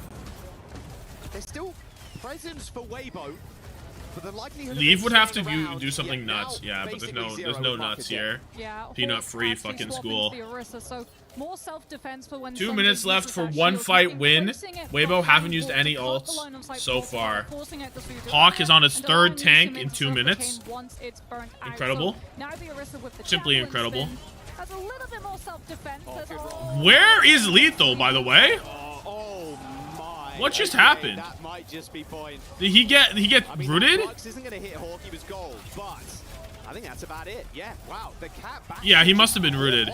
There's still presence for Weibo, but the likelihood Leave would have to around, do something nuts, yeah, but there's no nuts here. Yeah, Peanut free fucking school. So more self-defense for when 2 minutes left for 1 fight win. Weibo haven't used any ults so far. Hawk is on his 3rd tank in 2 minutes. Incredible. Simply incredible. Where is Lethal, by the way? What just happened? That might just be point. Did he get rooted? Flux isn't going to hit Hawk, he was gold, but I think that's about it. Yeah, wow, the cat back. Yeah, he must have been rooted.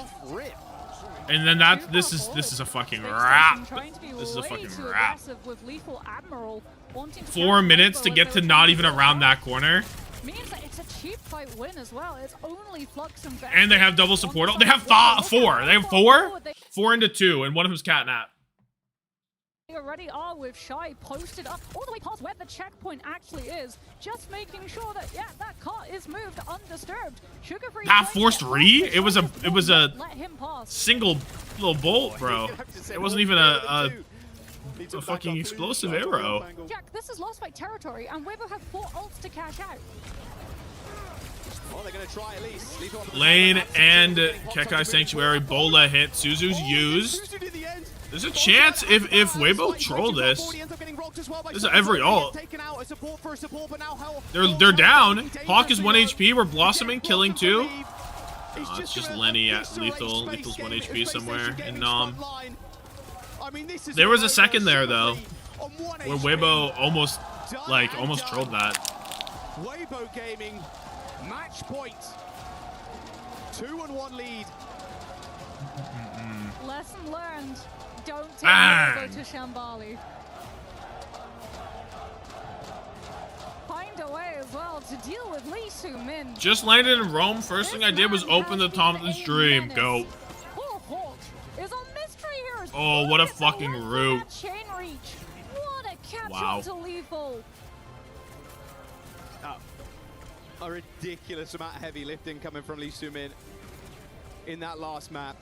And then this is a fucking wrap. This is a fucking wrap. 4 minutes to get to not even around that corner. Means that it's a cheap fight win as well. It's only Flux and Vex. And they have double support. They have 4. They have 4? 4 into 2, and one of them's Catnap. They already are with Shy posted up all the way past where the checkpoint actually is, just making sure that that car is moved undisturbed. Sugar-Free Half forced re? It was a single little bolt, bro. It wasn't even a fucking explosive arrow. Jack, this is lost by territory, and Weibo have 4 ults to cash out. Oh, they're gonna try at least. Lane and Kekai Sanctuary Bola hit. Suzu's used. There's a chance if Weibo troll this. This is every ult. They're down. Hawk is 1 HP. We're blossoming, killing 2. It's just Lenny at Lethal. Lethal's 1 HP somewhere in Nom. There was a second there though, where Weibo almost trolled that. Weibo Gaming, match point. 2-1 lead. Lesson learned. Don't take Bang. Weibo to Shambali. Find a way as as well to deal with Lee Soo-min. Just landed in Rome. First thing I did was open the Tommathan stream. Go. Oh, Hawk is on mystery here. Oh, what a fucking root. Chain reach. What a capture Wow. to lethal. A ridiculous amount of heavy lifting coming from Lee Soo-min in that last map.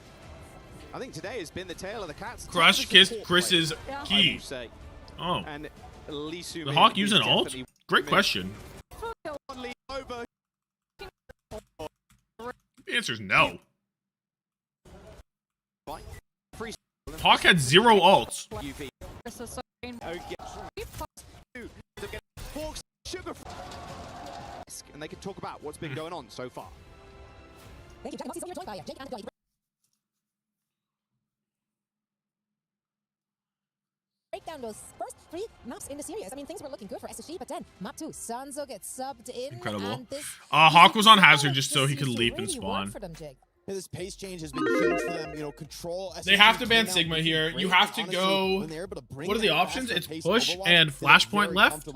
I think today has been the tail of the cats. Crush kissed Chris's key. Oh. And Lee The Hawk use an ult? Great question. The answer is no. Hawk had 0 ults. And they can talk about what's been going on so far. Thank you, Jake. Break down those first 3 maps in the series. I mean, things were looking good for SSG, but then map 2, Sunzo gets subbed in. Incredible. Hawk was on Hazard just so he could leap and spawn. This pace change has been huge for them, you know, control. They have to ban Sigma here. You have to go. What are the options? It's push and flashpoint left,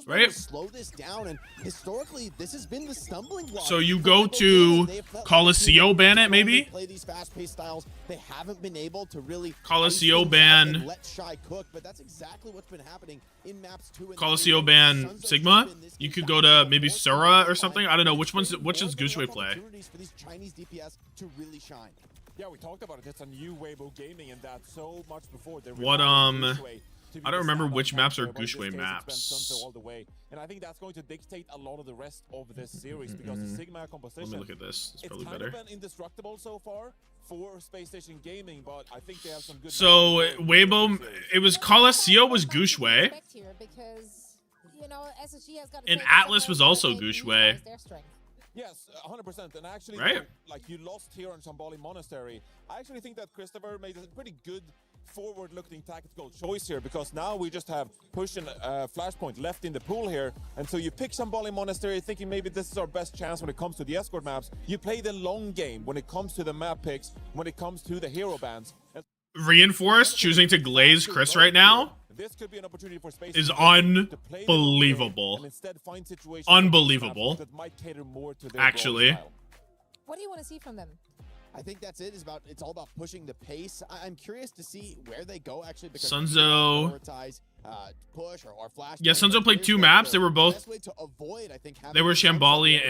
right? Slow this down, and historically, this has been the stumbling block. So you go to Coliseum ban it, maybe? Play these fast-paced styles. They haven't been able to really Coliseum ban. let Shy cook, but that's exactly what's been happening in maps 2 and Coliseum ban Sigma. You could go to maybe Sura or something. I don't know which does Gushue play. For these Chinese DPS to really shine. Yeah, we talked about it. It's a new Weibo gaming, and that so much before. What I don't remember which maps are Gushue maps. All the way. And I think that's going to dictate a lot of the rest of this series because the Sigma composition. Let me look at this. It's probably kind better. of been indestructible so far for SpaceStation Gaming, but I think they have some good. So Weibo, it was Coliseum was Gushue. And Atlas was also Gushue. Yes, 100%. And actually, right? Like you lost here on Shambali Monastery. I actually think that Christopher made a pretty good forward-looking tactical choice here because now we just have push and flashpoint left in the pool here. And so you pick Shambali Monastery thinking maybe this is our best chance when it comes to the escort maps. You play the long game when it comes to the map picks, when it comes to the hero bans. Reinforced choosing to glaze Chris right now is unbelievable. Unbelievable. Actually. What do you want to see from them? I think that's it. It's all about pushing the pace. I'm curious to see where they go actually. Because Sunzo. Push or flash. Yeah, Sunzo played 2 maps. They were both. They were Shambali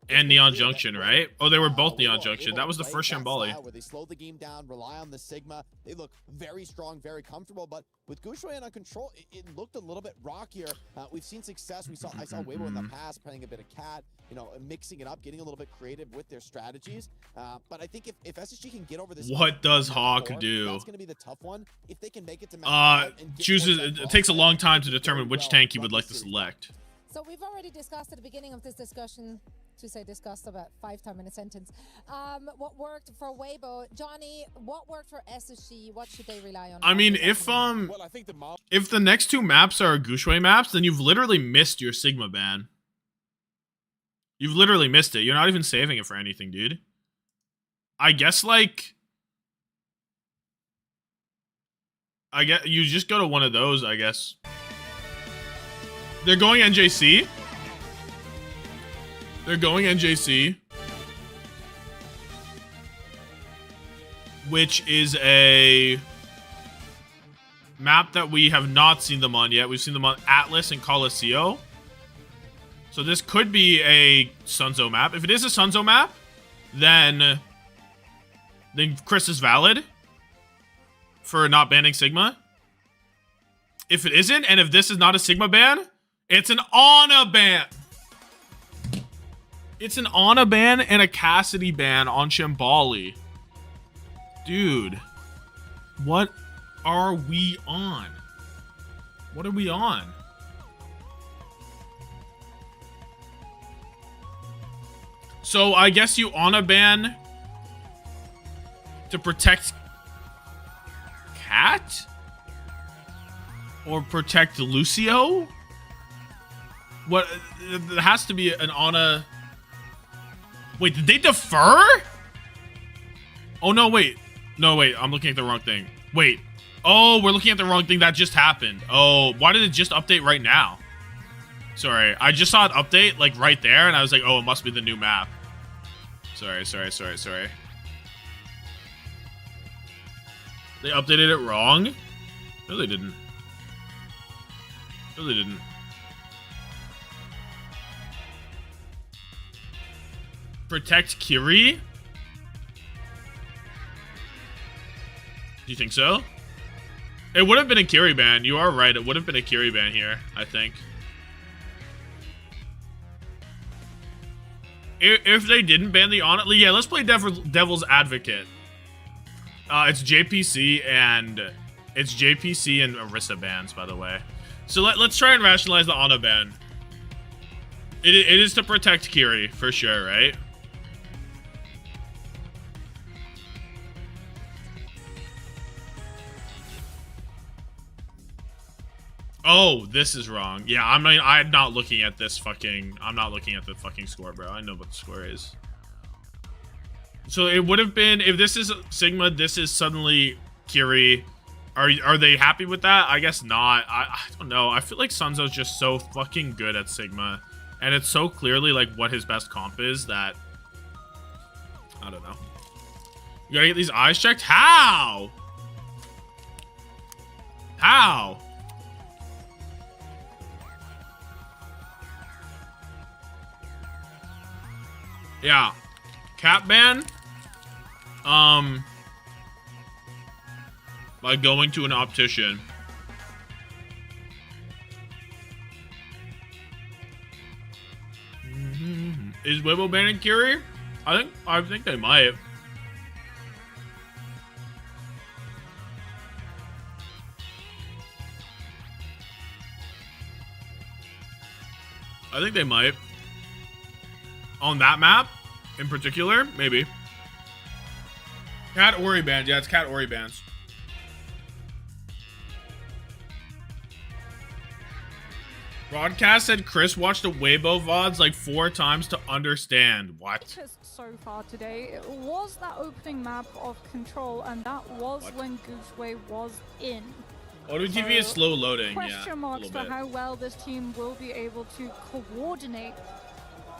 and Neon Junction, right? Oh, they were both Neon Junction. That was the first Shambali. Where they slow the game down, rely on the Sigma. They look very strong, very comfortable. But with Gushue on control, it looked a little bit rockier. We've seen success. I saw Weibo in the past playing a bit of cat, you know, mixing it up, getting a little bit creative with their strategies. But I think if SSG can get over this, what does Hawk do? That's going to be the tough one. If they can make it to chooses. It takes a long time to determine which tank he would like to select. So we've already discussed at the beginning of this discussion, to say discussed about 5 times in a sentence, what worked for Weibo. Johnny, what worked for SSG? What should they rely on? I mean, if the next 2 maps are Gushue maps, then you've literally missed your Sigma ban. You've literally missed it. You're not even saving it for anything, dude. I guess, like, you just go to one of those, I guess. They're going NJC. They're going NJC. Which is a map that we have not seen them on yet. We've seen them on Atlas and Coliseum. So this could be a Sunzo map. If it is a Sunzo map, then Chris is valid for not banning Sigma. If it isn't, and if this is not a Sigma ban, it's an Ana ban. It's an Ana ban and a Cassidy ban on Shambali. Dude, what are we on? What are we on? So I guess you Ana ban to protect Cat? Or protect Lucio? What? There has to be an Ana. Wait, did they defer? Oh, no, wait. No, wait. I'm looking at the wrong thing. Wait. Oh, we're looking at the wrong thing. That just happened. Oh, why did it just update right now? Sorry, I just saw an update like right there, and I was like, oh, it must be the new map. Sorry. They updated it wrong? No, they didn't. No, they didn't. Protect Kiri? Do you think so? It would have been a Kiri ban. You are right. It would have been a Kiri ban here, I think. If they didn't ban the on it, yeah, let's play Devil's Advocate. It's JPC and Orisa bans, by the way. So let's try and rationalize the Ana ban. It is to protect Kiri for sure, right? Oh, this is wrong. Yeah, I'm not looking at this fucking... I'm not looking at the fucking score, bro. I know what the score is. So it would have been... If this is Sigma, this is suddenly Kiri. Are they happy with that? I guess not. I don't know. I feel like Sunzo's just so fucking good at Sigma. And it's so clearly, like, what his best comp is that... I don't know. You gotta get these eyes checked? How? How? Yeah. Cap ban. By going to an optician. Is Weibo banning Kiri? I think they might. I think they might. On that map, in particular, maybe. Cat Ori bans. Yeah, it's Cat Ori bans. Broadcast said Chris watched the Weibo VODs like 4 times to understand. What? Just so far today, it was that opening map of Control, and that was when Goochway was in. OWTV is slow loading. Question marks for how well this team will be able to coordinate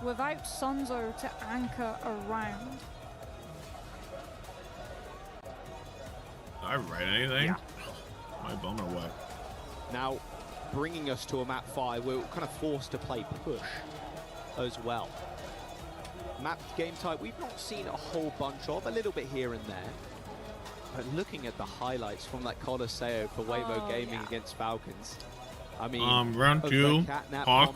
without Sunzo to anchor around. Did I write anything? Yeah. My bum or what? Now, bringing us to a map 5, we're kind of forced to play push as well. Map game type, we've not seen a whole bunch of, a little bit here and there. But looking at the highlights from that Colosseo for Weibo Gaming against Falcons, I mean, round 2, Hawk,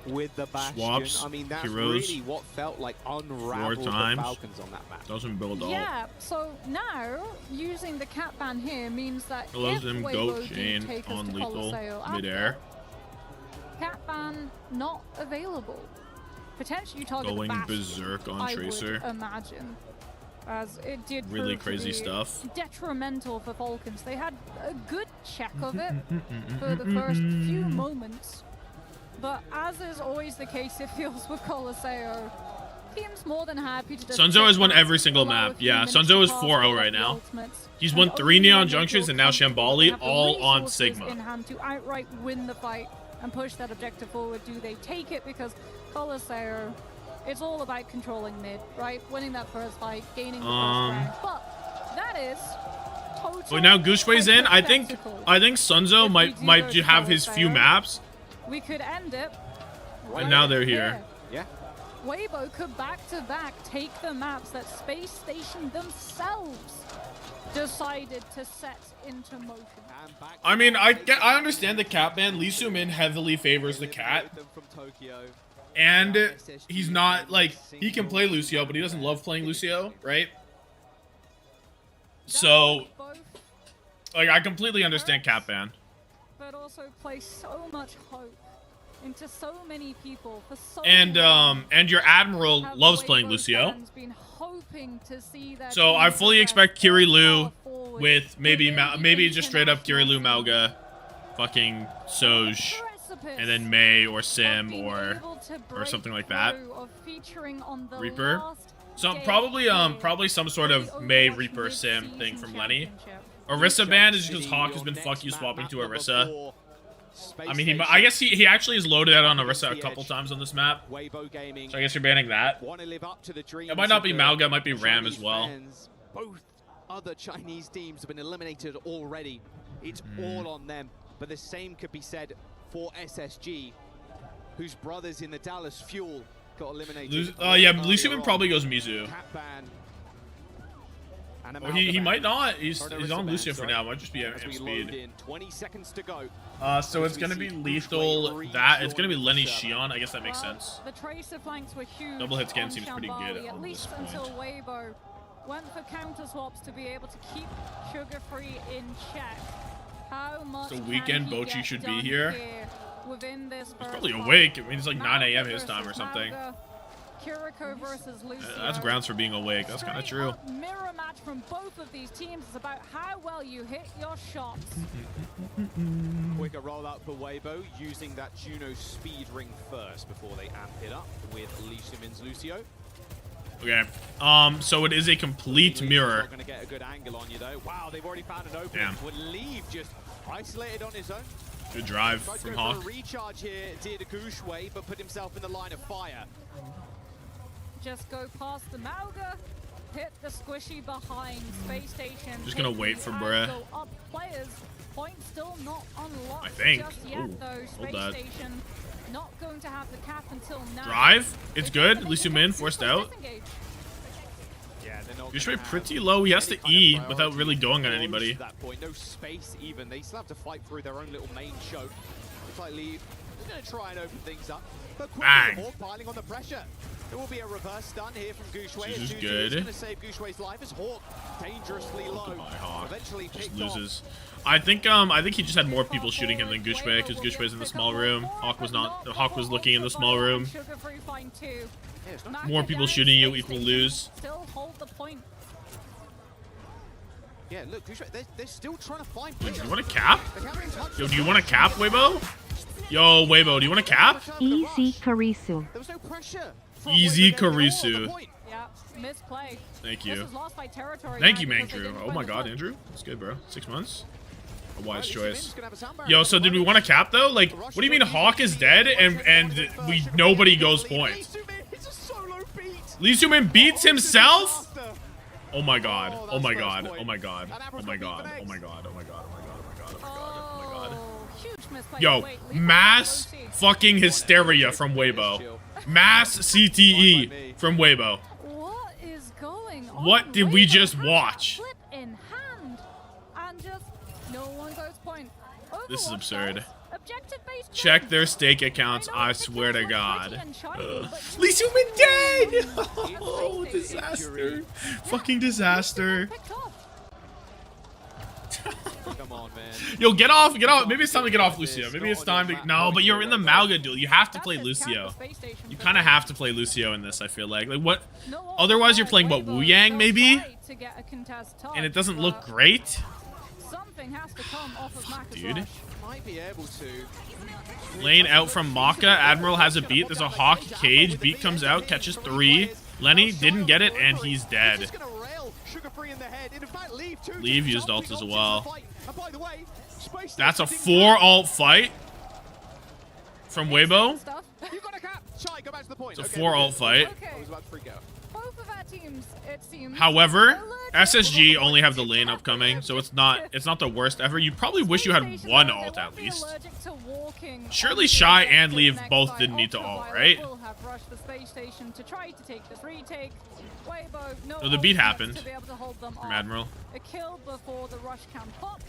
with the Bastion. Swaps, I mean, that's heroes, really what felt like unraveled the Falcons on that map. Doesn't build all. Yeah, so now using the cat ban here means that Allows if them Weibo goat do chain take us on to lethal Colosseo midair. Cat ban not available. Potentially you target Going the Bastion, berserk on I Tracer. would imagine, as it did Really prove to crazy be stuff. detrimental for Falcons. They had a good check of it for the first few moments, but as is always the case, it feels with Colosseo, team's more than happy to just Sunzo has won every single map. Yeah, Sunzo is 4-0 right now. He's won 3 Neon Junctions and now Shambali, all on Sigma. In hand to outright win the fight and push that objective forward. Do they take it? Because Colosseo, it's all about controlling mid, right? Winning that first fight, gaining the first round. But that is total. But now Goochway's in. I think Sunzo might have his few maps. We could end it. And now they're here. Yeah. Weibo could back-to-back take the maps that SpaceStation themselves decided to set into motion. I mean, I understand the cat ban. Lee Soo-min heavily favors the cat. And he's not, like, he can play Lucio, but he doesn't love playing Lucio, right? So, like, I completely understand cat ban. But also place so much hope into so many people for so and your Admiral loves playing Lucio. So I fully expect Kiri Lu with maybe just straight up Kiri Lu Malga, fucking Soj, and then Mei or Sim or something like that. Reaper. So probably some sort of Mei Reaper Sim thing from Lenny. Orisa ban is just because Hawk has been fuck you swapping to Orisa. I mean, I guess he actually is loaded out on Orisa a couple times on this map. Weibo Gaming. So I guess you're banning that. Want to live up to the dreams It might not be of the Malga, it might be Ram Chinese as well. fans. Both other Chinese teams have been eliminated already. It's all on them. But the same could be said for SSG, whose brothers in the Dallas Fuel got eliminated. Yeah, Lucian probably goes Mizu. Or he might not. He's on Lucian for now. Might just be at speed. 20 seconds to go. So it's gonna be lethal. It's gonna be Lenny Xion. I guess that makes sense. The tracer flanks were huge. Double hit scan seems pretty good at least until Weibo went for counter swaps to be able to keep Sugar Free in check. How much So weekend Bochi should be here. Within this He's probably awake. I mean, it's like 9 a.m. his time or something. Kiriko versus Lucio. That's grounds for being awake. That's kind of true. Mirror match from both of these teams. It's about how well you hit your shots. Quicker rollout for Weibo, using that Juno speed ring first before they amp it up with Lucian's Lucio. Okay. So it is a complete mirror. Going to get a good angle on you though. Wow, they've already found an opening. Damn. Would leave just isolated on his own. Good drive from Hawk. For a recharge here, did a Gushway, but put himself in the line of fire. Just go past the Malga, hit the squishy behind SpaceStation. Just gonna wait for Bruh. Go up players. Point still not unlocked I think. just yet though. SpaceStation not going to have the cap until now. Drive. It's good. Lucio Min forced out. Usually pretty low. He has to E without really going on anybody. That point, no space even. They still have to fight through their own little main choke. Looks like Lee is going to try and open things up. But bang. Hawk piling on the pressure. There will be a reverse stun here from Gushway. This is good. Going to save Gushway's life as Hawk dangerously low. Eventually just loses. I think he just had more people shooting him than Gushway because Gushway's in the small room. Hawk was not. Hawk was looking in the small room. More people shooting you equal lose. Still hold the point. Yeah, look, they're still trying to find. Dude, do you want to cap? Yo, do you want to cap, Weibo? Yo, Weibo, do you want to cap? Easy Karisu. There was no pressure. Easy Karisu. Yeah, misplay. Thank you. This was lost by territory. Thank you, Mankrew. Oh my god, Andrew. That's good, bro. 6 months. A wise choice. Yo, so did we want to cap though? Like, what do you mean Hawk is dead and nobody goes point? Lee Sumin beats himself? Oh my god. Oh my god. Oh my god. Oh my god. Oh my god. Oh my god. Oh my god. Oh my god. Oh my god. Oh my god. Yo, mass fucking hysteria from Weibo. Mass CTE from Weibo. What is going on? What did we just watch? Flip in hand, and just no one goes point. This is absurd. Objective-based Check their stake accounts, I swear to God. Lee Sumin dead! Oh, disaster. Fucking disaster. Come on, man. Yo, get off, get off. Maybe it's time to get off Lucio. Maybe it's time to... No, but you're in the Malga duel. You have to play Lucio. You kind of have to play Lucio in this, I feel like. Like, what? Otherwise, you're playing, what, Wu Yang, maybe? And it doesn't look great? Something has to come off of Maka's Dude. rush. Might be able to. Lane out from Maka. Admiral has a beat. There's a Hawk cage. Beat comes out, catches 3. Lenny didn't get it, and he's dead. Leave used ult as well. That's a 4 ult fight from Weibo. It's a 4 ult fight. Both of our teams, it seems. However, SSG only have the lane upcoming, so it's not the worst ever. You probably wish you had 1 ult at least. Surely Shy and Leave both didn't need to ult, right? So the beat happened from Admiral. A kill before the rush can pop,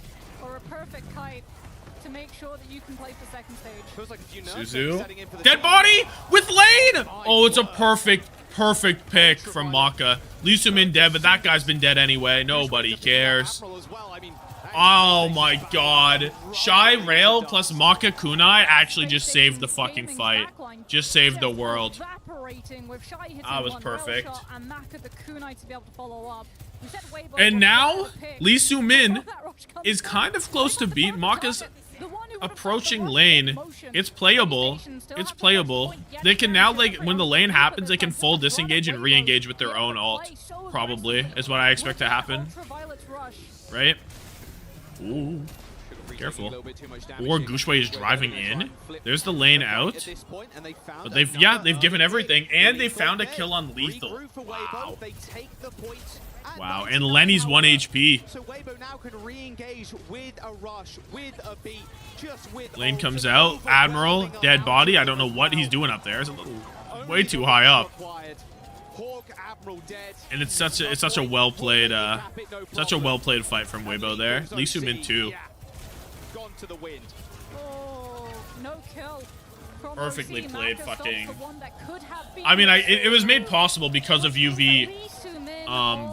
or a perfect kite to make sure that you can play for second stage. Feels like if you know Suzu. Dead body with lane! Oh, it's a perfect pick from Maka. Lee Sumin dead, but that guy's been dead anyway. Nobody cares. Oh my god. Shy Rail plus Maka Kunai actually just saved the fucking fight. Just saved the world. That was perfect. And now, Lee Sumin is kind of close to beat. Maka's approaching lane. It's playable. It's playable. They can now, like, when the lane happens, they can full disengage and re-engage with their own ult. Probably, is what I expect to happen. Right? Ooh. Careful. Or Gushwei is driving in. There's the lane out. But they've given everything, and they found a kill on Lethal. Wow. Wow, and Lenny's 1 HP. So Weibo now can re-engage with a rush, with a beat, just with Lane comes out. Admiral, dead body. I don't know what he's doing up there. It's a little way too high up. And it's such a well played fight from Weibo there. Lee Soo-min too. Gone to the wind. Oh, no kill. Perfectly played fucking. I mean, it was made possible because of UV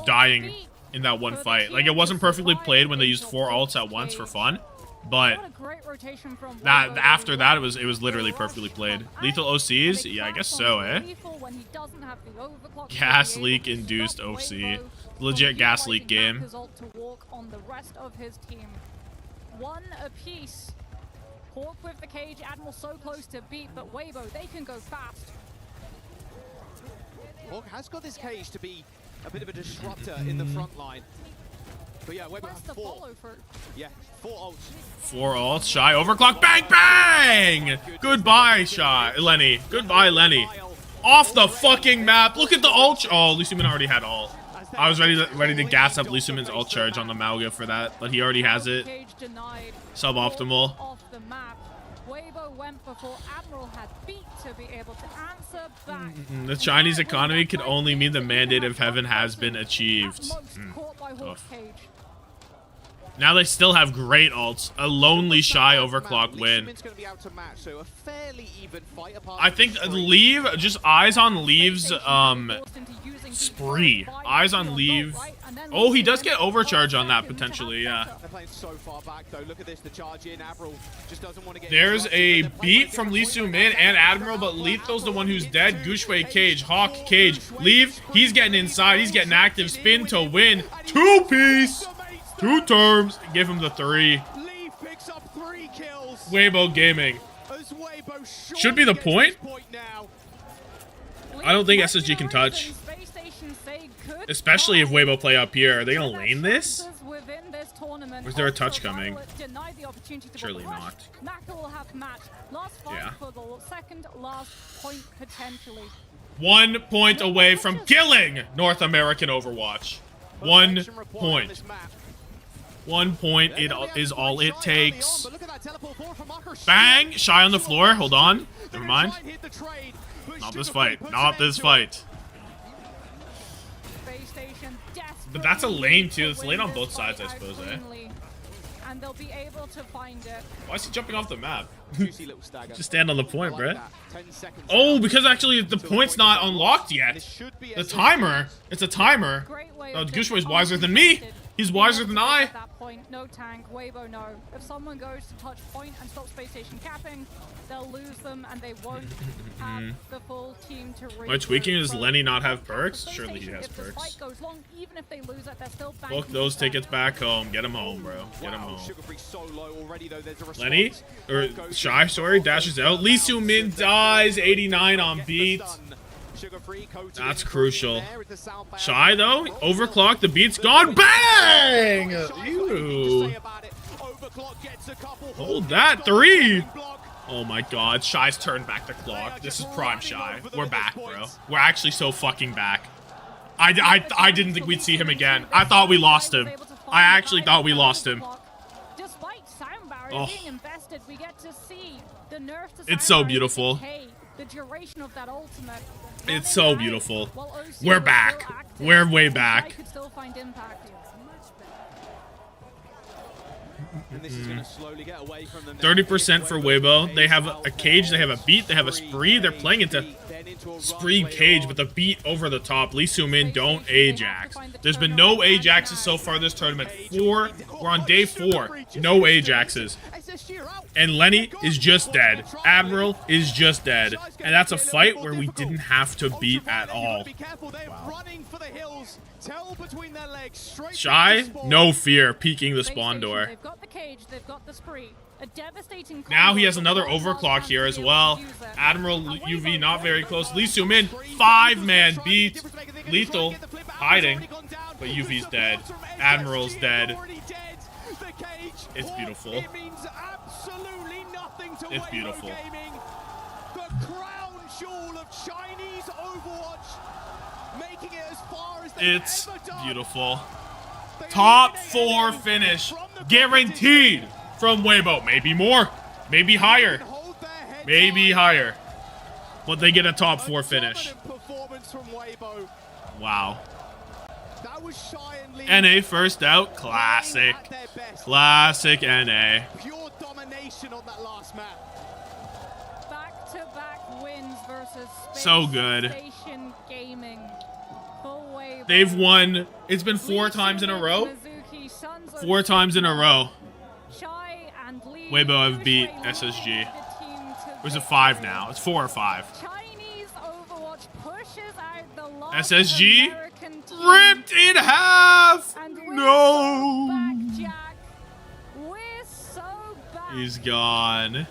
dying in that one fight. Like, it wasn't perfectly played when they used 4 ults at once for fun, but that after that it was literally perfectly played. Lethal OCs? Yeah, I guess so, eh? Gas leak induced OC. Legit gas leak game. One apiece. Hawk with the cage, Admiral so close to beat, but Weibo, they can go fast. Hawk has got this cage to be a bit of a disruptor in the front line. But yeah, Weibo has 4. Yeah, 4 ults. 4 ults. Shy overclock. Bang, bang! Goodbye, Shy. Lenny. Goodbye, Lenny. Off the fucking map. Look at the ult. Oh, Lee Soo-min already had ult. I was ready to gas up Lee Soo-min's ult charge on the Mauga for that, but he already has it. Suboptimal. Weibo went before Admiral had beat to be able to answer back. The Chinese economy could only mean the mandate of heaven has been achieved. Now they still have great ults. A lonely Shy overclock win. I think Leave, just eyes on Leave's spree. Eyes on Leave. Oh, he does get overcharge on that potentially, yeah. There's a beat from Lee Soo-min and Admiral, but Lethal's the one who's dead. Gushwei cage, Hawk cage, Leave. He's getting inside. He's getting active. Spin to win. 2-piece. 2 terms. Give him the 3. Weibo Gaming. Should be the point. I don't think SSG can touch. Especially if Weibo play up here. Are they going to lane this? Or is there a touch coming? Surely not. Yeah. 1 point away from killing North American Overwatch. 1 point. 1 point is all it takes. Bang! Shy on the floor. Hold on. Never mind. Not this fight. Not this fight. But that's a lane too. It's a lane on both sides, I suppose, eh? And they'll be able to find it. Why is he jumping off the map? Just stand on the point, Brett. Oh, because actually the point's not unlocked yet. The timer. It's a timer. Oh, Gushwei's wiser than me. He's wiser than I. At that point, no tank, Weibo, no. If someone goes to touch point and stop SpaceStation capping, they'll lose them and they won't have the full team to Am I tweaking? Does Lenny not have perks? Surely he has perks. Book those tickets back home. Get him home, bro. Get him home. Lenny? Or Shy, sorry, dashes out. Lee Soo-min dies. 89 on beat. That's crucial. Shy, though. Overclock. The beat's gone. Bang! Ew. Hold that. 3. Oh my god. Shy's turned back the clock. This is prime Shy. We're back, bro. We're actually so fucking back. I didn't think we'd see him again. I thought we lost him. I actually thought we lost him. Oh. It's so beautiful. It's so beautiful. We're back. We're way back. 30% for Weibo. They have a cage, they have a beat, they have a spree. They're playing into spree cage, but the beat over the top. Lee Soo-min don't Ajax. There's been no Ajaxes so far this tournament. We're on day 4. No Ajaxes. And Lenny is just dead. Admiral is just dead. And that's a fight where we didn't have to beat at all. Wow. Shy, no fear, peeking the spawn door. Now he has another overclock here as well. Admiral UV not very close. Lee Soo-min, 5-man beat. Lethal hiding, but UV's dead. Admiral's dead. It's beautiful. It means absolutely nothing to It's Weibo beautiful. Gaming. The crown jewel of Chinese Overwatch, making it as far as they've It's ever done. beautiful. Top 4 finish. Guaranteed from Weibo. Maybe more. Maybe higher. Maybe higher. But they get a top 4 finish. Performance from Weibo. Wow. That was Shy and Lee. NA first out. Classic. Classic NA. Pure domination on that last map. Back-to-back wins versus So good. SpaceStation Gaming. For Weibo. They've won. It's been 4 times in a row. 4 times in a row. Shy and Lee Weibo have beat SSG. Or is it 5 now? It's 4 or 5. Chinese Overwatch pushes out the last SSG American team. ripped in half. And we're No. so back, Jack. We're so back. He's gone.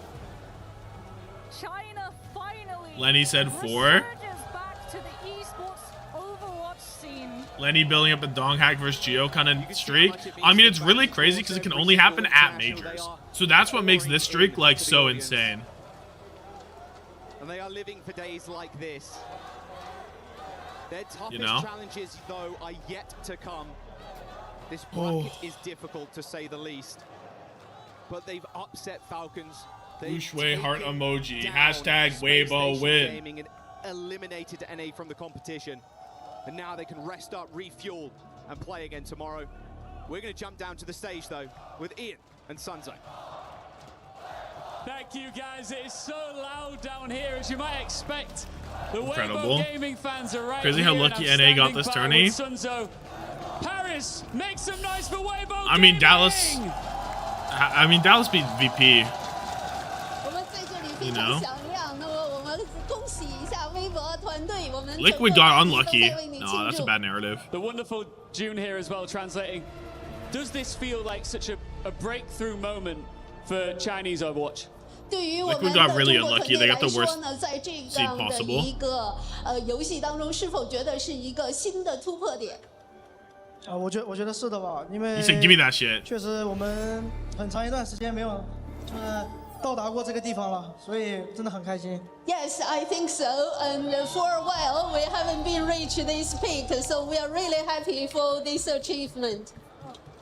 China finally Lenny said 4. resurges back to the esports Overwatch scene. Lenny building up a dong hack versus Geo kind of streak. I mean, it's really crazy because it can only happen at majors. So that's what makes this streak like so insane. And they are living for days like this. Their toughest You know? challenges, though, are yet to come. This bracket is difficult, to say the least. But they've upset Falcons. They've Shui heart taken emoji. down Hashtag Weibo SpaceStation win. Gaming and eliminated NA from the competition. And now they can rest up, refuel, and play again tomorrow. We're going to jump down to the stage, though, with Ian and Sunzo. Thank you, guys. It is so loud down here, as you might expect. The Incredible. Weibo Gaming fans are right Crazy how here, lucky and NA I'm got this standing by tourney. with Sunzo. Paris, make some noise for Weibo I mean, Gaming! Dallas. I mean, Dallas beat VP. You know? Liquid got unlucky. No, that's a bad narrative. The wonderful June here as well, translating. Does this feel like such a breakthrough moment for Chinese Overwatch? Liquid got really unlucky. They got the worst seed possible. 我觉得是的吧，因为 He said, "Give me that shit." 确实我们很长一段时间没有到达过这个地方了，所以真的很开心。 Yes, I think so. And for a while, we haven't been reached this peak, so we are really happy for this achievement.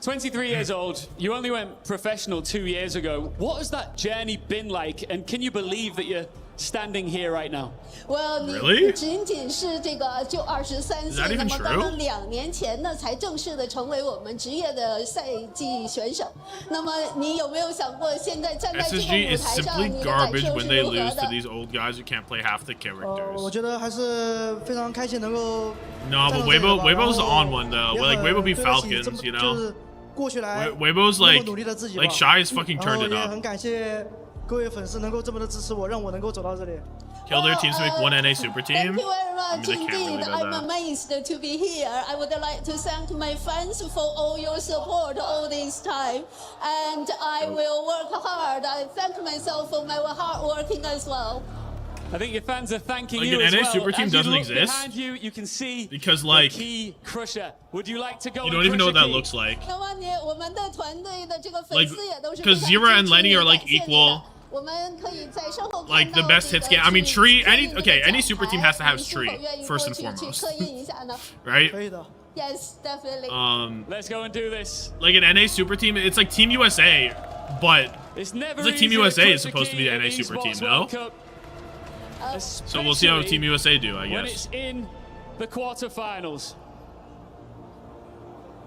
23 years old, you only went professional 2 years ago. What has that journey been like, and can you believe that you're standing here right now? Well, Really? 你仅仅是这个就23 Is that 岁， even 那么刚 true? 刚2年前呢，才正式的成为我们职业的赛季选手。那么你有没有想过，现在站在这个 SSG 舞 is 台上， simply 你的感 garbage 受 when 是 they 如何 lose to 的？ these old guys who can't play half the characters. 我觉得还是非常开心能够 No, but Weibo's on one though. Like Weibo beat Falcons, you know. 过去来 Weibo's 那么 like 努力的自己吧 like Shy has fucking 然后 turned it 也 up. 很感谢各位粉丝能够这么的支持我，让我能够走到这里。 Kill their teams to make one NA super team. Thank you very I much mean, they can't really indeed. do I'm that. amazed to be here. I would like to thank my fans for all your support all this time. And I will work hard. I thank myself for my hard working as well. I think your fans are thanking Like, you an as NA well. super team As you doesn't look exist behind you, you can see because, like, the key crusher. Would you like to go? You and don't even know what crush a that key? looks like. 那么我们的团队的这个粉 Like, 丝也都是 because Zira and Lenny are like equal. 我们可以在身后 Like the best hits game. I mean, Tree. Any super team has to have Tree first and foremost, 刻印一下呢 right? Yes, definitely. Let's go and do this. Like an NA super team, it's like Team USA, but It's never like Team easy to USA crush is a supposed to be key the in NA super team, Esports no? World Cup, So we'll see how especially Team USA do, I when guess. it's in the quarterfinals.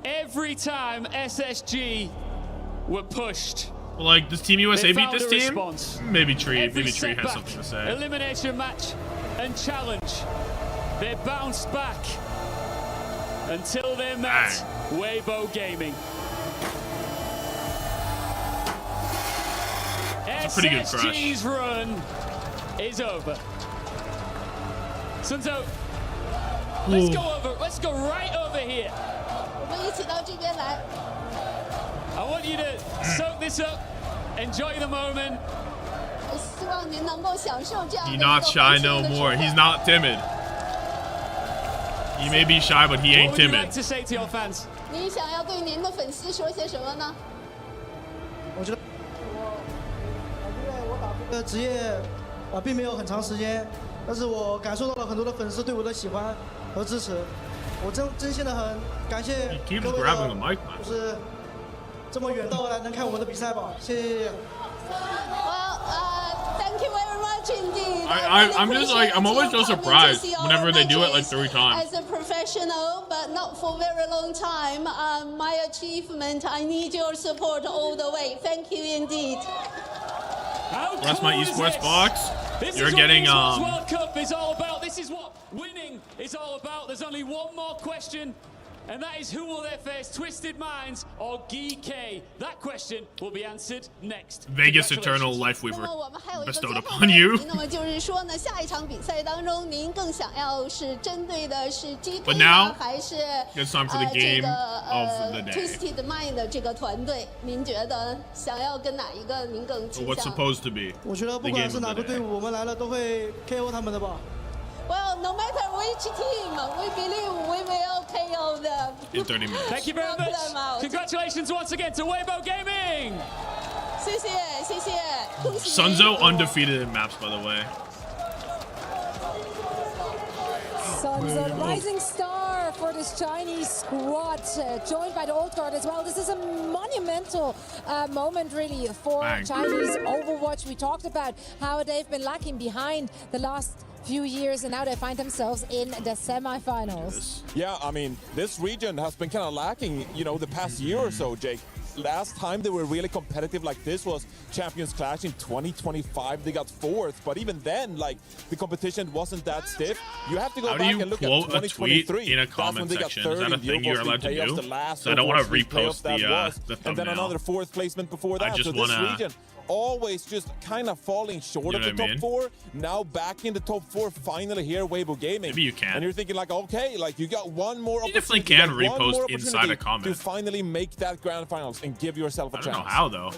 Every time SSG were pushed, Well, like, does Team USA they beat found this a team? response. Maybe Tree. Every Maybe Tree has setback, something to say. Elimination match and challenge. They bounced back until they met Weibo Gaming. It's a pretty good crush. SSG's run is over. Sunzo, let's go right over here. 我们一起到这边来。 I want you to soak this up, enjoy the moment. 我希望您能够享受这样的 He's 一个 not shy 欢庆 no 的时 more. 刻 He's not timid. He may be shy, but he What ain't would you timid. like to say to your fans? 您想要对您的粉丝说些什么呢？职业并没有很长时间，但是我感受到了很多的粉丝对我的喜欢和支持，我真心的很感谢各位的，就是这么远道而来能看我们的比赛吧，谢谢。Thank you very much indeed. I'm just like, I'm always so surprised whenever they do it like 3 times. As a professional, but not for very long time, my achievement, I need your support all the way. Thank you indeed. That's my esports box. You're getting World Cup is all about. This is what winning is all about. There's only one more question. And that is, who will they face, Twisted Minds or Geekay? That question will be answered next. Vegas Eternal Life Weaver bestowed upon you. But now, it's time for the game of the day. Twisted Mind 这个团队，您觉得想要跟哪一个您更倾向？ What's supposed to be? 我觉得不管是哪个队伍，我们来了都会 KO 他们的吧。 Well, no matter which team, we believe we will KO them. In 30 minutes. Thank you very much. Congratulations once again to Weibo Gaming. 谢谢，谢谢。Sunzo undefeated in maps, by the way. Sunzo, rising star for this Chinese squad, joined by the old guard as well. This is a monumental moment, really, for Chinese Overwatch. We talked about how they've been lacking behind the last few years, and now they find themselves in the semifinals. Yeah, I mean, this region has been kind of lacking, you know, the past year or so, Jake. Last time they were really competitive like this was Champions Clash in 2025. They got 4th, but even then, like, the competition wasn't that stiff. You have to go back and look at 2023. In a comment section? Is that a thing you're allowed to do? So I don't want to repost the thumbnail. And then another 4th placement before that. So this region always just kind of falling short of the top 4. Now back in the top 4 finally here, Weibo Gaming. Maybe you can. And you're thinking like, okay, like you got one more opportunity. You definitely can repost inside a comment. To finally make that grand finals and give yourself a chance. I don't know how though.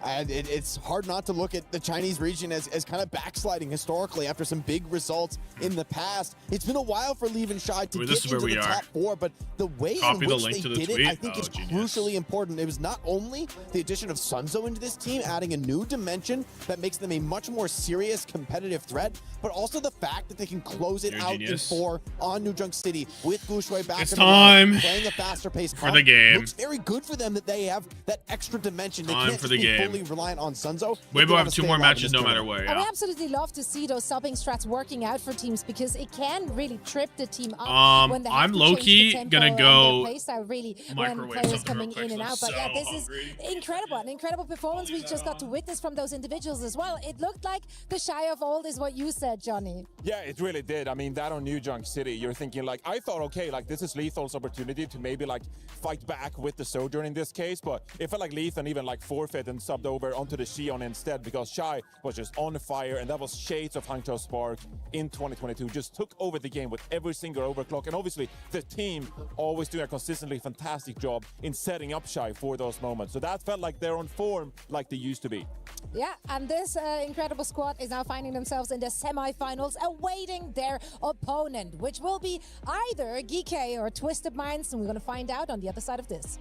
And it's hard not to look at the Chinese region as kind of backsliding historically after some big results in the past. It's been a while for Leave and Shy to get into the top 4, but the way in which they did it, I think is crucially important. It was not only the addition of Sunzo into this team, adding a new dimension that makes them a much more serious competitive threat, but also the fact that they can close it out in 4 on New Junk City with Gushui back in the game, playing a faster pace for the game. Looks very good for them that they have that extra dimension. They can't for the game. Fully reliant on Sunzo. Weibo have 2 more matches no matter where. I would absolutely love to see those subbing strats working out for teams because it can really trip the team up when they have I'm to low-key change the gonna go playstyle really when players coming in and out. But yeah, this is incredible. An incredible performance we just got to witness from those individuals as well. It looked like the Shy of old is what you said, Johnny. Yeah, it really did. I mean, that on New Junk City, you're thinking like, I thought, okay, like this is Lethal's opportunity to maybe like fight back with the Sojourn in this case, but it felt like Lethal even like forfeit and subbed over onto the Xion instead because Shy was just on fire, and that was shades of Hangzhou Spark in 2022. Just took over the game with every single overclock, and obviously the team always doing a consistently fantastic job in setting up Shy for those moments. So that felt like they're on form like they used to be. Yeah, and this incredible squad is now finding themselves in the semifinals, awaiting their opponent, which will be either Geekay or Twisted Minds, and we're going to find out on the other side of this.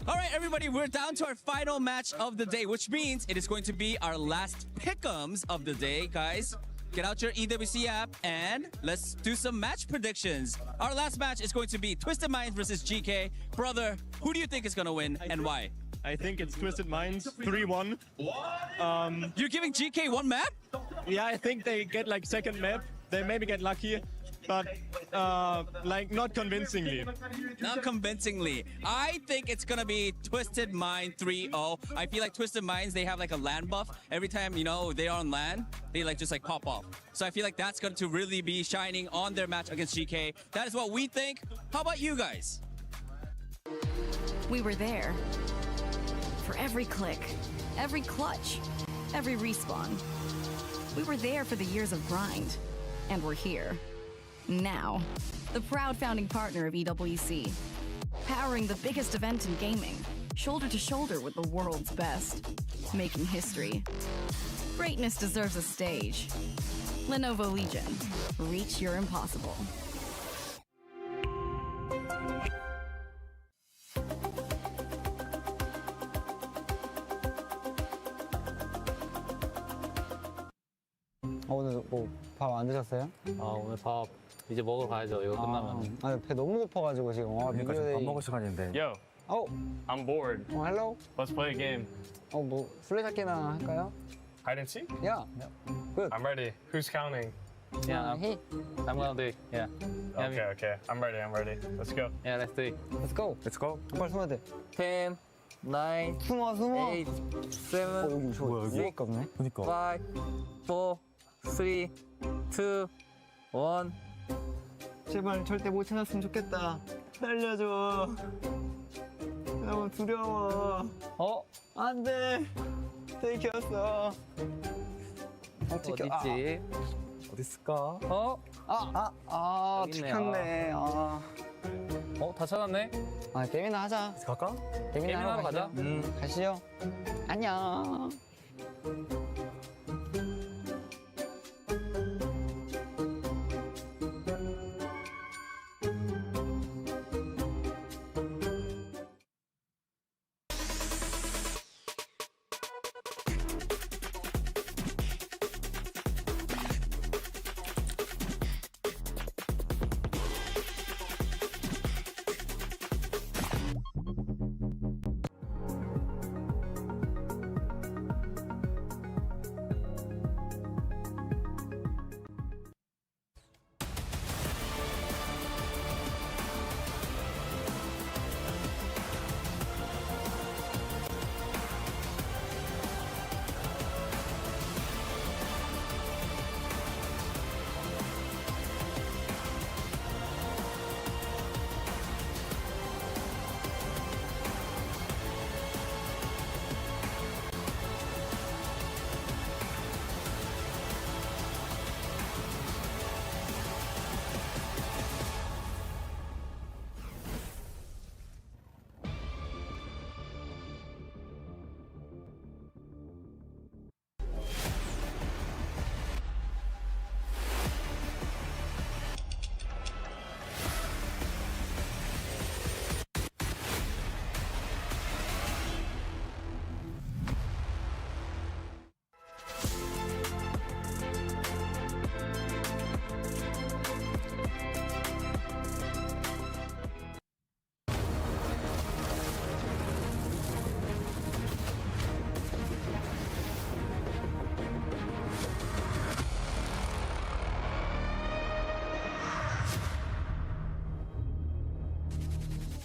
All right, everybody, we're down to our final match of the day, which means it is going to be our last pick'ems of the day, guys. Get out your EWC app and let's do some match predictions. Our last match is going to be Twisted Minds versus GK. Brother, who do you think is going to win and why? I think it's Twisted Minds 3-1. You're giving GK 1 map? Yeah, I think they get like 2nd map. They maybe get lucky, but like not convincingly. Not convincingly. I think it's gonna be Twisted Mind 3-0. I feel like Twisted Minds, they have like a land buff. Every time, you know, they are on land, they like just like pop off. So I feel like that's going to really be shining on their match against GK. That is what we think. How about you guys? We were there. For every click, every clutch, every respawn. We were there for the years of grind. And we're here. Now. The proud founding partner of EWC. Powering the biggest event in gaming, shoulder to shoulder with the world's best. Making history. Greatness deserves a stage. Lenovo Legion. Reach your impossible. 오늘 뭐 밥 안 드셨어요? 아 오늘 밥 이제 먹으러 가야죠. 이거 끝나면. 아니 배 너무 고파가지고 지금. 그러니까 지금 밥 먹을 시간인데. Yo. Oh. I'm bored. Oh, hello. Let's play a game. 뭐 술래잡기나 할까요? Hide and seek? Yeah. Good. I'm ready. Who's counting? Yeah. Hey. I'm gonna do it. Yeah. Okay. I'm ready. Let's go. Yeah, let's do it. Let's go. Let's go. 빨리 숨어야 돼. 10, 9, 숨어. 8, 7, 여기 뭐야 여기? 6, 없네. 그니까. 5, 4, 3, 2, 1. 제발 절대 못 찾았으면 좋겠다. 살려줘. 너무 두려워. 안 돼. 들켰어. 어딨지? 어디 있을까? 들켰네. 다 찾았네? 게임이나 하자. 갈까? 게임이나 하러 가자. 가시죠. 안녕.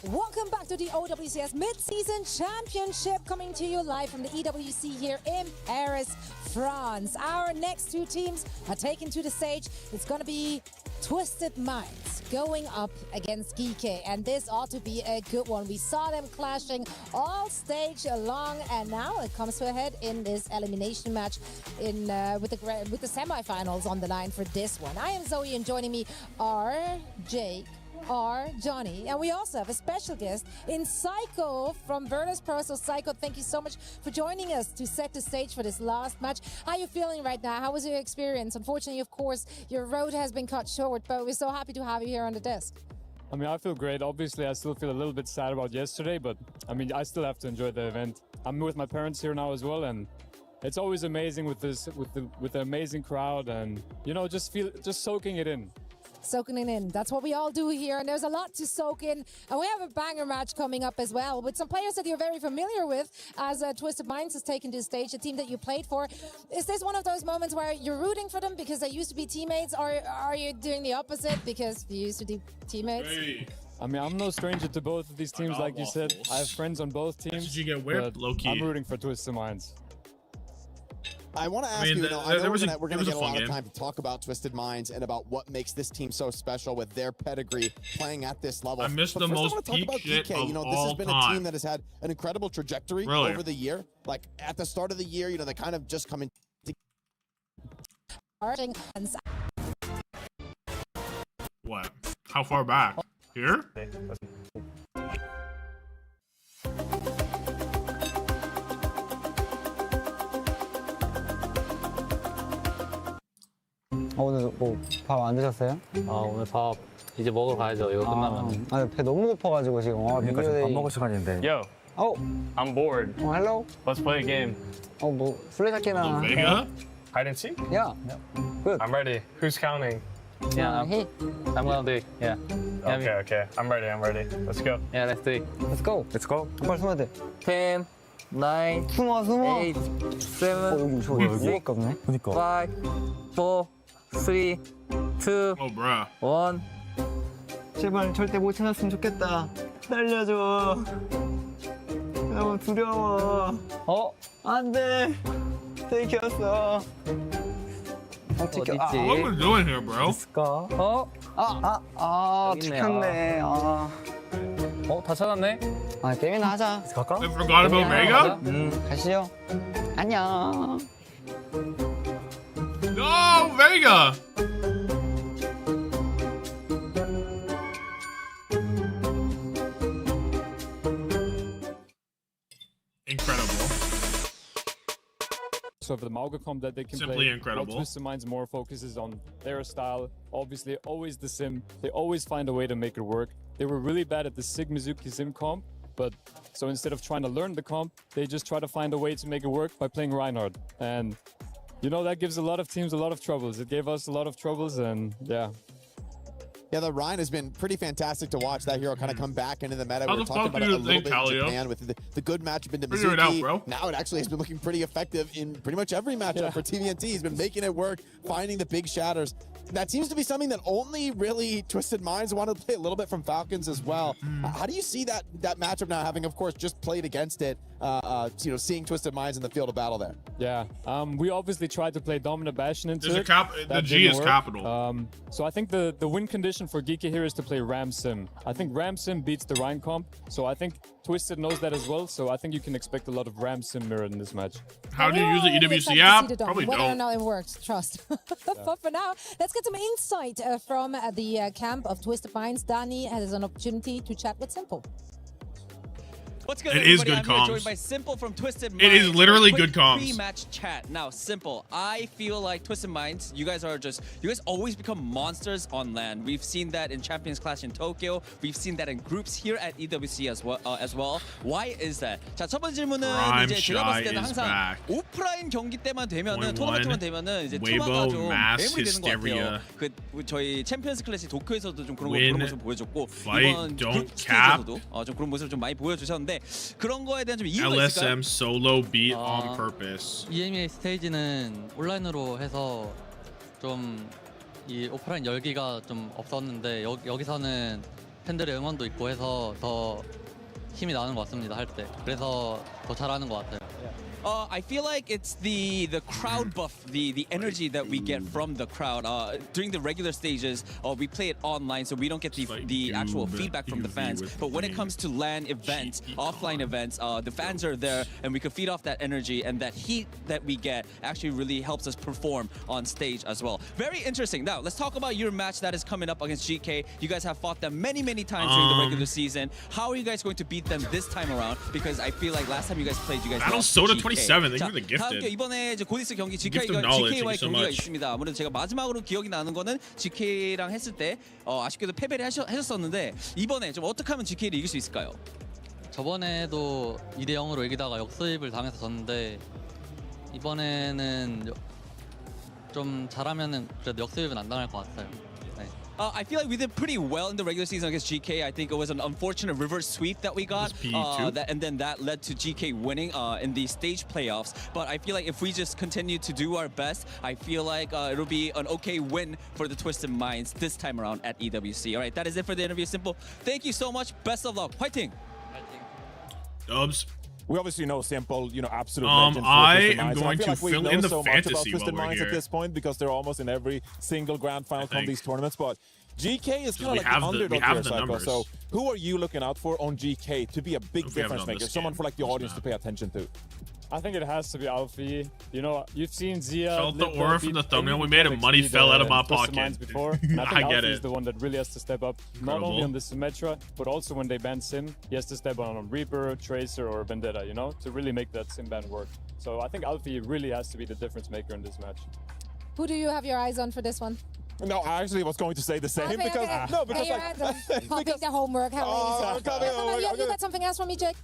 Welcome back to the OWCS Mid-Season Championship, coming to you live from the EWC here in Paris, France. Our next two teams are taken to the stage. It's going to be Twisted Minds going up against Geekay, and this ought to be a good one. We saw them clashing all stage long, and now it comes to a head in this elimination match with the semifinals on the line for this one. I am Zoe, and joining me are Jake, Johnny, and we also have a special guest in Psycho from Virtus Pro. So Psycho, thank you so much for joining us to set the stage for this last match. How are you feeling right now? How was your experience? Unfortunately, of course, your road has been cut short, but we're so happy to have you here on the desk. I mean, I feel great. Obviously, I still feel a little bit sad about yesterday, but I mean, I still have to enjoy the event. I'm with my parents here now as well, and it's always amazing with the amazing crowd, and you know, just soaking it in. Soaking it in. That's what we all do here, and there's a lot to soak in. And we have a banger match coming up as well with some players that you're very familiar with, as Twisted Minds has taken to the stage, a team that you played for. Is this one of those moments where you're rooting for them because they used to be teammates, or are you doing the opposite because you used to be teammates? Hey. I mean, I'm no stranger to both of these teams, like you said. I have friends on both teams. Did you get whipped, low-key? I'm rooting for Twisted Minds. I want to ask you, I know we're going to get a lot of time to talk about Twisted Minds and about what makes this team so special with their pedigree playing at this level. I missed the most peak shit of Geekay. This has been a team that has had an incredible trajectory over the year. Like at the start of the year, they kind of just come in. What? How far back? Here? 오늘 뭐 밥 안 드셨어요? 오늘 밥 이제 먹으러 가야죠. 이거 끝나면. 배 너무 고파가지고 지금. 그러니까 지금 밥 먹을 시간인데. Yo. Oh. I'm bored. Hello. Let's play a game. 뭐 술래잡기나. Vega? Hide and seek? Yeah. Good. I'm ready. Who's counting? Yeah. I'm gonna do it. Yeah. Okay. I'm ready. Let's go. Yeah, let's do it. Let's go. Let's go. 빨리 숨어야 돼. 10, 9, 숨어. 8, 7, 여기 여기가 없네. 그니까. 5, 4, 3, 2, Oh, bruh. 1. 제발 절대 못 찾았으면 좋겠다. 살려줘. 너무 두려워. 안 돼. 들켰어. What we doing here, bro? 들켰네. 다 찾았네? 게임이나 하자. 갈까? I forgot about Vega? 가시죠. 안녕. No, Vega! Incredible. So for the Mauga comp that they can Simply play, incredible. Twisted Mind's more focuses on their style. Obviously, always the sim. They always find a way to make it work. They were really bad at the Sig Mizuki sim comp, but so instead of trying to learn the comp, they just try to find a way to make it work by playing Reinhardt. And you know, that gives a lot of teams a lot of troubles. It gave us a lot of troubles, and yeah. Yeah, the Ryan has been pretty fantastic to watch that hero kind of come back into the meta. How We were the talking fuck about do it a you little think, bit in Kaleo? Japan with the good matchup into Figure it out, Mizuki. bro. Now it actually has been looking pretty effective in pretty much every matchup for TVNT. He's been making it work, finding the big shatters. That seems to be something that only really Twisted Minds wanted to play a little bit from Falcons as well. How do you see that matchup now, having, of course, just played against it, seeing Twisted Minds in the field of battle there? Yeah, we obviously tried to play Dominant Bastion into There's it. the G is capital. So I think the win condition for Geekay here is to play Ram Sim. I think Ram Sim beats the Rhine comp, so I think Twisted knows that as well, so I think you can expect a lot of Ram Sim mirror in this match. How do you use the Really EWC excited to app? see the Probably whether or don't. not it works, trust. But for now, let's get some insight from the camp of Twisted Minds. Danny has an opportunity to chat with Simple. What's good, It everybody? is good I'm here comms. joined by Simple from Twisted Minds. It is literally For a quick good comms. Pre-match chat. Now, Simple, I feel like Twisted Minds, you guys always become monsters on LAN. We've seen that in Champions Clash in Tokyo. We've seen that in groups here at EWC as well. Why is that? 자, 첫 번째 질문은 이제 제가 봤을 때는 항상 오프라인 경기 때만 되면은 토너먼트만 되면은 이제 투마가 좀 매물이 되는 것 같아요. 저희 챔피언스 클래시 도쿄에서도 좀 그런 모습 보여줬고 이번 그룹 스테이지에서도 좀 그런 모습을 좀 많이 보여주셨는데 그런 거에 대한 좀 이유가 있을까요? LSM solo beat on purpose. EMEA 스테이지는 온라인으로 해서 좀 이 오프라인 열기가 좀 없었는데 여기서는 팬들의 응원도 있고 해서 더 힘이 나는 것 같습니다 할 때. 그래서 더 잘하는 것 같아요. I feel like it's the crowd buff, the energy that we get from the crowd. During the regular stages, we play it online, so we don't get the actual feedback from the fans. But when it comes to LAN events, offline events, the fans are there, and we can feed off that energy, and that heat that we get actually really helps us perform on stage as well. Very interesting. Now, let's talk about your match that is coming up against Geekay. You guys have fought them many times during the regular season. How are you guys going to beat them this time around? Because I feel like last time you guys played, you guys lost to Geekay. 27, they 자, were the gifted. 다음 이번에 이제 곧 있을 경기 Gift of knowledge, GK와의 thank you so 경기가 much. 있습니다. 아무래도 제가 마지막으로 기억이 나는 거는 GK랑 했을 때 아쉽게도 패배를 하셨었는데 이번에 좀 어떻게 하면 GK를 이길 수 있을까요? 저번에도 2대 0으로 이기다가 역수입을 당해서 졌는데 이번에는 좀 잘하면은 그래도 역수입은 안 당할 것 같아요. 네. I feel like we did pretty well in the regular season against GK. I think it was an unfortunate reverse sweep that we got, and then that led to GK winning in the stage playoffs. But I feel like if we just continue to do our best, I feel like it'll be an okay win for the Twisted Minds this time around at EWC. All right, that is it for the interview. Simple. Thank you so much. Best of luck. Fighting. Dubs. We obviously know Simple, absolute legend. I am going to like fill in the so much about fantasy Twisted while we're Minds here. at this point because they're almost in every single grand final from these tournaments. But GK is kind of like the underdog here, Psycho. So who are you looking out for on GK to be a big difference maker? Someone for like the audience to pay attention to. I think it has to be Alfie. You know, you've seen Zia. Felt the aura from the thumbnail. We made it. Money fell out of my pocket. Before. And I think I get Alfie is it. the one that really has to step up, not only on the Symmetra, but also when they ban Sim, he has to step on Reaper, Tracer, or Vendetta, to really make that Sim ban work. So I think Alfie really has to be the difference maker in this match. Who do you have your eyes on for this one? No, I actually was going to say the same because no, because because the homework. How you got something else for me, Jake?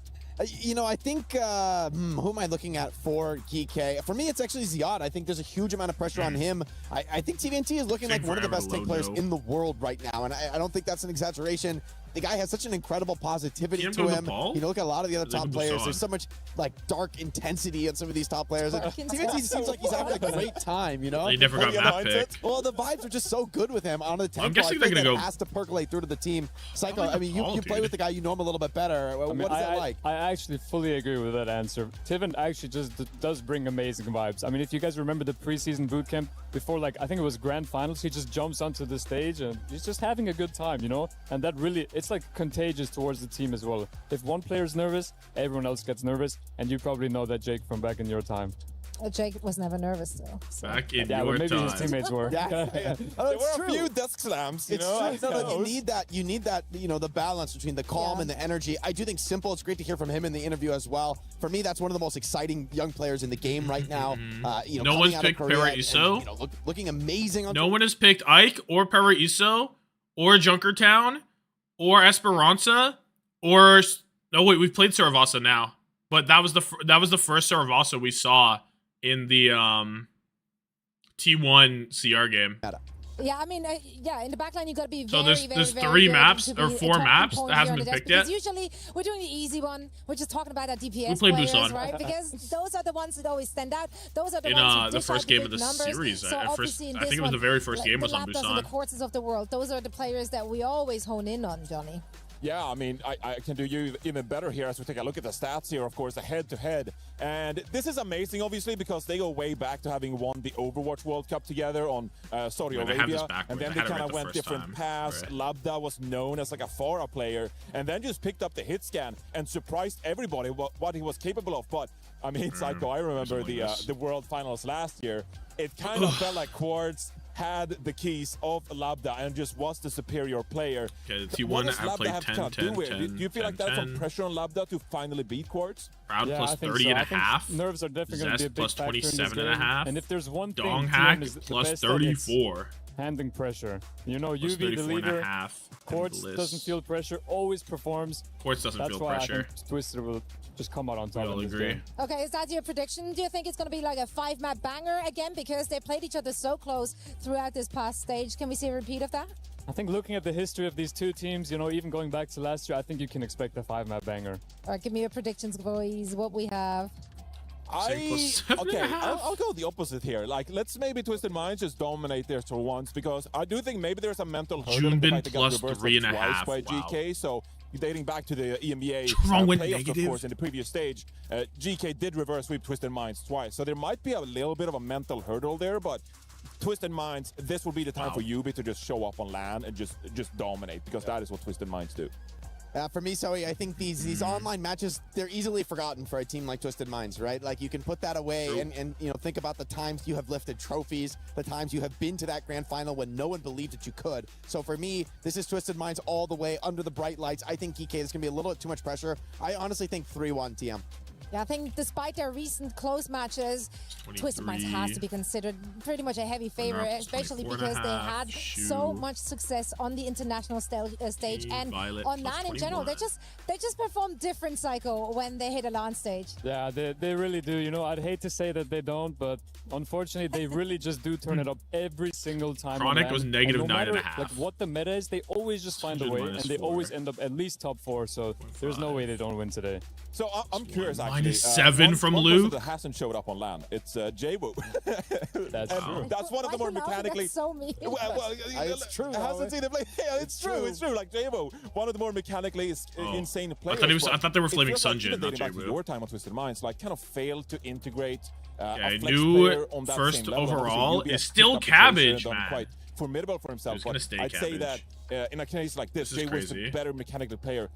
You know, I think, who am I looking at for Geekay? For me, it's actually ZETA. I think there's a huge amount of pressure on him. I think TVNT is looking like one of the best tank players in the world right now, and I don't think that's an exaggeration. The guy has such an incredible positivity to him. You know, look at a lot of the other top players. There's so much like dark intensity in some of these top players. TVNT seems like he's having a great time, you know? He never got map picked. Well, the vibes are just so good with him on the tank. I'm guessing they're going to go. Has to percolate through to the team. Psycho, I mean, you play with the guy, you know him a little bit better. What is that like? I actually fully agree with that answer. Tiven actually just does bring amazing vibes. I mean, if you guys remember the preseason bootcamp before, like, I think it was grand finals, he just jumps onto the stage and he's just having a good time, you know? And that really, it's like contagious towards the team as well. If one player is nervous, everyone else gets nervous, and you probably know that, Jake, from back in your time. Jake was never nervous though. So. Back in your maybe time. His teammates were. There were a few desk slams, you know. You need that, you know, the balance between the calm and the energy. I do think Simple, it's great to hear from him in the interview as well. For me, that's one of the most exciting young players in the game right now. You know, no one's picked Paraiso. You know, looking amazing on no one has picked Ike or Paraiso or Junkertown or Esperanza or no wait, we've played Saravasa now. But that was the first Saravasa we saw in the T1 CR game. Yeah, I mean, in the backline you got to be so very, there's very three good maps to or be four maps that hasn't been picked yet. Because usually we're doing the easy one. We're just talking about our DPS play players, Busan. right? Because those are the ones that always stand out. Those are the in ones the first game of the series. So I think it was the very first game was on Busan. The quarters of the world. Those are the players that we always hone in on, Johnny. Yeah, I mean, I can do you even better here as we take a look at the stats here, of course, the head-to-head. And this is amazing, obviously, because they go way back to having won the Overwatch World Cup together on Saudi Arabia. And then they kind of went different paths. Right. Labda was known as like a Pharah player, and then just picked up the hit scan and surprised everybody what he was capable of. But, I mean, Psycho, I remember the World Finals last year. It kind of felt like Quartz had the keys of Labda and just was the superior player. Okay, T1 I played 10, 10, 10. Do you feel like that's some pressure on Labda to finally beat Quartz? Proud plus 30 and a half. Nerves are definitely going to be a big plus 27 and a half. And if there's one thing, Dong Hack plus 34. Handling pressure. You know, plus UV, the leader, Quartz Bliss. doesn't feel pressure, always performs. Quartz doesn't feel pressure. I think Twister will just come out on top of this game. Okay, is that your prediction? Do you think it's going to be like a 5-map banger again? Because they played each other so close throughout this past stage. Can we see a repeat of that? I think looking at the history of these two teams, you know, even going back to last year, I think you can expect a 5-map banger. All right, give me your predictions, boys. What we have. I'll go the opposite here. Like, let's maybe Twisted Minds just dominate there for once, because I do think maybe there's a mental hurdle in the fact they got reversed twice by GK. So dating back to the EMEA playoffs, of course, in the previous stage, GK did reverse sweep Twisted Minds twice. So there might be a little bit of a mental hurdle there, but Twisted Minds, this will be the time for Yubi to just show up on LAN and just dominate, because that is what Twisted Minds do. For me, Zoe, I think these online matches, they're easily forgotten for a team like Twisted Minds, right? Like, you can put that away and you know, think about the times you have lifted trophies, the times you have been to that grand final when no one believed that you could. So for me, this is Twisted Minds all the way under the bright lights. I think Geekay is going to be a little bit too much pressure. I honestly think 3-1 TM. Yeah, I think despite their recent close matches, Twisted Minds has to be considered pretty much a heavy favorite, especially because they had so much success on the international stage and on LAN in general. They just perform different, Psycho, when they hit a LAN stage. Yeah, they really do. You know, I'd hate to say that they don't, but unfortunately, they really just do turn it up every single time. Chronic was negative no 9.5. Like what the meta is, they always just find a way, and they always end up at least top 4. So there's no way they don't win today. So I'm curious, actually. -7 from Luke. That hasn't showed up on LAN. It's Jabo. That's true. That's one of the more mechanically. That's so mean. It's true. Hasn't seen the play. Yeah, it's true. It's true. Like Jabo, one of the more mechanically insane players. I thought they were flaming Sunjin, not Jabo. Jabo. Your time on Twisted Minds, like, kind of failed to integrate. New first overall is still Cabbage, man. Quite formidable for himself. But I'd say that in a case like this, Jabo is a better mechanical player.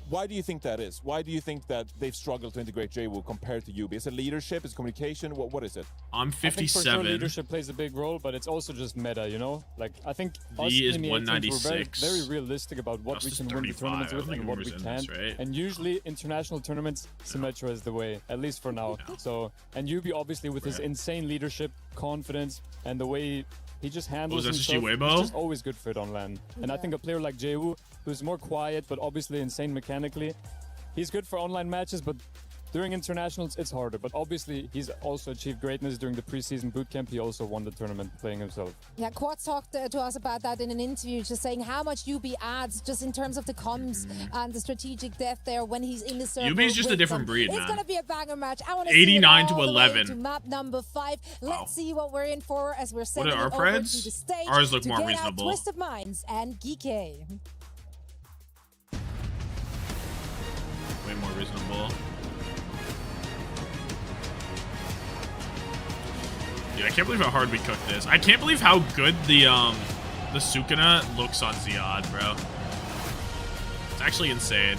Why do you think that is? Why do you think that they've struggled to integrate JWoo compared to Yubi? Is it leadership? Is it communication? What is it? I'm 57. I think for sure leadership plays a big role, but it's also just meta, you know? Like, I think us is in the 196. we're very realistic about what we can win the tournaments with and what we can't. Right? And usually international tournaments, Symmetra is the way, at least for now. Yeah. So, and Yubi obviously with his insane leadership, confidence, and the way he just handles himself, Weibo? it's just always good for it on LAN. And I think a player like JWoo, who's more quiet but obviously insane mechanically, he's good for online matches, but during internationals it's harder. But obviously he's also achieved greatness during the preseason bootcamp. He also won the tournament playing himself. Yeah, Quad talked to us about that in an interview, just saying how much Yubi adds just in terms of the comms and the strategic depth there when he's in the circle. Yubi's just a different breed, man. It's going to be a banger match. I want to 89 see to 11. to map number 5. Let's see what we're in for as we're sending our it over to the Preds? stage. Ours look to more get reasonable. Out Twisted Minds and Geekay. Way more reasonable. Dude, I can't believe how hard we cooked this. I can't believe how good the Sukuna looks on Ziad, bro. It's actually insane.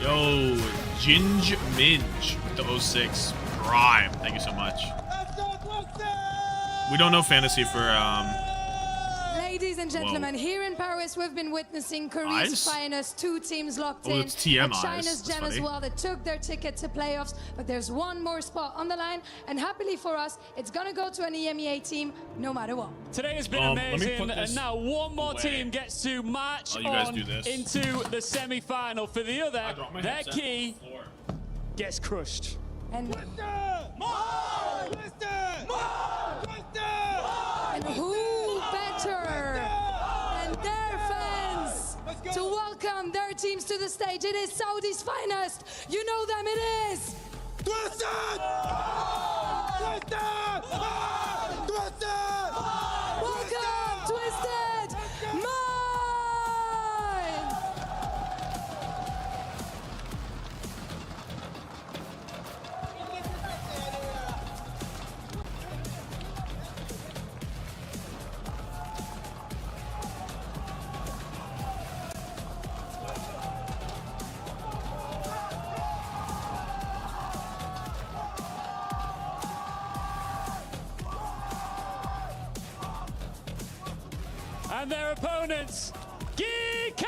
Yo, Ginge Minge with the 06 Prime. Thank you so much. We don't know fantasy for Ladies and gentlemen, here in Paris, we've been witnessing Korea's Eyes? finest 2 teams locked Oh, in. it's TM and Eyes. China's That's Gen as funny. well that took their ticket to playoffs, but there's one more spot on the line, and happily for us, it's gonna go to an EMEA team no matter what. Today has been amazing, and now one more team gets to march on into the semi-final. For the other, their key gets crushed. And And who better than their fans to welcome their teams to the stage? It is Saudi's finest. You know them, it is Twisted! Welcome, Twisted Mind! And their opponents, Geekay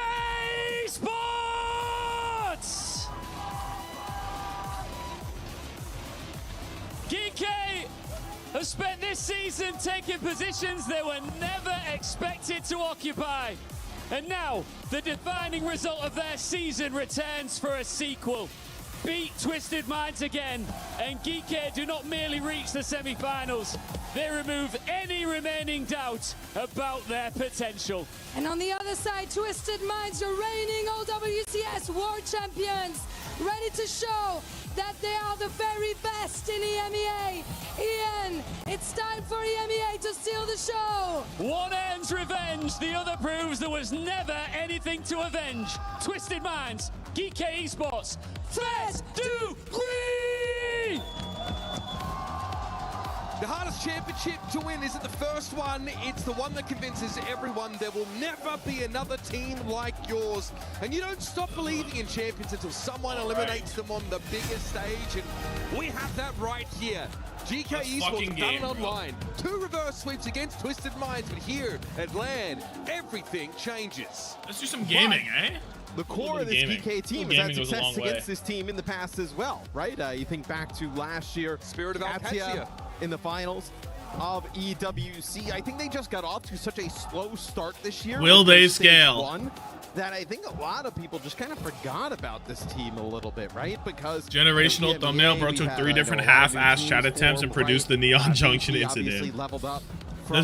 Esports! Geekay have spent this season taking positions they were never expected to occupy. And now, the defining result of their season returns for a sequel. Beat Twisted Minds again, and Geekay do not merely reach the semi-finals, they remove any remaining doubt about their potential. And on the other side, Twisted Minds, the reigning OWCS World Champions, ready to show that they are the very best in EMEA. Ian, it's time for EMEA to steal the show. One earns revenge, the other proves there was never anything to avenge. Twisted Minds, Geekay Esports, Fest du Prix! The hardest championship to win isn't the first one, it's the one that convinces everyone there will never be another team like yours. And you don't stop believing in champions until someone eliminates them on the biggest stage, and we have that right here. Geekay Esports have done it online. 2 reverse sweeps against Twisted Minds, but here at LAN, everything changes. Let's do some gaming, eh? The core of this Geekay team has had success against this team in the past as well, right? You think back to last year, Spirit of Alpatia in the finals of EWC. I think they just got off to such a slow start this year. Will they scale? That I think a lot of people just kind of forgot about this team a little bit, right? Because Generational thumbnail, bro, took 3 different half-ass chat attempts and produced the Neon Junction incident. The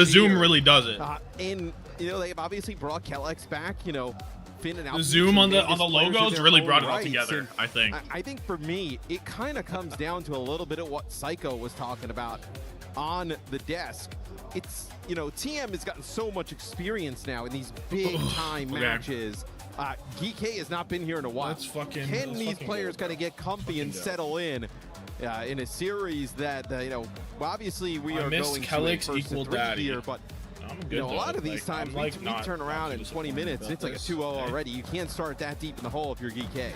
zoom really does it. And you know, they've obviously brought Kellex back, you know. The zoom on the logos really brought it all together, I think. I think for me, it kind of comes down to a little bit of what Psycho was talking about on the desk. It's, you know, TM has gotten so much experience now in these big time matches. Geekay has not been here in a while. Can these players kind of get comfy and settle in a series that, you know, obviously we are going to a first to 3 here, but I'm good. You know, a lot though. of these Like, times, I'm, like, we not turn around in 20 minutes, it's like a 2-0 Okay. already. You can't start that deep in the hole if you're Geekay.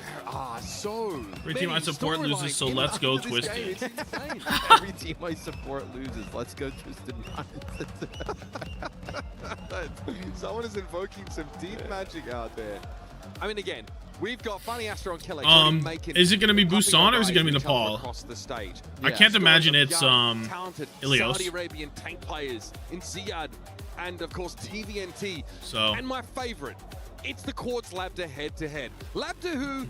So Every team I support loses, so let's go Twisted. Every team I support loses. Let's go Twisted Minds. Someone is invoking some deep magic out there. I mean, again, we've got Funny Astro and Killer. Is it gonna be Busan or is it gonna be Nepal? Across the stage. I can't imagine it's talented Ilios. Saudi Arabian tank players in Ziyad and of course TVNT. So and my favorite, it's the Quartz Labda head-to-head. Labda who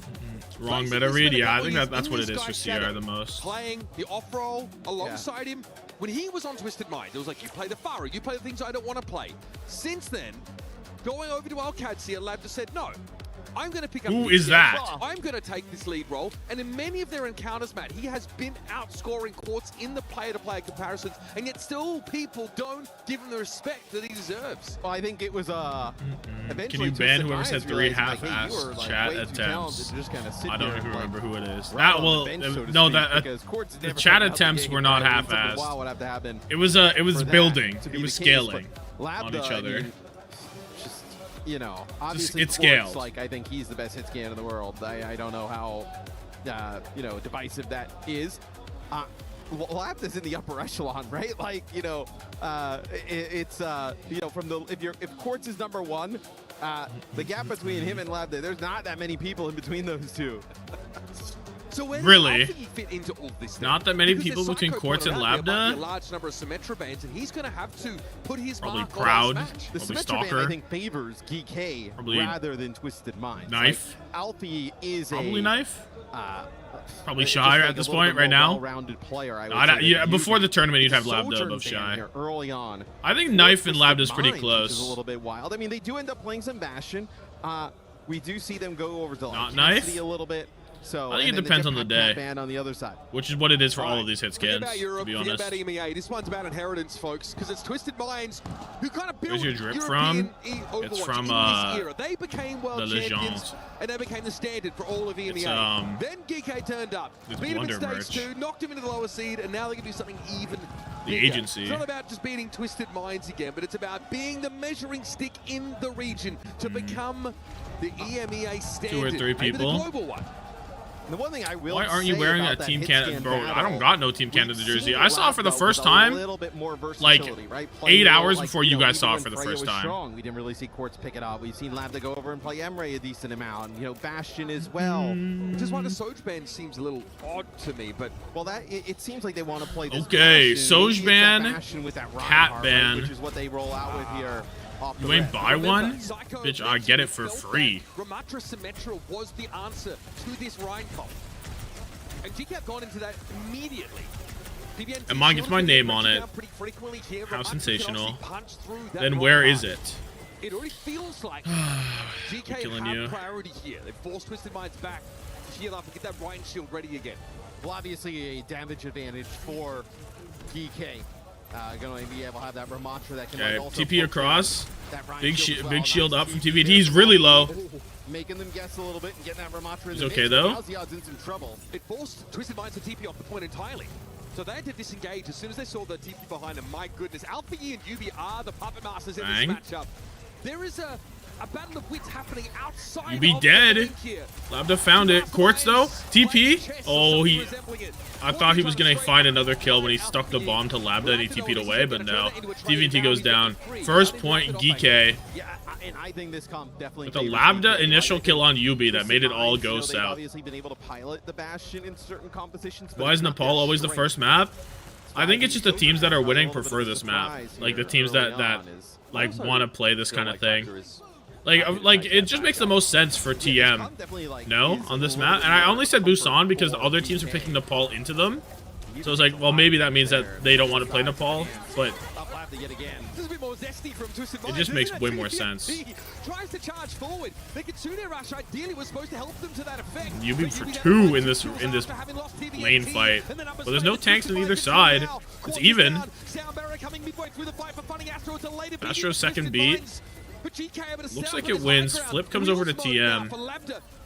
wrong meta read. Yeah, I think that's what it is for CR the most. Playing the off-roll alongside him. When he was on Twisted Mind, it was like, you play the Pharah, you play the things I don't want to play. Since then, going over to OWCS here, Labda said, no, I'm going to pick up... Who is that? I'm going to take this lead role. And in many of their encounters, Matt, he has been outscoring Quartz in the player-to-player comparisons, and yet still people don't give him the respect that he deserves. Well, I think it was Can you ban whoever said 3 half-ass chat attempts? I don't even remember who it is. That well, no, that the chat attempts were not half-assed. It was building. It was scaling on each other. You know, obviously, it's scaled. Like, I think he's the best hit scan in the world. I don't know how, you know, divisive that is. Labda's in the upper echelon, right? Like, you know, it's you know, from the if Quartz is number 1, the gap between him and Labda, there's not that many people in between those two. So really? Fit into all this not that many people between Quartz and Labda. A large number of Symmetra bans, and he's going to have to put his probably mark Proud. on this match. The Probably Symmetra Stalker. ban, I think, favors Geekay rather than Twisted Minds. Knife. Like, Alfie is probably Knife. just Probably Shy like at this a little point bit right more now. well-rounded player, I would say, Yeah, before the tournament, you'd have Labda Sojourn above ban Shy. here early on. I think Knife and Labda is pretty Minds, close. Which is a little bit wild. I mean, they do end up playing some Bastion. We do see them go over to Not like Knife? Cassidy a little bit. So I think it depends on the day. Ban on the other side. Which is what it is for all of these hit Forget scans, about Europe, to be forget honest. about EMEA. This one's about inheritance, folks, because it's Twisted Minds who kind of built Where's your drip European from? It's from, in this era. They became world the champions, Legends. and they became the standard for all of EMEA. It's, then Geekay turned up, it's beat him in Blunder stage 2, knocked him into the lower seed, and now they can do something even The bigger. agency. It's not about just beating Twisted Minds again, but it's about being the measuring stick in the region to become the EMEA standard. 2 or 3 maybe people. the global one. The one thing I will Why aren't you say wearing a about that Team hit Canada? scan Bro, I battle, don't got no Team Canada we've jersey. seen I saw it for the Labda first with a time, little bit more like, versatility, right? 8 Playing hours like, before you know, guys saw even it for the when Freya first was time. Strong, we didn't really see Quartz pick it up. We've seen Labda go over and play Emre a decent amount, and, you know, Bastion as well. Just why the Soj ban seems a little odd to me, but well, that it seems like they want to play this Okay, Bastion. Soj Maybe it's that ban, Bastion with that Cat Reinhardt, ban. right, which is what they roll out with here. Off the You ain't rip. buy one? Bitch, I get it for free. Ramatra Symmetra was the answer to this Reinhardt. And Geekay have gone into that immediately. And mine gets my name on it. How sensational. Then where is it? It already feels like Geekay killing have you. priority here. They've forced Twisted Minds back to heal up and get that Ryan shield ready again. Well, obviously a damage advantage for Geekay. Going to be able to have that Ramatra that can Okay, like, also TP poke across. that Ryan Big shield as well. big shield Nice up from TP TVT. there He's as really well. low. Making them guess a little bit and getting that Ramatra in He's the okay, mix. though. Now Ziyad's in some trouble. It forced Twisted Minds to TP off the point entirely. So they had to disengage as soon as they saw the TP behind them. My goodness, Alpha E and Yubi are the puppet masters in Bang. this matchup. There is a battle of wits happening outside. You be of dead. the link here. Labda found it. Quartz though. TP. Oh, I thought he was gonna find another kill when he stuck the bomb to Labda and he TP'd away, but no. TVT goes down. First point, Geekay. Yeah, and I think this comp definitely With the favors Labda Geekay. initial kill on Yubi that made it all go They've south. obviously been able to pilot the Bastion in certain compositions. but Why is it's not Nepal their always the strength. first map? I think it's just the teams that are winning prefer this map. Like the teams that like want to play this kind of thing. Like it just makes the most sense for TM. No, on this map, and I only said Busan because the other teams are picking Nepal into them. So it's like, well, maybe that means that they don't want to play Nepal, but it just makes way more sense. He tries to charge forward. The Kitsune rush ideally was supposed to help them to that effect. Yubi for 2 in this lane fight, but there's no tanks on either side. It's even. Astro's second beat. Looks like it wins. Flip comes over to TM.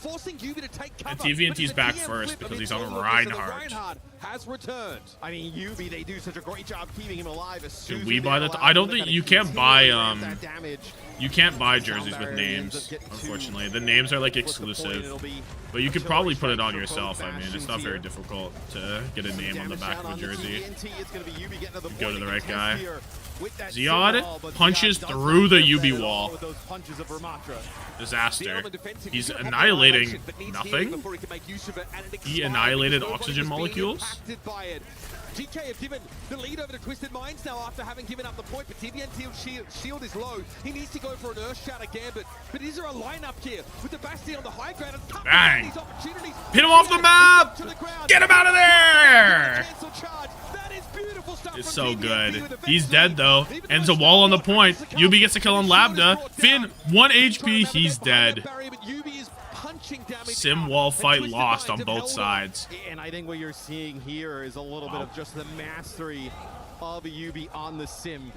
forcing Yubi to take cover. And TVNT's back first because he's on Reinhardt. Reinhardt has returned. I mean, Yubi, they do such a great job keeping him alive. As soon Did as we they buy allow that? I don't him to think kinda you can't continue buy to ramp that damage. you can't buy jerseys with names, unfortunately. The names are like exclusive, but you could probably put it on yourself. I mean, it's not very difficult to get a name on the back of a jersey. Go to the right guy. Ziad punches through the UB wall. Disaster. He's annihilating nothing. He annihilated oxygen molecules. Geekay have given the lead over to Twisted Minds now after having given up the point, but TVNT's shield is low. He needs to go for an Earth Shatter Gambit. But is there a lineup here with the Bastion on the high ground? And bang! These opportunities. Hit him off the map! Get him out of there! It's so good. He's dead though. Ends a wall on the point. Yubi gets a kill on Labda. Finn, 1 HP, he's dead. Sim wall fight lost on both sides. And I think what you're seeing here is a little bit of just the mastery of Yubi on the sim.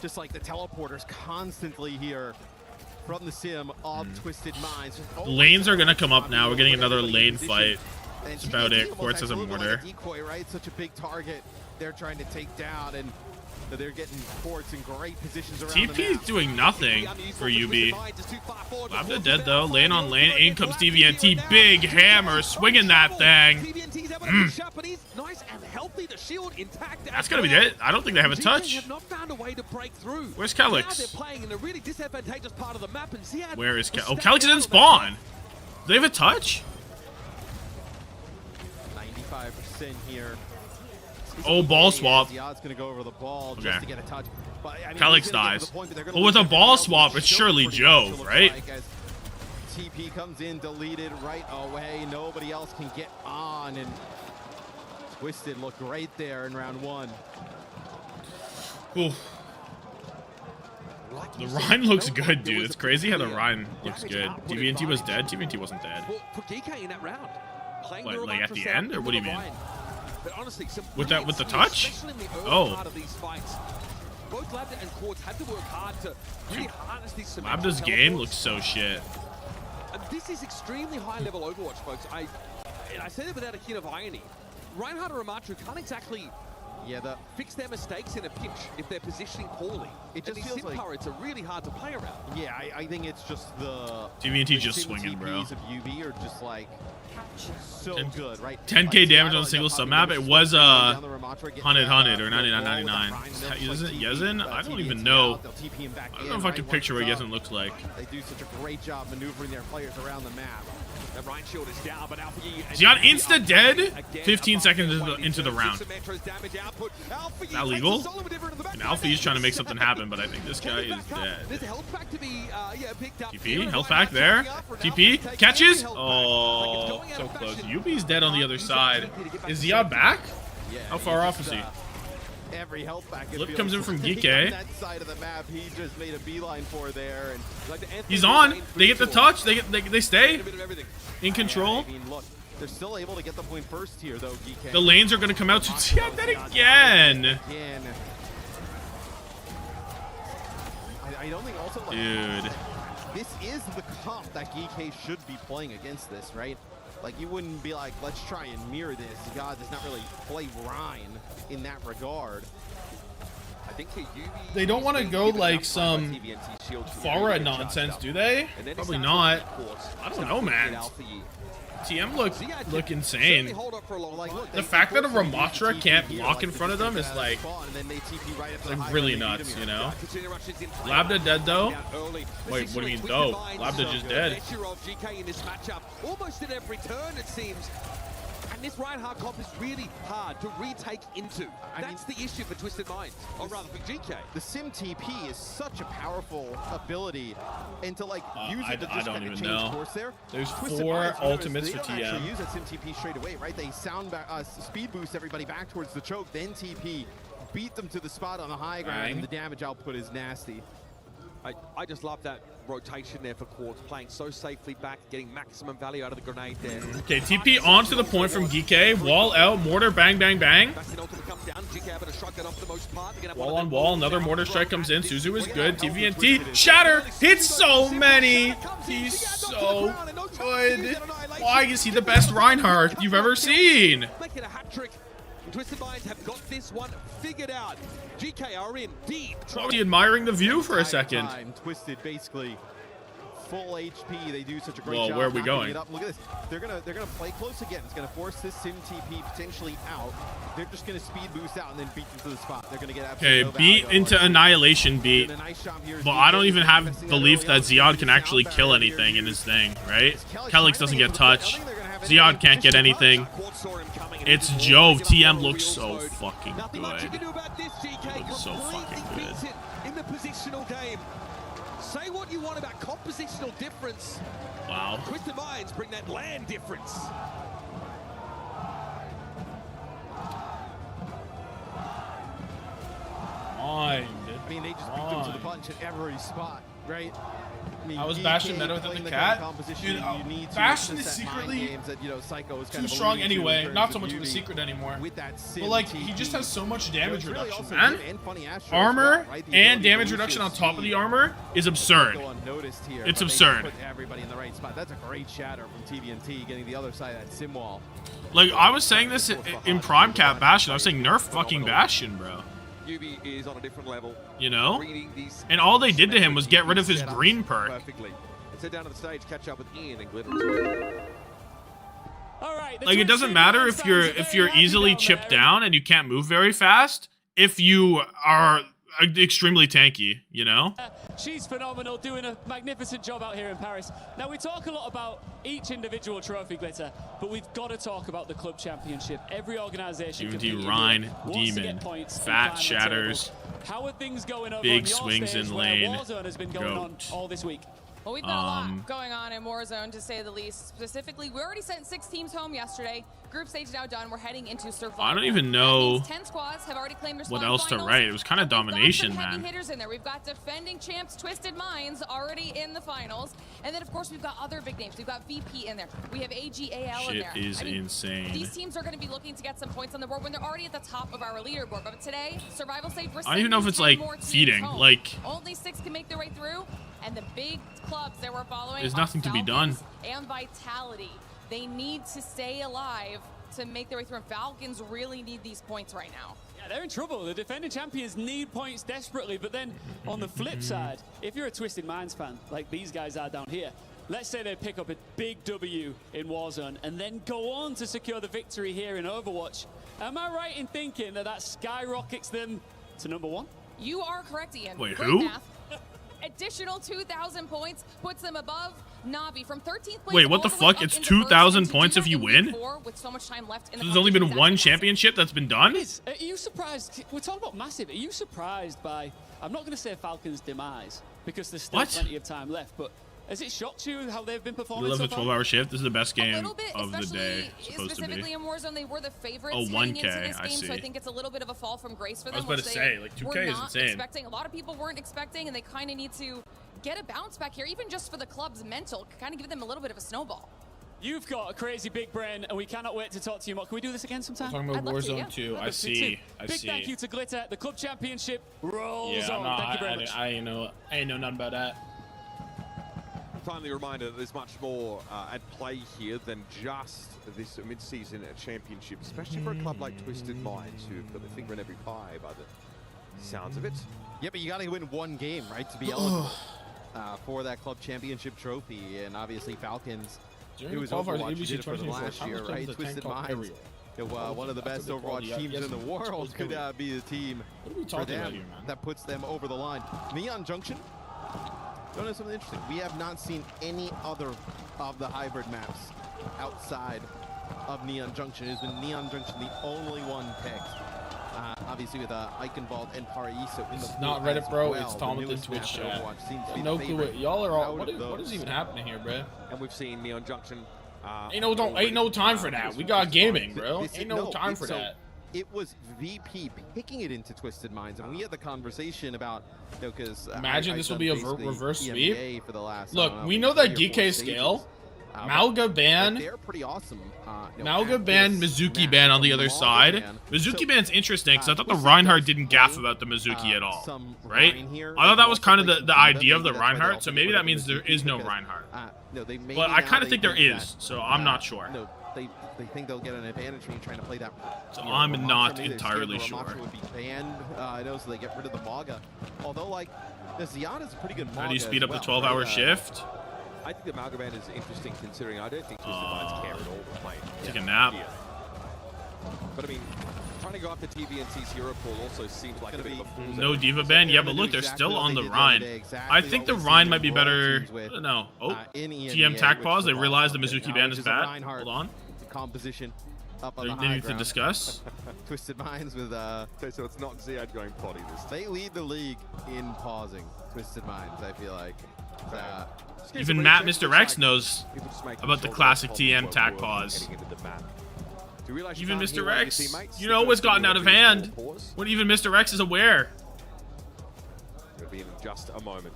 Just like the teleporters constantly here from the sim of Twisted Minds. The lanes are gonna come up now. We're getting another lane fight. That's about it. Quartz has a mortar. Decoy, right? Such a big target they're trying to take down, and they're getting Quartz in great positions around TP is doing nothing for UB. Labda dead though. Lane on lane. In comes TVNT. Big hammer. Swinging that thing. That's gonna be it. I don't think they have a touch. Where's Calyx? Where is Calyx? Oh, Calyx is in spawn. Do they have a touch? 95% here. Oh, ball swap. Ziad's gonna go over the ball Okay. just to get a touch. But, I mean, Calyx dies. But with a ball swap, it's surely Jove, right? TP comes in, deleted right away. Nobody else can get on, and Twisted looked great there in round 1. Ooh. The Rhine looks good, dude. It's crazy how the Rhine looks good. TVNT was dead. TVNT wasn't dead. For Geekay in that round. What, like at the end, or what do you mean? But honestly, With the touch? Oh. Both Labda and Quartz had to work hard to really harness these Labda's game looks so shit. And this is extremely high level Overwatch, folks. I say that without a hint of irony. Reinhardt or Ramatru can't exactly fix their mistakes in a pinch if they're positioning poorly. It just feels like turrets are really hard to play around. Yeah, I think it's just the TVNT just swinging, bro. of UV are just like so good, right? 10k damage on a single sub map. It was 100 or 99.99. Isn't it Yezin? I don't even know. I don't know if I can picture what Yezin looks like. They do such a great job maneuvering their players around the map. That Rhine shield is down, but Ziad insta dead 15 seconds into the round. Is that legal? And Alfie's trying to make something happen, but I think this guy is dead. TP, health pack there. TP, catches. Oh, so close. Yubi's dead on the other side. Is Ziad back? How far off is he? Every health pack Flip comes in from Geekay. That side of the map, he just made a beeline for there, and he's on. They get the touch. They stay in control. I mean, look, they're still able to get the point first here, though. Geekay. The lanes are going to come out to Ziad that again. I don't think also, like, dude, this is the comp that Geekay should be playing against this, right? Like, you wouldn't be like, let's try and mirror this. God does not really play Rhine in that regard. I think they don't want to go like some Pharah nonsense, do they? Probably not. I don't know, man. TM look insane. The fact that a Ramatra can't block in front of them is like really nuts, you know? Labda dead though? Wait, what do you mean though? Labda just dead. Almost at every turn, it seems. And this Reinhardt comp is really hard to retake into. That's the issue for Twisted Minds, or rather for Geekay. The Sim TP is such a powerful ability, and to like use it to just kind of change course there. There's Twisted 4 Minds, ultimates they for don't TM. actually use that Sim TP straight away, right? They sound back, speed boost everybody back towards the choke, then TP, beat them to the spot on the high ground, and the damage output is nasty. I just love that rotation there for Quartz, playing so safely back, getting maximum value out of the grenade there. Okay, TP onto the point from Geekay. Wall out, mortar, bang, bang, bang. Wall on wall, another mortar strike comes in. Suzu is good. TVNT, shatter, hits so many. He's so good. Why is he the best Reinhardt you've ever seen? Make it a hat trick. Twisted Minds have got this one figured out. GK are in deep. Probably admiring the view for a second. Twisted basically full HP. They do such a great job. Well, where are we going? It up. Look at this. They're gonna play close again. It's gonna force this Sim TP potentially out. They're just gonna speed boost out and then beat them to the spot. They're gonna get okay, beat into annihilation beat. Well, I don't even have belief that Ziad can actually kill anything in his thing, right? Kelix doesn't get touched. Ziad can't get anything. It's Jove. TM looks so fucking good. Looks so fucking good. In the positional game. Say what you want about compositional difference. Wow. Twisted Minds bring that land difference. Mind. I mean, they just beat them to the punch at every spot, right? I was bashing meta within the cat. Dude, Bastion is secretly too strong anyway. Not so much of a secret anymore. But like, he just has so much damage reduction, man. Armor and damage reduction on top of the armor is absurd. It's absurd. Everybody in the right spot. That's a great shatter from TVNT getting the other side of that sim wall. Like, I was saying this in Prime Cap Bastion. I was saying nerf fucking Bastion, bro. Yubi is on a different level. You know? And all they did to him was get rid of his green perk. Perfectly. Let's head down to the stage, catch up with Ian and Glitter. Like, it doesn't matter if you're easily chipped down and you can't move very fast if you are extremely tanky, you know? She's phenomenal, doing a magnificent job out here in Paris. Now, we talk a lot about each individual trophy, Glitter, but we've got to talk about the club championship. Every organization UD Rhine, Demon, fat shatters, how are things going over big swings in lane, Warzone has been going on all this week? Well, we've got a lot going on in Warzone, to say the least. Specifically, we already sent 6 teams home yesterday. Group stage now done. We're heading into survival. I don't even know 10 squads have already claimed their what else to write. It was kind of domination, man. Hitters in there. We've got defending champs Twisted Minds already in the finals. And then, of course, we've got other big names. We've got VP in there. We have AGAL in there. Shit is insane. These teams are going to be looking to get some points on the board when they're already at the top of our leaderboard. But today, survival stage, I don't even know if it's like feeding. Like, only 6 can make their way through. And the big clubs that we're following, there's nothing to be done. And Vitality, they need to stay alive to make their way through. And Falcons really need these points right now. Yeah, they're in trouble. The defending champions need points desperately. But then on the flip side, if you're a Twisted Minds fan, like these guys are down here, let's say they pick up a big W in Warzone and then go on to secure the victory here in Overwatch. Am I right in thinking that that skyrockets them to #1? You are correct, Ian. Wait, Great who? Math. Additional 2,000 points puts them above Navi from 13th place. Wait, what the fuck? It's 2,000 points if you win? With so much time left in So there's only been one championship that's been done? Are you surprised? We're talking about massive. Are you surprised by, I'm not going to say Falcons' demise, because there's still plenty of time left, but has it shocked you how they've been performing You love so the far? 12-hour shift. This is the best game bit, of the day, supposed to specifically be. in Warzone, they were the favorites Oh, heading 1K, into this I game, see. so I think it's a little bit of a fall from grace for them. I was about to say, like, 2K is insane. Expecting. A lot of people weren't expecting, and they kind of need to get a bounce back here, even just for the club's mental, kind of give them a little bit of a snowball. You've got a crazy big brain, and we cannot wait to talk to you more. Can we do this again sometime? Talking about Warzone 2. I see. Big thank you to Glitter. The club championship rolls on. No, Thank you very much. I ain't know nothing about that. Finally, a reminder that there's much more at play here than just this mid-season championship, especially for a club like Twisted Minds, who've got their finger in every pie by the sounds of it. Yeah, but you got to win one game, right, to be eligible for that club championship trophy. And obviously, Falcons, it was Overwatch, did it for them last year, right? Twisted Minds, one of the best Overwatch teams in the world, could be the team for them that puts them over the line. Neon Junction. Don't know something interesting. We have not seen any other of the hybrid maps outside of Neon Junction. It has been Neon Junction the only one picked. Obviously with Eichenwald and Paraiso in the It's not Reddit, bro. It's Tommathan Twitch chat. No clue. Y'all are all. What is even happening here, bro? And we've seen Neon Junction. Ain't no time for that. We got gaming, bro. Ain't no time for that. it was VP picking it into Twisted Minds, and we had the conversation about, you know, because imagine this will be a reverse sweep. For the last, look, we know that Geekay scale. Mauga ban. They're pretty awesome. Mauga ban, Mizuki ban on the other side. Mizuki ban's interesting because I thought the Reinhardt didn't gaff about the Mizuki at all, right? I thought that was kind of the idea of the Reinhardt, so maybe that means there is no Reinhardt. But I kind of think there is, so I'm not sure. No, they think they'll get an advantage when you're trying to play that. So I'm not entirely sure. Would be banned, so they get rid of the Mauga. Although, like, the ZETA is a pretty good Mauga. How do you speed up the 12-hour shift? I think the Mauga ban is interesting considering I don't think Twisted Minds care at all for playing. Take a nap. But I mean, trying to go after TVNC's hero pool also seems like a bit of a fool's No Diva ban? Yeah, but look, they're still on the Rhine. I think the Rhine might be better. I don't know. Oh, GM tac pause. They realized the Mizuki ban is bad. Hold on. The composition up on they the high need to ground. Discuss. Twisted Minds with so it's not Ziad going potty this time. They lead the league in pausing. Twisted Minds, I feel like. Even Matt Mr. X knows about the classic TM tac pause. Even Mr. X, you know what's gotten out of hand when even Mr. X is aware. It'll be in just a moment.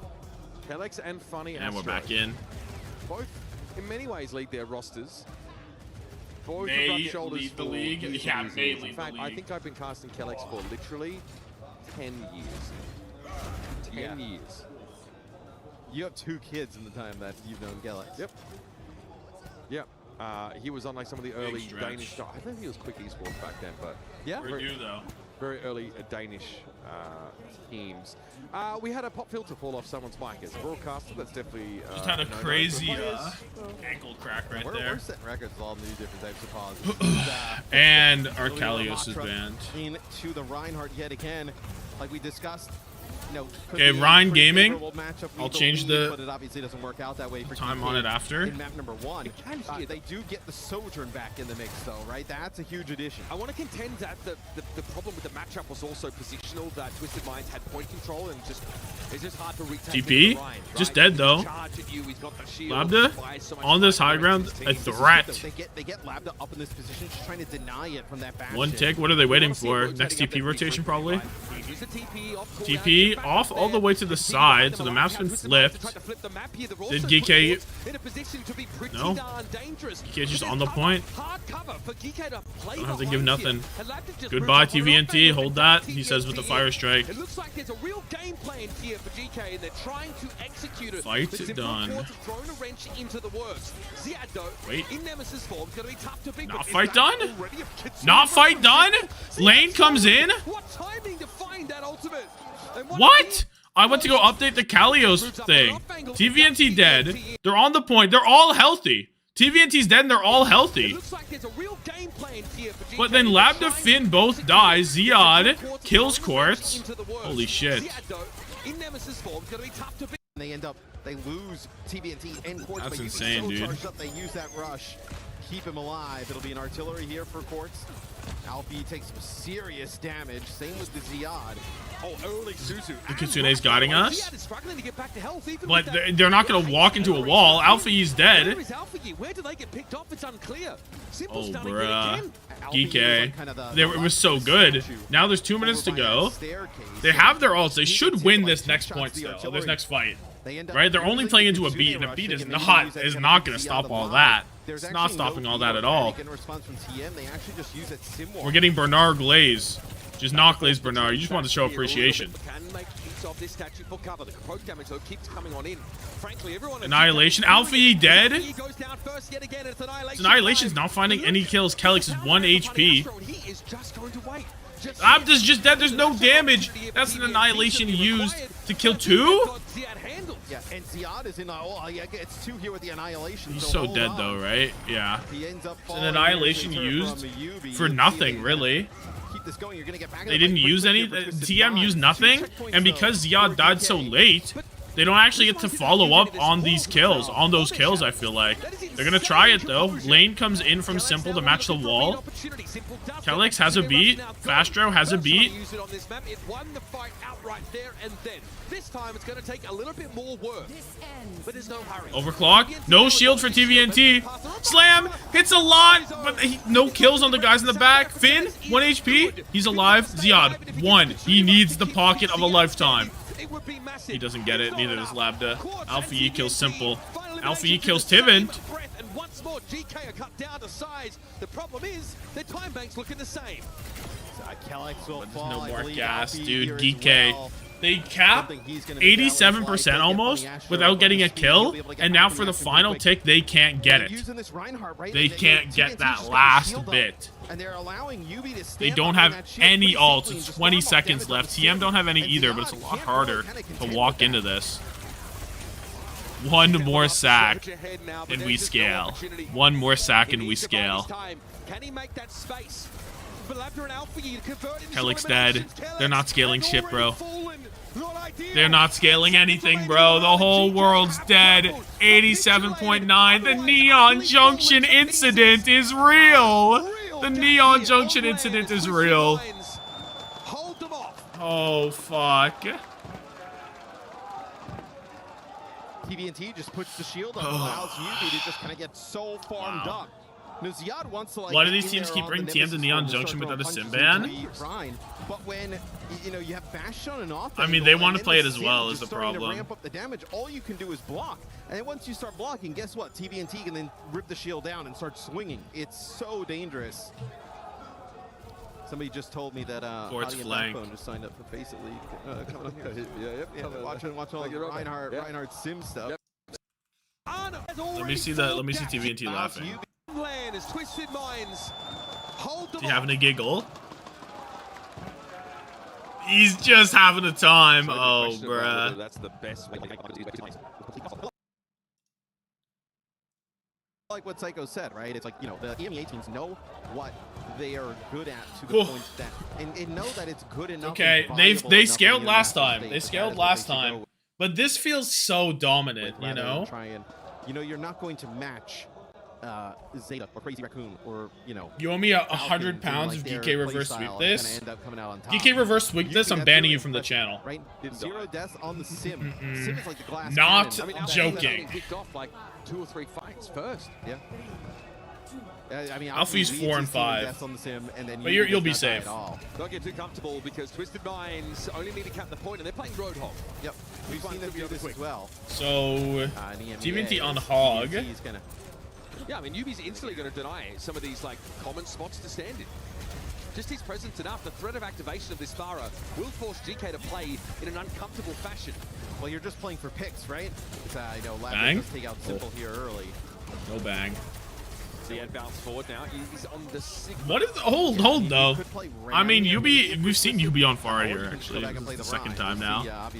Kellex and Funny and we're back in. Both, in many ways, lead their rosters. Both may have shoulders lead the league. Yeah, may lead in fact, the league. I think I've been casting Kellex for literally 10 years. 10 years. You have 2 kids in the time that you've known Galax. Yep. Yep. He was on like some of the early Danish. I don't think he was Quick Esports back then, but yeah, we're new though. Very early Danish teams. We had a pop filter fall off someone's mic as a broadcaster. That's definitely just had a crazy ankle crack right there. We're setting records with all new different types of pauses. And Arcalios is banned. Into the Reinhardt yet again, like we discussed. Okay, Ryan Gaming. I'll change the but it obviously doesn't work out that way for time on it after. In map number 1, they do get the Sojourn back in the mix, though, right? That's a huge addition. I want to contend that the problem with the matchup was also positional. That Twisted Minds had point control and it's just hard to retake. TP, Ryan, right? just dead though. Lambda on this high ground, a threat. They get Lambda up in this position, just trying to deny it from that back. One tick. What are they waiting for? Next TP rotation probably. TP off all the way to the side, so the map's been flipped. Did Geekay? No. Geekay's just on the point. Don't have to give nothing. Goodbye, TVNT. Hold that. He says with the fire strike. It looks like there's a real game plan here for Geekay, and they're trying to execute it. Fight done. Throwing a wrench into the works. Ziad, though, wait. In Nemesis form, going to be tough to beat. Not fight done? Not fight done? Lane comes in? What timing to find that ultimate? What? I went to go update the Kalios thing. TVNT dead. They're on the point. They're all healthy. TVNT's dead and they're all healthy. But then Lambda Finn both die. Ziad kills Quartz. Holy shit. They lose TVNT and Quartz. That's insane, dude. They use that rush. Keep him alive. It'll be an artillery here for Quartz. Alfie takes some serious damage. Same with the Ziad. Oh, early Suzu. The Kitsune's guiding us. But they're not going to walk into a wall. Alfie's dead. Where did they get picked off? It's unclear. Oh, bruh. Geekay. It was so good. Now there's 2 minutes to go. They have their ults. They should win this next point still. This next fight. Right? They're only playing into a beat, and a beat is not going to stop all that. It's not stopping all that at all. We're getting Bernard Glaze. Just not Glaze Bernard. You just want to show appreciation. Annihilation. Alfie dead? Annihilation's not finding any kills. Kellex is 1 HP. Abda's just dead. There's no damage. That's an Annihilation used to kill 2? Yeah, and Ziad is in. It's 2 here with the Annihilation. He's so dead though, right? Yeah. It's an Annihilation used for nothing, really. Keep this going. You're gonna get back. They didn't use any. TM used nothing, and because Ziad died so late, They don't actually get to follow up on these kills, on those kills, I feel like. They're gonna try it, though. Lane comes in from Simple to match the wall. Kelix has a beat. Fastro has a beat. It won the fight outright there and then. This time it's going to take a little bit more work, but there's no hurry. Overclock. No shield for TVNT. Slam. Hits a lot, but no kills on the guys in the back. Finn, 1 HP. He's alive. Ziad, 1. He needs the pocket of a lifetime. He doesn't get it. Neither does Labda. Alpha E kills Simple. Alpha E kills Tiven. And once more, Geekay are cut down to size. The problem is their time banks looking the same. There's no more gas, dude. Geekay. They cap 87% almost without getting a kill, and now for the final tick, they can't get it. They can't get that last bit. They don't have any ults. It's 20 seconds left. TM don't have any either, but it's a lot harder to walk into this. One more sack, and we scale. One more sack, and we scale. Can he make that space? Kelix dead. They're not scaling shit, bro. They're not scaling anything, bro. The whole world's dead. 87.9. The Neon Junction incident is real. The Neon Junction incident is real. Oh, fuck. TVNT just puts the shield on, allows Yubi to just kind of get so farmed up. No, Ziad wants to, like, why do these teams keep bringing TM to Neon Junction without a sim ban? But when you have Bastion and off, I mean, they want to play it as well is the problem. To ramp up the damage, all you can do is block. And then once you start blocking, guess what? TVNT can then rip the shield down and start swinging. It's so dangerous. Somebody just told me that Adi and Backbone just signed up for Face It League. Coming up here. Watching all the Reinhardt sim stuff. Let me see TVNT laughing. Is Twisted Minds. Is he having a giggle? He's just having a time. Oh, bruh. That's the best way. Like what Psycho said, right? It's like, you know, the EMEA teams know what they are good at to the point that, and know that it's good enough. Okay, they scaled last time. They scaled last time. But this feels so dominant, you know? You know, you're not going to match ZETA or Crazy Raccoon or, you know. You owe me 100 pounds if Geekay reverse sweep this. Geekay reverse sweep this, I'm banning you from the channel. Right? 0 deaths on the sim. Sim is like the glass not cannon. joking. Kicked off like 2 or 3 fights first. Yeah. I mean, Alpha's 4 and 5. On the sim, and then but you'll be safe. Don't get too comfortable because Twisted Minds only need to cap the point, and they're playing Roadhog. Yep. We've seen them do this as well. So, TVNT on Hog. Yeah, I mean, Yubi's instantly going to deny some of these, like, common spots to stand in. Just his presence enough, the threat of activation of this Thara will force Geekay to play in an uncomfortable fashion. Well, you're just playing for picks, right? I know Bang. Labda does take out Simple here early. No bang. Ziad bounce forward now. He's on the Sigma. What is hold though? I mean, Yubi, we've seen Yubi on Far here actually. This is the second time now.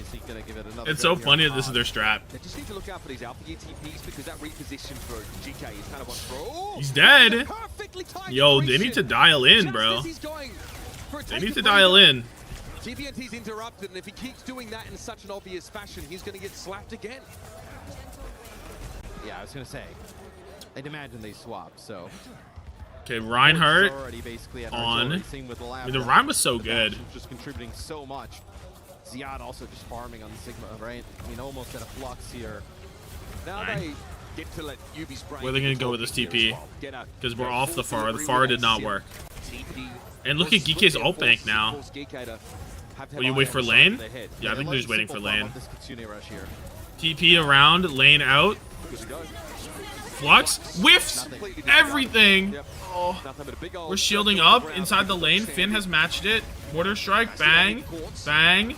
It's so funny that this is their strat. They just need to look out for these Alpha TPs because that reposition for Geekay is kind of on throw. He's dead. Yo, they need to dial in, bro. They need to dial in. TVNT's interrupted, and if he keeps doing that in such an obvious fashion, he's going to get slapped again. Yeah, I was going to say. I'd imagine they swap, so. Okay, Reinhardt on. I mean, the Rhyme was so good. Just contributing so much. Ziad also just farming on the Sigma, right? I mean, almost at a flux here. Now they get to let Yubi's brain. Where are they going to go with this TP? Because we're off the Far. The Far did not work. And look at Geekay's ult bank now. Will you wait for lane? Yeah, I think they're just waiting for lane. TP around, lane out. Flux whiffs everything. Oh, we're shielding up inside the lane. Finn has matched it. Mortar strike, bang, bang,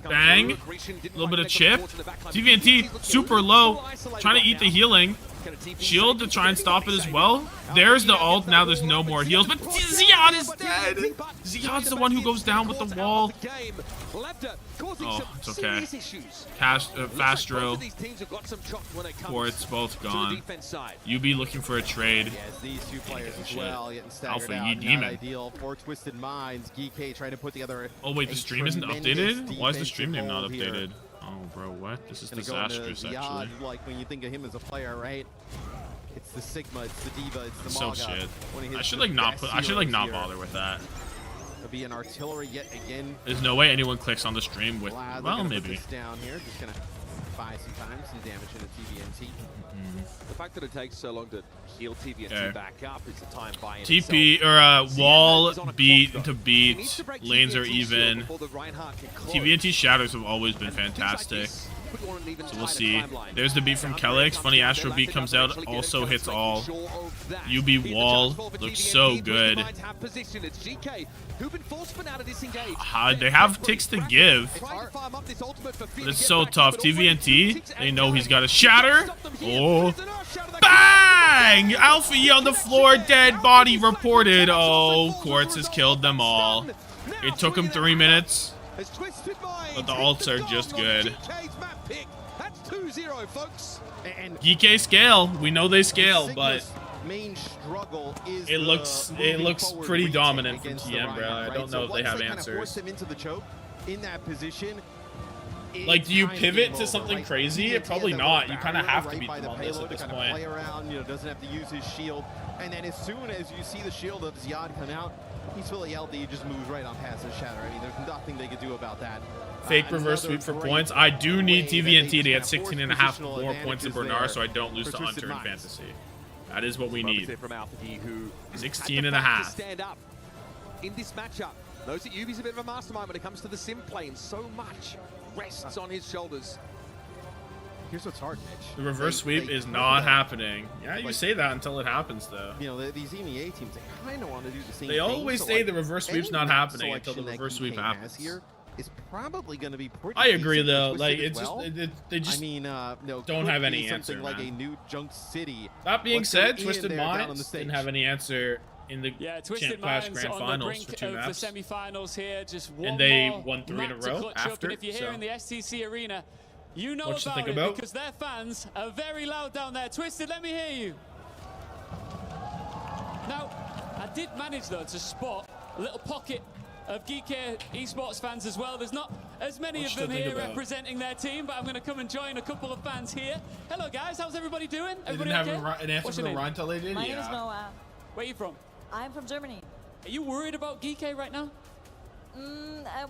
bang. A little bit of chip. TVNT super low, trying to eat the healing. Shield to try and stop it as well. There's the ult. Now there's no more heals, but Ziad is dead. Ziad's the one who goes down with the wall. Oh, it's okay. Fastro. Port's both gone. UB looking for a trade. These two players as well getting staggered Alpha out. Yi Not Demon. ideal for Twisted Minds. Geekay trying to put together. Oh wait, the stream isn't updated? Why is the stream name not updated? Oh, bro, what? This is Gonna disastrous, go into actually. Ziad, like when you think of him as a player, right? It's the Sigma, it's the Diva, it's the So Maga. shit. One of his I should like not best put. I should like heroes not here. bother with that. It'll be an artillery yet again. There's no way anyone clicks on the stream with. Glad they're Well, gonna put maybe. this down here. Just gonna buy some time, some damage in the TVNT. The fact that it takes so long to heal TVNT Okay. back up is a time buy in TP itself. or wall is on a beat clock, to though. beat. He needs to break Lanes are TVNT shield even. before the Reinhardt can close. TVNT shadows have always been And things like fantastic. this put you on an even So we'll tighter see. timeline. There's the beat from Kellex. Funny Astro beat comes out, also hits all. UB wall looks so good. It's Geekay who've been forced for now to disengage. They have ticks to give, but it's so tough. TVNT, they know he's got a shatter. Oh, bang! Alpha E on the floor, dead body reported. Oh, Quartz has killed them all. It took him 3 minutes, but the ults are just good. That's 2-0, folks. And Geekay scale. We know they scale, but main struggle is it looks pretty dominant from TM, bro. I don't know if they have Force answers. him into the choke in that position. Like, do you it's pivot time to game something over, crazy? Right? Probably He has that not. little You kind of barrier have to right beat by them the on this payload at this to kinda point. Play around, doesn't have to use his shield. And then as soon as you see the shield of Ziad come out, he's fully LD, he just moves right on past his shatter. I mean, there's nothing they could do about that. Fake reverse sweep for points. I do need TVNT to get 16.5 more points than Bernard so I don't lose to Hunter in fantasy. That is what we need. From Alpha who 16.5. stand up in this matchup. Knows that Yubi's a bit of a mastermind when it comes to the sim plane. So much rests on his shoulders. Here's what's hard, Mitch. The reverse sweep is not happening. Yeah, you say that until it happens, though. You know, these EMEA teams, they kind of want to do the same They thing. always so, say like, the reverse sweep's any not map happening until the selection that reverse sweep Geekay happens. has here is probably going to be pretty I agree, decent though. with Like, Twisted it's as well. just they just I mean, no, don't could have be any something answer, like man. a new Junk City. That being Let's said, go Twisted in there down on the Minds stage. didn't have any answer in the Twisted Champ Clash Minds Grand on the Finals brink for 2 of the maps. semi-finals here. Just one And they more won 3 in a map to row clutch up. after, And if you're here so- in the STC arena, you know What you about think it about? because their fans are very loud down there. Twisted, let me hear you. Now, I did manage though to spot a little pocket of Geekay Esports fans as well. There's not as many What of you them think here about? representing their team, but I'm going to come and join a couple of fans here. Hello guys, how's everybody doing? They Everybody didn't have okay? an answer What's for your the name? Rhine till they did? My name is Yeah. Noah. Where are you from? I'm from Germany. Are you worried about Geekay right now?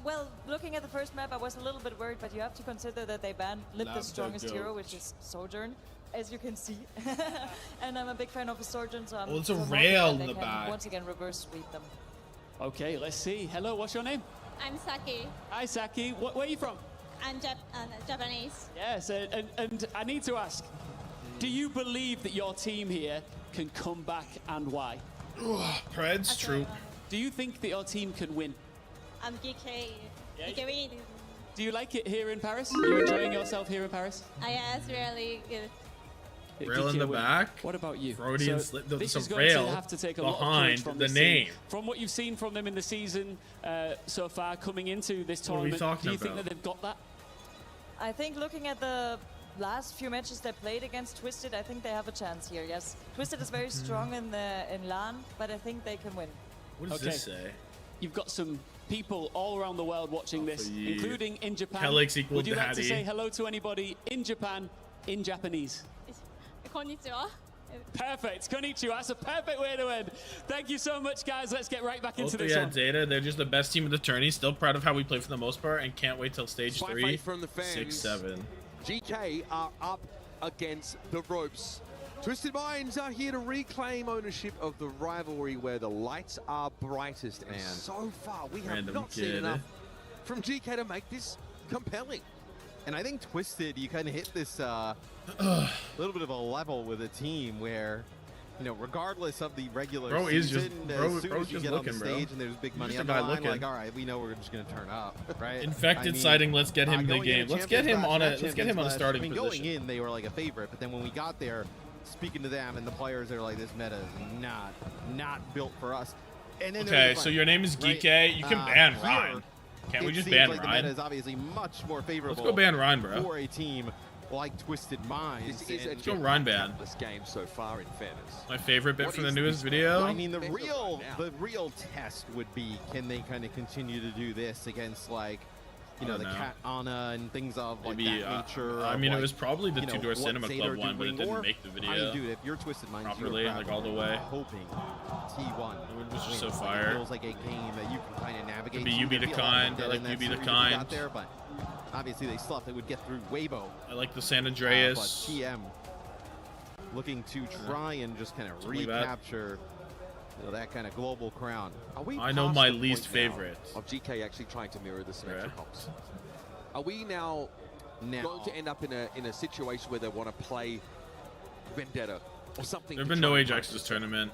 Well, looking at the first map, I was a little bit worried, but you have to consider that they banned Lip the Love strongest the hero, goat. which is Sojourn, as you can see. And I'm a big fan of the Sojourn, so I'm Well, it's a so hoping rail that in they the can back. once again reverse sweep them. Okay, let's see. Hello, what's your name? I'm Saki. Hi, Saki. Where are you from? I'm Japanese. Yes, and I need to ask, do you believe that your team here can come back and why? Preds, true. Do you think that your team can win? I'm Geekay. Yeah. Geekay. Do you like it here in Paris? Are you enjoying yourself here in Paris? Yes, really good. Rail in the Geekay win. back. What about you? Freudian So slip. this There's is a going to rail have to take a lot of behind courage from the this team. name. From what you've seen from them in the season so far coming into this What are we tournament, talking do you think about? that they've got that? I think looking at the last few matches they played against Twisted, I think they have a chance here, yes. Twisted is very strong in LAN, but I think they can win. What does this say? You've got some people all around the world watching this, yeah. including in Japan. Kellex equal Would you like to daddy. say hello to anybody in Japan in Japanese? Konnichiwa. Perfect. Konnichiwa. That's a perfect way to end. Thank you so much, guys. Let's get right back into Both this yeah, one. ZETA, they're just the best team in the tourney. Still proud of how we play for the most part and can't wait till stage Fight 3, from the fans. 6, 7. GK are up against the ropes. Twisted Minds are here to reclaim ownership of the rivalry where the lights are brightest. And so far, we have Random not seen kid. enough from GK to make this compelling. And I think Twisted, you kind of hit this little bit of a level with a team where, you know, regardless of the regular Bro is season, just- bro- as soon bro's as you just get looking, on the bro. stage and there's big He's money just on a the guy line, looking. like, all right, we know we're just going to turn up, right? Infected I mean, sighting, let's get him the going game. into Let's get him on a Champions let's get him on a Clash, starting I mean, position. going in, they were like a favorite, but then when we got there, speaking to them and the players, they were like, this meta is not built for us. And then Okay, so your name is Geekay. You can ban Ryan. Can't we just ban like Ryan? The meta is obviously much more favorable. Let's go ban Ryan, bro. For a team like Twisted Minds. This is a Let's go Ryan ban. this game so far, in fairness. My favorite bit What from the is newest this? video. I mean, the real test would be, can they kind of continue to do this against like you know, the Cat Anna and things of like that nature. I mean, like, it was probably the you know, Two-Door what Cinema ZETA Club are one, but it doing, didn't or, make the video I mean, dude, if you're Twisted Minds, properly, you're like all the way. hoping T1 was just so wins. fire. It feels like a game that you can kind of navigate. Could be you be the kind. I like you be the kind. There, but obviously they still they would get through Weibo. I like the San Andreas. But TM looking to try and just kind of recapture that kind of global crown. I know my least favorite. Of Geekay actually trying to mirror the Symmetra comps. Are we now going to end up in a situation where they want to play Vendetta or something? There've been no Ajax this tournament.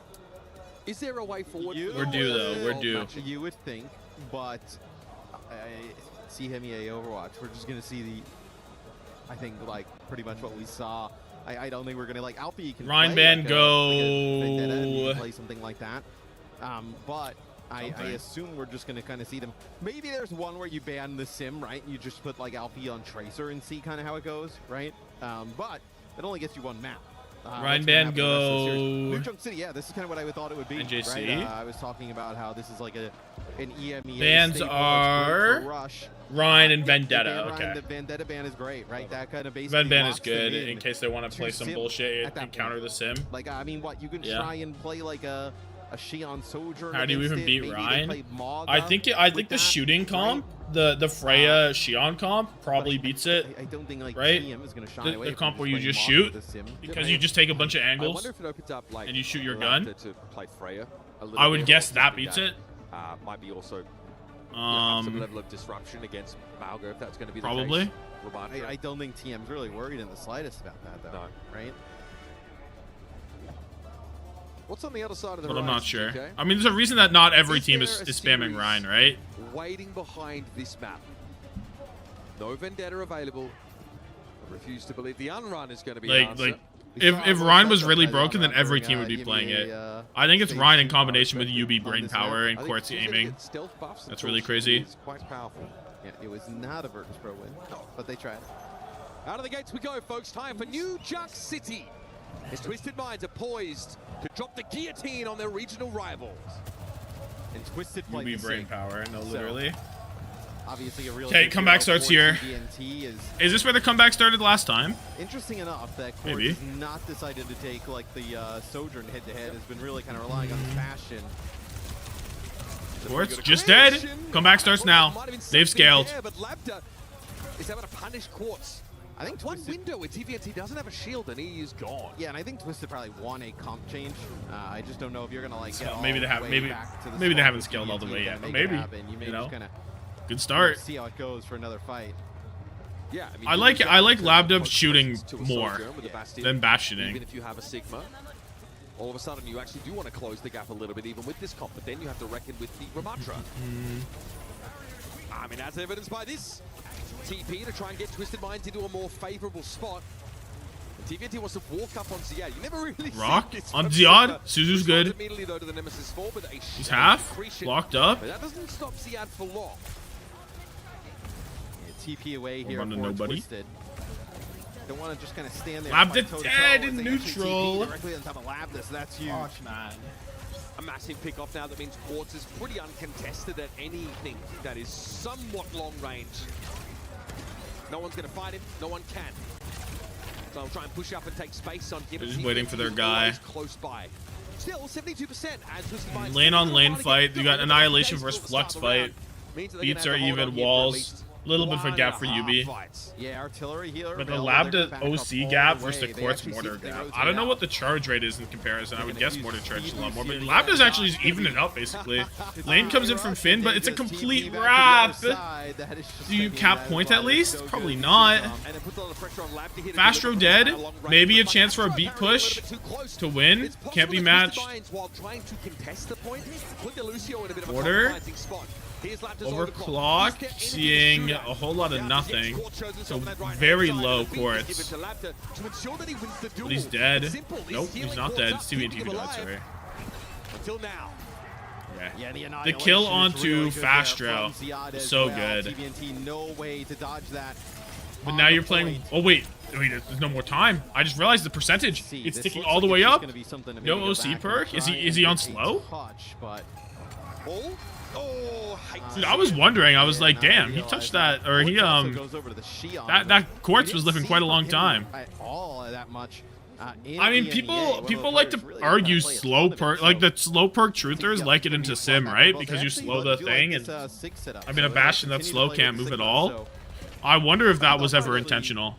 Is there a way forward? We're due though. We're due. You would think, but see MEA Overwatch. We're just gonna see I think like pretty much what we saw. I don't think we're gonna like Alfie can Ryan play Band like go. Vendetta and play something like that. But I assume we're just gonna kind of see them. Maybe there's one where you ban the sim, right? You just put like Alfie on Tracer and see kind of how it goes, right? But it only gets you one map. Ryan Band go. New Chunk City, yeah, this is kind of what I thought it would be. NJC. Right? I was talking about how this is like an EMEA. Bands are Rush. Ryan and Vendetta. Okay. The Vendetta ban is great, right? That kind of basically. Ven ban is good in case they want to play some bullshit and counter the sim. Like I mean, what you can try and play like a Xi'an Sojourn. How do you even beat Ryan? I think the shooting comp, the Freya Xi'an comp probably beats it. I don't think like right? TM is gonna shy away the comp from where you just playing shoot the sim. because you just take a bunch of I angles wonder if it opens up like and you shoot your gun. To play Freya a little I would bit, guess or that something beats it. Might be also have some level of disruption against Malga if that's going to be the Probably. case. I don't think TM's really worried in the slightest about that though. No. Right? What's on the other side of the But I'm not sure. Okay? I mean, there's a reason that not every team there is a spamming series Ryan, right? Waiting behind this map. No Vendetta available. I refuse to believe the Unrun is going to be an answer. If Ryan was really broken, then every team would be playing it. I think it's Ryan in combination with UB brain power and Quartz aiming. That's really crazy. It's quite powerful. Yeah, it was not a Virtus Pro win, but they tried. Out of the gates we go, folks. Time for New Jack City. As Twisted Minds are poised to drop the guillotine on their regional rivals. And Twisted UB brain power, no, literally. Obviously a real. Okay, comeback starts here. Is this where the comeback started last time? Interesting enough that Quartz has not decided to take like the Sojourn head-to-head. Has been really kind of relying on Bastion. Quartz just dead. Comeback starts now. They've scaled. But Labda is able to punish Quartz. I think one window where TVNT doesn't have a shield and he is gone. Yeah, and I think Twisted probably won a comp change. I just don't know if you're gonna like get maybe they have maybe they haven't scaled all the way yet, but maybe you know. Good start. See how it goes for another fight. Yeah, I like Labda shooting more than Bastioning. Even if you have a Sigma, all of a sudden you actually do want to close the gap a little bit even with this comp, but then you have to reckon with the Ramatra. I mean, as evidenced by this TP to try and get Twisted Minds into a more favorable spot. TVNT wants to walk up on Ziad. You never really Rock see this on from Ziad. Sigma. Suzu's good. Immediately though to the Nemesis 4, but he's half locked up. But that doesn't stop Ziad for long. Yeah, TP away here for Twisted. Don't want to just kind of stand there. Labda dead in neutral. Directly on top of Labda, so that's huge. Gosh, man. A massive pick-off now that means Quartz is pretty uncontested at anything that is somewhat long range. No one's going to fight him. No one can. So I'll try and push up and take space on him. They're just waiting for their guy. Close by. Still 72% as lane on lane fight. You got Annihilation versus Flux fight. Beats are even. Walls. Little bit of a gap for UB. Yeah, artillery healer. But the Labda OC gap versus the Quartz mortar gap. I don't know what the charge rate is in comparison. I would guess mortar charges a lot more. But Labda's actually just evening it up, basically. Lane comes in from Finn, but it's a complete wrap. Do you cap point at least? Probably not. Fastro dead. Maybe a chance for a beat push to win. Can't be matched. Mortar. Overclock, seeing a whole lot of nothing. So very low Quartz. But he's dead. Nope, he's not dead. It's TVNT who died, sorry. Until now. Yeah. The kill onto Fastro is so good. No way to dodge that. But now you're playing. Oh wait, there's no more time. I just realized the percentage. It's ticking all the way up. No OC perk. Is he on slow? Dude, I was wondering. I was like, damn, he touched that, or he that quartz was living quite a long time. I mean, people like to argue slow perk, like the slow perk truthers like it into sim, right? Because you slow the thing, and I mean, a Bastion that's slow can't move at all. I wonder if that was ever intentional.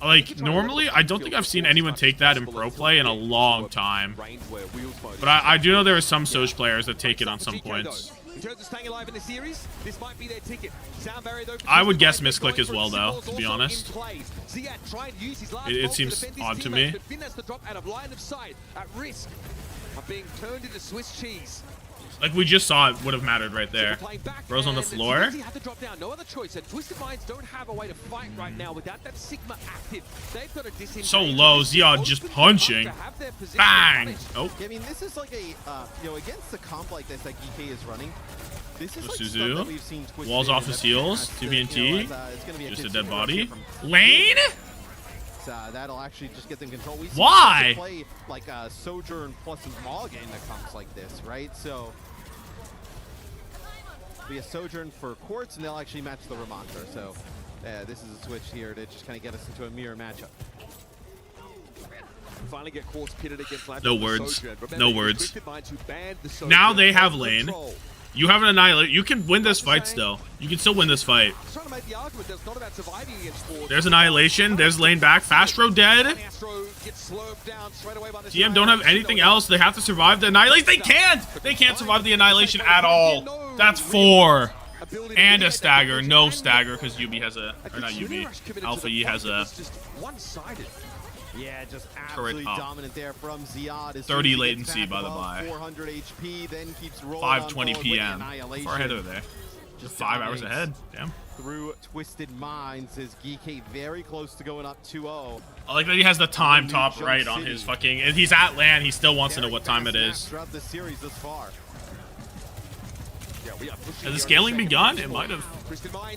Like, normally, I don't think I've seen anyone take that in pro play in a long time. But I do know there are some Soj players that take it on some points. In terms of staying alive in the series, this might be their ticket. Sound barrier, though, I would guess misclick as well, though, to be honest. It seems odd to me. Finn has to drop out of line of sight at risk of being turned into Swiss cheese. Like we just saw, it would have mattered right there. Bro's on the floor. Have to drop down. No other choice. And Twisted Minds don't have a way to fight right now without that Sigma active. They've got to disengage. So low, Ziad just punching. Bang! Oh. I mean, this is like a, you know, against the comp like this that Geekay is running. This is like Suzu. that we've seen Walls off his heels. TVNT. You know, Just a dead body. Lane? That'll actually just get them control. We Why? Play like a Sojourn plus a Maul game that comes like this, right? So be a Sojourn for Quartz, and they'll actually match the Ramontra. So this is a switch here to just kind of get us into a mirror matchup. Finally get Quartz pitted against no words. No words. Now they have lane. You have an Annihilate. You can win this fight still. You can still win this fight. There's Annihilation. There's lane back. Fastro dead. TM don't have anything else. They have to survive the Annihilation. They can't! They can't survive the Annihilation at all. That's 4. And a stagger. No stagger because UB has a... Or not UB. Alpha E has a... Yeah, just absolutely dominant there from Ziad. 30 latency, by the by. 400 HP, then keeps rolling 5:20 p.m. Far ahead of there. Just 5 hours ahead. Damn. Through Twisted Minds is Geekay very close to going up 2-0. I like that he has the time top right on his fucking... If he's at land, he still wants to know what time it is. Throughout this series thus far. Has the scaling begun? It might have.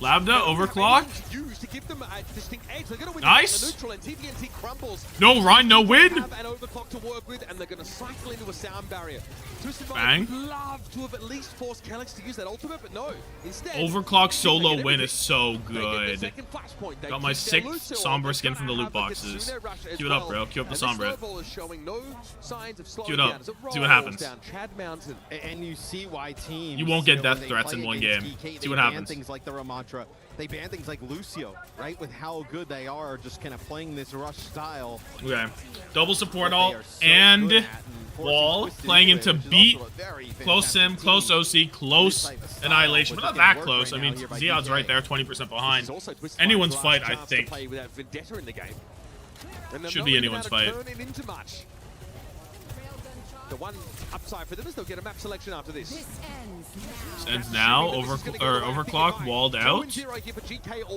Lambda, overclock. Nice. No run, no win. Bang. Overclock solo win is so good. Got my 6th Sombra skin from the loot boxes. Queue it up, bro. Queue up the Sombra. Queue it up. See what happens. And you see why teams... You won't get death threats in one game. See what happens. Things like the Ramontra. They ban things like Lucio, right? With how good they are just kind of playing this rush style. Okay. Double support ult and wall playing into beat. Close sim, close OC, close Annihilation. But not that close. I mean, Ziad's right there, 20% behind. Anyone's fight, I think. Should be anyone's fight. The one upside for them is they'll get a map selection after this. This ends now. Overclock, walled out.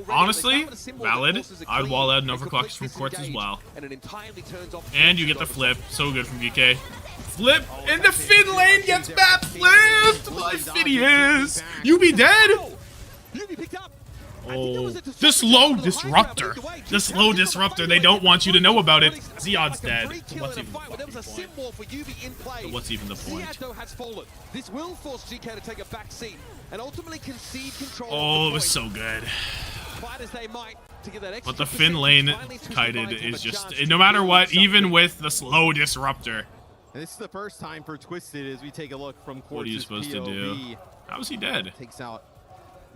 Honestly, valid. I'd wall out and overclock from Quartz as well. And you get the flip. So good from Geekay. Flip, and the Finn lane gets map flipped! My Phineas! You be dead? Oh, the slow disruptor. The slow disruptor. They don't want you to know about it. Ziad's dead. What's even the point? What's even the point? This will force GK to take a back seat and ultimately concede control. Oh, it was so good. But the Finn lane kited is just, no matter what, even with the slow disruptor. And this is the first time for Twisted as we take a look from Quartz's What are you supposed to do? How is he dead? Takes out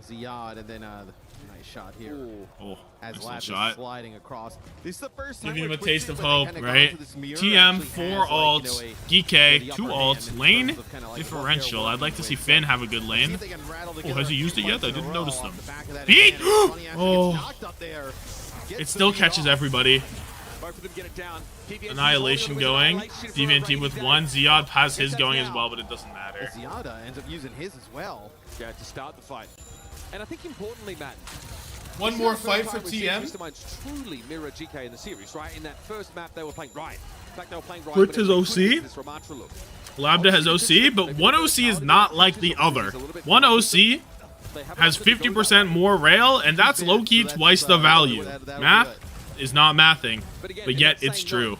Ziad and then nice shot here. Oh, as nice shot. Sliding across. This is the first time giving him a taste of hope, right? TM, 4 ults, Geekay, 2 ults, lane differential. I'd like to see Finn have a good lane. Oh, has he used it yet? I didn't notice them. Beat! Oh, it still catches everybody. Annihilation going. DVNT with 1. Ziad has his going as well, but it doesn't matter. Ziad ends up using his as well. Yeah, to start the fight. And I think importantly, Matt, one more fight for TM. Twisted Minds truly mirror GK in the series, right? In that first map, they were playing right. In fact, they were playing right. Quick his OC. Lambda has OC, but one OC is not like the other. One OC has 50% more rail, and that's low-key twice the value. Math is not mathing, but yet it's true.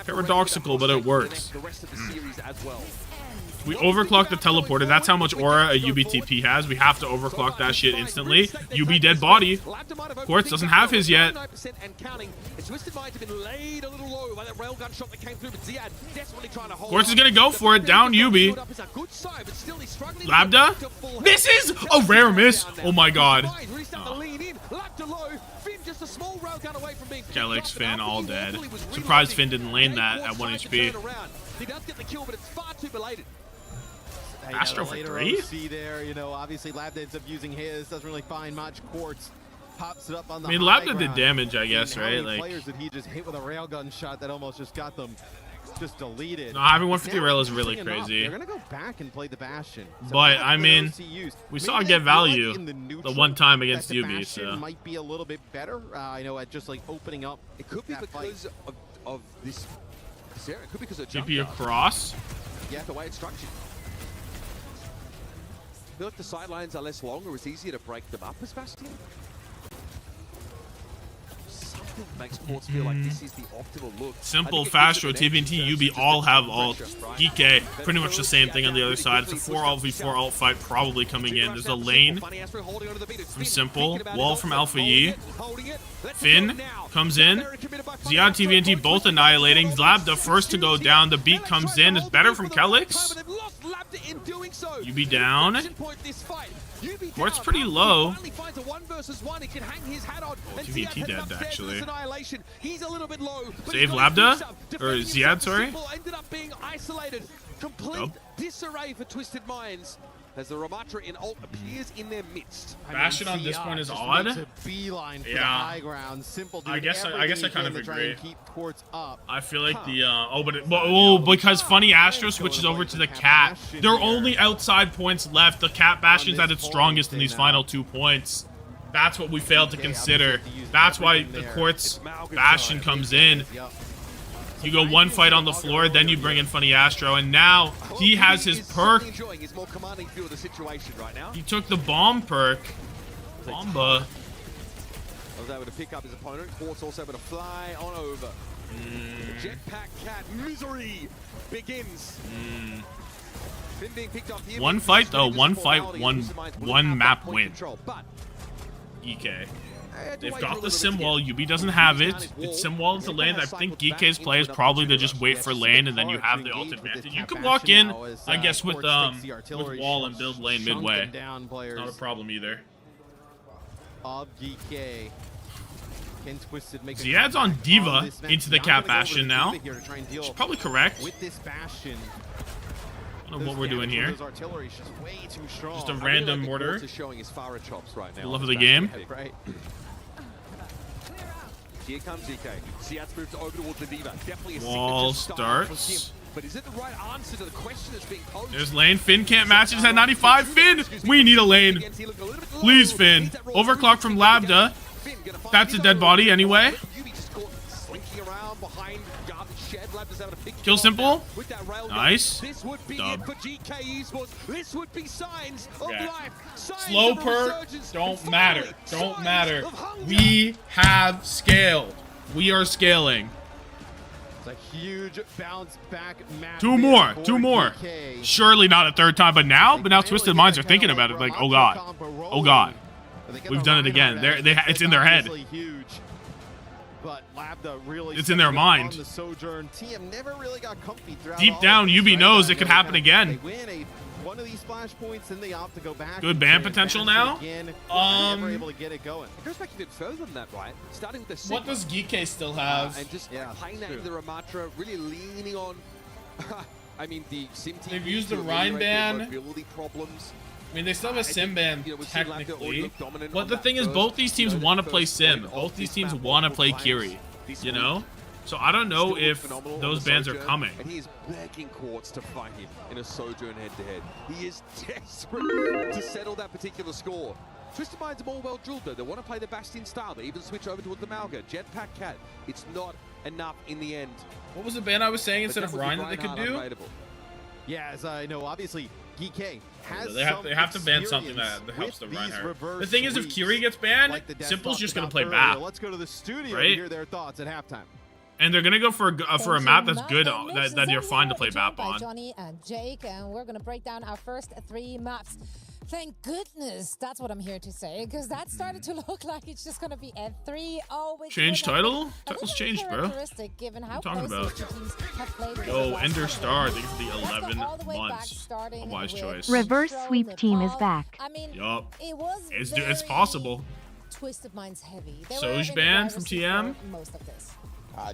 Paradoxical, but it works. We overclock the teleporter. That's how much aura a UBTP has. We have to overclock that shit instantly. UB dead body. Quartz doesn't have his yet. Quartz is gonna go for it. Down UB. Labda. This is a rare miss. Oh my god. Calyx, Finn, all dead. Surprised Finn didn't lane that at 1 HP. He does get the kill, but it's far too belated. Astro for 3? See there, you know, obviously Labda ends up using his, doesn't really find much. Quartz pops it up on the I mean, Labda did damage, I guess, right? Like, players that he just hit with a railgun shot that almost just got them just deleted. No, having 150 rail is really crazy. They're gonna go back and play the Bastion. But I mean, we saw it get value the one time against UB, so might be a little bit better. I know at just like opening up. It could be because of this. It could be because of TP across. Yeah, the way it's structured. I feel like the sidelines are less long, or it's easier to break them up as Bastion. Something makes Quartz feel like this is the optimal look. Simple, Fastro, TVNT, UB all have ult. Geekay, pretty much the same thing on the other side. It's a 4 ult v4 ult fight probably coming in. There's a lane from Simple, wall from Alpha Yi. Finn comes in. Zia and TVNT both annihilating. Labda first to go down. The beat comes in. It's better from Calyx. UB down. Quartz pretty low. TVNT dead, actually. Save Labda? Or Ziad, sorry? Complete disarray for Twisted Minds as the Ramatra in ult appears in their midst. Bastion on this point is odd. Yeah. I guess I kind of agree. I feel like the because Funny Astro switches over to the Cat. There are only outside points left. The Cat Bastion's at its strongest in these final 2 points. That's what we failed to consider. That's why the Quartz Bastion comes in. You go one fight on the floor, then you bring in Funny Astro, and now he has his perk. He took the bomb perk. Bomba. Was able to pick up his opponent. Quartz also able to fly on over. The Jetpack Cat misery begins. Finn being picked up here. One fight though, one fight, one map win. Geekay. They've got the sim wall. UB doesn't have it. It's sim wall into lane. I think Geekay's play is probably to just wait for lane, and then you have the ult advantage. You can walk in, I guess, with wall and build lane midway. It's not a problem either. Ziad's on Diva into the Cat Bastion now. She's probably correct. I don't know what we're doing here. Just a random mortar. The love of the game. Here comes Geekay. Ziad's moved over towards the Diva. Definitely a wall starts. But is it the right answer to the question that's being posed? There's lane. Finn can't match it. He's at 95. Finn! We need a lane. Please, Finn. Overclock from Labda. That's a dead body anyway. Kill Simple. Nice. Dub. Okay. Slow perk. Don't matter. Don't matter. We have scaled. We are scaling. It's a huge bounce back match. Two more. Surely not a third time, but now Twisted Minds are thinking about it like, oh god. Oh god. We've done it again. It's in their head. It's in their mind. Deep down, UB knows it could happen again. Good ban potential now. What does Geekay still have? And just playing that into the Ramatra, really leaning on. I mean, the sim team. They've used the Rhine ban. Problems. I mean, they still have a sim ban, technically. But the thing is, both these teams want to play sim. Both these teams want to play Kiri, you know? So I don't know if those bans are coming. And he is begging Quartz to fight him in a Sojourn head-to-head. He is desperate to settle that particular score. Twisted Minds are more well-drilled, though. They want to play the Bastion style. They even switch over towards the Malga. Jetpack Cat. It's not enough in the end. What was the ban I was saying instead of Rhine that they could do? Yeah, as I know, obviously, Geekay has they have to ban something that helps the Reinhardt. The thing is, if Kiri gets banned, Simple's just going to play back. Let's go to the studio right? to hear their thoughts at halftime. And they're gonna go for a map that's good, that you're fine to play map on. Johnny and Jake, and we're gonna break down our first 3 maps. Thank goodness, that's what I'm here to say, because that started to look like it's just gonna be a 3-0. Change title? Title's changed, bro. Given how What are you talking about? about? Yo, Ender Star, thank you for the 11 months. A wise choice. Reverse sweep team is back. I mean, Yup. it's It's possible. Twisted Minds heavy. Soj banned from TM. Most of this.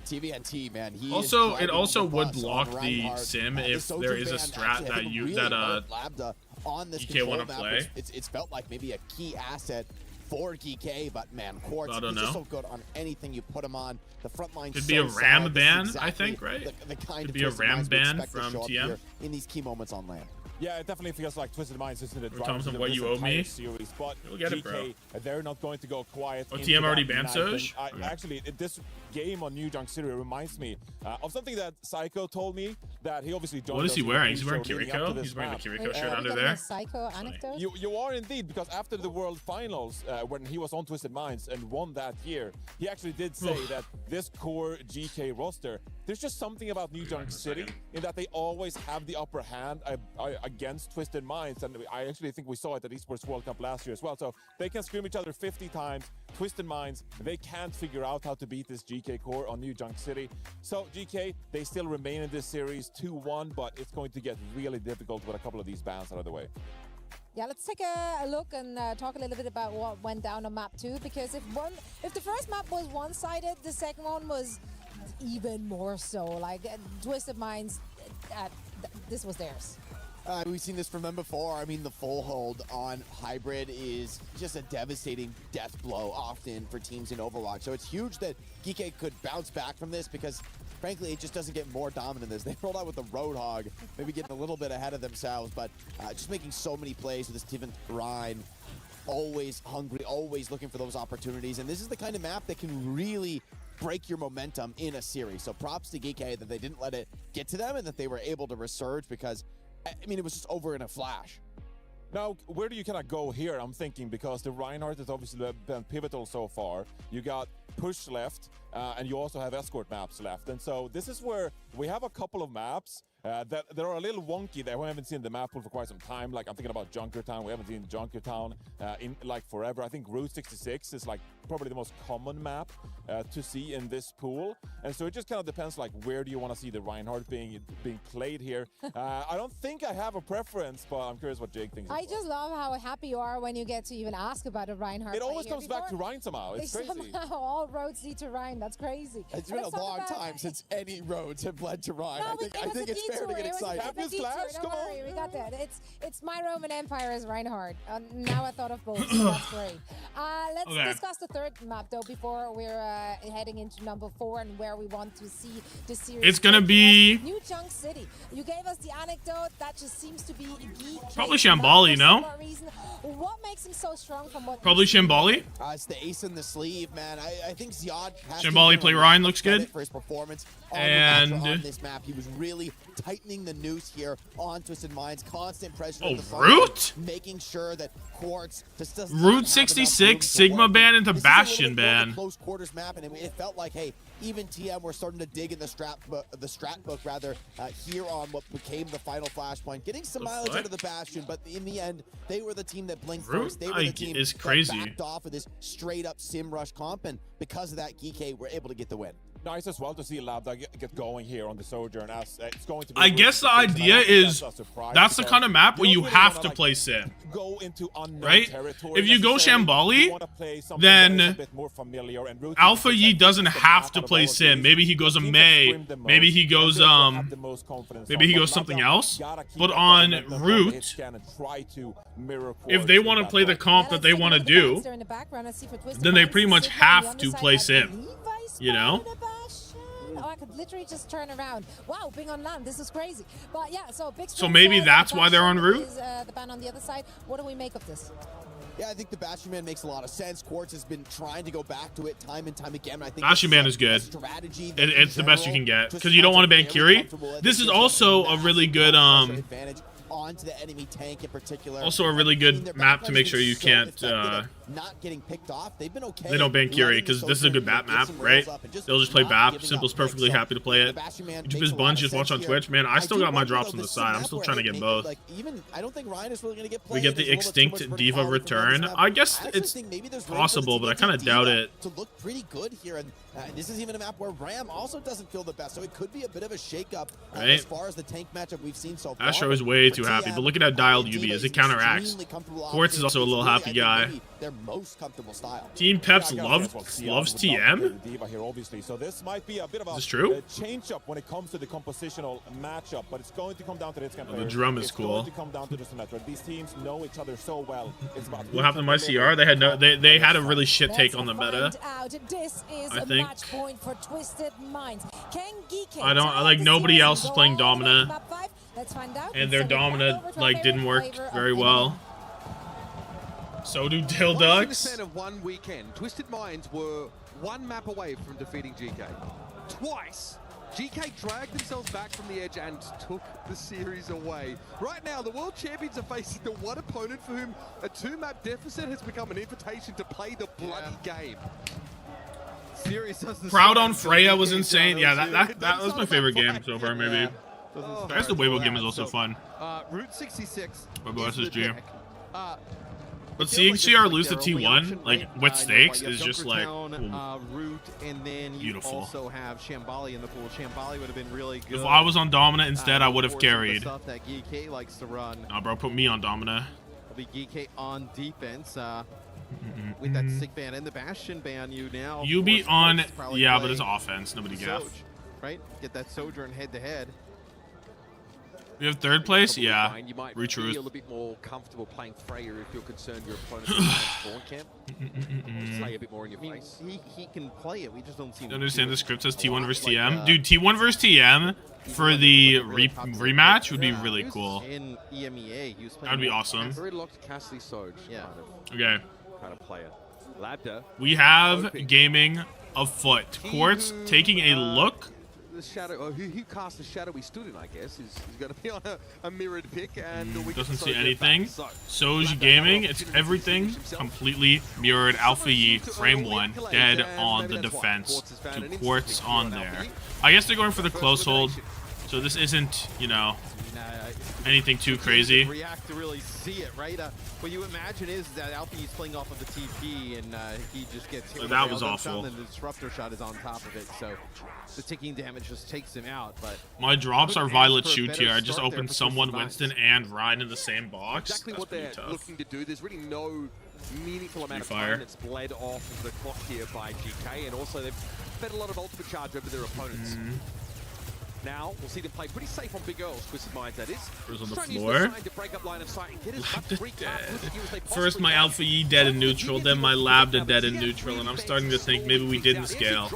TVNT, man. He Also, it also would block the sim if there is a strat that Geekay want to play. It's felt like maybe a key asset for Geekay, but man, Quartz is just so good on anything you put him on. The front line could be a RAM ban, I think, right? The kind could be a RAM ban from TM in these key moments on land. Yeah, it definitely feels like Twisted Minds is in the Thompson, what you owe me? Series, but you'll get it, bro. They're not going to go quiet. Oh, TM already banned Soj? Actually, this game on New Junk City reminds me of something that Psycho told me that he obviously joined. What is he wearing? He's wearing Kiriko? He's wearing the Kiriko shirt under there. Psycho anecdote? You are indeed, because after the World Finals, when he was on Twisted Minds and won that year, he actually did say that this core GK roster, there's just something about New Junk City in that they always have the upper hand against Twisted Minds, and I actually think we saw it at Esports World Cup last year as well. So they can scream each other 50 times. Twisted Minds, they can't figure out how to beat this GK core on New Junk City. So GK, they still remain in this series 2-1, but it's going to get really difficult with a couple of these bans out of the way. Yeah, let's take a look and talk a little bit about what went down on map 2, because if the first map was one-sided, the second one was even more so. Like Twisted Minds, this was theirs. We've seen this from them before. I mean, the full hold on Hybrid is just a devastating death blow often for teams in Overwatch. So it's huge that Geekay could bounce back from this, because frankly, it just doesn't get more dominant than this. They rolled out with the Roadhog, maybe getting a little bit ahead of themselves, but just making so many plays with this Steven Ryan. Always hungry, always looking for those opportunities. And this is the kind of map that can really break your momentum in a series. So props to Geekay that they didn't let it get to them and that they were able to resurge, because I mean, it was just over in a flash. Now, where do you kind of go here? I'm thinking, because the Reinhardt has obviously been pivotal so far. You got push left, and you also have escort maps left. And so this is where we have a couple of maps that are a little wonky there. We haven't seen the map pool for quite some time. Like, I'm thinking about Junkertown. We haven't seen Junkertown in like forever. I think Route 66 is like probably the most common map to see in this pool. And so it just kind of depends, like, where do you want to see the Reinhardt being played here? I don't think I have a preference, but I'm curious what Jake thinks. I just love how happy you are when you get to even ask about a Reinhardt. It always comes back to Ryan somehow. It's crazy. Somehow all roads lead to Ryan. That's crazy. It's been a long time since any roads have led to Ryan. No, I think it's fair to get excited. Don't worry, we got that. It's my Roman Empire as Reinhardt. Now I thought of both, so that's great. Let's discuss the third map, though, before we're heading into number 4 and where we want to see the series. It's gonna be New Junk City. You gave us the anecdote. That just seems to be Geekay. Probably Shambali, no? What makes him so strong from what? Probably Shambali. It's the ace in the sleeve, man. I think Ziad has Shambali play Ryan looks good for his performance and on this map. He was really tightening the noose here on Twisted Minds. Constant pressure. Oh, at the front, Root? making sure that Quartz just doesn't. Route 66 Sigma ban into Bastion ban. Close quarters map, and it felt like, hey, even TM were starting to dig in the strat book rather here on what became the final flashpoint, getting some mileage out of the Bastion, but in the end, they were the team that blinked first. They were the team that backed off of this straight up sim rush comp, and because of that, Geekay were able to get the win. Nice as well to see Lambda get going here on the Sojourn, as it's going to be. I guess the idea is that's the kind of map where you have to play sim. Go into right? If you go Shambali, then Alpha Yi doesn't have to play sim. Maybe he goes a Mei. Maybe he goes something else. But on Root, if they want to play the comp that they want to do, then they pretty much have to play sim. You know? Oh, I could literally just turn around. Wow, being on land, this is crazy. But yeah, so big. So maybe that's why they're on Route. The ban on the other side. What do we make of this? Yeah, I think the Bastion Man makes a lot of sense. Quartz has been trying to go back to it time and time again. I think Bastion Man is good. It's the best you can get because you don't want to ban Curie. This is also a really good onto the enemy tank in particular. Also a really good map to make sure you can't not getting picked off. They've been okay. They don't ban Curie because this is a good BAP map, right? They'll just play BAP. Simple's perfectly happy to play it. YouTube is Bunch, just watch on Twitch. Man, I still got my drops on the side. I'm still trying to get both. I don't think Ryan is really going to get We get the Extinct Diva return. I guess it's possible, but I kind of doubt it. To look pretty good here, and this is even a map where Ram also doesn't feel the best, so it could be a bit of a shakeup as far as the tank matchup we've seen so far. Astro is way too happy, but look at how dialed UB is. It counteracts. Quartz is also a little happy guy. Their most comfortable style. Team Peps loves TM. So this might be a bit of Is this true? a change up when it comes to the compositional matchup, but it's going to come down to this campaign. The drum is cool. It's going to come down to the Symmetra. These teams know each other so well. It's about What happened to my CR? They had no. They had a really shit take on the meta. This is I a think. match point for Twisted Minds. Can Geekay I don't like nobody else is playing Domina, Let's find out. and their So we Domina find over to like our didn't favorite work flavor of very gaming. well. So do Dill Ducks. Of one weekend, Twisted Minds were one map away from defeating Geekay. Twice, Geekay dragged themselves back from the edge and took the series away. Right now, the world champions are facing the one opponent for whom a 2-map deficit has become an invitation to play the bloody game. Proud on Freya was insane. Yeah, that was my favorite game so far, maybe. I guess the Weibo game is also fun. Route 66. Weibo SSG. But seeing CR lose to T1, like with stakes, is just like Route, and then you beautiful. also have Shambali in the pool. Shambali would have been really good. If I was on Domina instead, I would have of course, carried. the stuff that Geekay likes to run. Nah, bro, put me on Domina. It'll be Geekay on defense. With that sick ban and the Bastion ban, you now. You be on, yeah, but play it's offense. Nobody gaff. Soj, right? Get that Sojourn head to head. We have third place, yeah. You might Retruth. feel a bit more comfortable playing Freya if you're concerned your opponent is spawn camp. Play a bit more in your face. He can play it. We just don't see. You understand the script says T1 versus TM? Dude, T1 versus TM for the rematch would be really cool. In EMEA, he was That would be awesome. Very locked Castley Soj. Yeah. Okay. Kind of player. Labda. We have gaming afoot. Quartz taking a look. The shadow, who cast the shadow we stood in, I guess, is going to be on a mirrored pick, and we Doesn't can see Soj anything. back. Soj Gaming, it's everything completely mirrored. Alpha Yi, frame 1, dead on the defense. To Quartz on there. I guess they're going for the close hold, so this isn't, you know, anything too crazy. React to really see it, right? What you imagine is that Alfie's playing off of the TP, and he just gets hit. That was awful. And the disruptor shot is on top of it, so the ticking damage just takes him out. But my drops are Violet Shoot here. I just opened someone, Winston, and Ryan in the same box. Exactly That's what they're tough. looking to do. There's really no meaningful amount of Fire. time that's bled off of the clock here by GK, and also they've fed a lot of ultimate charge over their opponents. Now, we'll see them play pretty safe on Big Earls, Twisted Minds, that is. Who's on the Trying to use floor? the sign to break up line of sight and get as much free card with you as they possibly First my can. Alpha Yi dead in neutral, then my Labda dead in neutral, and I'm starting to think maybe we didn't scale.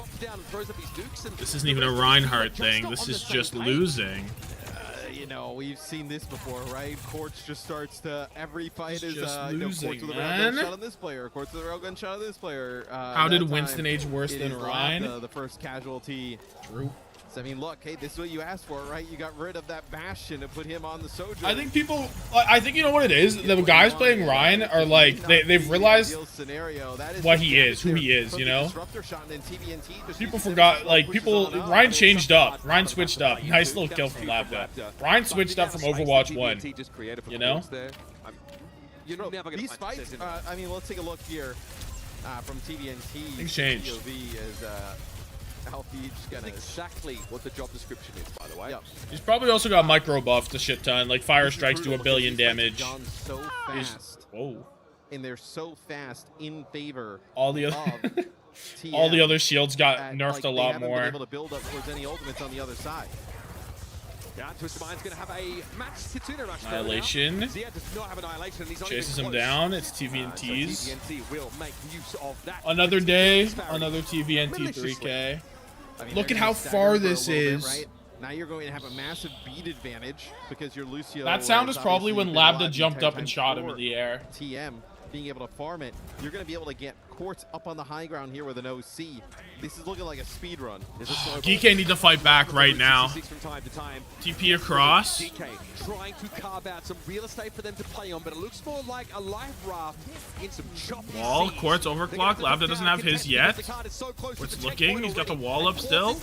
This isn't even a Reinhardt thing, this is just losing. You know, we've seen this before, right? Quartz just starts to, every fight is, just you know, losing, Quartz with a man. railgun shot on this player, Quartz with a railgun shot on this player. How did that Winston time, age worse it than is Ryan? The first casualty. True. So, I mean, look, hey, this is what you asked for, right? You got rid of that Bastion and put him on the Sojourn. I think people, I think you know what it is? The guys playing Ryan are like, they've realized what he is, who he is, you know? People forgot, like, Ryan changed up. Ryan switched up. Nice little kill from Labda. Ryan switched up from Overwatch 1, you know? You know, these fights, I mean, let's take a look here from TVNT. Things changed. POV is, Alfie just got exactly what the job description is, by the way. Yep. He's probably also got micro buffed a shit ton, like fire strikes do 1 billion damage. So fast. Whoa. And they're so fast in favor All the other of TM all the other shields got that, nerfed like, a they lot haven't more. been able to build up towards any ultimates on the other side. Yeah, Twisted Mind's going to have a match Kitsune rush. Annihilation. ZETA does not have Annihilation, and he's not Chases even him close. down. It's TVNT's. So TVNT will make use of that. Another day, another TVNT 3K. I mean, Look they're at gonna how stagger far for a this little bit, is. right? Now you're going to have a massive beat advantage because your Lucio. That sound has is probably obviously when been a lot Labda jumped up and 10 shot him times in the air. TM being able to farm it, you're going to be able to get Quartz up on the high ground here with an OC. This is looking like a speed run. Geekay need to fight back right now. TP across. Geekay trying to carve out some real estate for them to play on, but it looks more like a life raft in some choppy Wall, seas. Quartz overclock. Lambda doesn't have his yet. Quartz looking. He's got the wall up still.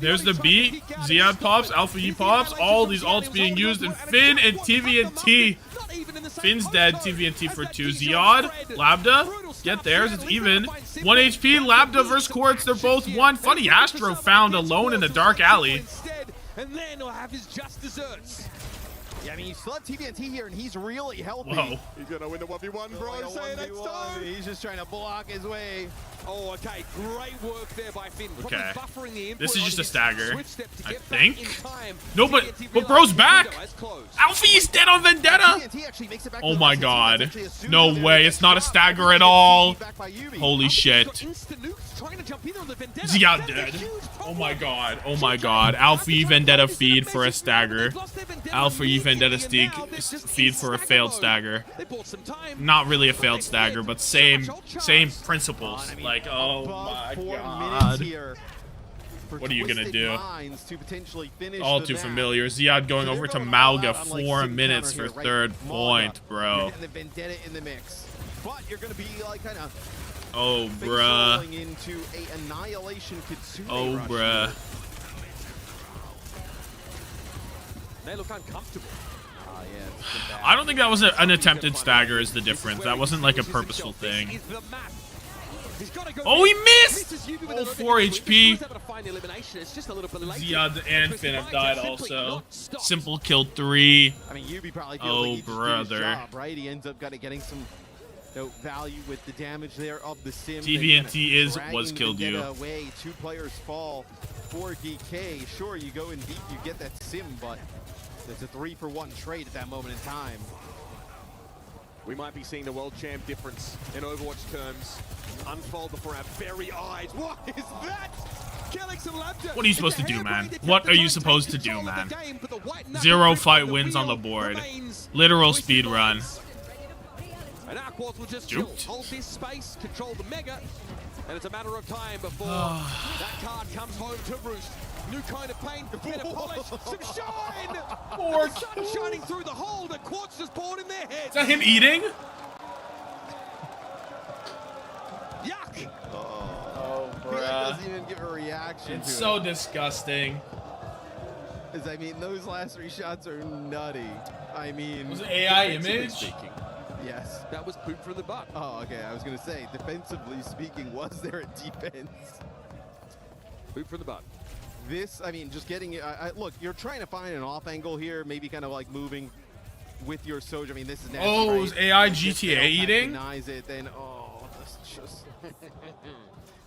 There's the beat. Ziad pops. Alpha E pops. All these ults being used. And Finn and TVNT. Finn's dead. TVNT for 2. Ziad. Lambda. Get theirs. It's even. 1 HP. Lambda versus Quartz. They're both 1. Funny Astro found alone in the dark alley. And then he'll have his just desserts. Yeah, I mean, you still have TVNT here, and he's really healthy. Whoa. He's going to win the 1v1, bro. Say it next time. He's just trying to block his way. Oh, okay. Great work there by Finn. Okay. Buffering the This is just a stagger, I get think. time. No, but bro's back. Alfie's dead on Vendetta. Oh my god. No way. It's not a stagger at all. Holy shit. Ziad dead. Oh my god. Oh my god. Alfie Vendetta feed for a stagger. Alfie Vendetta feed for a failed stagger. Not really a failed stagger, but same principles. Like, oh my god. What are you gonna do? All too familiar. Ziad going over to Malga. 4 minutes for 3rd point, bro. Oh, bruh. Oh, bruh. They look uncomfortable. I don't think that was an attempted stagger is the difference. That wasn't like a purposeful thing. Oh, he missed! Oh, 4 HP. Ziad and Finn have died also. Simple kill 3. I mean, Yubi probably feels oh, like he brother. Job, right? He ends up getting some value with the damage there of the sim. TVNT was killed you. Away. 2 players fall for Geekay. Sure, you go in deep, you get that sim, but it's a 3-for-1 trade at that moment in time. We might be seeing the world champ difference in Overwatch terms unfold before our very eyes. What is that? What are you supposed to do, man? What are you supposed to do, man? 0 fight wins on the board. Literal speed run. And our Quartz will just chill, hold this space, control the mega, and it's a matter of time before that card comes home to roost. New kind of paint, bit of polish, some shine! The sun shining through the hole that Quartz just poured in their head. Is that him eating? Yuck! Oh, bruh. He doesn't even give a reaction It's to so it. disgusting. I mean, those last 3 shots are nutty. I mean... Was it AI image? Speaking, yes. That was poop from the butt. Oh, okay. I was going to say, defensively speaking, was there a defense? Poop from the butt. This, I mean, just getting... look, you're trying to find an off angle here, maybe kind of like moving with your Soja. I mean, this is nasty, Oh, right? it was AI GTA eating? Denies it, then, oh, that's just...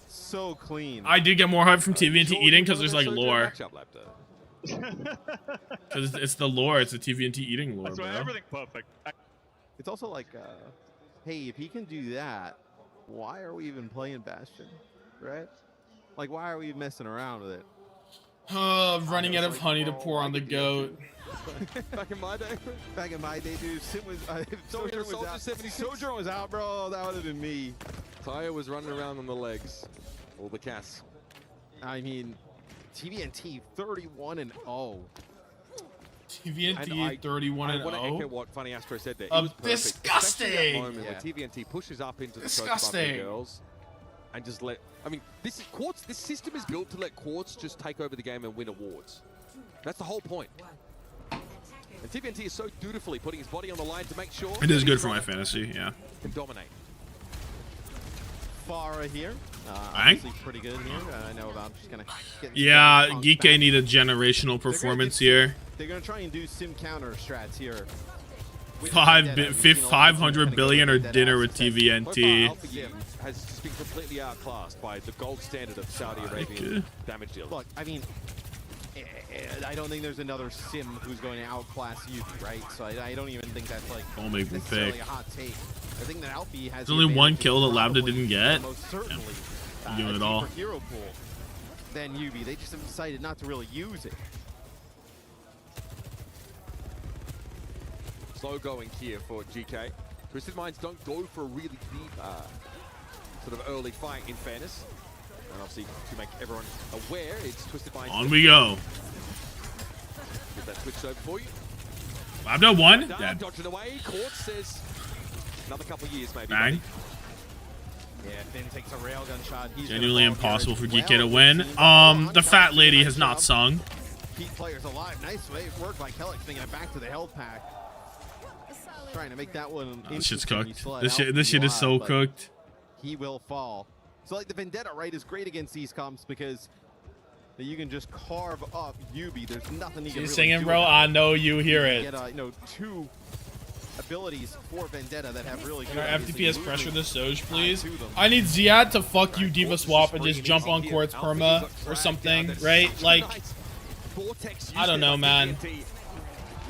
so clean. I did get more hype from TVNT eating because there's like lore. Because it's the lore. It's the TVNT eating lore, bro. Everything perfect. It's also like, hey, if he can do that, why are we even playing Bastion, right? Like, why are we messing around with it? Running out of honey to pour on the goat. Back in my day, dude, Sim was, Sojourn was out. Sojourn was out, bro. That would have been me. Tyre was running around on the legs. All the Cass. I mean, TVNT 31-0. TVNT 31-0. I want to echo what Funny Astro said there. Disgusting. That moment where TVNT pushes up into the Disgusting. girls and just let. I mean, this is Quartz. This system is built to let Quartz just take over the game and win awards. That's the whole point. And TVNT is so dutifully putting his body on the line to make sure. It is good for my fantasy, yeah. Can dominate. Farah here. Bang. Obviously pretty good here. I know about just kind of getting. Yeah, Geekay need a generational performance here. They're gonna try and do sim counter strats here. 500 billion or dinner with TVNT. Has just been completely outclassed by the gold standard of Saudi Arabian damage dealers. Look, I mean, I don't think there's another sim who's going to outclass Yubi, right? So I don't even think that's like necessarily a hot take. I think that Alfie has. There's only 1 kill that Lambda didn't get. Most certainly, doing it all. Hero pool than Yubi. They just have decided not to really use it. Slow going here for GK. Twisted Minds don't go for a really deep sort of early fight, in fairness. And obviously, to make everyone aware, it's Twisted Minds. On we go. Get that switch over for you. I've done one. Dead. Dodging away. Court says another couple of years, maybe. Bang. Yeah, Finn takes a railgun shot. He's Genuinely impossible for Geekay to win. The fat lady has not sung. Keep players alive. Nice work by Kellic, thinking it back to the health pack. Trying to make that one. This shit's cooked. This shit is so cooked. He will fall. So like the Vendetta, right, is great against these comps because you can just carve up Yubi. There's nothing you can really singing, do bro. about I know you hear it. Get, you know, two abilities for Vendetta that have really good. FTPS pressure the Soj, please. I need Ziad to fuck you Diva swap and just jump on Quartz perma or something, right? Like, I don't know, man.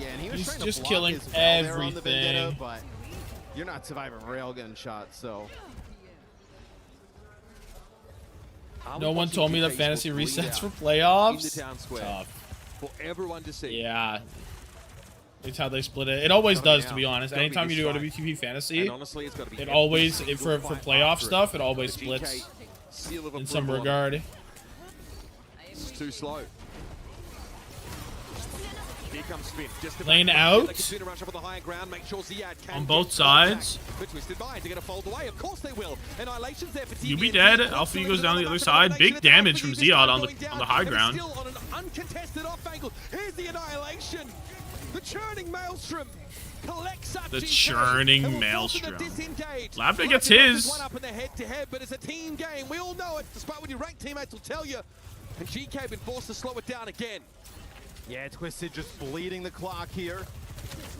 Yeah, and he was He's trying just to block killing as well there on the everything. Vendetta, but you're not surviving railgun shots, so. No one told me that fantasy resets for playoffs. Tough. For everyone to see. Yeah. It's how they split it. It always does, to be honest. Anytime you do OWCP fantasy, it always, for playoff stuff, it always splits in some regard. It's too slow. Here comes Finn. Just Lane out on both sides. You be dead. Alpha goes down the other side. Big damage from Ziad on the high ground. On an uncontested off angle. Here's the annihilation. The churning maelstrom collects up. The churning maelstrom. Labda gets his. One up in the head-to-head, but it's a team game. We all know it, despite what your ranked teammates will tell you. And Geekay been forced to slow it down again. Yeah, Twisted just bleeding the clock here.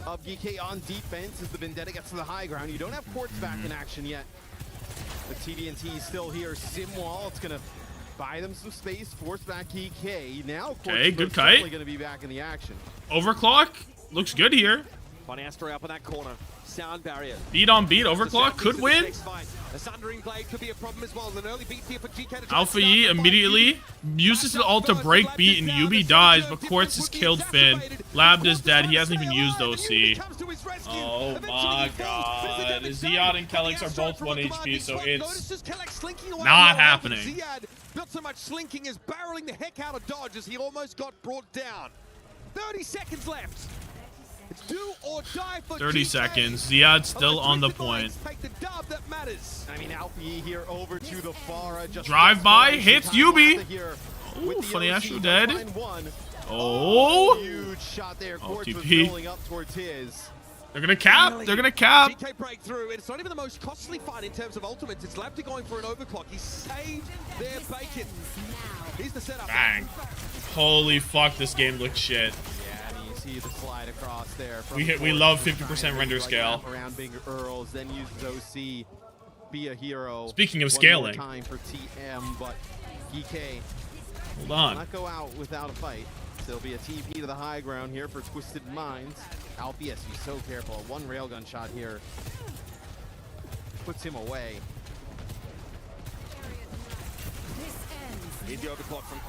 Of Geekay on defense as the Vendetta gets to the high ground. You don't have Quartz back in action yet. The TDNT is still here. Simwall, it's going to buy them some space. Force back Geekay. Now Quartz is good kite. going to be back in the action. Overclock looks good here. Funny Astro up in that corner. Sound barrier. Beat on beat. Overclock could win. A Sundering Blade could be a problem as well. An early beat here for Geekay. Alpha E immediately uses the ult to break beat and Yubi dies, but Quartz has killed Finn. Labda's dead. He hasn't even used OC. Oh my god. Ziad and Kelix are both 1 HP, so it's not happening. Ziad built so much slinking is barreling the heck out of dodge as he almost got brought down. 30 seconds left. It's do or die for 30 seconds. Ziad still on the point. Take the dub that matters. I mean, Alpha here over to the Pharah. Drive by, hits Yubi. Oh, funny Astro dead. Oh. Huge shot there. Quartz was TP. rolling up towards his. They're gonna cap. They're gonna cap. Geekay breakthrough. It's not even the most costly fight in terms of ultimates. It's Labda going for an overclock. He saved their bacon. Here's the setup. Bang. Holy fuck, this game looks shit. Yeah, and you see the slide across there. We love 50% render scale. Around Big Earls, then uses OC, be a hero. Speaking of One scaling. more time for TM, but Geekay Hold on. not go out without a fight. There'll be a TP to the high ground here for Twisted Minds. Alpha, yes, he's so careful. One railgun shot here puts him away.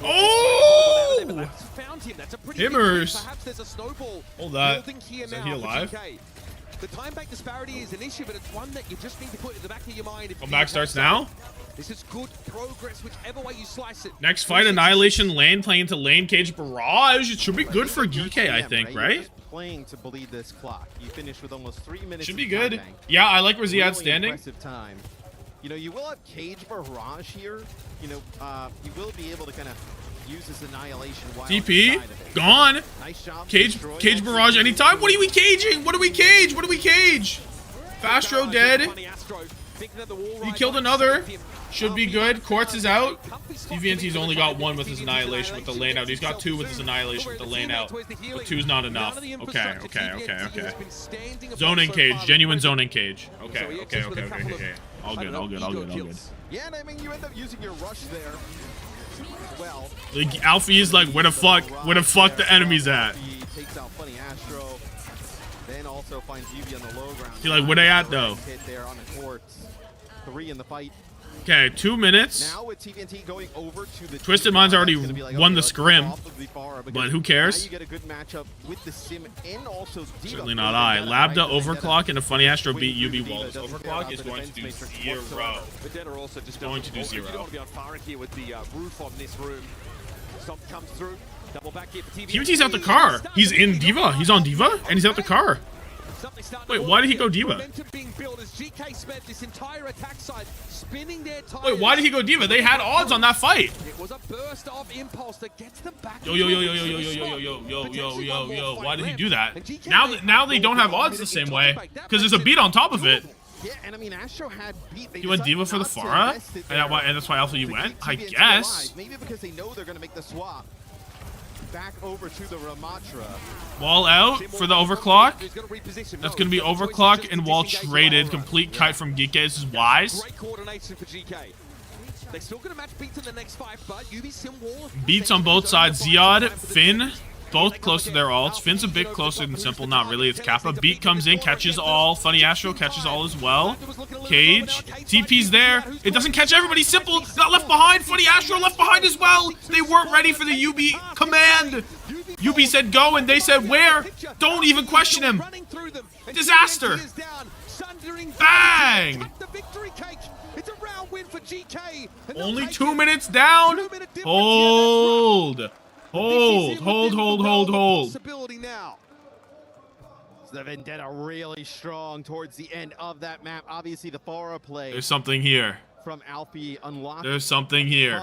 Oh! Found him. That's a pretty Himmers. Perhaps there's a snowball. Hold that. building here Is now he for alive? Geekay. The time bank disparity is an issue, but it's one that you just need to put in the back of your mind. If Comeback starts now. This is good progress, whichever way you slice it. Next fight, Annihilation lane playing into lane cage barrage. It should be good for Geekay, I think, You're right? just playing to bleed this clock. You finish with almost 3 minutes. Should of be time good. bank. Yeah, I like where Ziad's Really standing. impressive time. You know, you will have Cage Barrage here. You know, you will be able to kind of use this Annihilation while TP inside of it. gone. Nice job Cage destroying cage that barrage CP. anytime. What are we caging? What do we cage? What do we cage? Fastro dead. He killed another. Should be good. Quartz is out. DVNT's only got one with his Annihilation with the lane out. He's got two with his Annihilation with the lane out. But two's not enough. Okay. Zoning cage. Genuine zoning cage. Okay. All good. Yeah, and I mean, you end up using your rush there. Well, Like, Alfie is like, where the fuck the enemies at? he takes out Funny Astro, then also finds Yubi on the low ground. He like, where they at though? Hit there on the courts. 3 in the fight. Okay, 2 minutes. Now with TVNT going over to the Twisted Mind's already won the scrim, but who cares? Now you get a good matchup with the Sim and also Diva. Certainly not I. Labda overclock and a Funny Astro beat UB Walls. Overclock is going to do 0. Vendetta also just Going to do You don't 0. want to be on fire here with the roof on this room. Stomp comes through. Double back here for TVNT. TVT's out the car. He's in Diva. He's on Diva, and he's out the car. Wait, why did he go Diva? Wait, why did he go Diva? They had odds on that fight. It was a burst of impulse that gets them back. Yo. Why did he do that? Now they don't have odds the same way because there's a beat on top of it. Yeah, and I mean, Astro had beat. He went Diva for the Pharah, and that's why Alpha you went. I guess. Maybe because they know they're gonna make the swap back over to the Ramatra. Wall out for the overclock. That's going to be overclock and wall traded. Complete kite from Geekay. This is wise. Great coordination for GK. They're still going to match beats in the next 5, but UB Sim Wall. Beats on both sides. Ziad, Finn, both close to their ults. Finn's a bit closer than Simple. Not really. It's Kappa. Beat comes in, catches all. Funny Astro catches all as well. Cage. TP's there. It doesn't catch everybody. Simple got left behind. Funny Astro left behind as well. They weren't ready for the UB command. UB said go, and they said where? Don't even question him. Disaster. Bang. Only 2 minutes down. Hold. Hold. The Vendetta really strong towards the end of that map. Obviously, the Pharah play. There's something here. From Alfie unlocked. There's something here.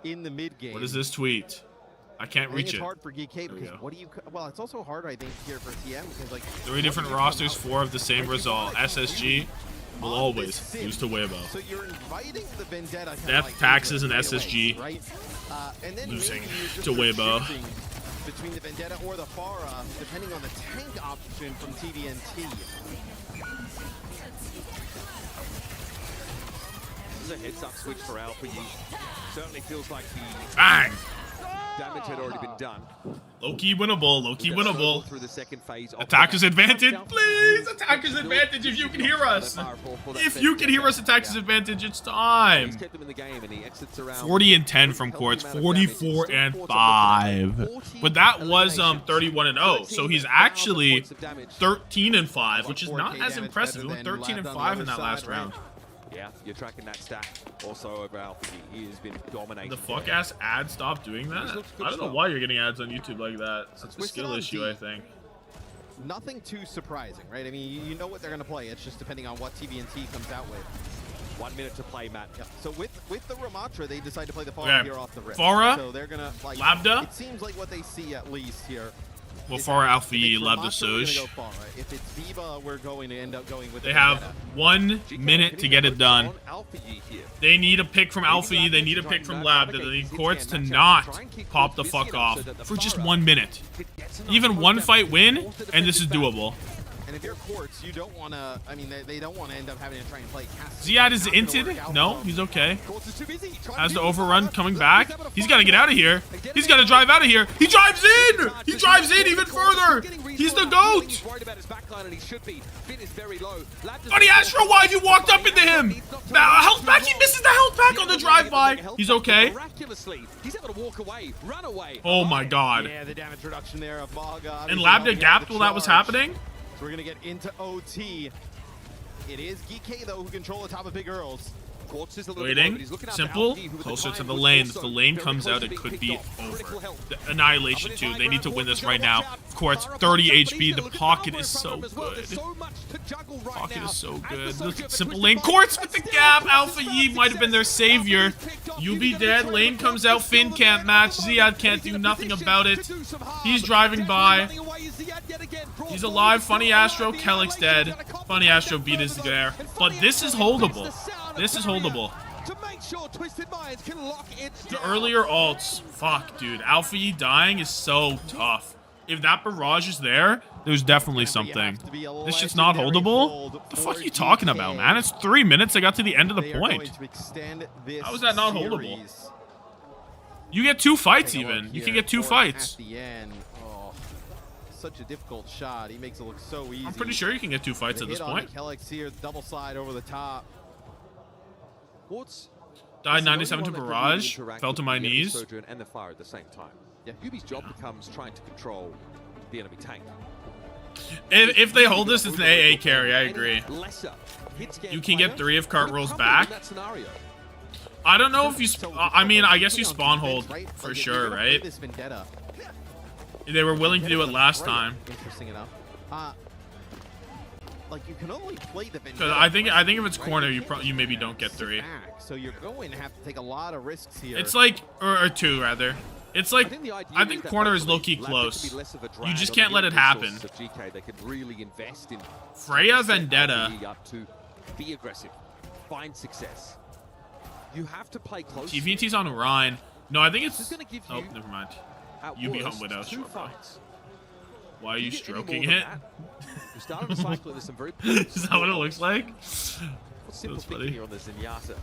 In the mid game. What is this tweet? I can't reach it. It's hard for Geekay because what do you? Well, it's also hard, I think, here for TM because like 3 different rosters, 4 of the same result. SSG will always lose to Weibo. So you're inviting the Vendetta. Death, Taxes, and SSG right? And then losing to Weibo. Between the Vendetta or the Pharah, depending on the tank option from TVNT. This is a heads-up switch for Alpha. Certainly feels like the bang damage had already been done. Low-key winnable. Through the second phase. Attacker's advantage, please. Attacker's advantage. If you can hear us, attacker's advantage. It's time. 40 and 10 from Quartz. 44 and 5. But that was 31 and 0. So he's actually 13 and 5, which is not as impressive. He went 13 and 5 in that last round. Yeah, you're tracking that stat also over Alpha. He has been dominating. The fuck ass ad stop doing that? I don't know why you're getting ads on YouTube like that. It's a skill issue, I think. Nothing too surprising, right? I mean, you know what they're going to play. It's just depending on what TVNT comes out with. 1 minute to play, Matt. Yeah. So with the Ramatra, they decide to play the Pharah here off the rip. Pharah, so they're gonna like Labda. It seems like what they see at least here. Well, Pharah, Alpha, Labda, Soj. If it's Viva, we're going to end up going with. They have 1 minute to get it done. They need a pick from Alpha. They need a pick from Labda. They need Quartz to not pop the fuck off for just 1 minute. Even one fight win, and this is doable. And if you're Quartz, you don't want to. I mean, they don't want to end up having to try and play. Ziad is inted. No, he's okay. Has the overrun coming back. He's got to get out of here. He's got to drive out of here. He drives in. He drives in even further. He's the GOAT. Funny Astro, why have you walked up into him? Health pack. He misses the health pack on the drive-by. He's okay. He's able to walk away, run away. Oh my God. Yeah, the damage reduction there of Maga. And Labda gapped while that was happening. So we're going to get into OT. It is Geekay, though, who control the top of Big Earls. Waiting. Simple. Closer to the lane. If the lane comes out, it could be over. The Annihilation 2. They need to win this right now. Of course, 30 HP. The pocket is so good. Pocket is so good. Look at Simple lane. Quartz with the gap. Alpha Yi might have been their savior. You be dead. Lane comes out. Finn can't match. Ziad can't do nothing about it. He's driving by. He's alive. Funny Astro. Kellick's dead. Funny Astro beat is there. But this is holdable. This is holdable. The earlier ults. Fuck, dude. Alpha Yi dying is so tough. If that barrage is there, there's definitely something. This shit's not holdable? What the fuck are you talking about, man? It's 3 minutes. I got to the end of the point. How is that not holdable? You get 2 fights even. You can get 2 fights. Such a difficult shot. He makes it look so easy. I'm pretty sure you can get 2 fights at this point. Kellick's here, double slide over the top. Died 97 to barrage. Fell to my knees. And the fire at the same time. Yeah, Yubi's job becomes trying to control the enemy tank. If they hold this, it's an AA carry. I agree. You can get 3 if cart rolls back. I don't know if you. I mean, I guess you spawn hold for sure, right? They were willing to do it last time. Interesting enough. Like you can only play the Because I think if it's corner, you maybe don't get 3. So you're going to have to take a lot of risks here. It's like or 2 rather. It's like I think corner is low-key close. You just can't let it happen. They could really invest in Freya Vendetta. To be aggressive, find success. You have to play close. TVT's on Rhine. No, I think it's. Oh, never mind. You be home widow. Sure, bro. Why are you stroking it? You started a cycle with some very. Is that what it looks like? Simple thinking here on the Zenyatta.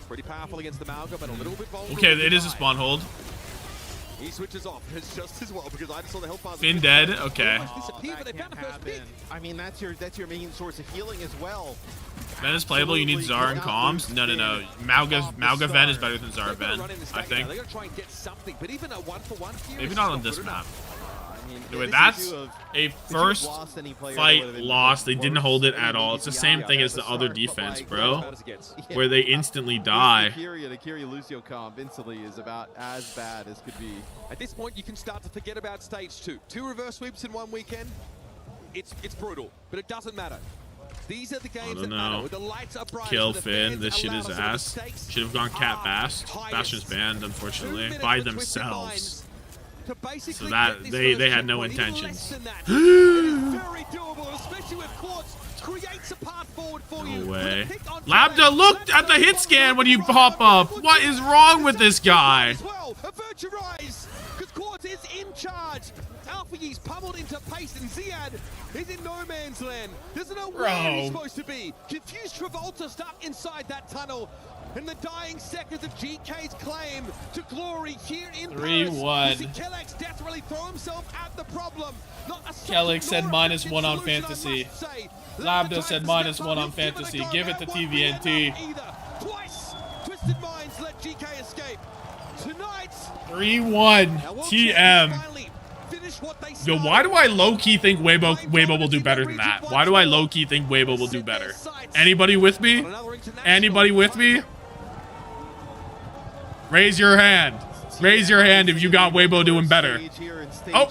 Pretty powerful against the Malga, but a little bit vulnerable. Okay, it is a spawn hold. He switches off. It's just as well because I just saw the health bar. Finn dead. Okay. I mean, that's your main source of healing as well. Ven is playable. You need Zara and comms. No. Malga Ven is better than Zara Ven, I think. They're gonna try and get something, but even a 1-for-1 here. Maybe not on this map. Anyway, that's a first fight lost. They didn't hold it at all. It's the same thing as the other defense, bro, where they instantly die. The Kiri Lucio comp instantly is about as bad as could be. At this point, you can start to forget about stage 2. 2 reverse sweeps in one weekend. It's brutal, but it doesn't matter. These are the games that matter. With the lights up bright, Kill Finn. This shit is ass. Should have gone Cat Bast. Bastion's banned, unfortunately, by themselves. So that they had no intentions. No way. Labda, look at the hit scan when you pop up. What is wrong with this guy? Because Quartz is in charge. Alpha's pummeled into pace, and Ziad is in no man's land. Doesn't know where he's supposed to be. Confused Travolta stuck inside that tunnel. In the dying seconds of GK's claim to glory here in 3-1. Kellex desperately throw himself at the problem. Kellex said -1 on fantasy. Labda said -1 on fantasy. Give it to TVNT. Twice Twisted Minds let GK escape. Tonight 3-1 TM. Yo, why do I low-key think Weibo will do better than that? Why do I low-key think Weibo will do better? Anybody with me? Anybody with me? Raise your hand. Raise your hand if you got Weibo doing better. Oh.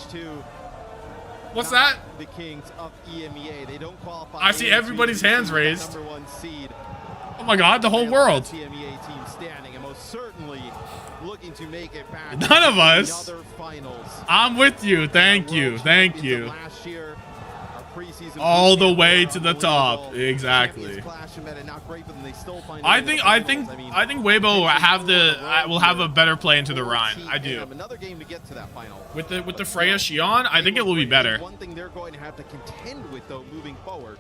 What's that? The Kings of EMEA. They don't qualify. I see everybody's hands raised. Oh my god, the whole world. EMEA team standing and most certainly looking to make it back. None of us. I'm with you. Thank you. Thank you. Last year, all the way to the top. Exactly. I think Weibo will have a better play into the Rhine. I do. Another game to get to that final. With the Freya Xion, I think it will be better. One thing they're going to have to contend with though moving forward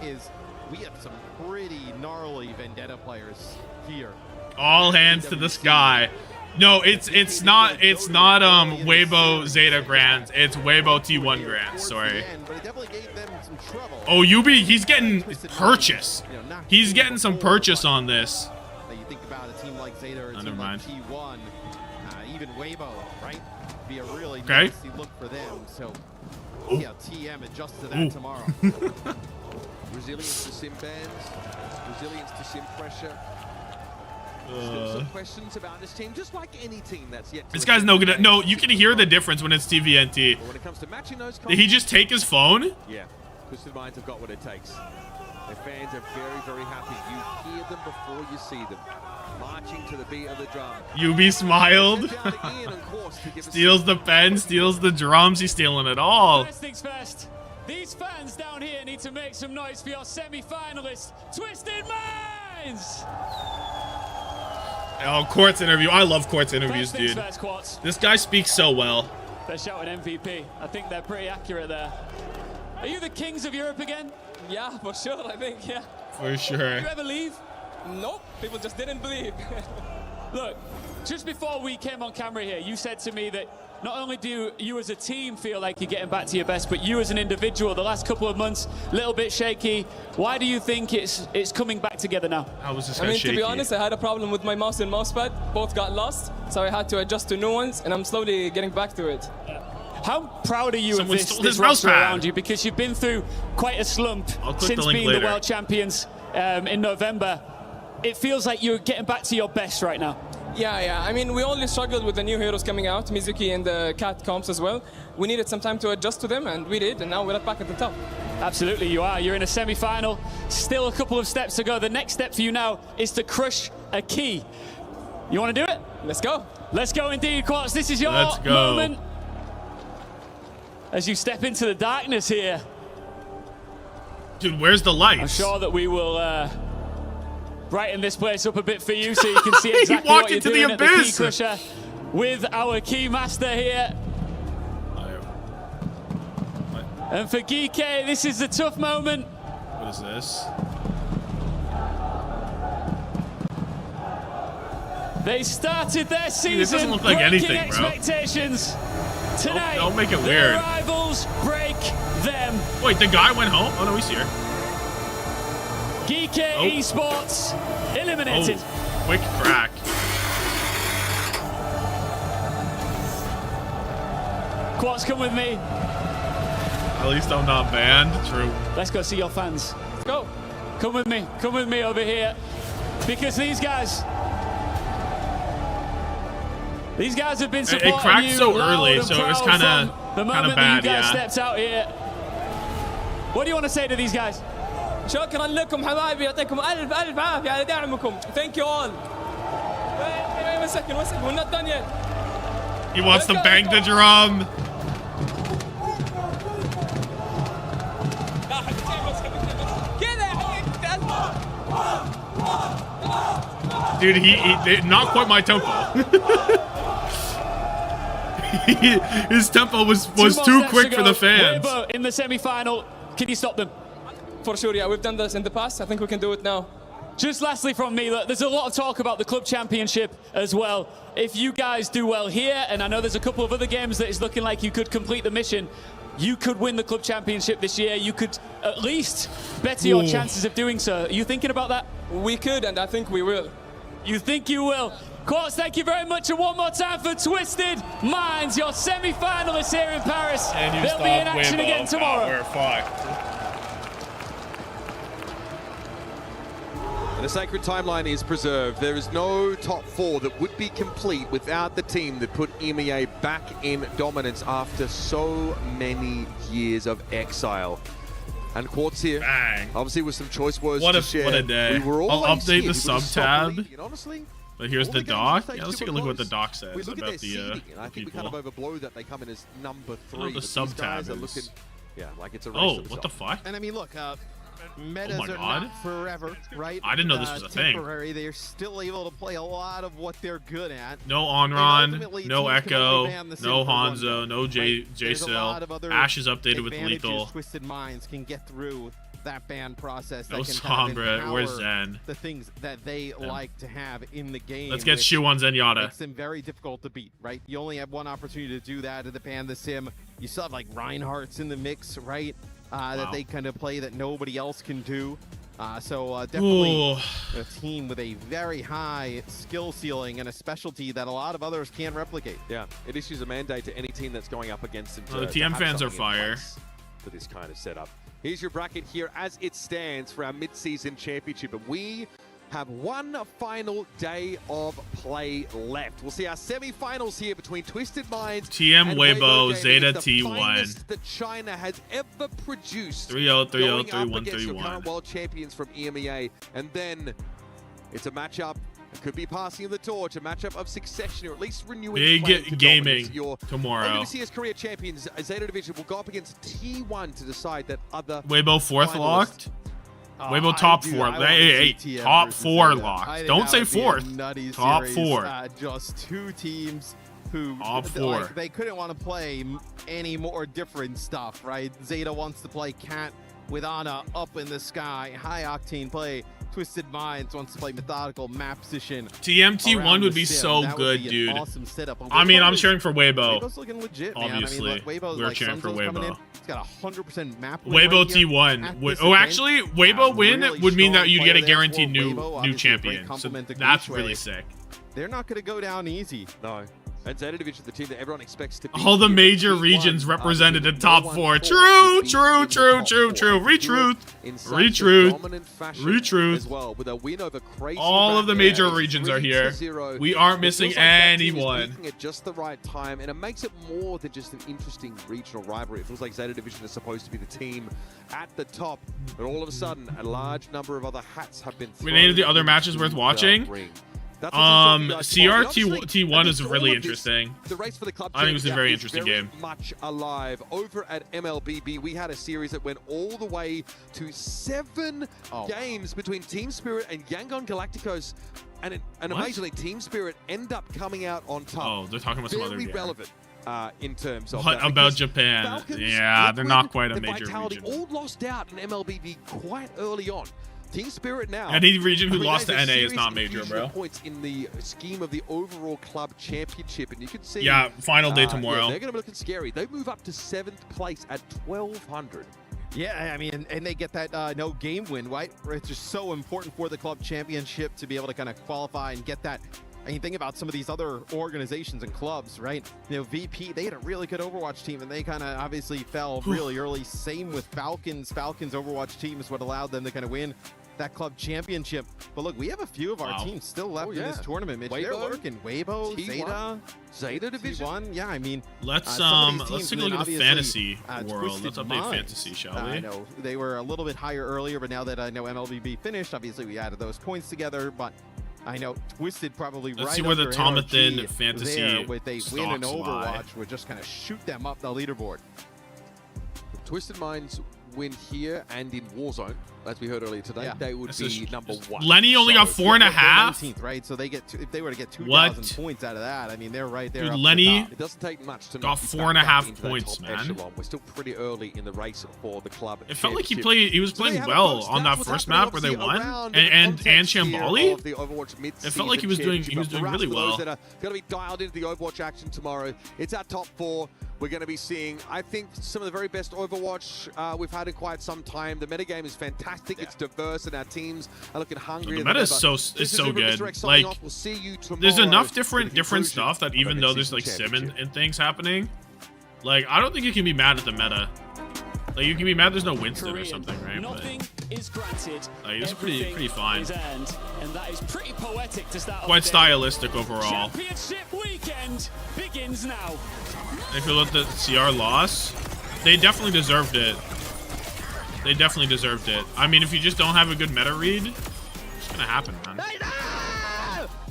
is we have some pretty gnarly Vendetta players here. All hands to the sky. No, it's not Weibo ZETA Grands. It's Weibo T1 Grands. Sorry. Oh, Yubi, he's getting purchase. He's getting some purchase on this. You think about a team like ZETA or a team like T1, even Weibo, right? Be a really nasty look for them. So, yeah, TM adjusts to that tomorrow. Resilience to sim bans, resilience to sim pressure. Still some questions about this team, just like any team that's yet to. This guy's no good. No, you can hear the difference when it's TVNT. But when it comes to matching those, did he just take his phone? Yeah, Twisted Minds have got what it takes. Their fans are very, very happy. You hear them before you see them, marching to the beat of the drum. Yubi smiled. Steals the pen, steals the drums. He's stealing it all. First things first. These fans down here need to make some noise for your semi-finalists, Twisted Minds. Oh, Quartz interview. I love Quartz interviews, dude. This guy speaks so well. They're shouting MVP. I think they're pretty accurate there. Are you the kings of Europe again? Yeah, for sure, I think, yeah. For sure. Did you ever leave? Nope, people just didn't believe. Look, just before we came on camera here, you said to me that not only do you as a team feel like you're getting back to your best, but you as an individual, the last couple of months, a little bit shaky. Why do you think it's coming back together now? How was this I guy mean, shaky? to be honest, I had a problem with my mouse and mousepad. Both got lost, so I had to adjust to new ones, and I'm slowly getting back to it. How proud are you Someone of stole this his roster mousepad. around you? Because you've been through quite a slump click since the link being later. the world champions in November. It feels like you're getting back to your best right now. Yeah. I mean, we only struggled with the new heroes coming out, Mizuki and the Cat comps as well. We needed some time to adjust to them, and we did, and now we're back at the top. Absolutely, you are. You're in a semi-final. Still a couple of steps to go. The next step for you now is to crush a key. You want to do it? Let's go. Let's go indeed, Quartz. This is your Let's go. moment. As you step into the darkness here. Dude, where's the lights? I'm sure that we will brighten this place up a bit for you so you can see He exactly walked what you're into doing the at the Key abyss. Crusher with our key master here. And for Geekay, this is a tough moment. What is this? They started their Dude, season this doesn't look like breaking anything, bro. expectations. Tonight, Don't make it their weird. rivals break them. Wait, the guy went home? Oh no, he's here. Geekay Esports eliminated. Oh, quick crack. Quartz, come with me. At least I'm not banned. True. Let's go see your fans. Let's go. Come with me. Come with me over here. Because these guys have been supporting It cracked you so loud early, and so it was proud kind from the of moment bad, that you guys yeah. stepped out here. What do you want to say to these guys? شكرا لكم حبايبي يعطيكم ألف عافية على دعمكم. Thank you all. Wait a second, we're not done yet. He wants to bang the drum. Dude, he not quite my tempo. His tempo was too quick for the fans. Weibo in the semi-final. Can you stop them? For sure, yeah. We've done this in the past. I think we can do it now. Just lastly from me, look, there's a lot of talk about the club championship as well. If you guys do well here, and I know there's a couple of other games that is looking like you could complete the mission, you could win the club championship this year. You could at least better your chances of doing so. Are you thinking about that? We could, and I think we will. You think you will? Quartz, thank you very much, and one more time for Twisted Minds, your semi-finalists here in Paris. And you They'll be in action Weibo. again tomorrow. We're fucked. The sacred timeline is preserved. There is no top four that would be complete without the team that put EMEA back in dominance after so many years of exile. And Quartz here, obviously with some choice words to share. What a day. We were I'll always update here. the We would've sub stopped tab. believing, honestly, But here's all the the games doc. in stage Yeah, let's two take a were look at what the close. doc says We look at about their the seeding, and I think we kind of overblow that. They come in as number 3. the but sub these guys tab are is- looking, yeah, like it's a race Oh, to the what the top. fuck? And I mean, look, metas Oh my are God. not forever, right? I didn't know this was a thing. Temporary. They're still able to play a lot of what they're good at. No And Onron, ultimately, no teams can Echo, only ban the Sim no for one Hanzo, game, no right? There's a lot of J-Cell. other Ash is updated with advantages lethal. Twisted Minds can get through that ban process. No that can kind of Sombra, where's empower Zen? the things that they like to have in the game. Let's get which Shu on Zenyatta. makes them very difficult to beat, right? You only have one opportunity to do that at the ban the Sim. You still have like Reinhardt's in the mix, right? That they kind of play that nobody else can do. So definitely a team with a very high skill ceiling and a specialty that a lot of others can't replicate. Yeah, it issues a mandate to any team that's going up against them. The TM fans are fire. For this kind of setup. Here's your bracket here as it stands for our mid-season championship. And we have one final day of play left. We'll see our semi-finals here between Twisted Minds TM and Weibo, Gaming. Zeta It's the T1. finest that China has ever produced. 3-0, 3-0, going up 3-1, against your 3-1. current world champions from EMEA. And then it's a matchup. It could be passing the torch, a matchup of succession, or at least renewing Big claim to gaming dominance. Your tomorrow. OWCS career champions, Zeta Division, will go up against T1 to decide that other Weibo fourth finalists. locked. Weibo top 4. Hey, top 4 locked. Don't say fourth. Top 4. Just two teams who Top 4. like, they couldn't want to play any more different stuff, right? Zeta wants to play Cat with Ana up in the sky, high octane play. Twisted Minds wants to play methodical map position. TMT1 would be so good, dude. Awesome setup. I mean, I'm cheering for Weibo. Weibo's looking legit, man. Obviously, I mean, look, Weibo's we're like cheering for Weibo. He's got 100% map win Weibo right here T1. at this Oh, event. actually, Weibo win Really would mean that strong you player get a there guaranteed for new Weibo. Obviously, a great champion. So compliment to that's Geekay. really sick. They're not going to go down easy. No. And ZETA Division, the team that everyone expects to be. All the here, major T1, regions represented in top no 4. one True. Retruth. Retruth. As well, with a win over crazy. All of the major It's regions are 3-0. here. We aren't It missing feels like that team is anyone. peaking at just the right time, and it makes it more than just an interesting regional rivalry. It feels like ZETA Division is supposed to be the team at the top, but all of a sudden, a large number of other hats have been thrown. We named the other matches worth watching. CRT1 is really interesting. The race for the club I think it was a very championship interesting is game. much alive. Over at MLBB, we had a series that went all the way to 7 games between Team Spirit and Yangon Galacticos. And amazingly, Team Spirit end up coming out on top. Oh, they're talking about some other Very game. relevant in terms of What that, about because Japan? Falcons, Yeah, they're Liquid, not quite a and major Vitality region. all lost out in MLBB quite early on. Team Spirit now. Any region who lost to there's a NA is serious not major, infusion bro. of points in the scheme of the overall club championship, and you can see. Yeah, final day tomorrow. Yeah, they're going to be looking scary. They move up to 7th place at 1,200. Yeah, I mean, and they get that no game win, right? It's just so important for the club championship to be able to kind of qualify and get that. I mean, think about some of these other organizations and clubs, right? You know, VP, they had a really good Overwatch team, and they kind of obviously fell really early. Same with Falcons. Falcons' Overwatch team is what allowed them to kind of win that club championship. But look, we have a few of our teams still left in this tournament, Mitch. They're lurking. Weibo, T1, ZETA Division. T1. Yeah, I mean, Let's take a look at the fantasy world. Let's update fantasy, shall we? I know they were a little bit higher earlier, but now that I know MLBB finished, obviously we added those points together. But I know Twisted probably Let's right see where the under Tommathan NRG fantasy there with a win in stocks Overwatch lie. would just kind of shoot them up the leaderboard. Twisted Minds win here and in Warzone, as we heard earlier today, they would be number 1. Lenny only got 4.5. 19th, right? So they get if they were to get 2,000 What? points out of that, I mean they're right there. Dude, up at Lenny the top. It doesn't take much to got knock you back 4.5 up into that points, top man. echelon. We're still pretty early in the race for the club. It felt like he championship. was So there you playing have it, well folks. on That's that what's first happening, map where they obviously, won, around and the context here Shambali. of the Overwatch It felt like he was doing really For well. those that are going to be dialed into the Overwatch action tomorrow, it's our top 4. We're going to be seeing, I think, some of the very best Overwatch we've had in quite some time. The metagame is fantastic. It's diverse, and our teams are looking hungry. The meta is so good. Like, there's enough different stuff that even though there's like sim and things happening, like I don't think you can be mad at the meta. Like you can be mad there's no Winston or something, right? Nothing is granted. Like it's pretty fine. Is earned, and that is pretty poetic to start. Quite stylistic overall. Championship weekend begins now. If you look at the CR loss, they definitely deserved it. They definitely deserved it. I mean, if you just don't have a good meta read, it's gonna happen, man.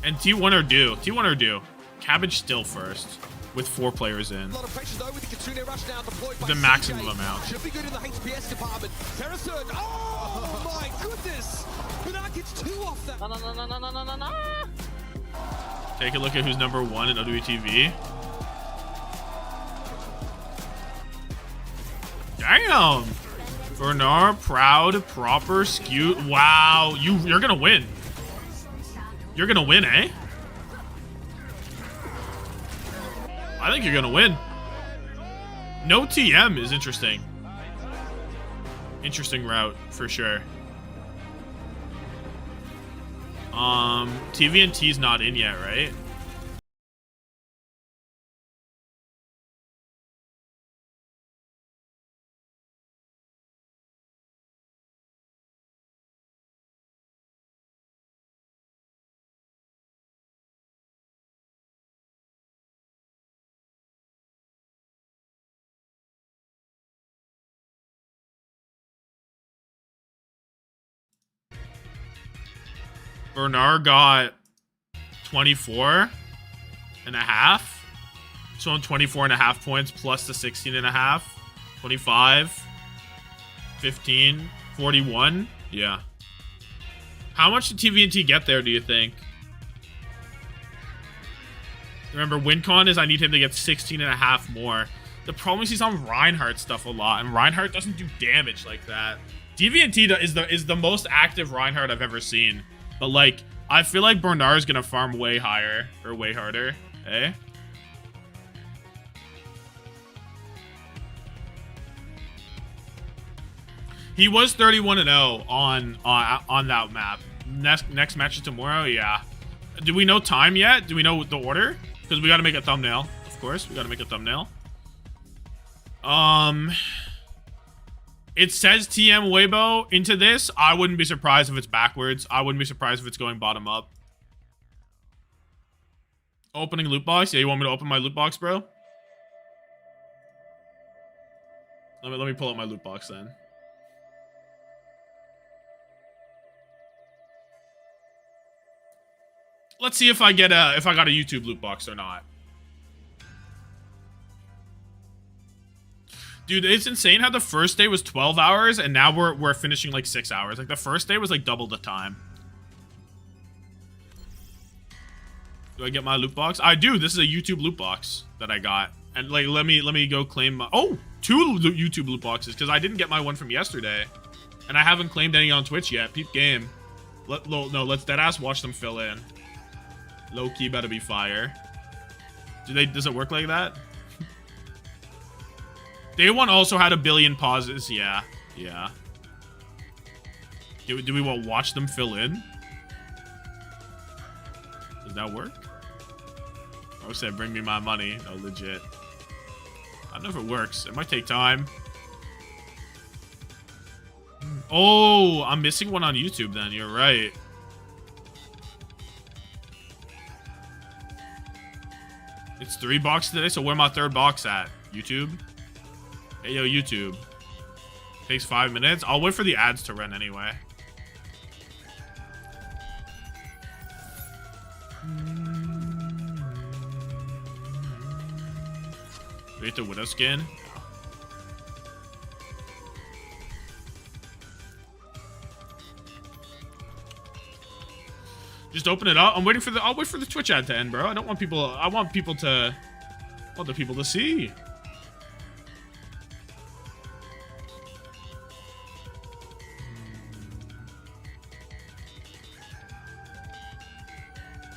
And T1 are due. T1 are due. Cabbage still first, with 4 players in. The maximum amount. Should be good in the HPS department. Terra Surge. Oh my goodness! But gets 2 off that. No. Take a look at who's number 1 in OWTV. Damn! Bernard, proud, proper, skewed. Wow, you're gonna win. You're gonna win, eh? I think you're gonna win. No TM is interesting. Interesting route for sure. TVNT's not in yet, right? Bernard got 24.5. So 24.5 points plus the 16.5. 25. 15. 41. Yeah. How much did TVNT get there, do you think? Remember, WinCon is I need him to get 16.5 more. The problem is he's on Reinhardt stuff a lot, and Reinhardt doesn't do damage like that. DVNT is the most active Reinhardt I've ever seen. But like, I feel like Bernard is gonna farm way higher or way harder. Eh? He was 31-0 on that map. Next match is tomorrow. Yeah. Do we know time yet? Do we know the order? Because we got to make a thumbnail. Of course, we got to make a thumbnail. It says TM Weibo into this. I wouldn't be surprised if it's backwards. I wouldn't be surprised if it's going bottom up. Opening loot box. Yeah, you want me to open my loot box, bro? Let me pull up my loot box then. Let's see if I got a YouTube loot box or not. Dude, it's insane how the first day was 12 hours and now we're finishing like 6 hours. Like the first day was like double the time. Do I get my loot box? I do. This is a YouTube loot box that I got. And like let me go claim my two YouTube loot boxes because I didn't get my one from yesterday. And I haven't claimed any on Twitch yet. Peep game. Let's deadass watch them fill in. Low key better be fire. Does it work like that? Day one also had 1 billion pauses. Yeah. Yeah. Do we want to watch them fill in? Does that work? I said bring me my money. No, legit. I don't know if it works. It might take time. Oh, I'm missing one on YouTube then. You're right. It's 3 boxes today, so where my 3rd box at? YouTube? Hey, yo, YouTube. Takes 5 minutes. I'll wait for the ads to run anyway. Do we get the Widow skin? Just open it up. I'll wait for the Twitch ad to end, bro. I want the people to see.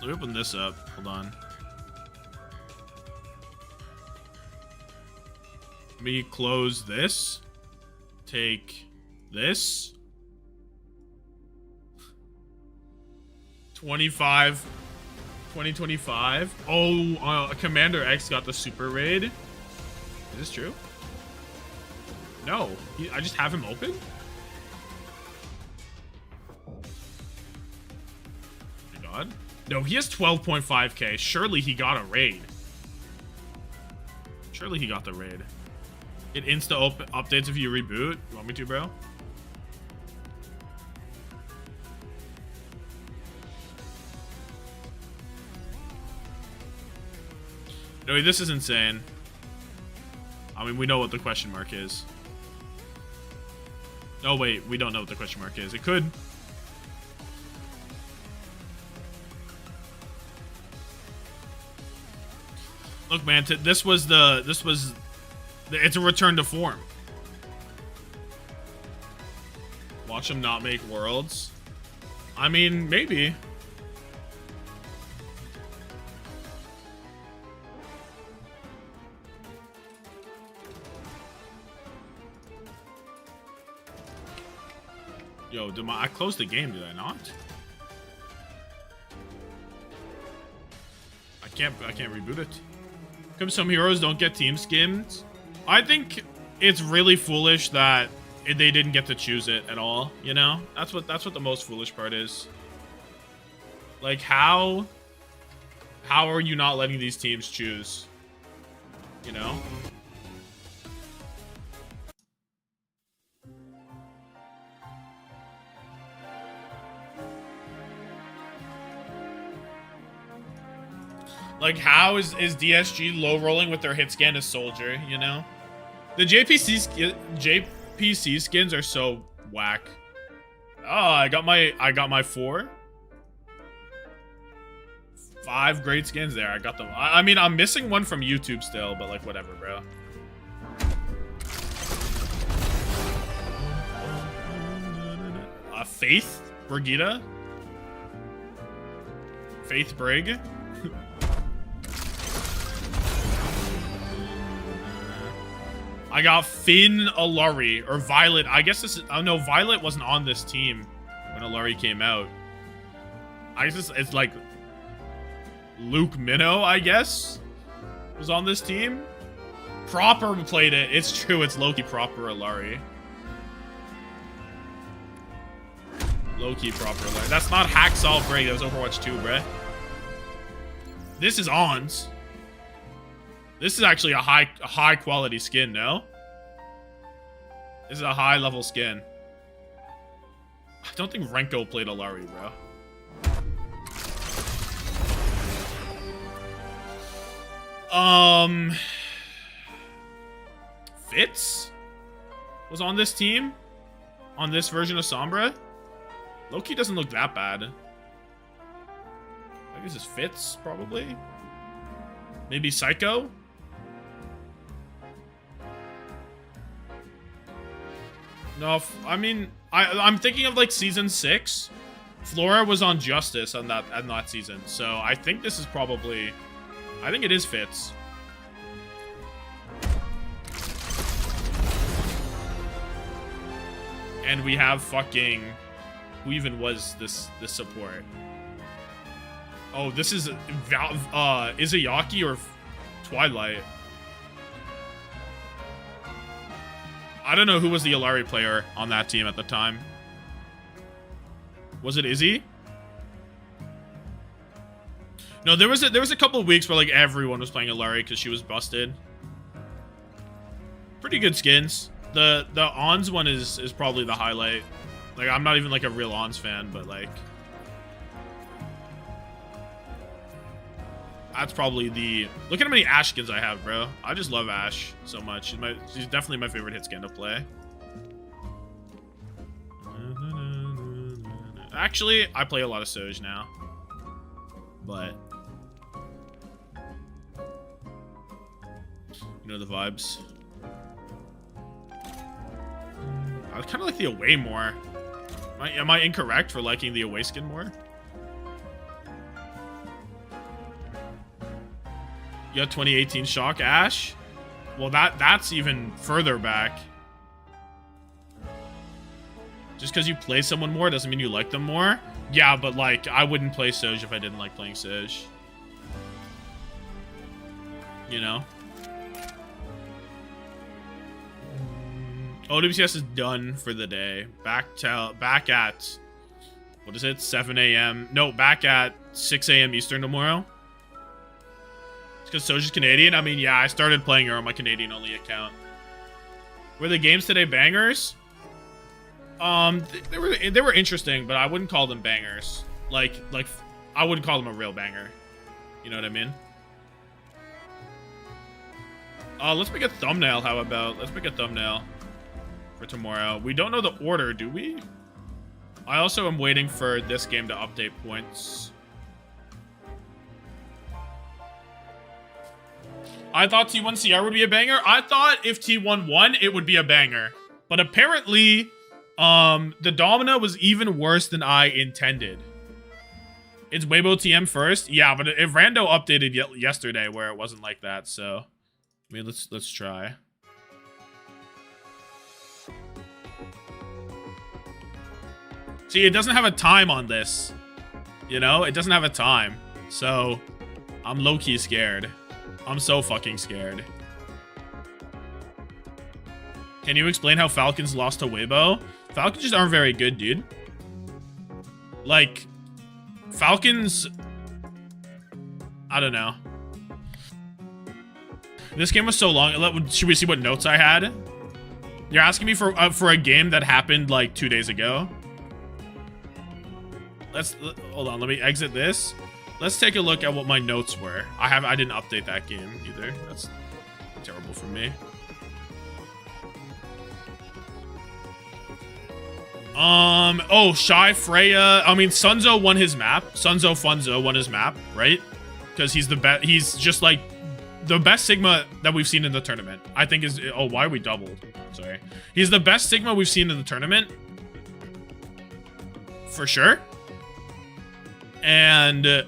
Let me open this up. Hold on. Let me close this. Take this. 2025. Oh, Commander X got the super raid. Is this true? No, I just have him open. Oh my God. No, he has 12.5k. Surely he got a raid. Surely he got the raid. It updates if you reboot. You want me to, bro? No, this is insane. I mean, we know what the question mark is. Oh, wait. We don't know what the question mark is. It could. Look, man. It's a return to form. Watch him not make worlds. I mean, maybe. Yo, I closed the game, did I not? I can't reboot it. Come, some heroes don't get team skins. I think it's really foolish that they didn't get to choose it at all, you know? That's what the most foolish part is. Like, how are you not letting these teams choose? You know? Like, how is DSG low rolling with their hit scan as Soldier, you know? The JPC skins are so whack. Oh, I got my 4. 5 great skins there. I got them. I mean, I'm missing one from YouTube still, but like whatever, bro. Faith Brigida. Faith Brig. I got Finn Alari, or Violet. I guess this is... Oh, no, Violet wasn't on this team when Alari came out. I guess it's like... Luke Minnow, I guess, was on this team. Proper played it. It's true, it's Loki Proper Alari. Loki Proper Alari. That's not Hacksaw Break, that was Overwatch 2, bruh. This is Ons. This is actually a high quality skin, no? This is a high level skin. I don't think Renko played Alari, bro. Fitz was on this team, on this version of Sombra. Loki doesn't look that bad. I guess it's Fitz, probably. Maybe Psycho. No, I mean, I'm thinking of like season 6. Flora was on Justice on that season, so I think this is probably, I think it is Fitz. And we have fucking, who even was this support? Oh, this is Izayaki or Twilight. I don't know who was the Alari player on that team at the time. Was it Izzy? No, there was a couple of weeks where like everyone was playing Alari because she was busted. Pretty good skins. The Ons one is probably the highlight. Like, I'm not even like a real Ons fan, but like, that's probably the... Look at how many Ashe skins I have, bro. I just love Ashe so much. She's definitely my favorite hit skin to play. Actually, I play a lot of Soj now. But... you know the vibes. I kind of like the away more. Am I incorrect for liking the away skin more? You got 2018 Shock Ashe? Well, that's even further back. Just because you play someone more doesn't mean you like them more. Yeah, but like, I wouldn't play Soj if I didn't like playing Soj. You know? OWCS is done for the day. Back at, what is it, 7 a.m. No, back at 6 a.m. Eastern tomorrow. It's because Soj is Canadian. I mean, yeah, I started playing her on my Canadian-only account. Were the games today bangers? They were interesting, but I wouldn't call them bangers. Like I wouldn't call them a real banger. You know what I mean? Let's make a thumbnail. How about let's make a thumbnail for tomorrow. We don't know the order, do we? I also am waiting for this game to update points. I thought T1 CR would be a banger. I thought if T1 won, it would be a banger. But apparently, the Domina was even worse than I intended. It's Weibo TM first? Yeah, but if Rando updated yesterday where it wasn't like that, so... I mean, let's try. See, it doesn't have a time on this. You know? It doesn't have a time. So, I'm low-key scared. I'm so fucking scared. Can you explain how Falcons lost to Weibo? Falcons just aren't very good, dude. Like, Falcons... I don't know. This game was so long. Should we see what notes I had? You're asking me for a game that happened like 2 days ago? Hold on, let me exit this. Let's take a look at what my notes were. I didn't update that game either. That's terrible for me. Oh, Shy Freya. I mean, Sunzo won his map. Sunzo Funzo won his map, right? Because he's the best. He's just like the best Sigma that we've seen in the tournament. I think is. Oh, why are we doubled? Sorry. He's the best Sigma we've seen in the tournament. for sure. And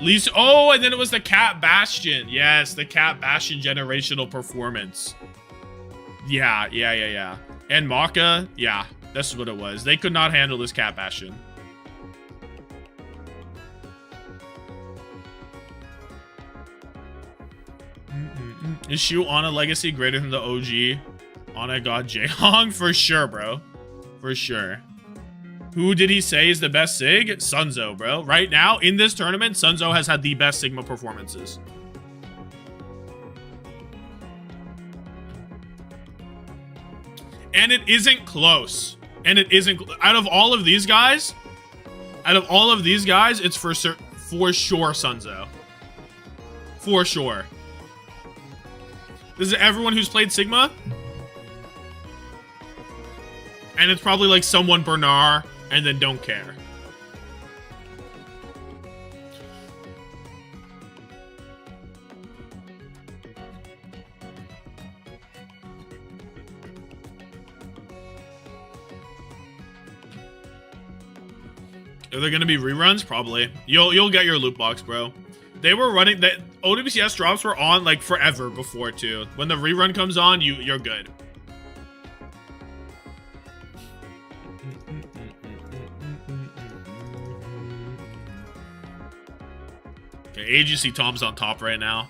Lisa, oh, and then it was the Cat Bastion. Yes, the Cat Bastion generational performance. Yeah. And Maka, yeah, that's what it was. They could not handle this Cat Bastion. Is Shu on a legacy greater than the OG? Ana God Jaehong? For sure, bro. For sure. Who did he say is the best Sig? Sunzo, bro. Right now, in this tournament, Sunzo has had the best Sigma performances. And it isn't close. And it isn't... Out of all of these guys, it's for sure Sunzo. For sure. This is everyone who's played Sigma. And it's probably like someone Bernard and then don't care. Are there gonna be reruns? Probably. You'll get your loot box, bro. They were running that OWCS drops were on like forever before too. When the rerun comes on, you're good. Okay, Agency Tom's on top right now.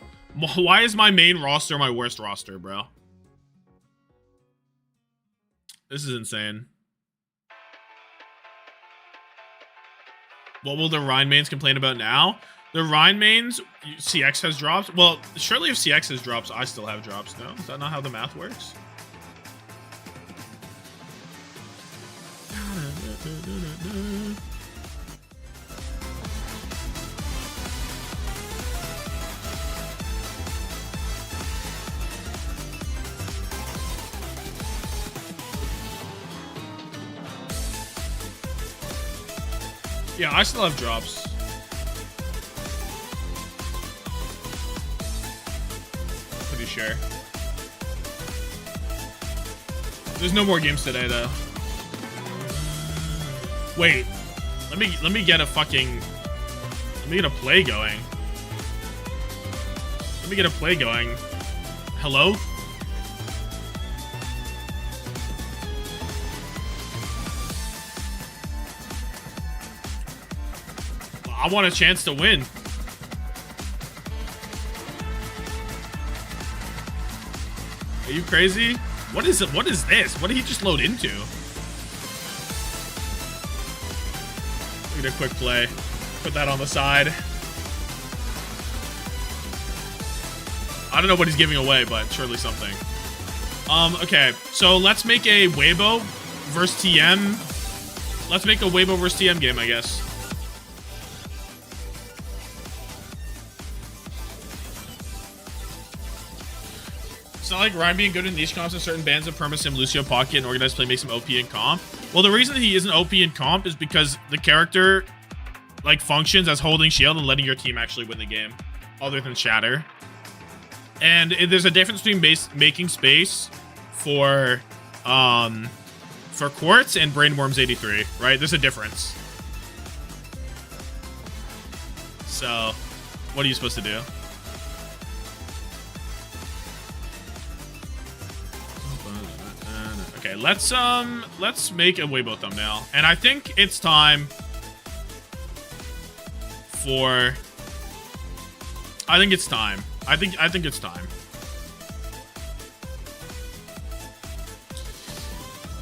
Why is my main roster my worst roster, bro? This is insane. What will the Rhine mains complain about now? The Rhine mains, CX has drops. Well, surely if CX has drops, I still have drops, no? Is that not how the math works? Yeah, I still have drops. Pretty sure. There's no more games today, though. Wait, let me get a fucking. Let me get a play going. Let me get a play going. Hello? I want a chance to win. Are you crazy? What is it? What is this? What did he just load into? Look at a quick play. Put that on the side. I don't know what he's giving away, but surely something. Okay, so let's make a Weibo versus TM. Let's make a Weibo versus TM game, I guess. It's not like Ryan being good in niche comps and certain bands of Permasim, Lucio, Pocket, and organized play makes him OP in comp. Well, the reason he isn't OP in comp is because the character like functions as holding shield and letting your team actually win the game, other than Shatter. And there's a difference between making space for Quartz and Brainworms 83, right? There's a difference. So, what are you supposed to do? Okay, let's make a Weibo thumbnail. And I think it's time for I think it's time. I think it's time.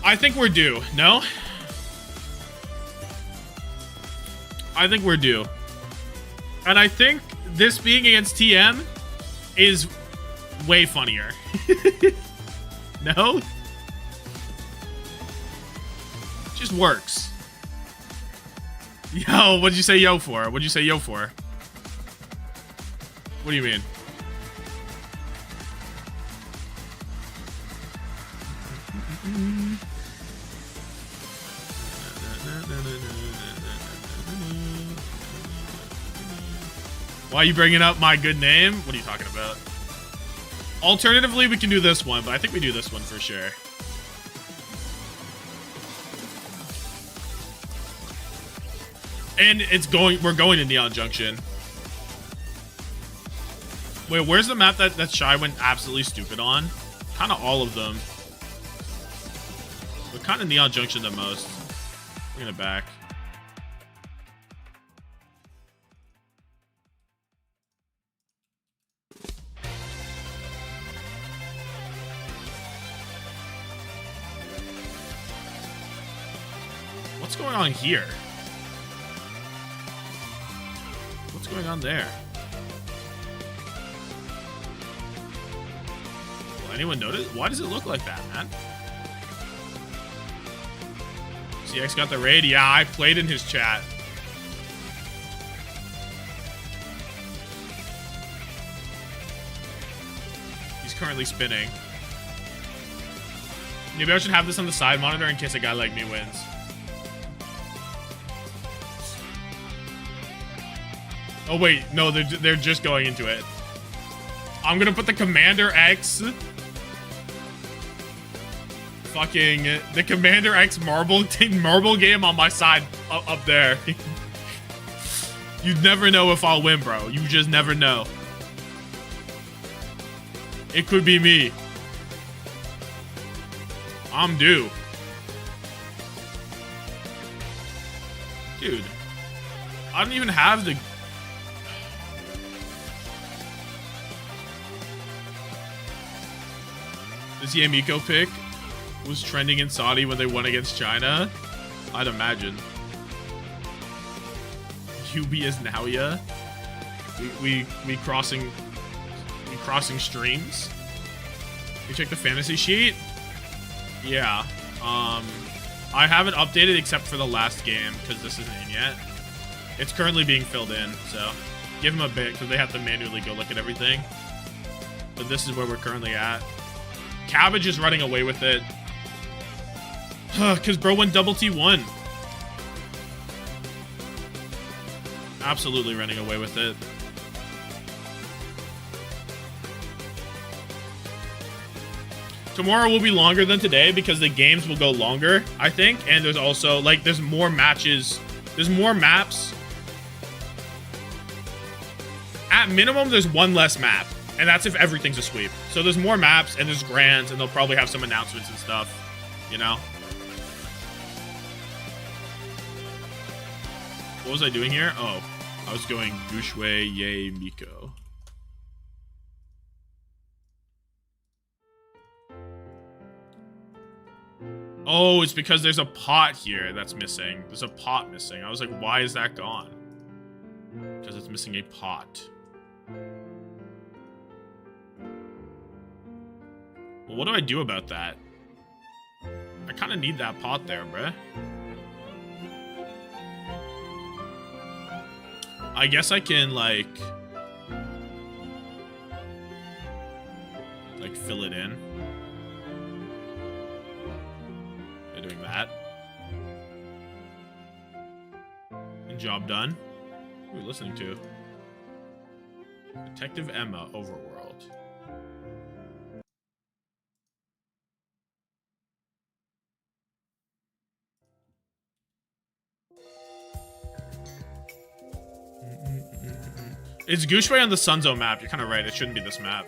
I think we're due. No? I think we're due. And I think this being against TM is way funnier. No? Just works. Yo, what'd you say yo for? What'd you say yo for? What do you mean? Why are you bringing up my good name? What are you talking about? Alternatively, we can do this one, but I think we do this one for sure. And we're going to Neon Junction. Wait, where's the map that Shy went absolutely stupid on? Kind of all of them. But kind of Neon Junction the most. Bring it back. What's going on here? What's going on there? Will anyone notice? Why does it look like that, man? CX got the raid. Yeah, I played in his chat. He's currently spinning. Maybe I should have this on the side monitor in case a guy like me wins. Oh wait, no, they're just going into it. I'm gonna put the Commander X. Fucking the Commander X marble game on my side up there. You never know if I'll win, bro. You just never know. It could be me. I'm due. Dude, I don't even have the... This Yamiko pick was trending in Saudi when they won against China. I'd imagine. QB is Naoya. We crossing streams. You check the fantasy sheet. Yeah. I haven't updated except for the last game because this isn't in yet. It's currently being filled in, so give them a bit because they have to manually go look at everything. But this is where we're currently at. Cabbage is running away with it. Because bro went double T1. Absolutely running away with it. Tomorrow will be longer than today because the games will go longer, I think. And there's also, like, there's more matches. There's more maps. At minimum, there's one less map. And that's if everything's a sweep. So there's more maps and there's grands and they'll probably have some announcements and stuff, you know? What was I doing here? Oh, I was going Gushue Ye Miko. Oh, it's because there's a pot here that's missing. There's a pot missing. I was like, why is that gone? Because it's missing a pot. Well, what do I do about that? I kind of need that pot there, bruh. I guess I can, like fill it in. By doing that. And job done. Who are we listening to? Detective Emma, Overworld. It's Gushue on the Sunzo map. You're kind of right. It shouldn't be this map.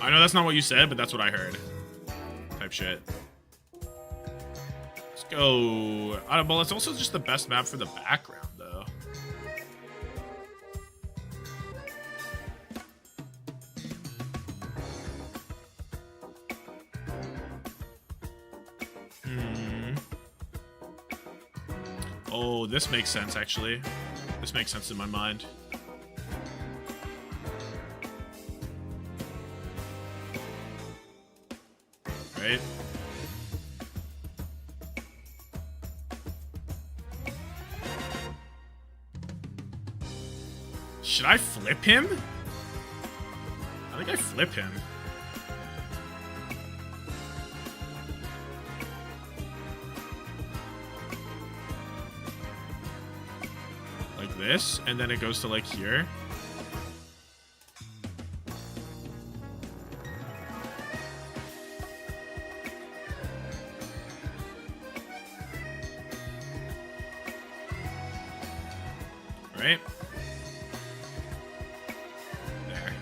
I know that's not what you said, but that's what I heard. Type shit. Let's go. Well, it's also just the best map for the background, though. Oh, this makes sense, actually. This makes sense in my mind. Right? Should I flip him? I think I flip him. This, and then it goes to like here. Right? There.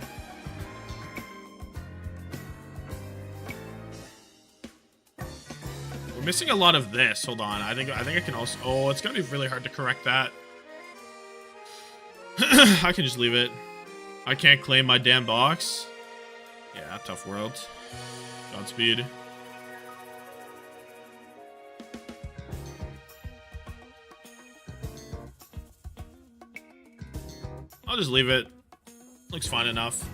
We're missing a lot of this. Hold on. I think I can also... Oh, it's going to be really hard to correct that. I can just leave it. I can't claim my damn box. Yeah, tough world. Godspeed. I'll just leave it. Looks fine enough.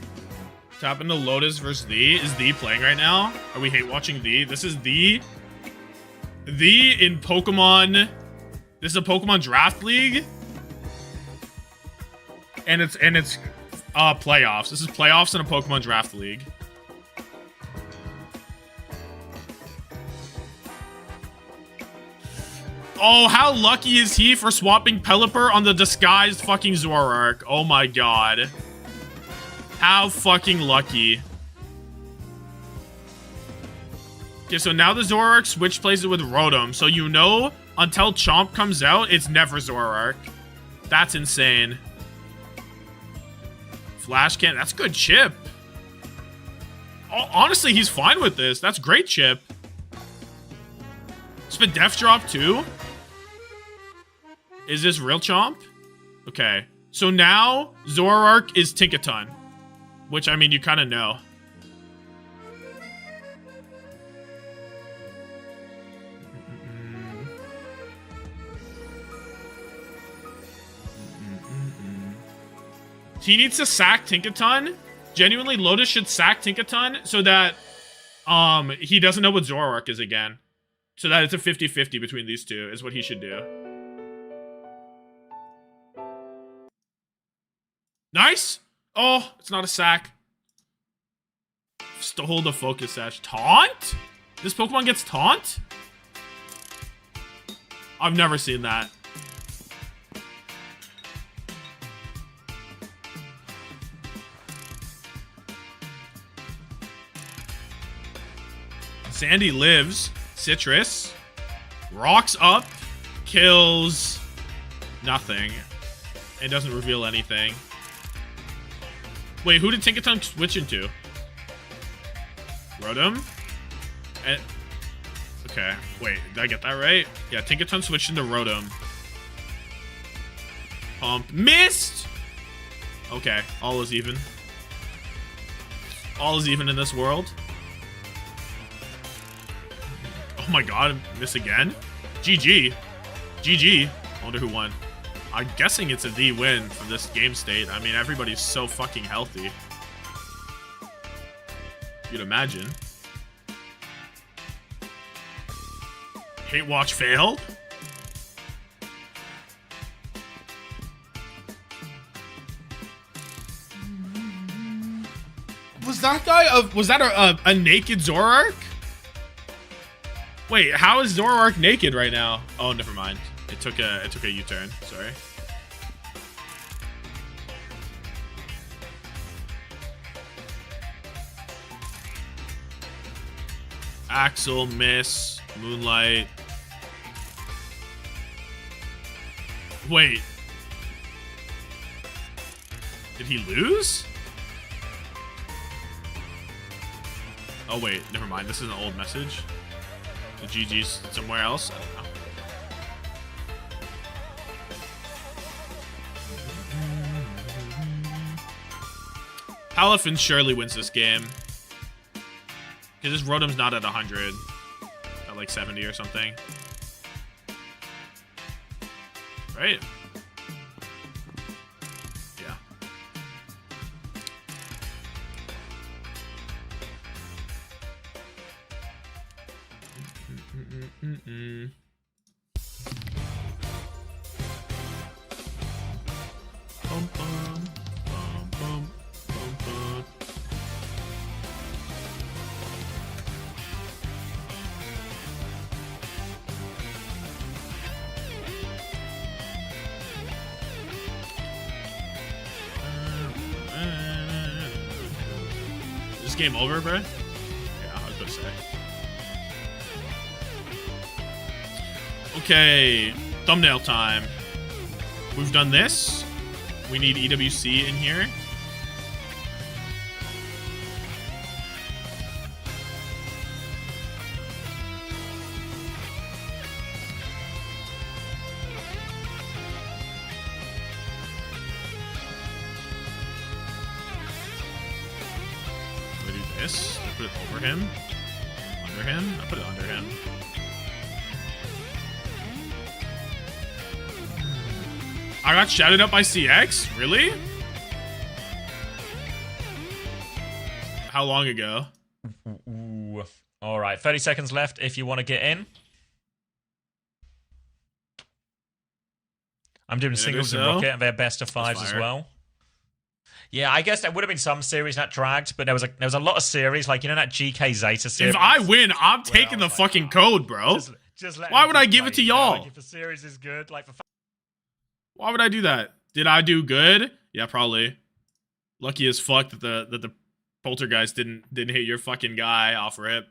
Tap into Lotus versus The. Is The playing right now? Are we hate watching The? This is The in Pokemon. This is a Pokemon Draft League. And it's playoffs. This is playoffs in a Pokemon Draft League. Oh, how lucky is he for swapping Pelipper on the disguised fucking Zoroark? Oh my god. How fucking lucky. Okay, so now the Zoroark switch plays it with Rotom. So you know, until Chomp comes out, it's never Zoroark. That's insane. Flash Can, that's good chip. Oh, honestly, he's fine with this. That's great chip. Spadef drop too? Is this real Chomp? Okay. So now Zoroark is Tinkaton. Which, I mean, you kind of know. He needs to sack Tinkaton. Genuinely, Lotus should sack Tinkaton so that he doesn't know what Zoroark is again. So that it's a 50-50 between these two is what he should do. Nice! Oh, it's not a sack. Stole the focus sash. Taunt? This Pokemon gets taunt? I've never seen that. Sandy lives. Citrus. Rocks up. Kills. Nothing. It doesn't reveal anything. Wait, who did Tinkaton switch into? Rotom? Okay, wait, did I get that right? Yeah, Tinkaton switched into Rotom. Pump. Missed! Okay, all is even. All is even in this world. Oh my god, miss again? GG. GG. I wonder who won. I'm guessing it's a D win for this game state. I mean, everybody's so fucking healthy. You'd imagine. Hate watch failed? Was that guy was that a naked Zoroark? Wait, how is Zoroark naked right now? Oh, never mind. It took a U-turn. Sorry. Axel, miss, Moonlight. Wait. Did he lose? Oh wait, never mind. This is an old message. The GG's somewhere else. I don't know. Palafin surely wins this game. Because this Rotom's not at 100. At like 70 or something. Right? Yeah. Bum, bum, bum, bum, bum, bum. Is this game over, bro? Yeah, I was gonna say. Okay, thumbnail time. We've done this. We need EWC in here. I do this. I put it over him. Under him. I put it under him. I got shouted up by CX? Really? How long ago? Ooh. All right, 30 seconds left if you want to get in. I'm doing singles and Rocket, and they're best of fives as well. Yeah, I guess there would have been some series that dragged, but there was a lot of series, like, you know, that Geekay ZETA series. If I win, I'm taking the fucking code, bro. Why would I give it to y'all? Like, if the series is good, like, for why would I do that? Did I do good? Yeah, probably. Lucky as fuck that the poltergeist didn't hit your fucking guy off rip.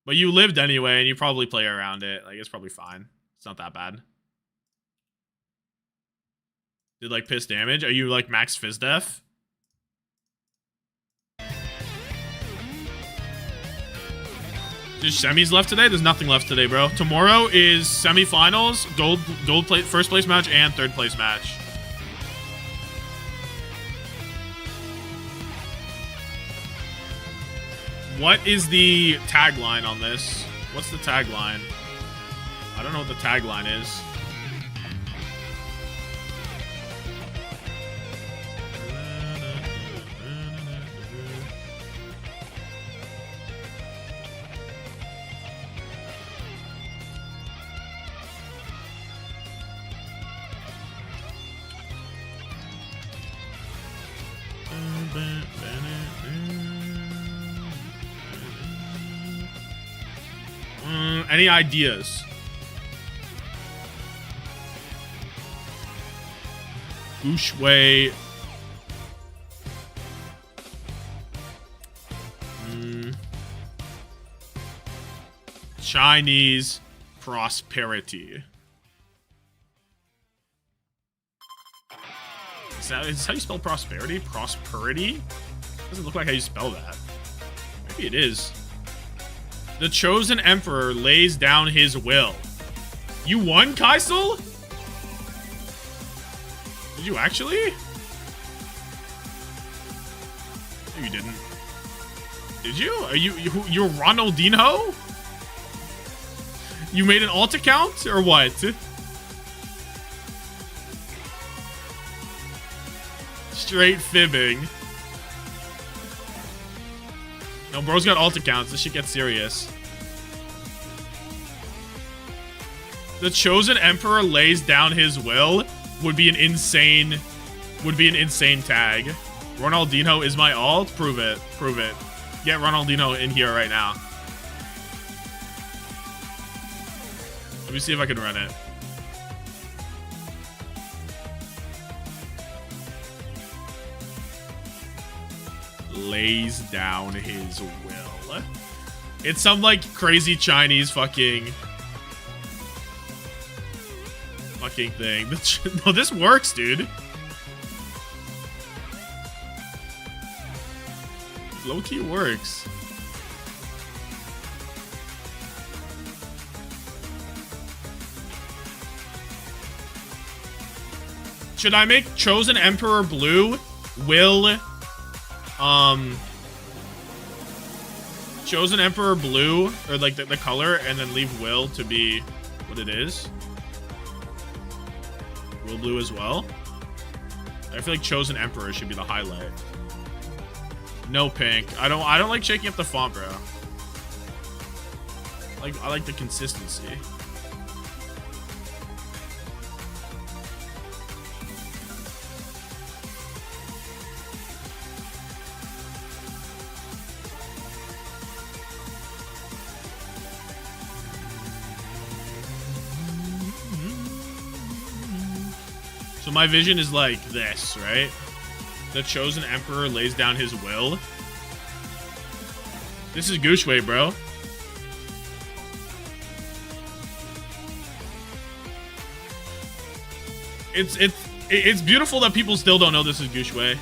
But you lived anyway, and you probably play around it. Like, it's probably fine. It's not that bad. Did, like, piss damage? Are you, like, max fizz def? There's semis left today? There's nothing left today, bro. Tomorrow is semifinals, gold plate, first place match, and third place match. What is the tagline on this? What's the tagline? I don't know what the tagline is. Any ideas? Gushway. Chinese prosperity. Is how you spell prosperity? Prosperity? Doesn't look like how you spell that. Maybe it is. The chosen emperor lays down his will. You won, Kaisel? Did you actually? No, you didn't. Did you? Are you're Ronaldinho? You made an alt account or what? Straight fibbing. No, bro's got alt accounts. This shit gets serious. The chosen emperor lays down his will would be an insane tag. Ronaldinho is my alt. Prove it. Prove it. Get Ronaldinho in here right now. Let me see if I can run it. Lays down his will. It's some like crazy Chinese fucking thing. No, this works, dude. Low-key works. Should I make Chosen Emperor blue? Chosen Emperor blue, or like the color, and then leave Will to be what it is? Will blue as well? I feel like Chosen Emperor should be the highlight. No pink. I don't like shaking up the font, bro. I like the consistency. So my vision is like this, right? The chosen emperor lays down his will. This is Gushway, bro. it's beautiful that people still don't know this is Gushue.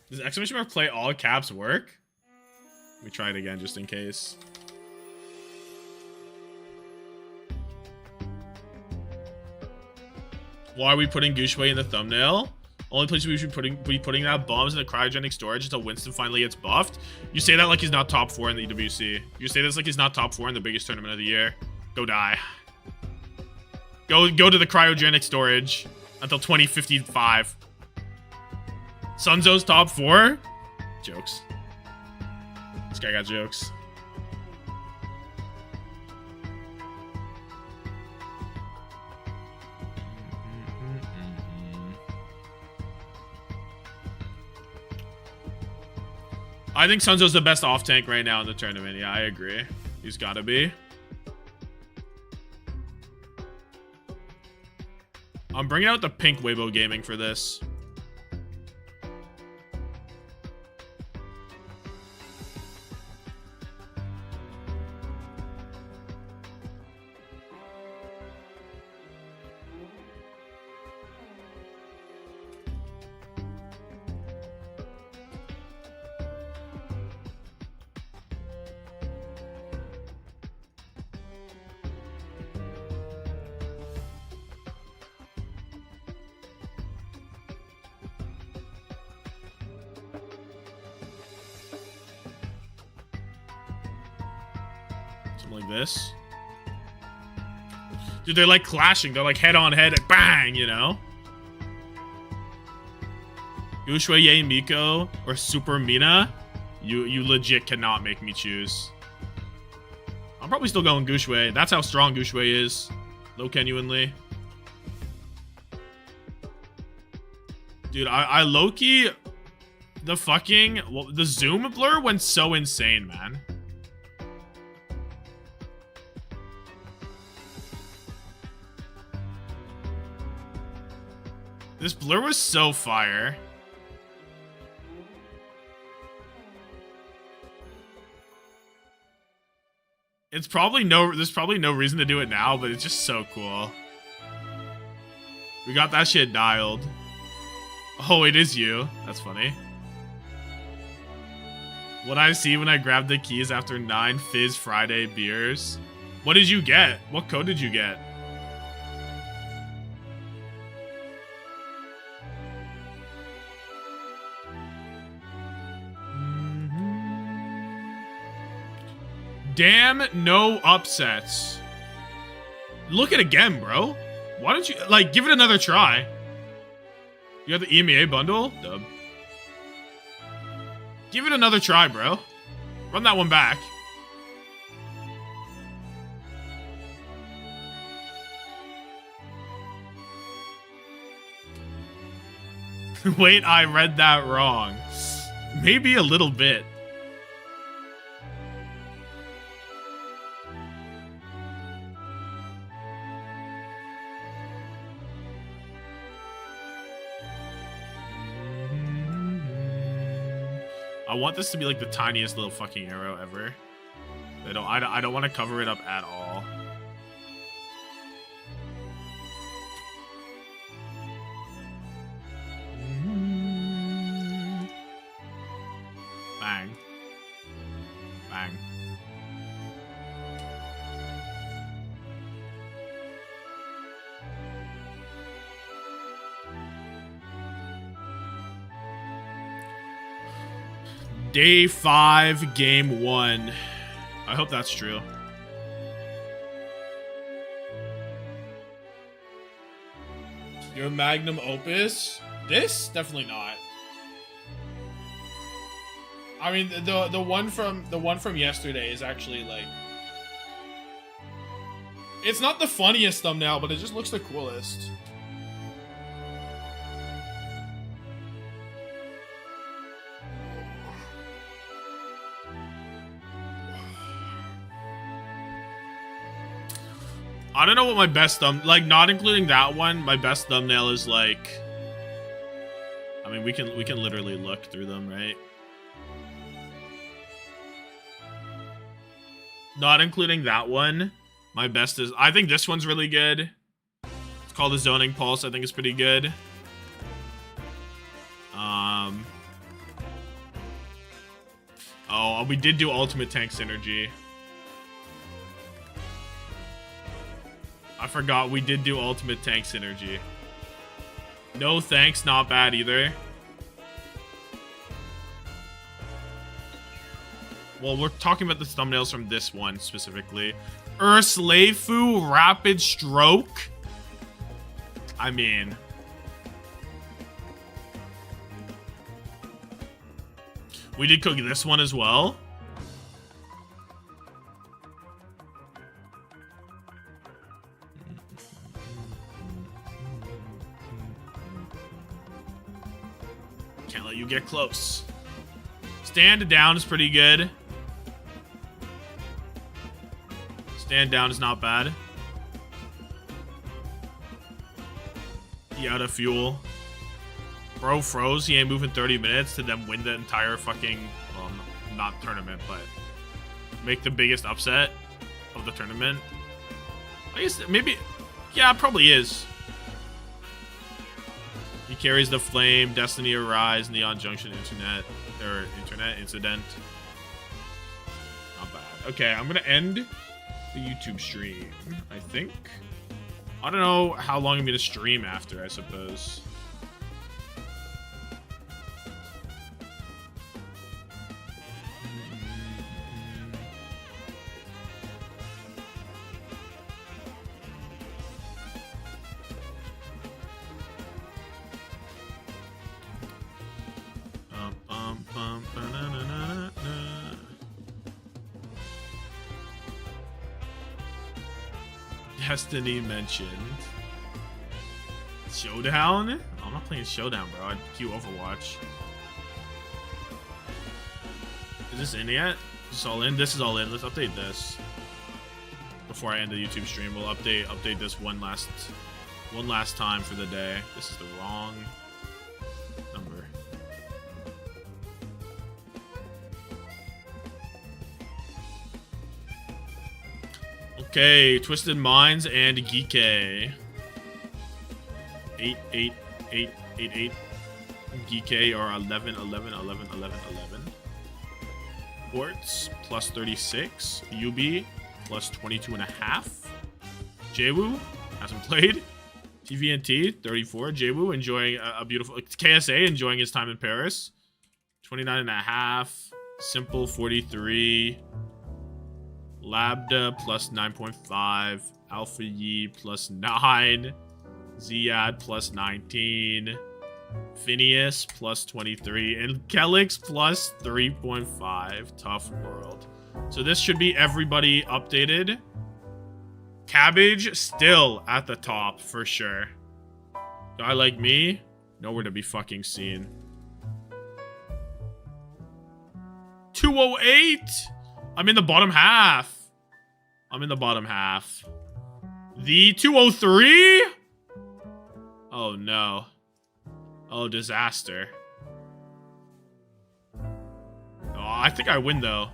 Does exclamation mark play all caps work? Let me try it again just in case. Why are we putting Gushue in the thumbnail? Only place we should be putting out bombs in the cryogenic storage until Winston finally gets buffed. You say that like he's not top 4 in the EWC. You say this like he's not top 4 in the biggest tournament of the year. Go die. Go to the cryogenic storage until 2055. Sunzo's top 4? Jokes. This guy got jokes. I think Sunzo's the best off tank right now in the tournament. Yeah, I agree. He's got to be. I'm bringing out the pink Weibo gaming for this. Like this. Dude, they're like clashing. They're like head on head, bang, you know? Gushue, Ye, Miko, or Super Mina? You legit cannot make me choose. I'm probably still going Gushue. That's how strong Gushue is. Low genuinely. Dude, I low-key... The fucking... Well, the zoom blur went so insane, man. This blur was so fire. There's probably no reason to do it now, but it's just so cool. We got that shit dialed. Oh, it is you. That's funny. What I see when I grab the keys after 9 Fizz Friday beers. What did you get? What code did you get? Damn, no upsets. Look at it again, bro. Why don't you, like, give it another try? You got the EMEA bundle? Dub. Give it another try, bro. Run that one back. Wait, I read that wrong. Maybe a little bit. I want this to be like the tiniest little fucking arrow ever. I don't want to cover it up at all. Bang. Bang. Day 5, game 1. I hope that's true. Your magnum opus? This? Definitely not. I mean, the one from yesterday is actually like, it's not the funniest thumbnail, but it just looks the coolest. I don't know what my best like, not including that one, my best thumbnail is like, I mean, we can literally look through them, right? Not including that one. My best is... I think this one's really good. It's called the Zoning Pulse. I think it's pretty good. Oh, we did do Ultimate Tank Synergy. I forgot we did do Ultimate Tank Synergy. No thanks, not bad either. Well, we're talking about the thumbnails from this one specifically. Ursleifu Rapid Stroke. I mean... we did cook this one as well. Can't let you get close. Stand down is pretty good. Stand down is not bad. He out of fuel. Bro froze. He ain't moving 30 minutes to then win the entire fucking, well, not tournament, but make the biggest upset of the tournament. I guess maybe, yeah, probably is. He carries the Flame, Destiny Arise, Neon Junction Internet Incident. Not bad. Okay, I'm gonna end the YouTube stream, I think. I don't know how long I'm gonna stream after, I suppose. Destiny mentioned. Showdown? Oh, I'm not playing Showdown, bro. I'd queue Overwatch. Is this in yet? Is this all in? This is all in. Let's update this. Before I end the YouTube stream, we'll update this one last time for the day. This is the wrong number. Okay, Twisted Minds and Geekay. 8, 8, 8, 8, 8. Geekay are 11, 11, 11, 11, 11. Sports plus 36. UB plus 22.5. Jwoo hasn't played. TVNT 34. Jwoo enjoying a beautiful. KSA enjoying his time in Paris. 29.5. Simple 43. Lambda plus 9.5. Alpha Yi plus 9. Ziad plus 19. Phineas plus 23. And Kelix plus 3.5. Tough world. So this should be everybody updated. Cabbage still at the top for sure. Guy like me, nowhere to be fucking seen. 208. I'm in the bottom half. I'm in the bottom half. The 203. Oh no. Oh, disaster. Oh, I think I win though.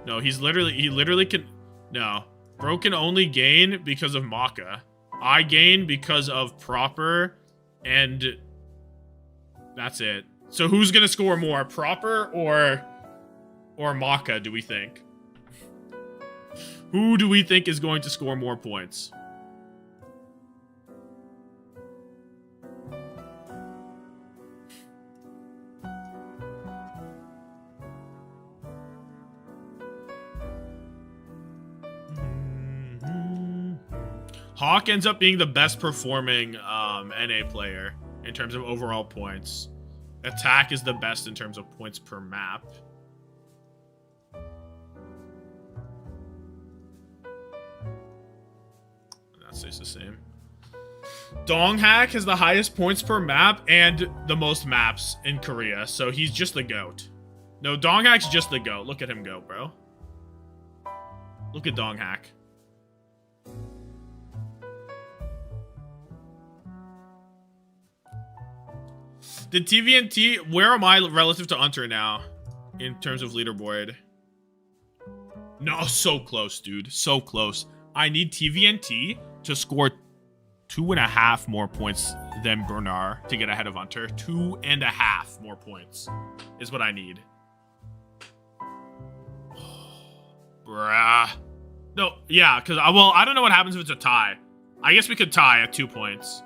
No, he literally can. No. Bro can only gain because of Maka. I gain because of Proper, and that's it. So who's gonna score more, Proper or Maka, do we think? Who do we think is going to score more points? Hawk ends up being the best performing NA player in terms of overall points. Attack is the best in terms of points per map. That stays the same. Donghack has the highest points per map and the most maps in Korea, so he's just the GOAT. No, Donghack's just the GOAT. Look at him go, bro. Look at Donghack. Did TVNT, where am I relative to Unter now in terms of leaderboard? No, so close, dude. So close. I need TVNT to score 2.5 more points than Bernard to get ahead of Hunter. 2.5 more points is what I need. Bruh. No, yeah, because, well, I don't know what happens if it's a tie. I guess we could tie at 2 points.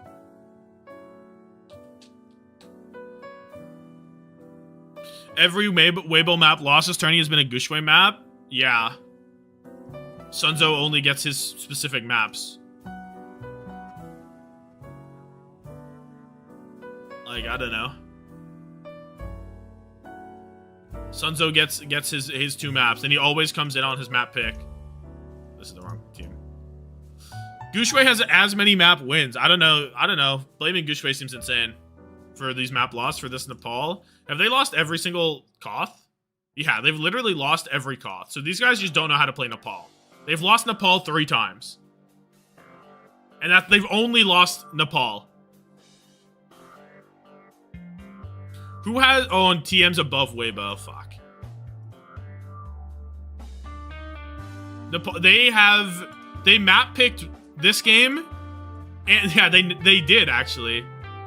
Every Weibo map lost this tourney has been a Gushway map. Yeah. Sunzo only gets his specific maps. Like, I don't know. Sunzo gets his 2 maps, and he always comes in on his map pick. This is the wrong team. Gushway has as many map wins. I don't know. Blaming Gushway seems insane for these map loss for this Nepal. Have they lost every single Koth? Yeah, they've literally lost every Koth. So these guys just don't know how to play Nepal. They've lost Nepal 3 times. And that they've only lost Nepal. Who has... Oh, and TM's above Weibo. Fuck. Nepal, they map picked this game. And yeah, they did, actually.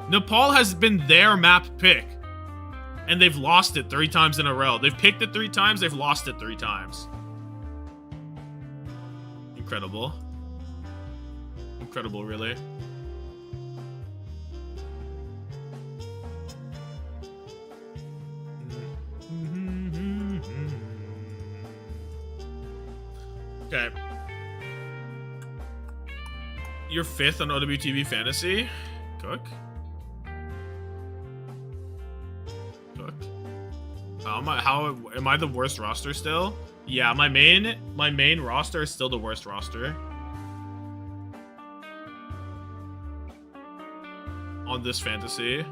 Nepal has been their map pick. And they've lost it 3 times in a row. They've picked it 3 times. They've lost it 3 times. Incredible. Incredible, really. Okay. You're 5th on OWTV Fantasy? Cook? How am I the worst roster still? Yeah, my main roster is still the worst roster on this fantasy.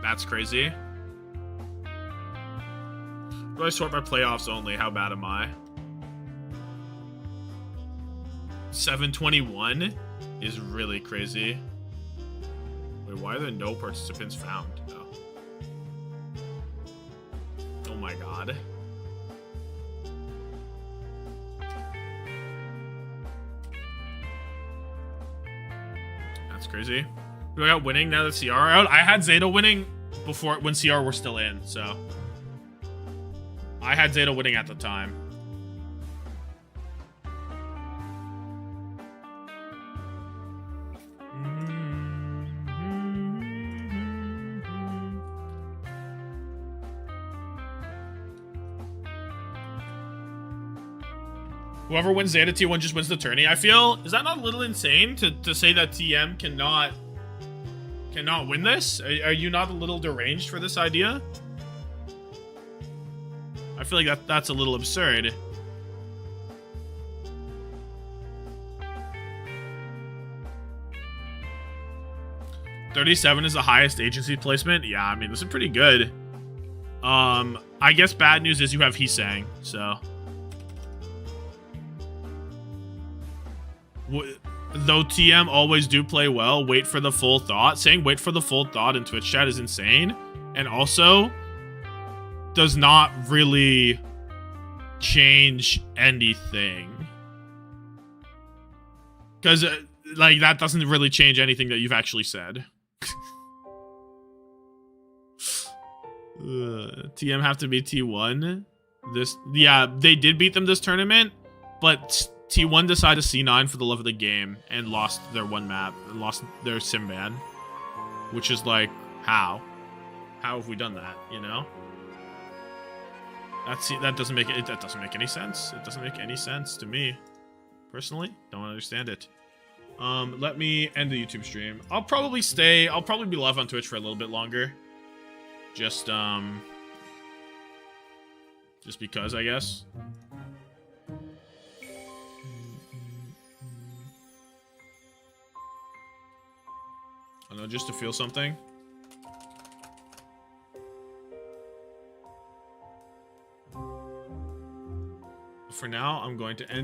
That's crazy. Do I sort by playoffs only? How bad am I? 721 is really crazy. Wait, why are there no participants found? Oh my god. That's crazy. Do I got winning now that CR are out? I had ZETA winning before when CR were still in, so I had ZETA winning at the time. Whoever wins ZETA T1 just wins the tourney. I feel, is that not a little insane to say that TM cannot win this? Are you not a little deranged for this idea? I feel like that's a little absurd. $37 is the highest agency placement. Yeah, I mean, this is pretty good. I guess bad news is you have Hisang, so. Though TM always do play well, wait for the full thought. Saying wait for the full thought in Twitch chat is insane. And also does not really change anything. Because, like, that doesn't really change anything that you've actually said. TM have to be T1. Yeah, they did beat them this tournament, but T1 decided C9 for the love of the game and lost their one map and lost their sim ban, which is like, how have we done that? You know, that doesn't make it. That doesn't make any sense. It doesn't make any sense to me personally. Don't understand it. Let me end the YouTube stream. I'll probably be live on Twitch for a little bit longer. Just because, I guess. I don't know, just to feel something. For now, I'm going to end